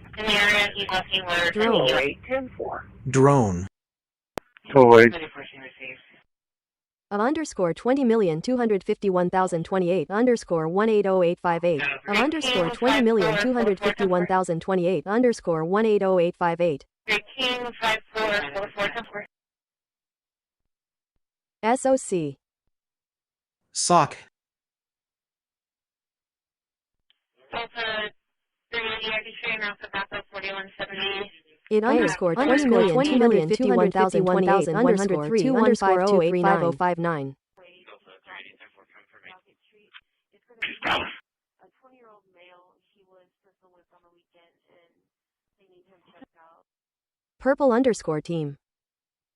Drone. Toy. Underscore 20,251,028 underscore 180858. Underscore 20,251,028 underscore 180858. SOC. Sock. It underscore 20,251,028 underscore 215285059. Purple underscore team.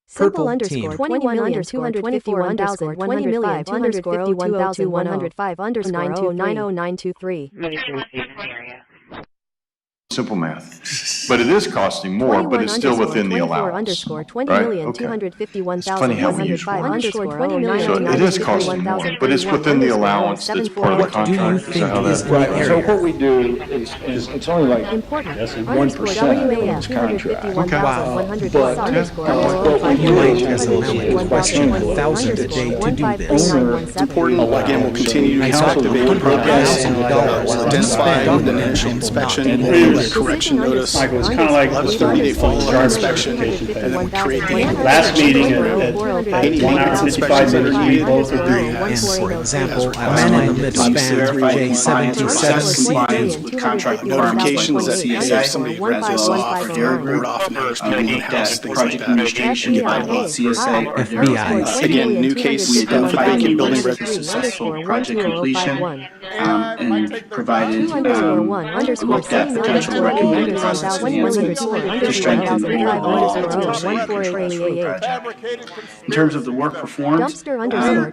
Simple underscore 21 underscore 251,000 20,000 underscore 202,105 underscore 090923. Simple math. But it is costing more, but it's still within the allowance. Underscore 20 right? million Okay. 251,105 underscore 20 million. So it is costing more, but it's within the allowance that's part of the contract. Is that how that? Right, so what we do is it's only like 1% of this contract. But you might as a Malik question 1,000 a day to do this. It's important. Again, we'll continue to activate progress, identify the initial inspection, and correction notice. Michael, it's kind of like a 30-day follow-up inspection, and then we create the last meeting at 1 hour 55 minutes, we both agree. And for example, a man in the midspan 3J77C2 with contract notifications that if somebody grabs us off or they're board off and there's no in-house, things like that. FBI. Again, new case for the vacant building records. Successful project completion and provided looked at potential recommended process enhancements to strengthen the overall in terms of the work performed,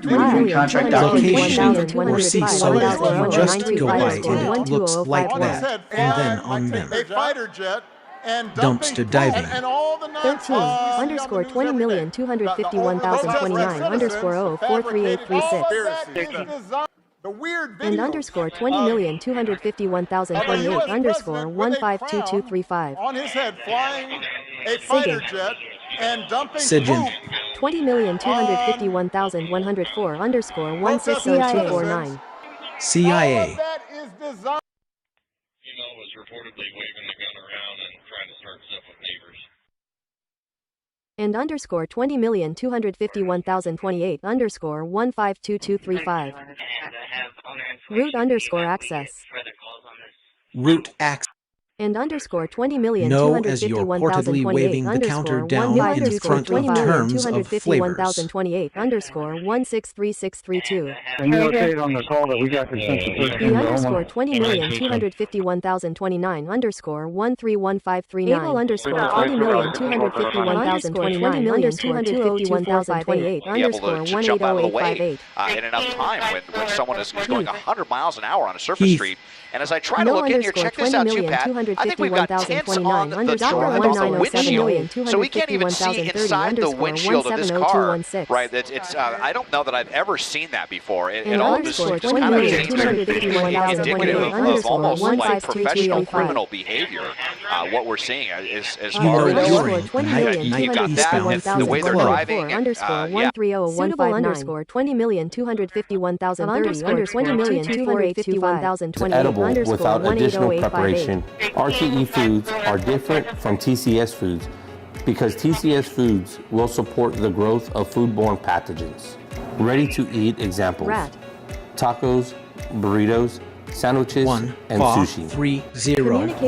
reviewing contract documentation, or see so that you just go by and it looks like that, and then on them. A fighter jet and Dumpster diving. 13 underscore 20,251,029 underscore 043836. And underscore 20,251,028 underscore 152235. On his head flying a fighter jet and dumping Sigin. 20,251,104 underscore 160249. CIA. fellow was reportedly waving the gun around and trying to start stuff with neighbors. And underscore 20,251,028 underscore 152235. Root underscore access. Root access. And underscore No, as you're portedly waving the counter down in front of terms of flavors. 20,028 underscore 163632. And you update on the call that we got consensus. The underscore 20,251,029 underscore 131539. Able underscore 20,251,029 underscore 251,028 underscore 180858. In enough time when someone is going 100 miles an hour on a surface street. And as I try to look in here, check this out too, Pat. I think we've got tints on the door of the windshield, so we can't even see inside the windshield of this car. Right? It's I don't know that I've ever seen that before. It all just kind of indicative of almost like professional criminal behavior. What we're seeing is as far as you got that, the way they're driving. Underscore 130159 underscore 20,251,030 underscore 20,251,028 edible without additional preparation. RTE foods are different from TCS foods because TCS foods will support the growth of foodborne pathogens. Ready-to-eat examples: tacos, burritos, sandwiches, and sushi.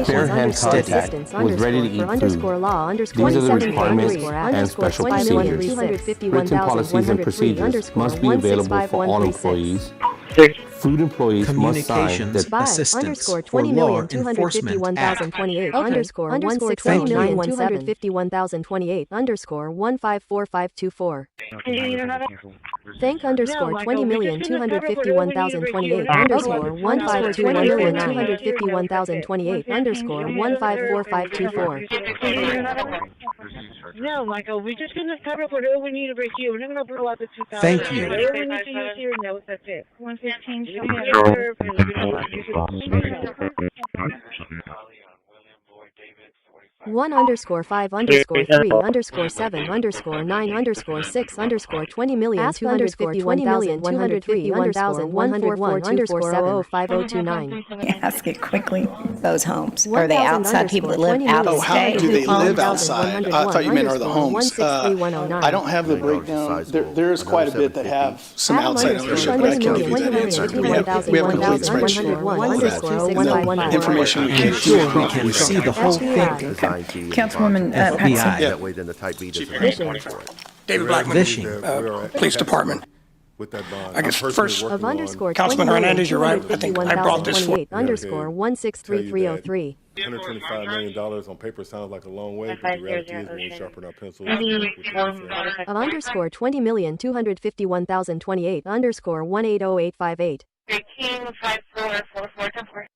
Fair hand contact with ready-to-eat food. These are the requirements and special procedures. Written policies and procedures must be available for all employees. Food employees must sign the assistance for law enforcement act. underscore 20,251,028 underscore 154524. Thank underscore 20,251,028 underscore 152,251,028 underscore 154524. No, Michael, we're just going to cover whatever we need over here. We're not going to blow out the 2,000. Thank you. Whatever we need to use here, no, that's it. 115. One underscore 5 underscore 3 underscore 7 underscore 9 underscore 6 underscore 20,251,251,101 underscore 005029. Ask it quickly. Those homes. Are they outside people that live out of state? How do they live outside? I thought you meant are the homes. I don't have the breakdown. There is quite a bit that have some outside ownership, but I can give you that answer. We have a complete spreadsheet. Information we can see the whole thing. Councilwoman Patsey. That way, then the type B doesn't have for it. David Blackman, Police Department. I guess first, of underscore Councilman Hernandez, you're right. I think I brought this for underscore 163303. $125 million on paper sounds like a long way, but the reality is when we sharpen our pencils. Of underscore 20,251,028 underscore 180858. 135444.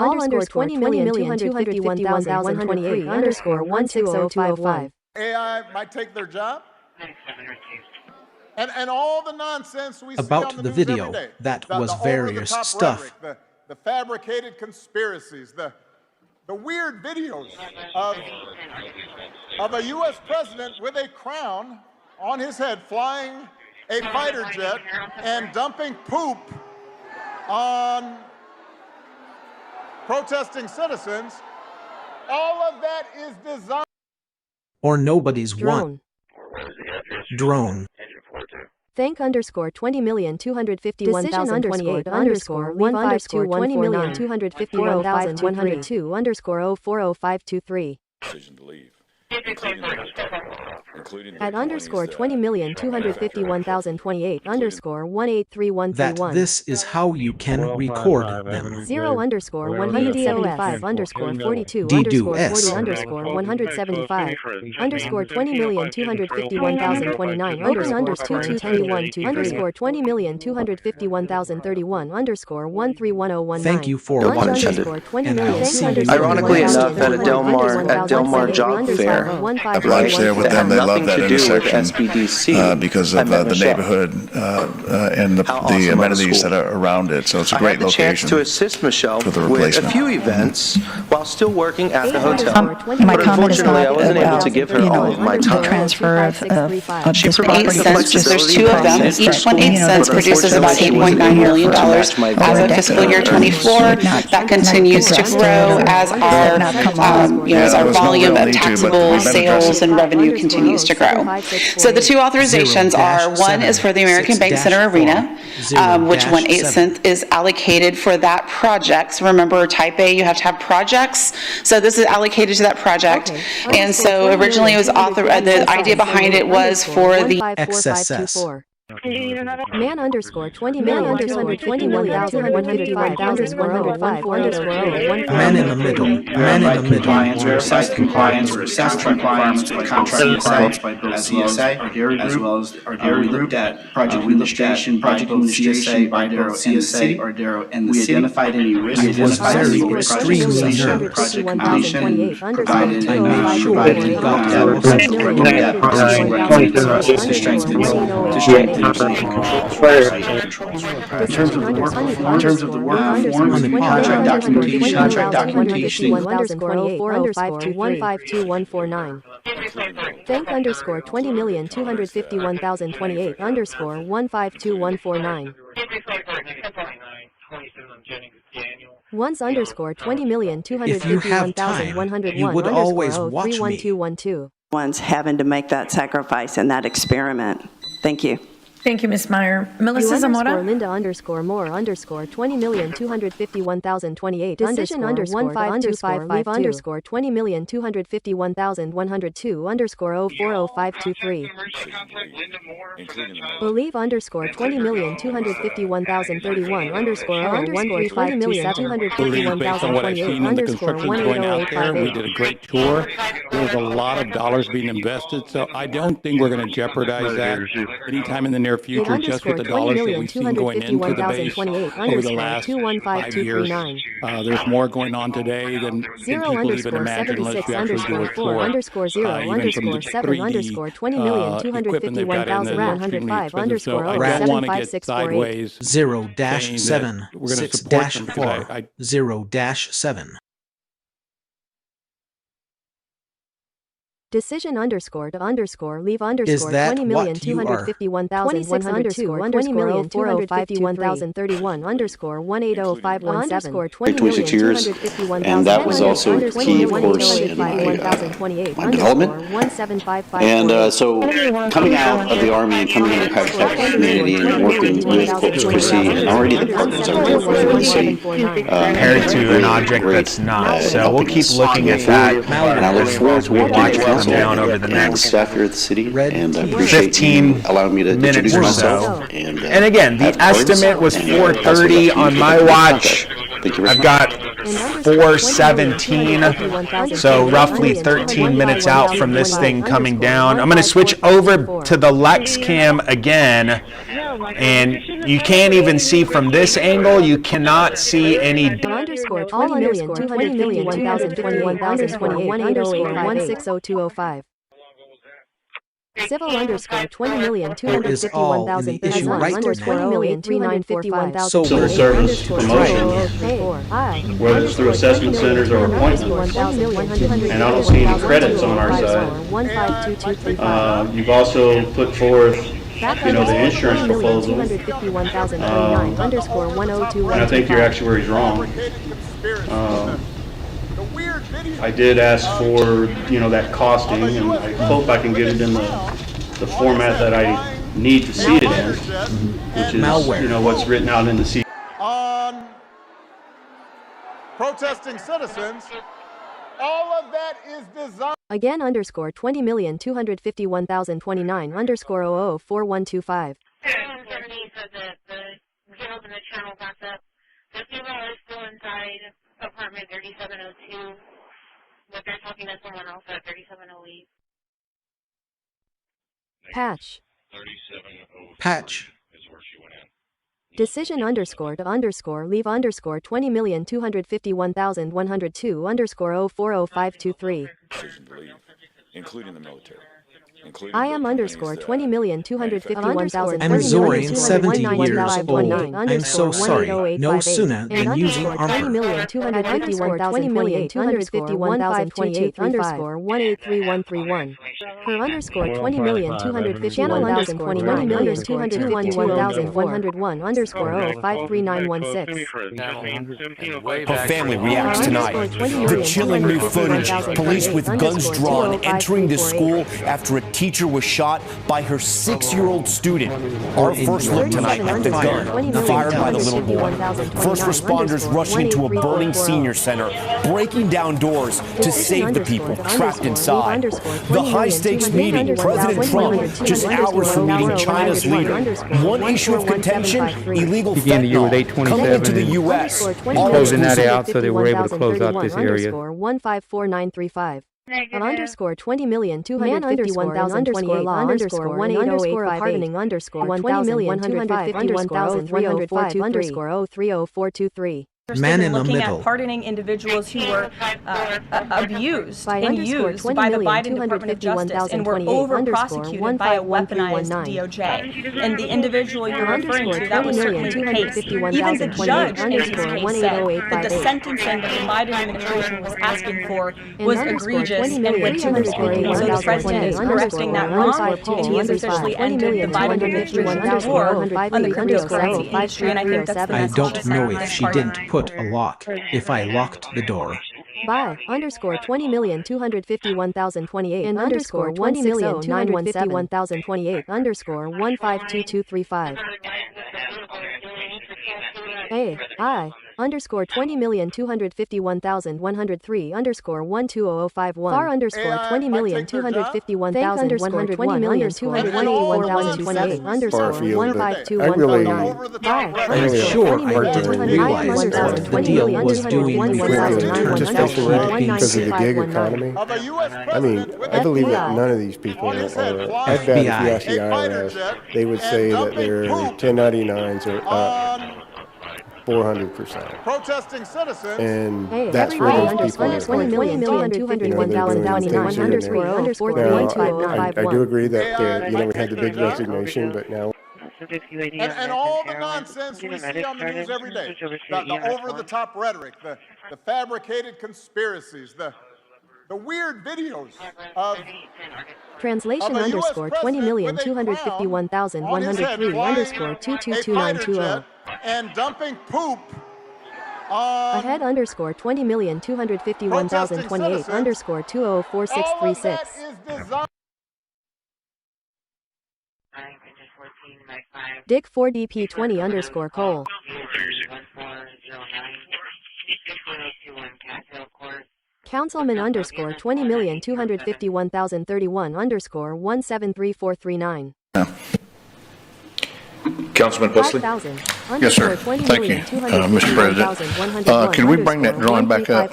All underscore 20,251,128 underscore 160205. AI might take their job. And all the nonsense we see about on the the news video, every day. that The was various over-the-top stuff. rhetoric, the fabricated conspiracies, the weird videos of a U.S. president with a crown on his head flying a fighter jet and dumping poop on protesting citizens. All of that is designed. Or nobody's one. Drone. Thank underscore 20,251,028 underscore 152 underscore 040523. Decision to leave. At underscore 20,251,028 underscore 183131. That this is how you can record them. 0 underscore 175 underscore 42 underscore 40 underscore 175 underscore 20,251,029 underscore 221 underscore 20,251,031 underscore 131019. Thank you for watching. Ironically enough, at a Del Mar job fair, lunch there with them. They love that intersection because of the neighborhood and the amenities that are around it. So it's a great location to assist Michelle for the with a replacement. few events while still working at the hotel. My But comment is unfortunately, not I wasn't able about, to give her all of my the time. transfer of this For property. 8 cents, Just there's 2 of them. process, Each but, one 8 cents this produces about facility $8.9 million as over of fiscal year '24. That continues to grow as our, as our volume of taxable sales and revenue continues to grow. So the 2 authorizations are, one is for the American Bank Center Arena, which 1/8 cent is allocated for that project. So remember, type A, you have to have projects. So this is allocated to that project. And so originally it was the idea behind it was for the XSS. Man underscore 20 million 220 million 255 underscore 105 underscore Man in the middle. Man in the middle. Verified compliance or assessed requirements by contract requirements by both CSA, as well as our dairy group, looked at project administration by both CSA and the city. We identified any risks. It was very extremely nervous. Project completion, provided I made sure that he got to strengthen in terms of the work forms, contract documentation. underscore 1525149. Thank underscore 20,251,028 underscore 152149. Once underscore 20,251,101 you would always watch me. 31212. Ones having to make that sacrifice and that experiment. Thank you. Thank you, Ms. Meyer. Melissa Zamora. Linda underscore more underscore 20,251,028 decision underscore 1525 underscore 20,251,102 underscore 040523. Believe underscore 20,251,031 underscore 20,251,028 underscore We did a great tour. There's a lot of dollars being invested, so I don't think we're going to jeopardize that anytime in the near future, just with the dollars that we've seen going into the base over the last 5 years. There's more going on today than people even imagine unless you actually go explore. Even from the 3D equipment they've got in there, it's extremely expensive. So I don't want to get sideways. 0-7 6-4 0-7. Decision underscore to underscore leave underscore 20,251,102 underscore 20,251,031 underscore 180517 underscore 26 years, and that was also key, of course, in my development. And so coming out of the Army and coming into the habitat community and working with Corpus Christi and already the partners I work with in the city. Compared to an object that's not. So we'll keep looking at that. And I look forward to working with you down over the next staff here at the city, and I appreciate 15 you allowing me to introduce myself. And again, the estimate was 4:30 on my watch. I've got 4:17, so roughly 13 minutes out from this thing coming down. I'm going to switch over to the Lex Cam again, and you can't even see from this angle. You cannot see any. Underscore 20,251,028 Civil underscore 20,251,000 underscore 20,351,000 Civil service promotion, whether it's through assessment centers or appointments, and I don't see any credits on our side. You've also put forth, the insurance proposal, and I think your actuary's wrong. I did ask for, that costing, and I hope I can get it in the format that I need to see it in, which is, what's written out in the C. On protesting citizens, all of that is designed. Again underscore 20,251,029 underscore 004125. Apartment 3702, but they're talking to someone else at 3708. Patch. Patch. Decision underscore to underscore leave underscore 20,251,102 underscore 040523. including the military. I am underscore 20,251,000. I'm Zorian, 70 years old. I'm so sorry. No sooner than using armor. 20,251,251,028 underscore 183131. Her underscore 20,251,000 channel underscore 20,251,101 underscore 053916. Her family reacts tonight. The chilling new footage, police with guns drawn entering the school after a teacher was shot by her 6-year-old student. Our first look tonight at the gun fired by the little boy. First responders rushing into a burning senior center, breaking down doors to save the people trapped inside. The high-stakes meeting, President Trump, just hours from meeting China's leader. One issue of contention, illegal fentanyl coming into the U.S. Closing that out so they were able to close out this area. 154935. Underscore 20,251,028 law underscore 18085 pardoning underscore 1,151,304 underscore 030,423. Man in the looking middle. at pardoning individuals who were abused and used by the Biden Department of Justice and were over-prosecuted by a weaponized DOJ. And the individual you're referring to, that was certainly the case. Even the judge in his case said that the sentencing that the Biden administration was asking for was egregious and went too extreme. So the president is correcting that wrong, and he has officially ended the Biden administration's war on the cryptocurrency industry, and I think that's the I message don't to know send if this she party. didn't put a lock, if I locked the door. By underscore 20,251,028 and underscore 20,951,028 underscore 152235. I underscore 20,251,103 underscore 120051 far underscore 20,251,101 underscore 181,028 underscore 152149. I'm sure I didn't realize what the deal was doing before it turned out to be because of the gig economy. I mean, I believe that none of these people are. I bet if you ask the IRS, they would say that their 1099s are up 400%. Protesting citizens. And that's where those people are. I do agree that we had the big resignation, but now. And all the nonsense we see on the news every day, the over-the-top rhetoric, the fabricated conspiracies, the weird videos of translation underscore 20,251,103 underscore 222920 and dumping poop on ahead underscore 20,251,028 underscore 204636. Dick 4DP20 underscore Cole. Councilman underscore 20,251,031 underscore 173439. Councilman Pusley? Yes, sir. Thank you, Mr. President. Can we bring that drawing back up?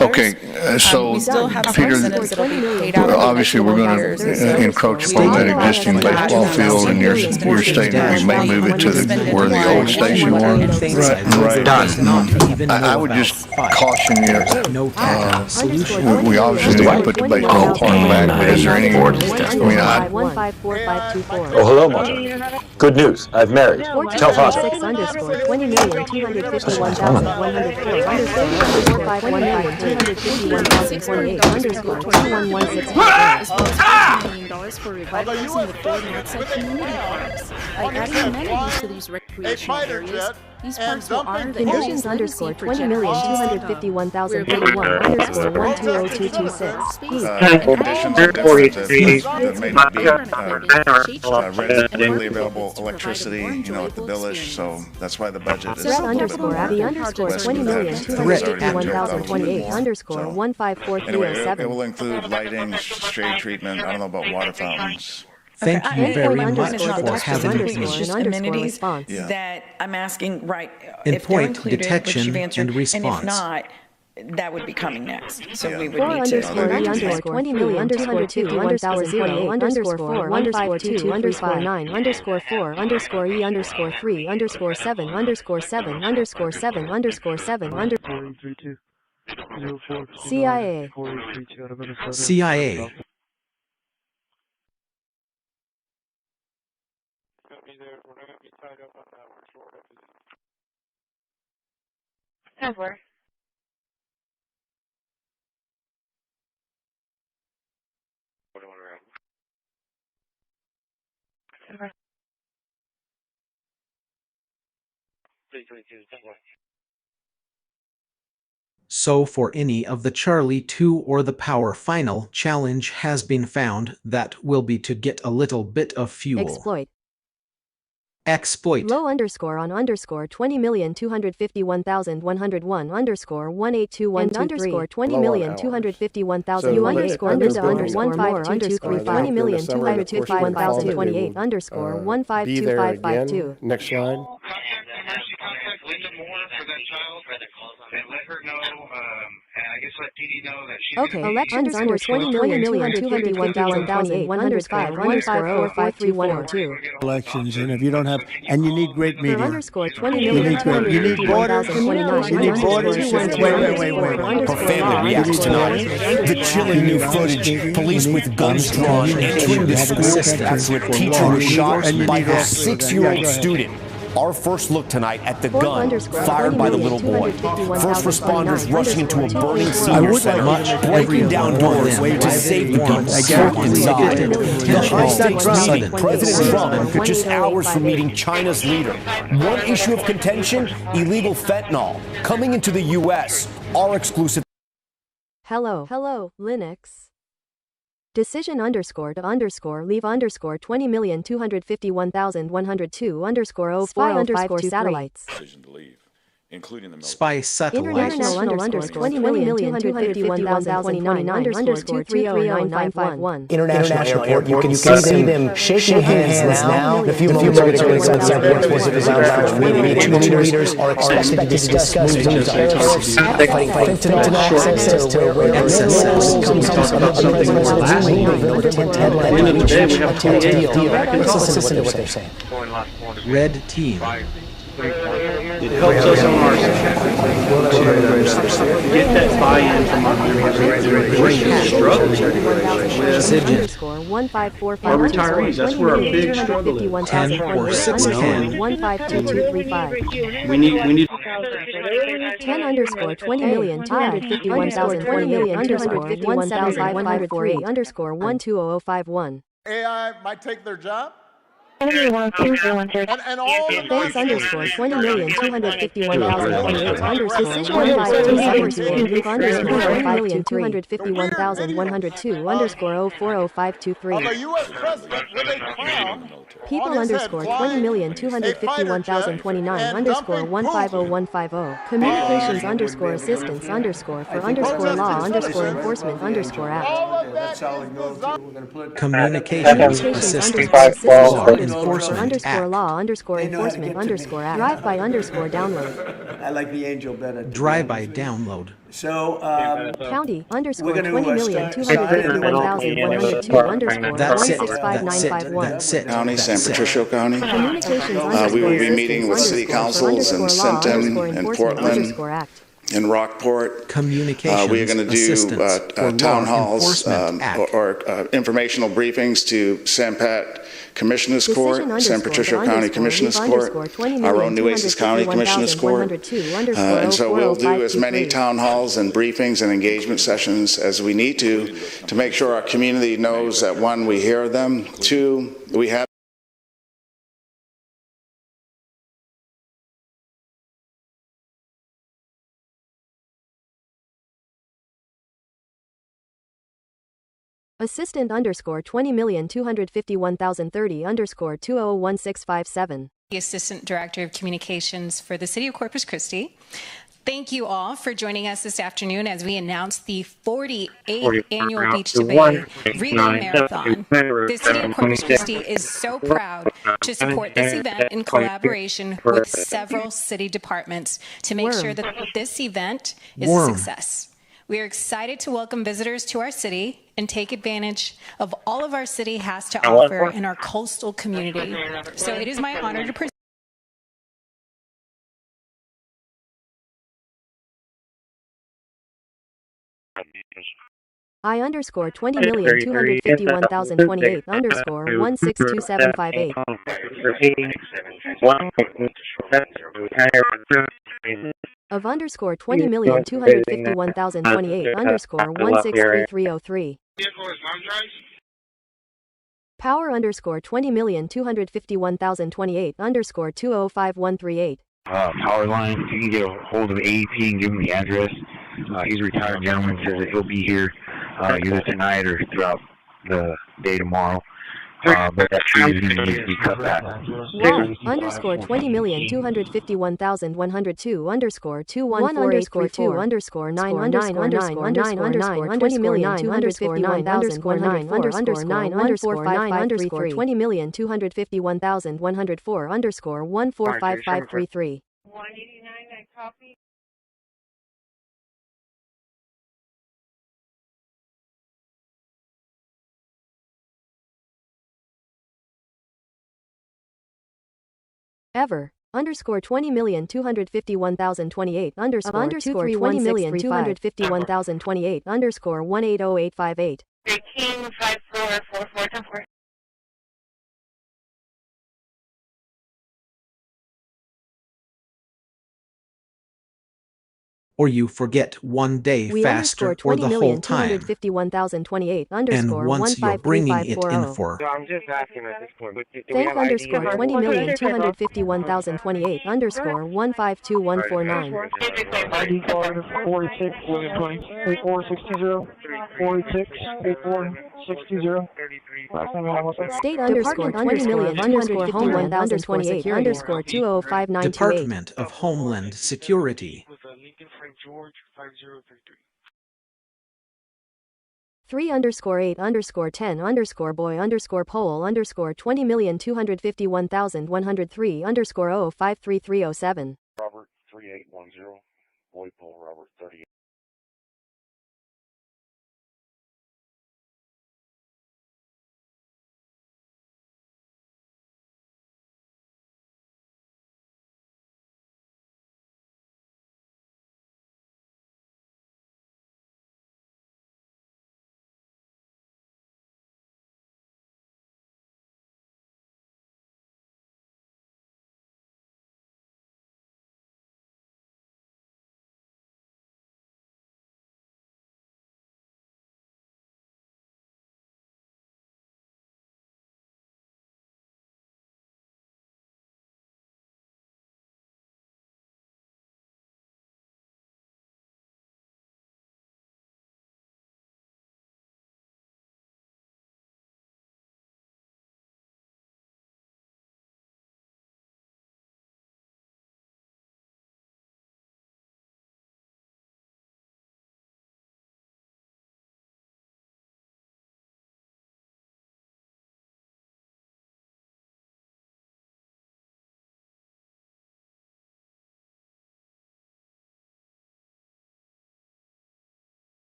Okay, so Peter, obviously we're going to encroach upon that existing baseball field, and you're stating we may move it to where the old station was. Right. I would just caution you. We obviously want to put the baseball park back, but is there any? Oh, hello, Mother. Good news. I've married. Tell Father. Underscore 20,251,104 underscore 515,251,028 underscore 2116. For revitalizing the Ford Northside community parks. By adding amenities to these recreational areas, these parks will honor the conditions underscore 20,251,031 underscore 120226. Readily available electricity, at the village, so that's why the budget is threat underscore the underscore 20,251,028 underscore 154307. It will include lighting, shade treatment, I don't know about water fountains. Thank you very much for having me. It's just amenities that I'm asking, right, if they're included, which detection you've answered, and response. and if not, that would be coming next. So we would need underscore 20,251,048 underscore 4 152 underscore 9 underscore 4 underscore E underscore 3 underscore 7 underscore 7 underscore 7 underscore 7 underscore CIA. CIA. Ever. So for any of the Charlie 2 or the Power final challenge has been found, that will be to get a little bit of fuel. Exploit. Exploit. Low underscore on underscore 20,251,101 underscore 1821 and underscore 20,251,000 you underscore into underscore 1523 20,251,028 underscore 152552. Next slide. Okay, elections underscore 20,251,028 105 underscore 4524. Elections, and if you don't have, and you need great media. Underscore You need borders. You need borders. Wait. Her family reacts tonight. The chilling new footage. Police with guns drawn entering the school after a teacher was shot by her 6-year-old student. Our first look tonight at the gun fired by the little boy. First responders rushing into a burning senior center, breaking down doors to save the people trapped inside. The high-stakes meeting, President Trump just hours from meeting China's leader. One issue of contention, illegal fentanyl coming into the U.S. Our exclusive. Hello, Linux. Decision underscore to underscore leave underscore 20,251,102 underscore 04 underscore satellites. Decision to leave, including the Spy satellites. International underscore 20,251,029 underscore 2309551. International airport. You can see them shaking hands now. The few moments ago inside the airport was a design meeting. Two leaders are expected to discuss moves to fighting fentanyl access to Red team. It helps us on our side to get that buy-in from our our retirees. That's where our big struggle is. 10 or 6 10. 152235. We need 10 underscore 20,251,000 underscore 17548 underscore 120051. AI might take their job. And all the Thanks underscore 20,251,028 underscore decision 1527 leave underscore 5,251,102 underscore 040523. Of a U.S. president with a crown People underscore 20,251,029 underscore 150150. Communications underscore assistance underscore for underscore law underscore enforcement underscore act. Communications assistance law enforcement underscore act. law underscore enforcement underscore act. Drive by underscore download. I like the angel better. Drive by download. So, county underscore 20,251,102 underscore That's it. 165951. That's it. County, San Patricio County. Communications We will be meeting with city councils in Sinton and Portland and Rockport. Communications we are going to do town halls or informational briefings to San Pat Commissioners Court, San Patricio County Commissioners Court, our own Nueces County Commissioners Court. And so we'll do as many town halls and briefings and engagement sessions as we need to make sure our community knows that, one, we hear them, two, we have Assistant underscore 20,251,030 underscore 201657. The Assistant Director of Communications for the City of Corpus Christi. Thank you all for joining us this afternoon as we announce the 48th Annual Beach to Bay Relay Marathon. The City of Corpus Christi is so proud to support this event in collaboration with several city departments to make sure that this event is a success. We are excited to welcome visitors to our city and take advantage of all of our city has to offer in our coastal community. So it is my honor to present I underscore 20,251,028 underscore 162758. Of underscore 20,251,028 underscore 163303. Power underscore 20,251,028 underscore 205138. Power line, if you can get a hold of AEP and give him the address. He's a retired gentleman, says that he'll be here either tonight or throughout the day tomorrow. But that tree is going to need to be cut back. Wall underscore 20,251,102 underscore 21484 underscore 9 underscore 9 underscore 20,251,104 underscore 9 underscore 5 underscore 20,251,104 underscore 145533. 189, I copy. Ever underscore 20,251,028 underscore 20,251,028 underscore 180858. 185444. Or you forget one day We faster or the whole time. 20,251,028 And underscore once you're bringing it in 153540. for I'm just asking at this point, but do we Thank have underscore ID? 20,251,028 underscore 152149. ID card 46 8460 46 State underscore 20,000 underscore Homeland underscore Security underscore 205928. Department of Homeland Security. 3 underscore 8 underscore 10 underscore boy underscore pole underscore 20,251,103 underscore 053307. Robert 3810, boy pole Robert 38.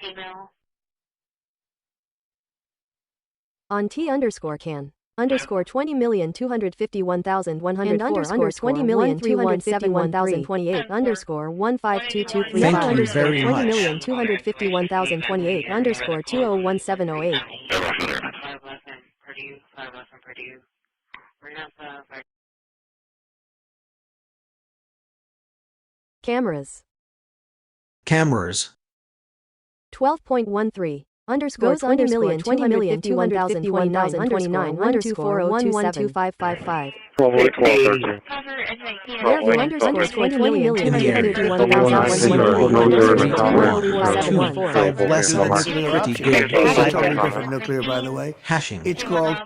Female. On T underscore can underscore 20,251,104 underscore 20,251,028 underscore 152235 Thank you underscore very much. 20,251,028 underscore 201708. Cameras. Cameras. 12.13 underscore 20,251,029 underscore 0212555. Therefore, underscore 20,251,121 5 lessons, pretty good. It's a totally different nuclear, by the way. Hashing. It's called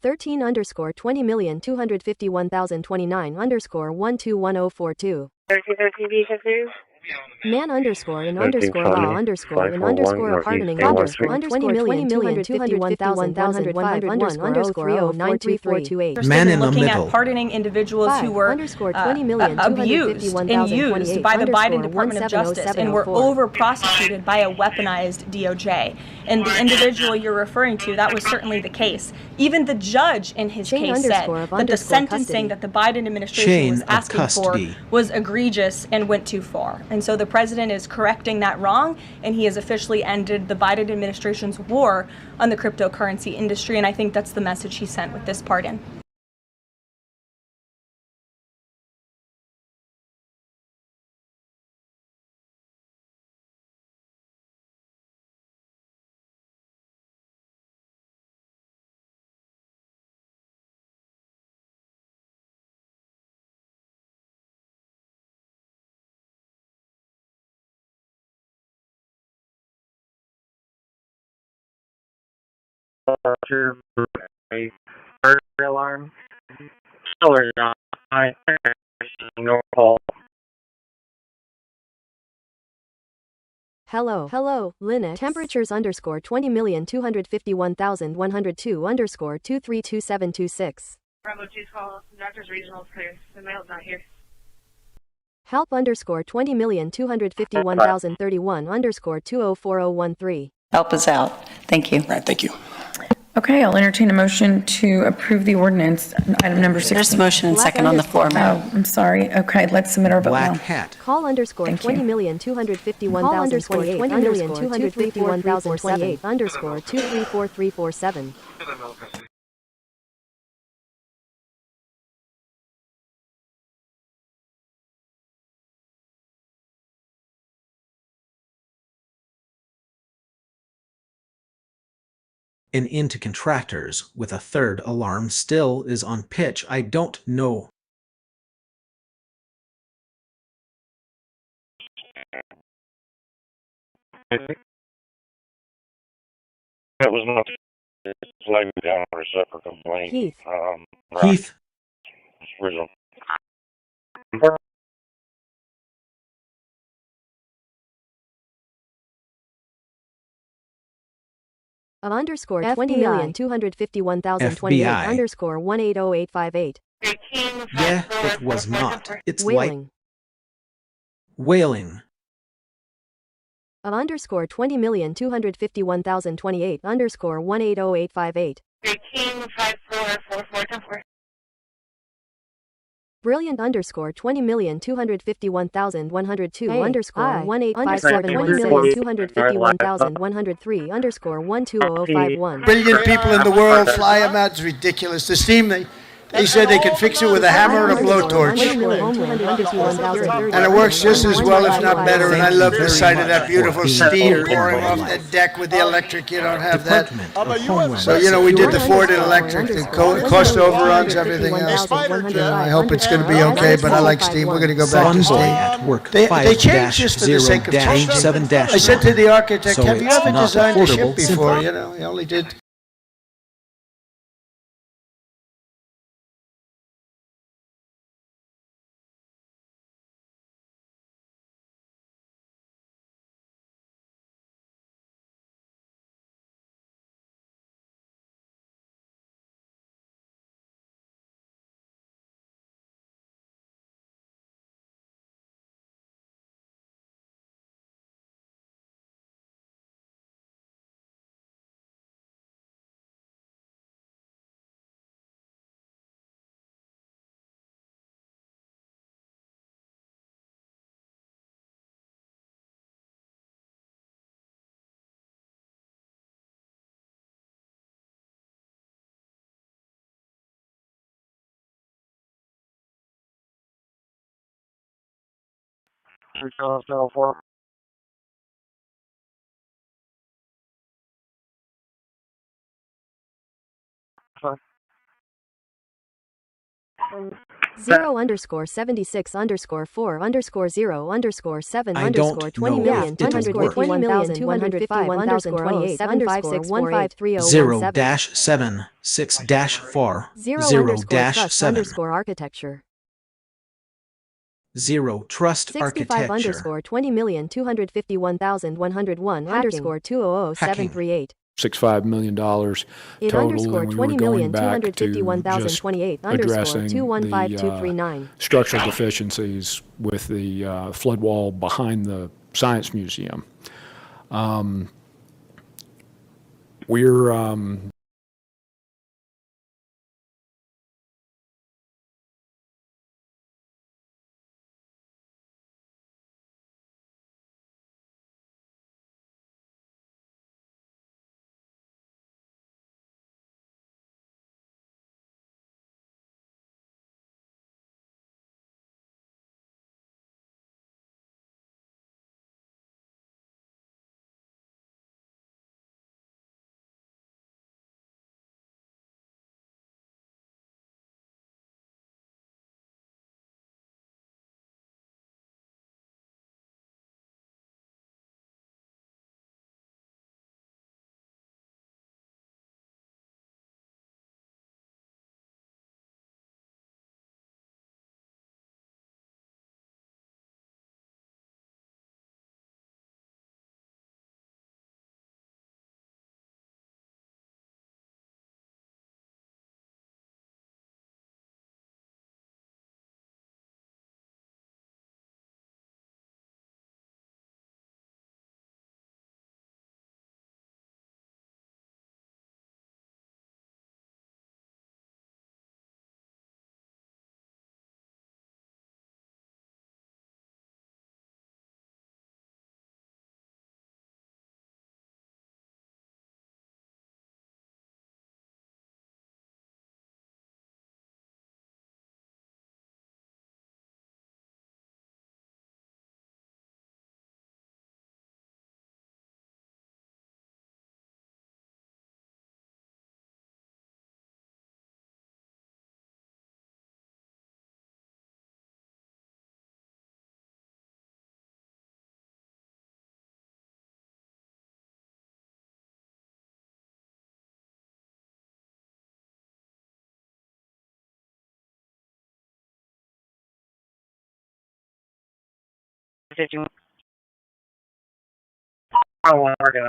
13 underscore 20,251,029 underscore 121042. 1313 Man underscore in underscore law underscore in underscore pardoning underscore 20,251,105 underscore 0934228. Man in the looking middle. at pardoning individuals who were abused and used by the Biden Department of Justice and were over prosecuted by a weaponized DOJ. And the individual you're referring to, that was certainly the case. Even the judge in his case said that the sentencing that the Biden administration was asking for was egregious and went too far. And so the president is correcting that wrong, and he has officially ended the Biden administration's war on the cryptocurrency industry, and I think that's the message he sent with this pardon. Alarm. Still not. No call. Hello, Linux. Temperatures underscore 20,251,102 underscore 232726. Bravo 2's call. Doctor's regional is clear. The mail's not here. Help underscore 20,251,031 underscore 204013. Help us out. Thank you. All right, thank you. Okay, I'll entertain a motion to approve the ordinance, item number 16. There's a motion and second on the floor, ma'am. Oh, I'm sorry. Okay, let's submit our vote now. Black hat. Call underscore 20,251,028 underscore 251,028 underscore 234347. And into contractors with a third alarm still is on pitch. I don't know. That was not flagged down for a separate complaint. Heath. Heath. Original. Underscore 20,251,028 underscore 180858. Yeah, it was not. It's Wailing. Wailing. Underscore 20,251,028 underscore 180858. 135444. Brilliant underscore 20,251,102 underscore 1857 20,251,103 underscore 120051. Brilliant people in the world fly them out. It's ridiculous. The steam, they said they could fix it with a hammer and a blowtorch. And it works just as well, if not better. And I love the sight of that beautiful steam pouring off that deck with the electric. You don't have that. So, you know, we did the Ford and electric, the cost overruns, everything else. I hope it's going to be okay, but I like steam. We're going to go back to steam. They changed this for the sake of change. I said to the architect, have you ever designed a ship before? You know, he only did Zero underscore 76 underscore 4 underscore 0 underscore 7 I underscore don't 20 know million if it'll work. 20,251,028 underscore 756 0 dash 7 6 dash 4 0 0 underscore dash trust 7 underscore architecture 0 trust 65 architecture underscore 20,251,101 underscore 200738 $65 million it total, underscore and we were going back to just 20,251,028 underscore addressing 215239 the structural deficiencies with the flood wall behind the Science Museum. We're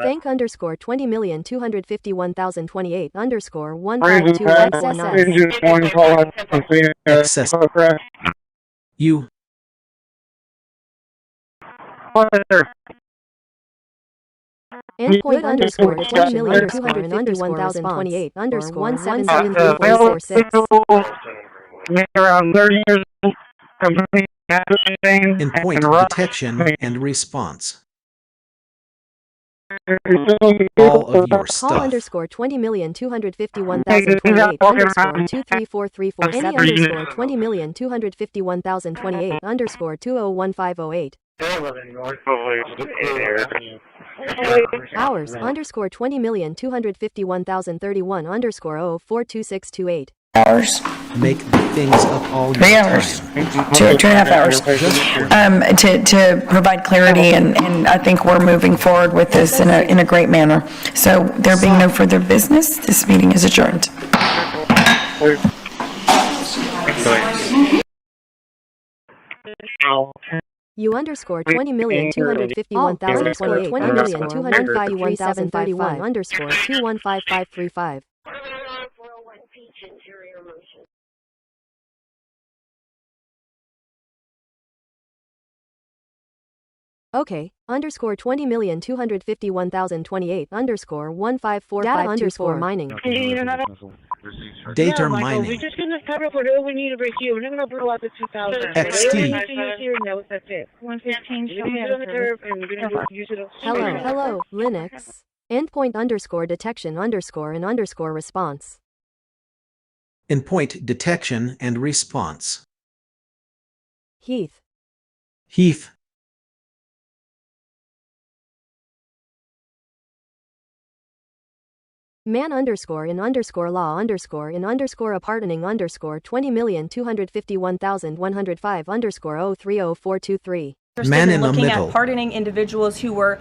Thank underscore 20,251,028 underscore 15216 excess you endpoint underscore detection underscore and underscore 1,028 underscore 173446 around 30 years old, endpoint detection and response. All of your call stuff. underscore 20,251,028 underscore 234347 any underscore 20,251,028 underscore 201508 hours underscore 20,251,031 underscore 042628 hours. Make the things up all your 3 hours. time. 2.5 hours. To provide clarity, and I think we're moving forward with this in a great manner. So there being no further business, this meeting is adjourned. You underscore 20,251,028 20,251,031 underscore 215535 Okay, underscore 20,251,028 underscore 1545 underscore mining. Data Michael, mining. we're just going to cover whatever we need over here. We're not going to blow out the 2,000. XT. That's it. 115. We're going to on the curve and we're going to use it. Hello, Linux. Endpoint underscore detection underscore and underscore response. Endpoint detection and response. Heath. Heath. Man underscore in underscore law underscore in underscore apartning underscore 20,251,105 underscore 030423. Man in the looking middle. at pardoning individuals who were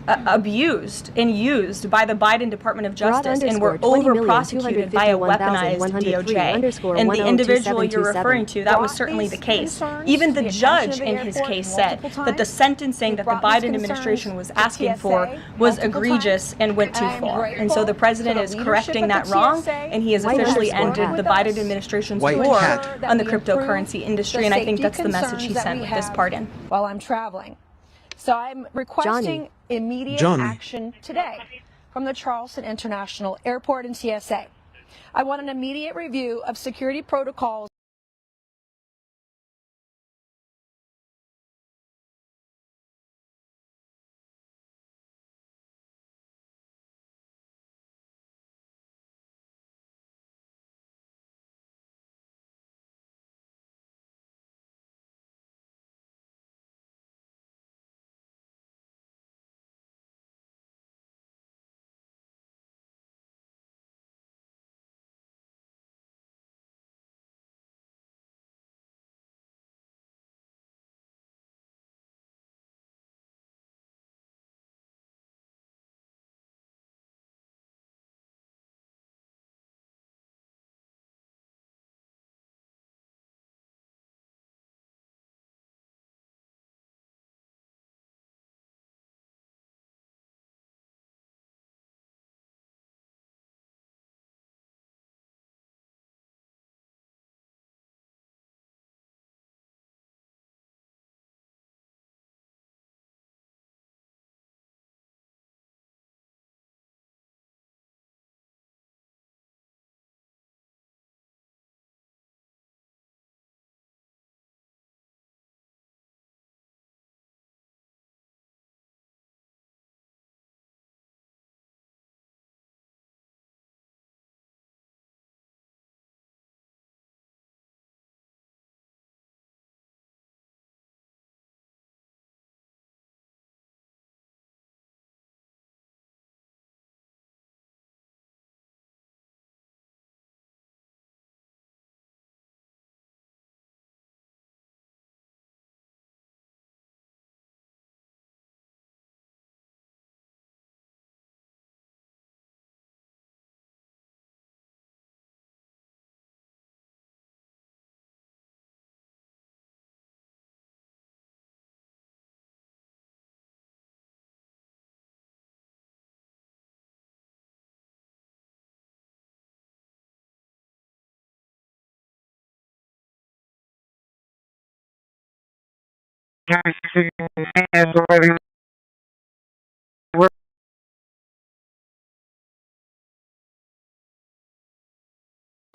abused and used by the Biden Department of Justice and were over-prosecuted by a weaponized DOJ. And the individual you're referring to, that was certainly the case. Even the judge in his case said that the sentencing that the Biden administration was asking for was egregious and went too far. And so the president is correcting that wrong, and he has officially ended the Biden administration's war on the cryptocurrency industry, and I think that's the message he sent with this pardon. While I'm traveling. So I'm requesting immediate action today from the Charleston International Airport and TSA. I want an immediate review of security protocols.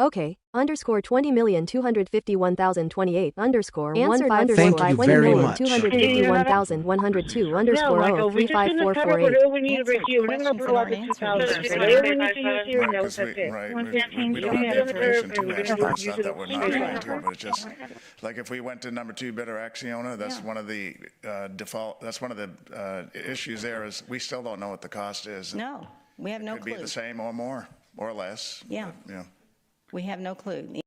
Okay, underscore 20,251,028 underscore Answered 15 Thank you very much. 251,102 underscore 035448. We need a review. We're going to blow up the 2000. So they only need to use your notes. That's it. Right, we don't have the information to answer. It's not that we're not going to, but it's just, like if we went to number 2 bidder Acciona, that's one of the default, that's one of the issues there is we still don't know what the cost is. No, we have no clue. It could be the same or more, or less. Yeah. But, yeah. We have no clue.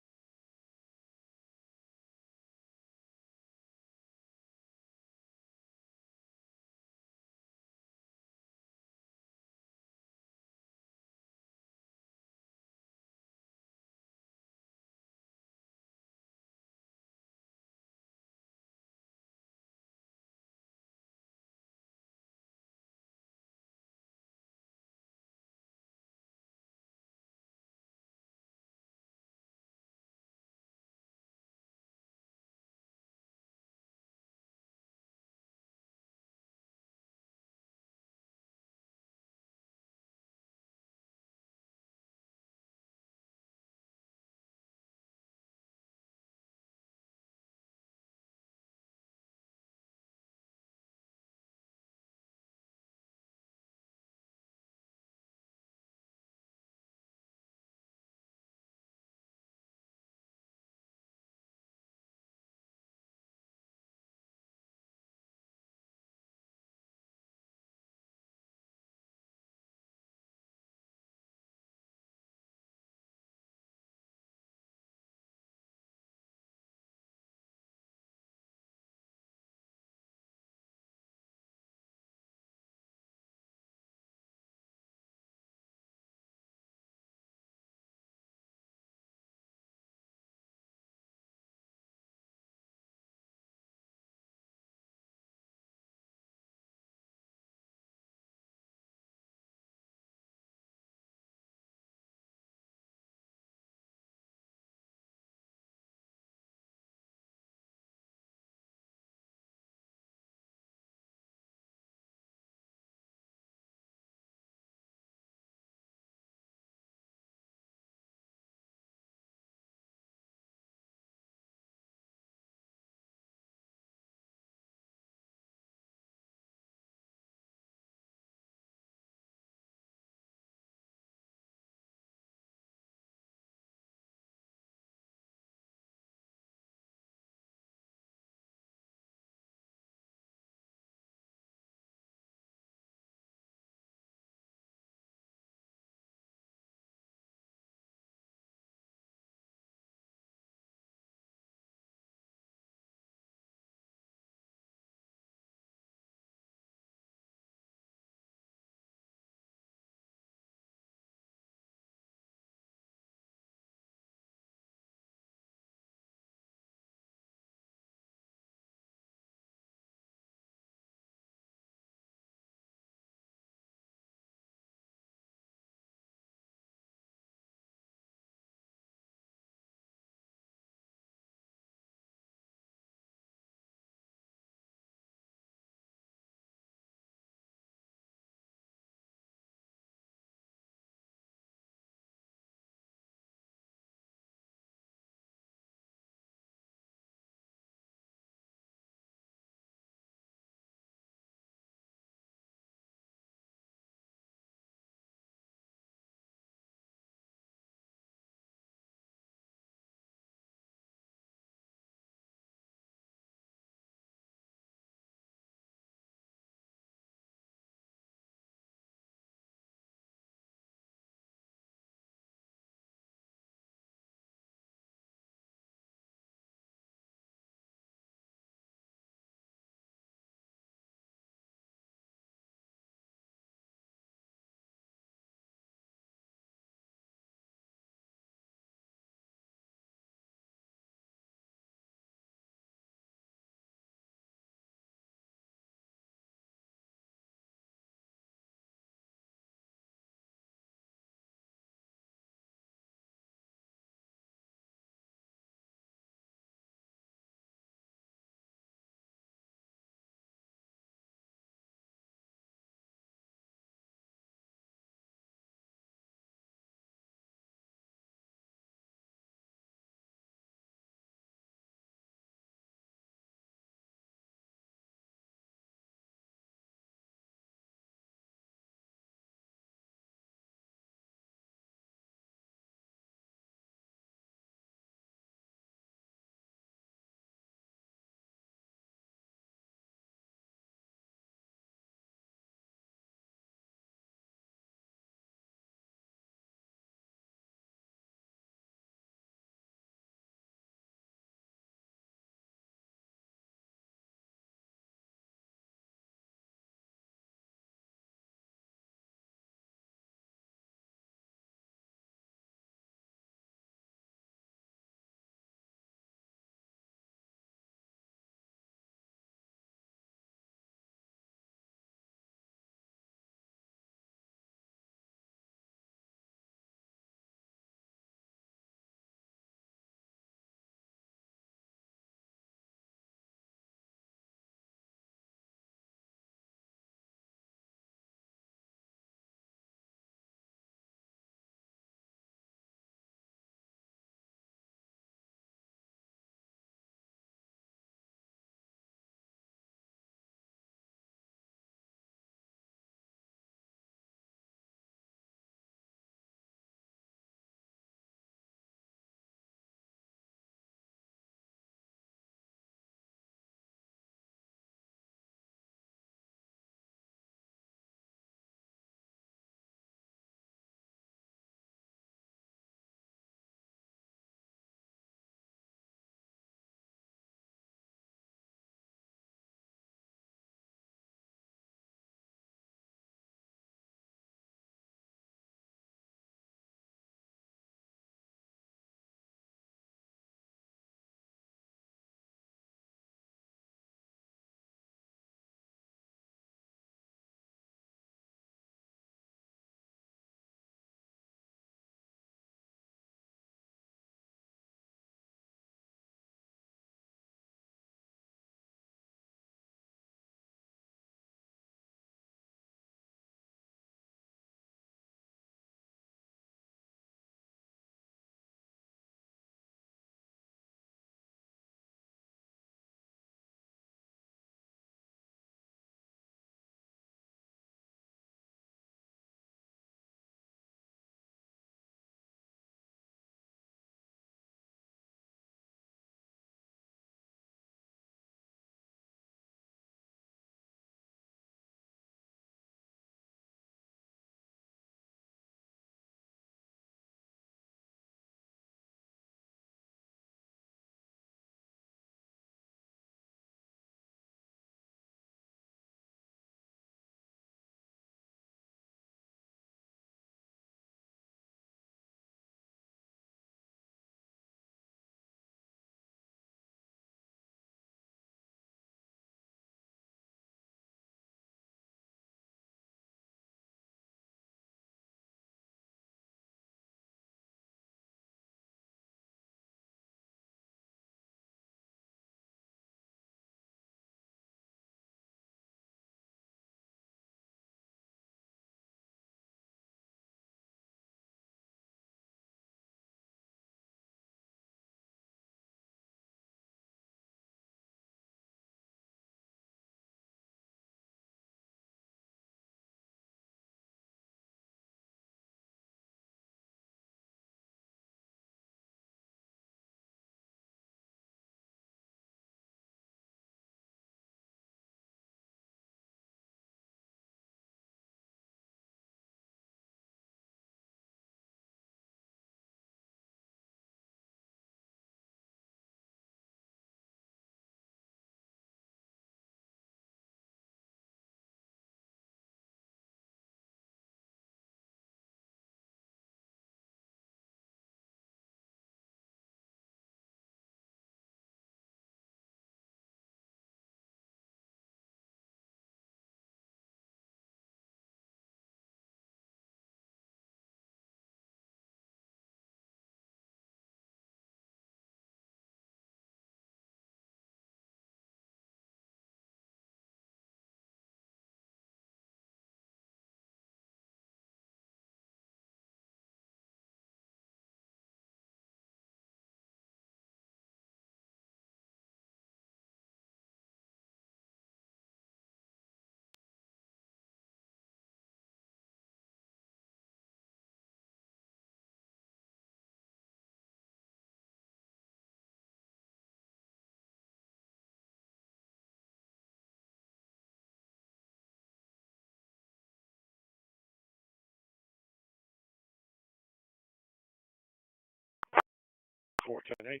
410-8.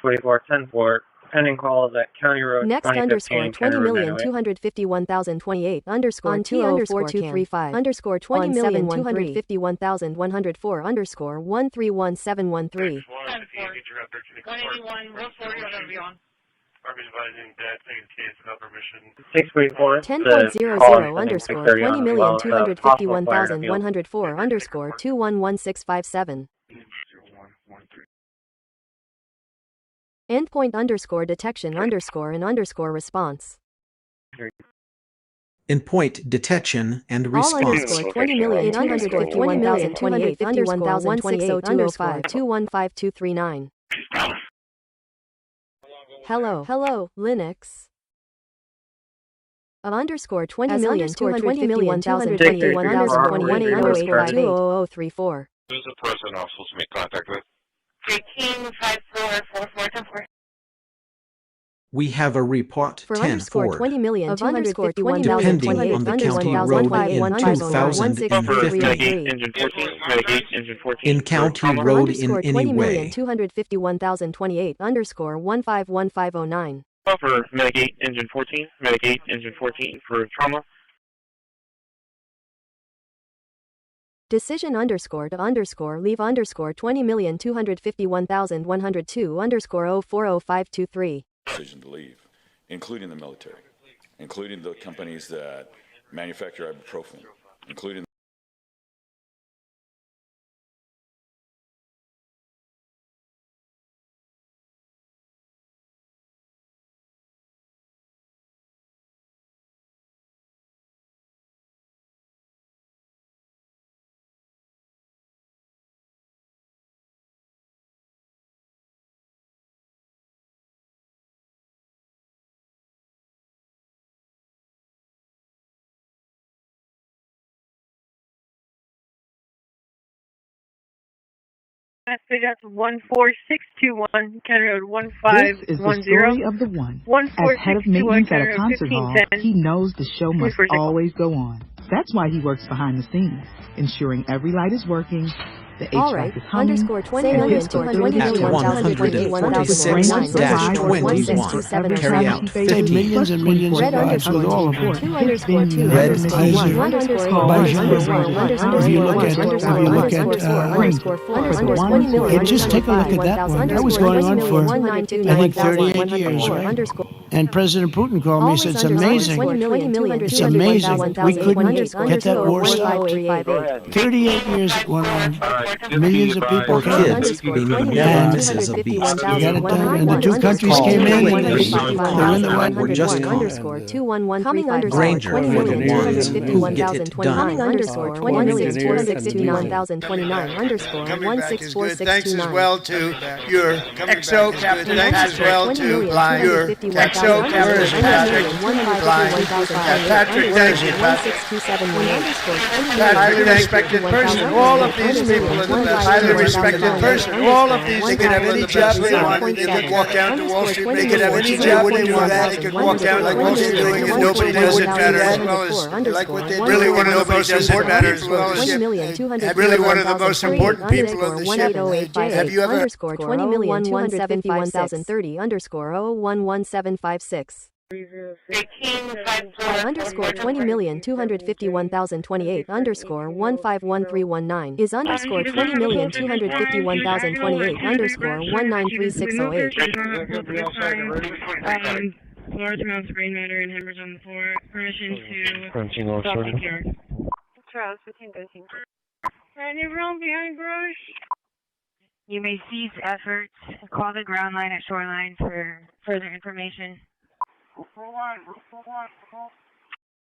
644-10-4, pending calls at County Road Next 2015, underscore 20,251,028 underscore on T04235 underscore 20,251,104 underscore 131713. 181, roll 40, whatever you want. 10.00 underscore 20,251,104 underscore 211657. Endpoint underscore detection underscore and underscore response. Endpoint detection and All response. underscore 20,251,258 underscore 160,205 215239. Hello, Linux. Of underscore 20,251,221 underscore 18085200034. Who's the person I'm supposed to make contact with? 185444. We have a report For underscore 10-4. 20,000 of underscore Depending on the county road in 2050. In county road in any way. 251,028 underscore 151509. For Mitigate Engine 14, Mitigate Engine 14 for trauma. Decision underscore to underscore leave underscore 20,251,102 underscore 040523. Decision to leave, including the military, including the companies that manufacture ibuprofen, including Message out to 14621, County Road 1510. This is the story of the one. As head of maintenance at a concert hall, he knows the show must always go on. That's why he works behind the scenes, ensuring every light is working, the HVAC is humming, underscore 20,246-21, carry out 50. Millions and millions of lives with all of them. It's being Red is easier. If you look at just take a look at that one. That was going on for, I think, 38 years, right? And President Putin called me and said, it's amazing. It's amazing. We couldn't get that war stopped. 38 years it went on. Millions of people killed. Being nemesis of beast. We got it done. And the two countries came in and they won the war. We're just underscore 21135 Granger for the ones who get it done. underscore 20,469,029 underscore Coming back is good. 164629. Thanks as well to your XO captain. Thanks as well to your XO captain, Patrick. Patrick, thank you, Patrick. Highly respected person. All of these people are the best. Highly respected person. All of these, they could have any job they want. They could walk down to Wall Street. They could have any job they want. They could walk down like Wall Street doing it. Nobody does it better as well as like what they really one of the most important better as well as really one of the most important people of the ship. Have you ever underscore 20,251,030 underscore 011756. Underscore 20,251,028 underscore 151319 is underscore 20,251,028 underscore 193608. Large amounts of brain matter and hemorrhage on the floor. Permission to stop the cure. Charles, 1513. Any room behind garage? You may cease efforts. Call the ground line at shoreline for further information.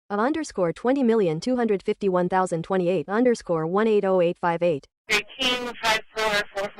Of underscore 20,251,028 underscore 180858. 185444.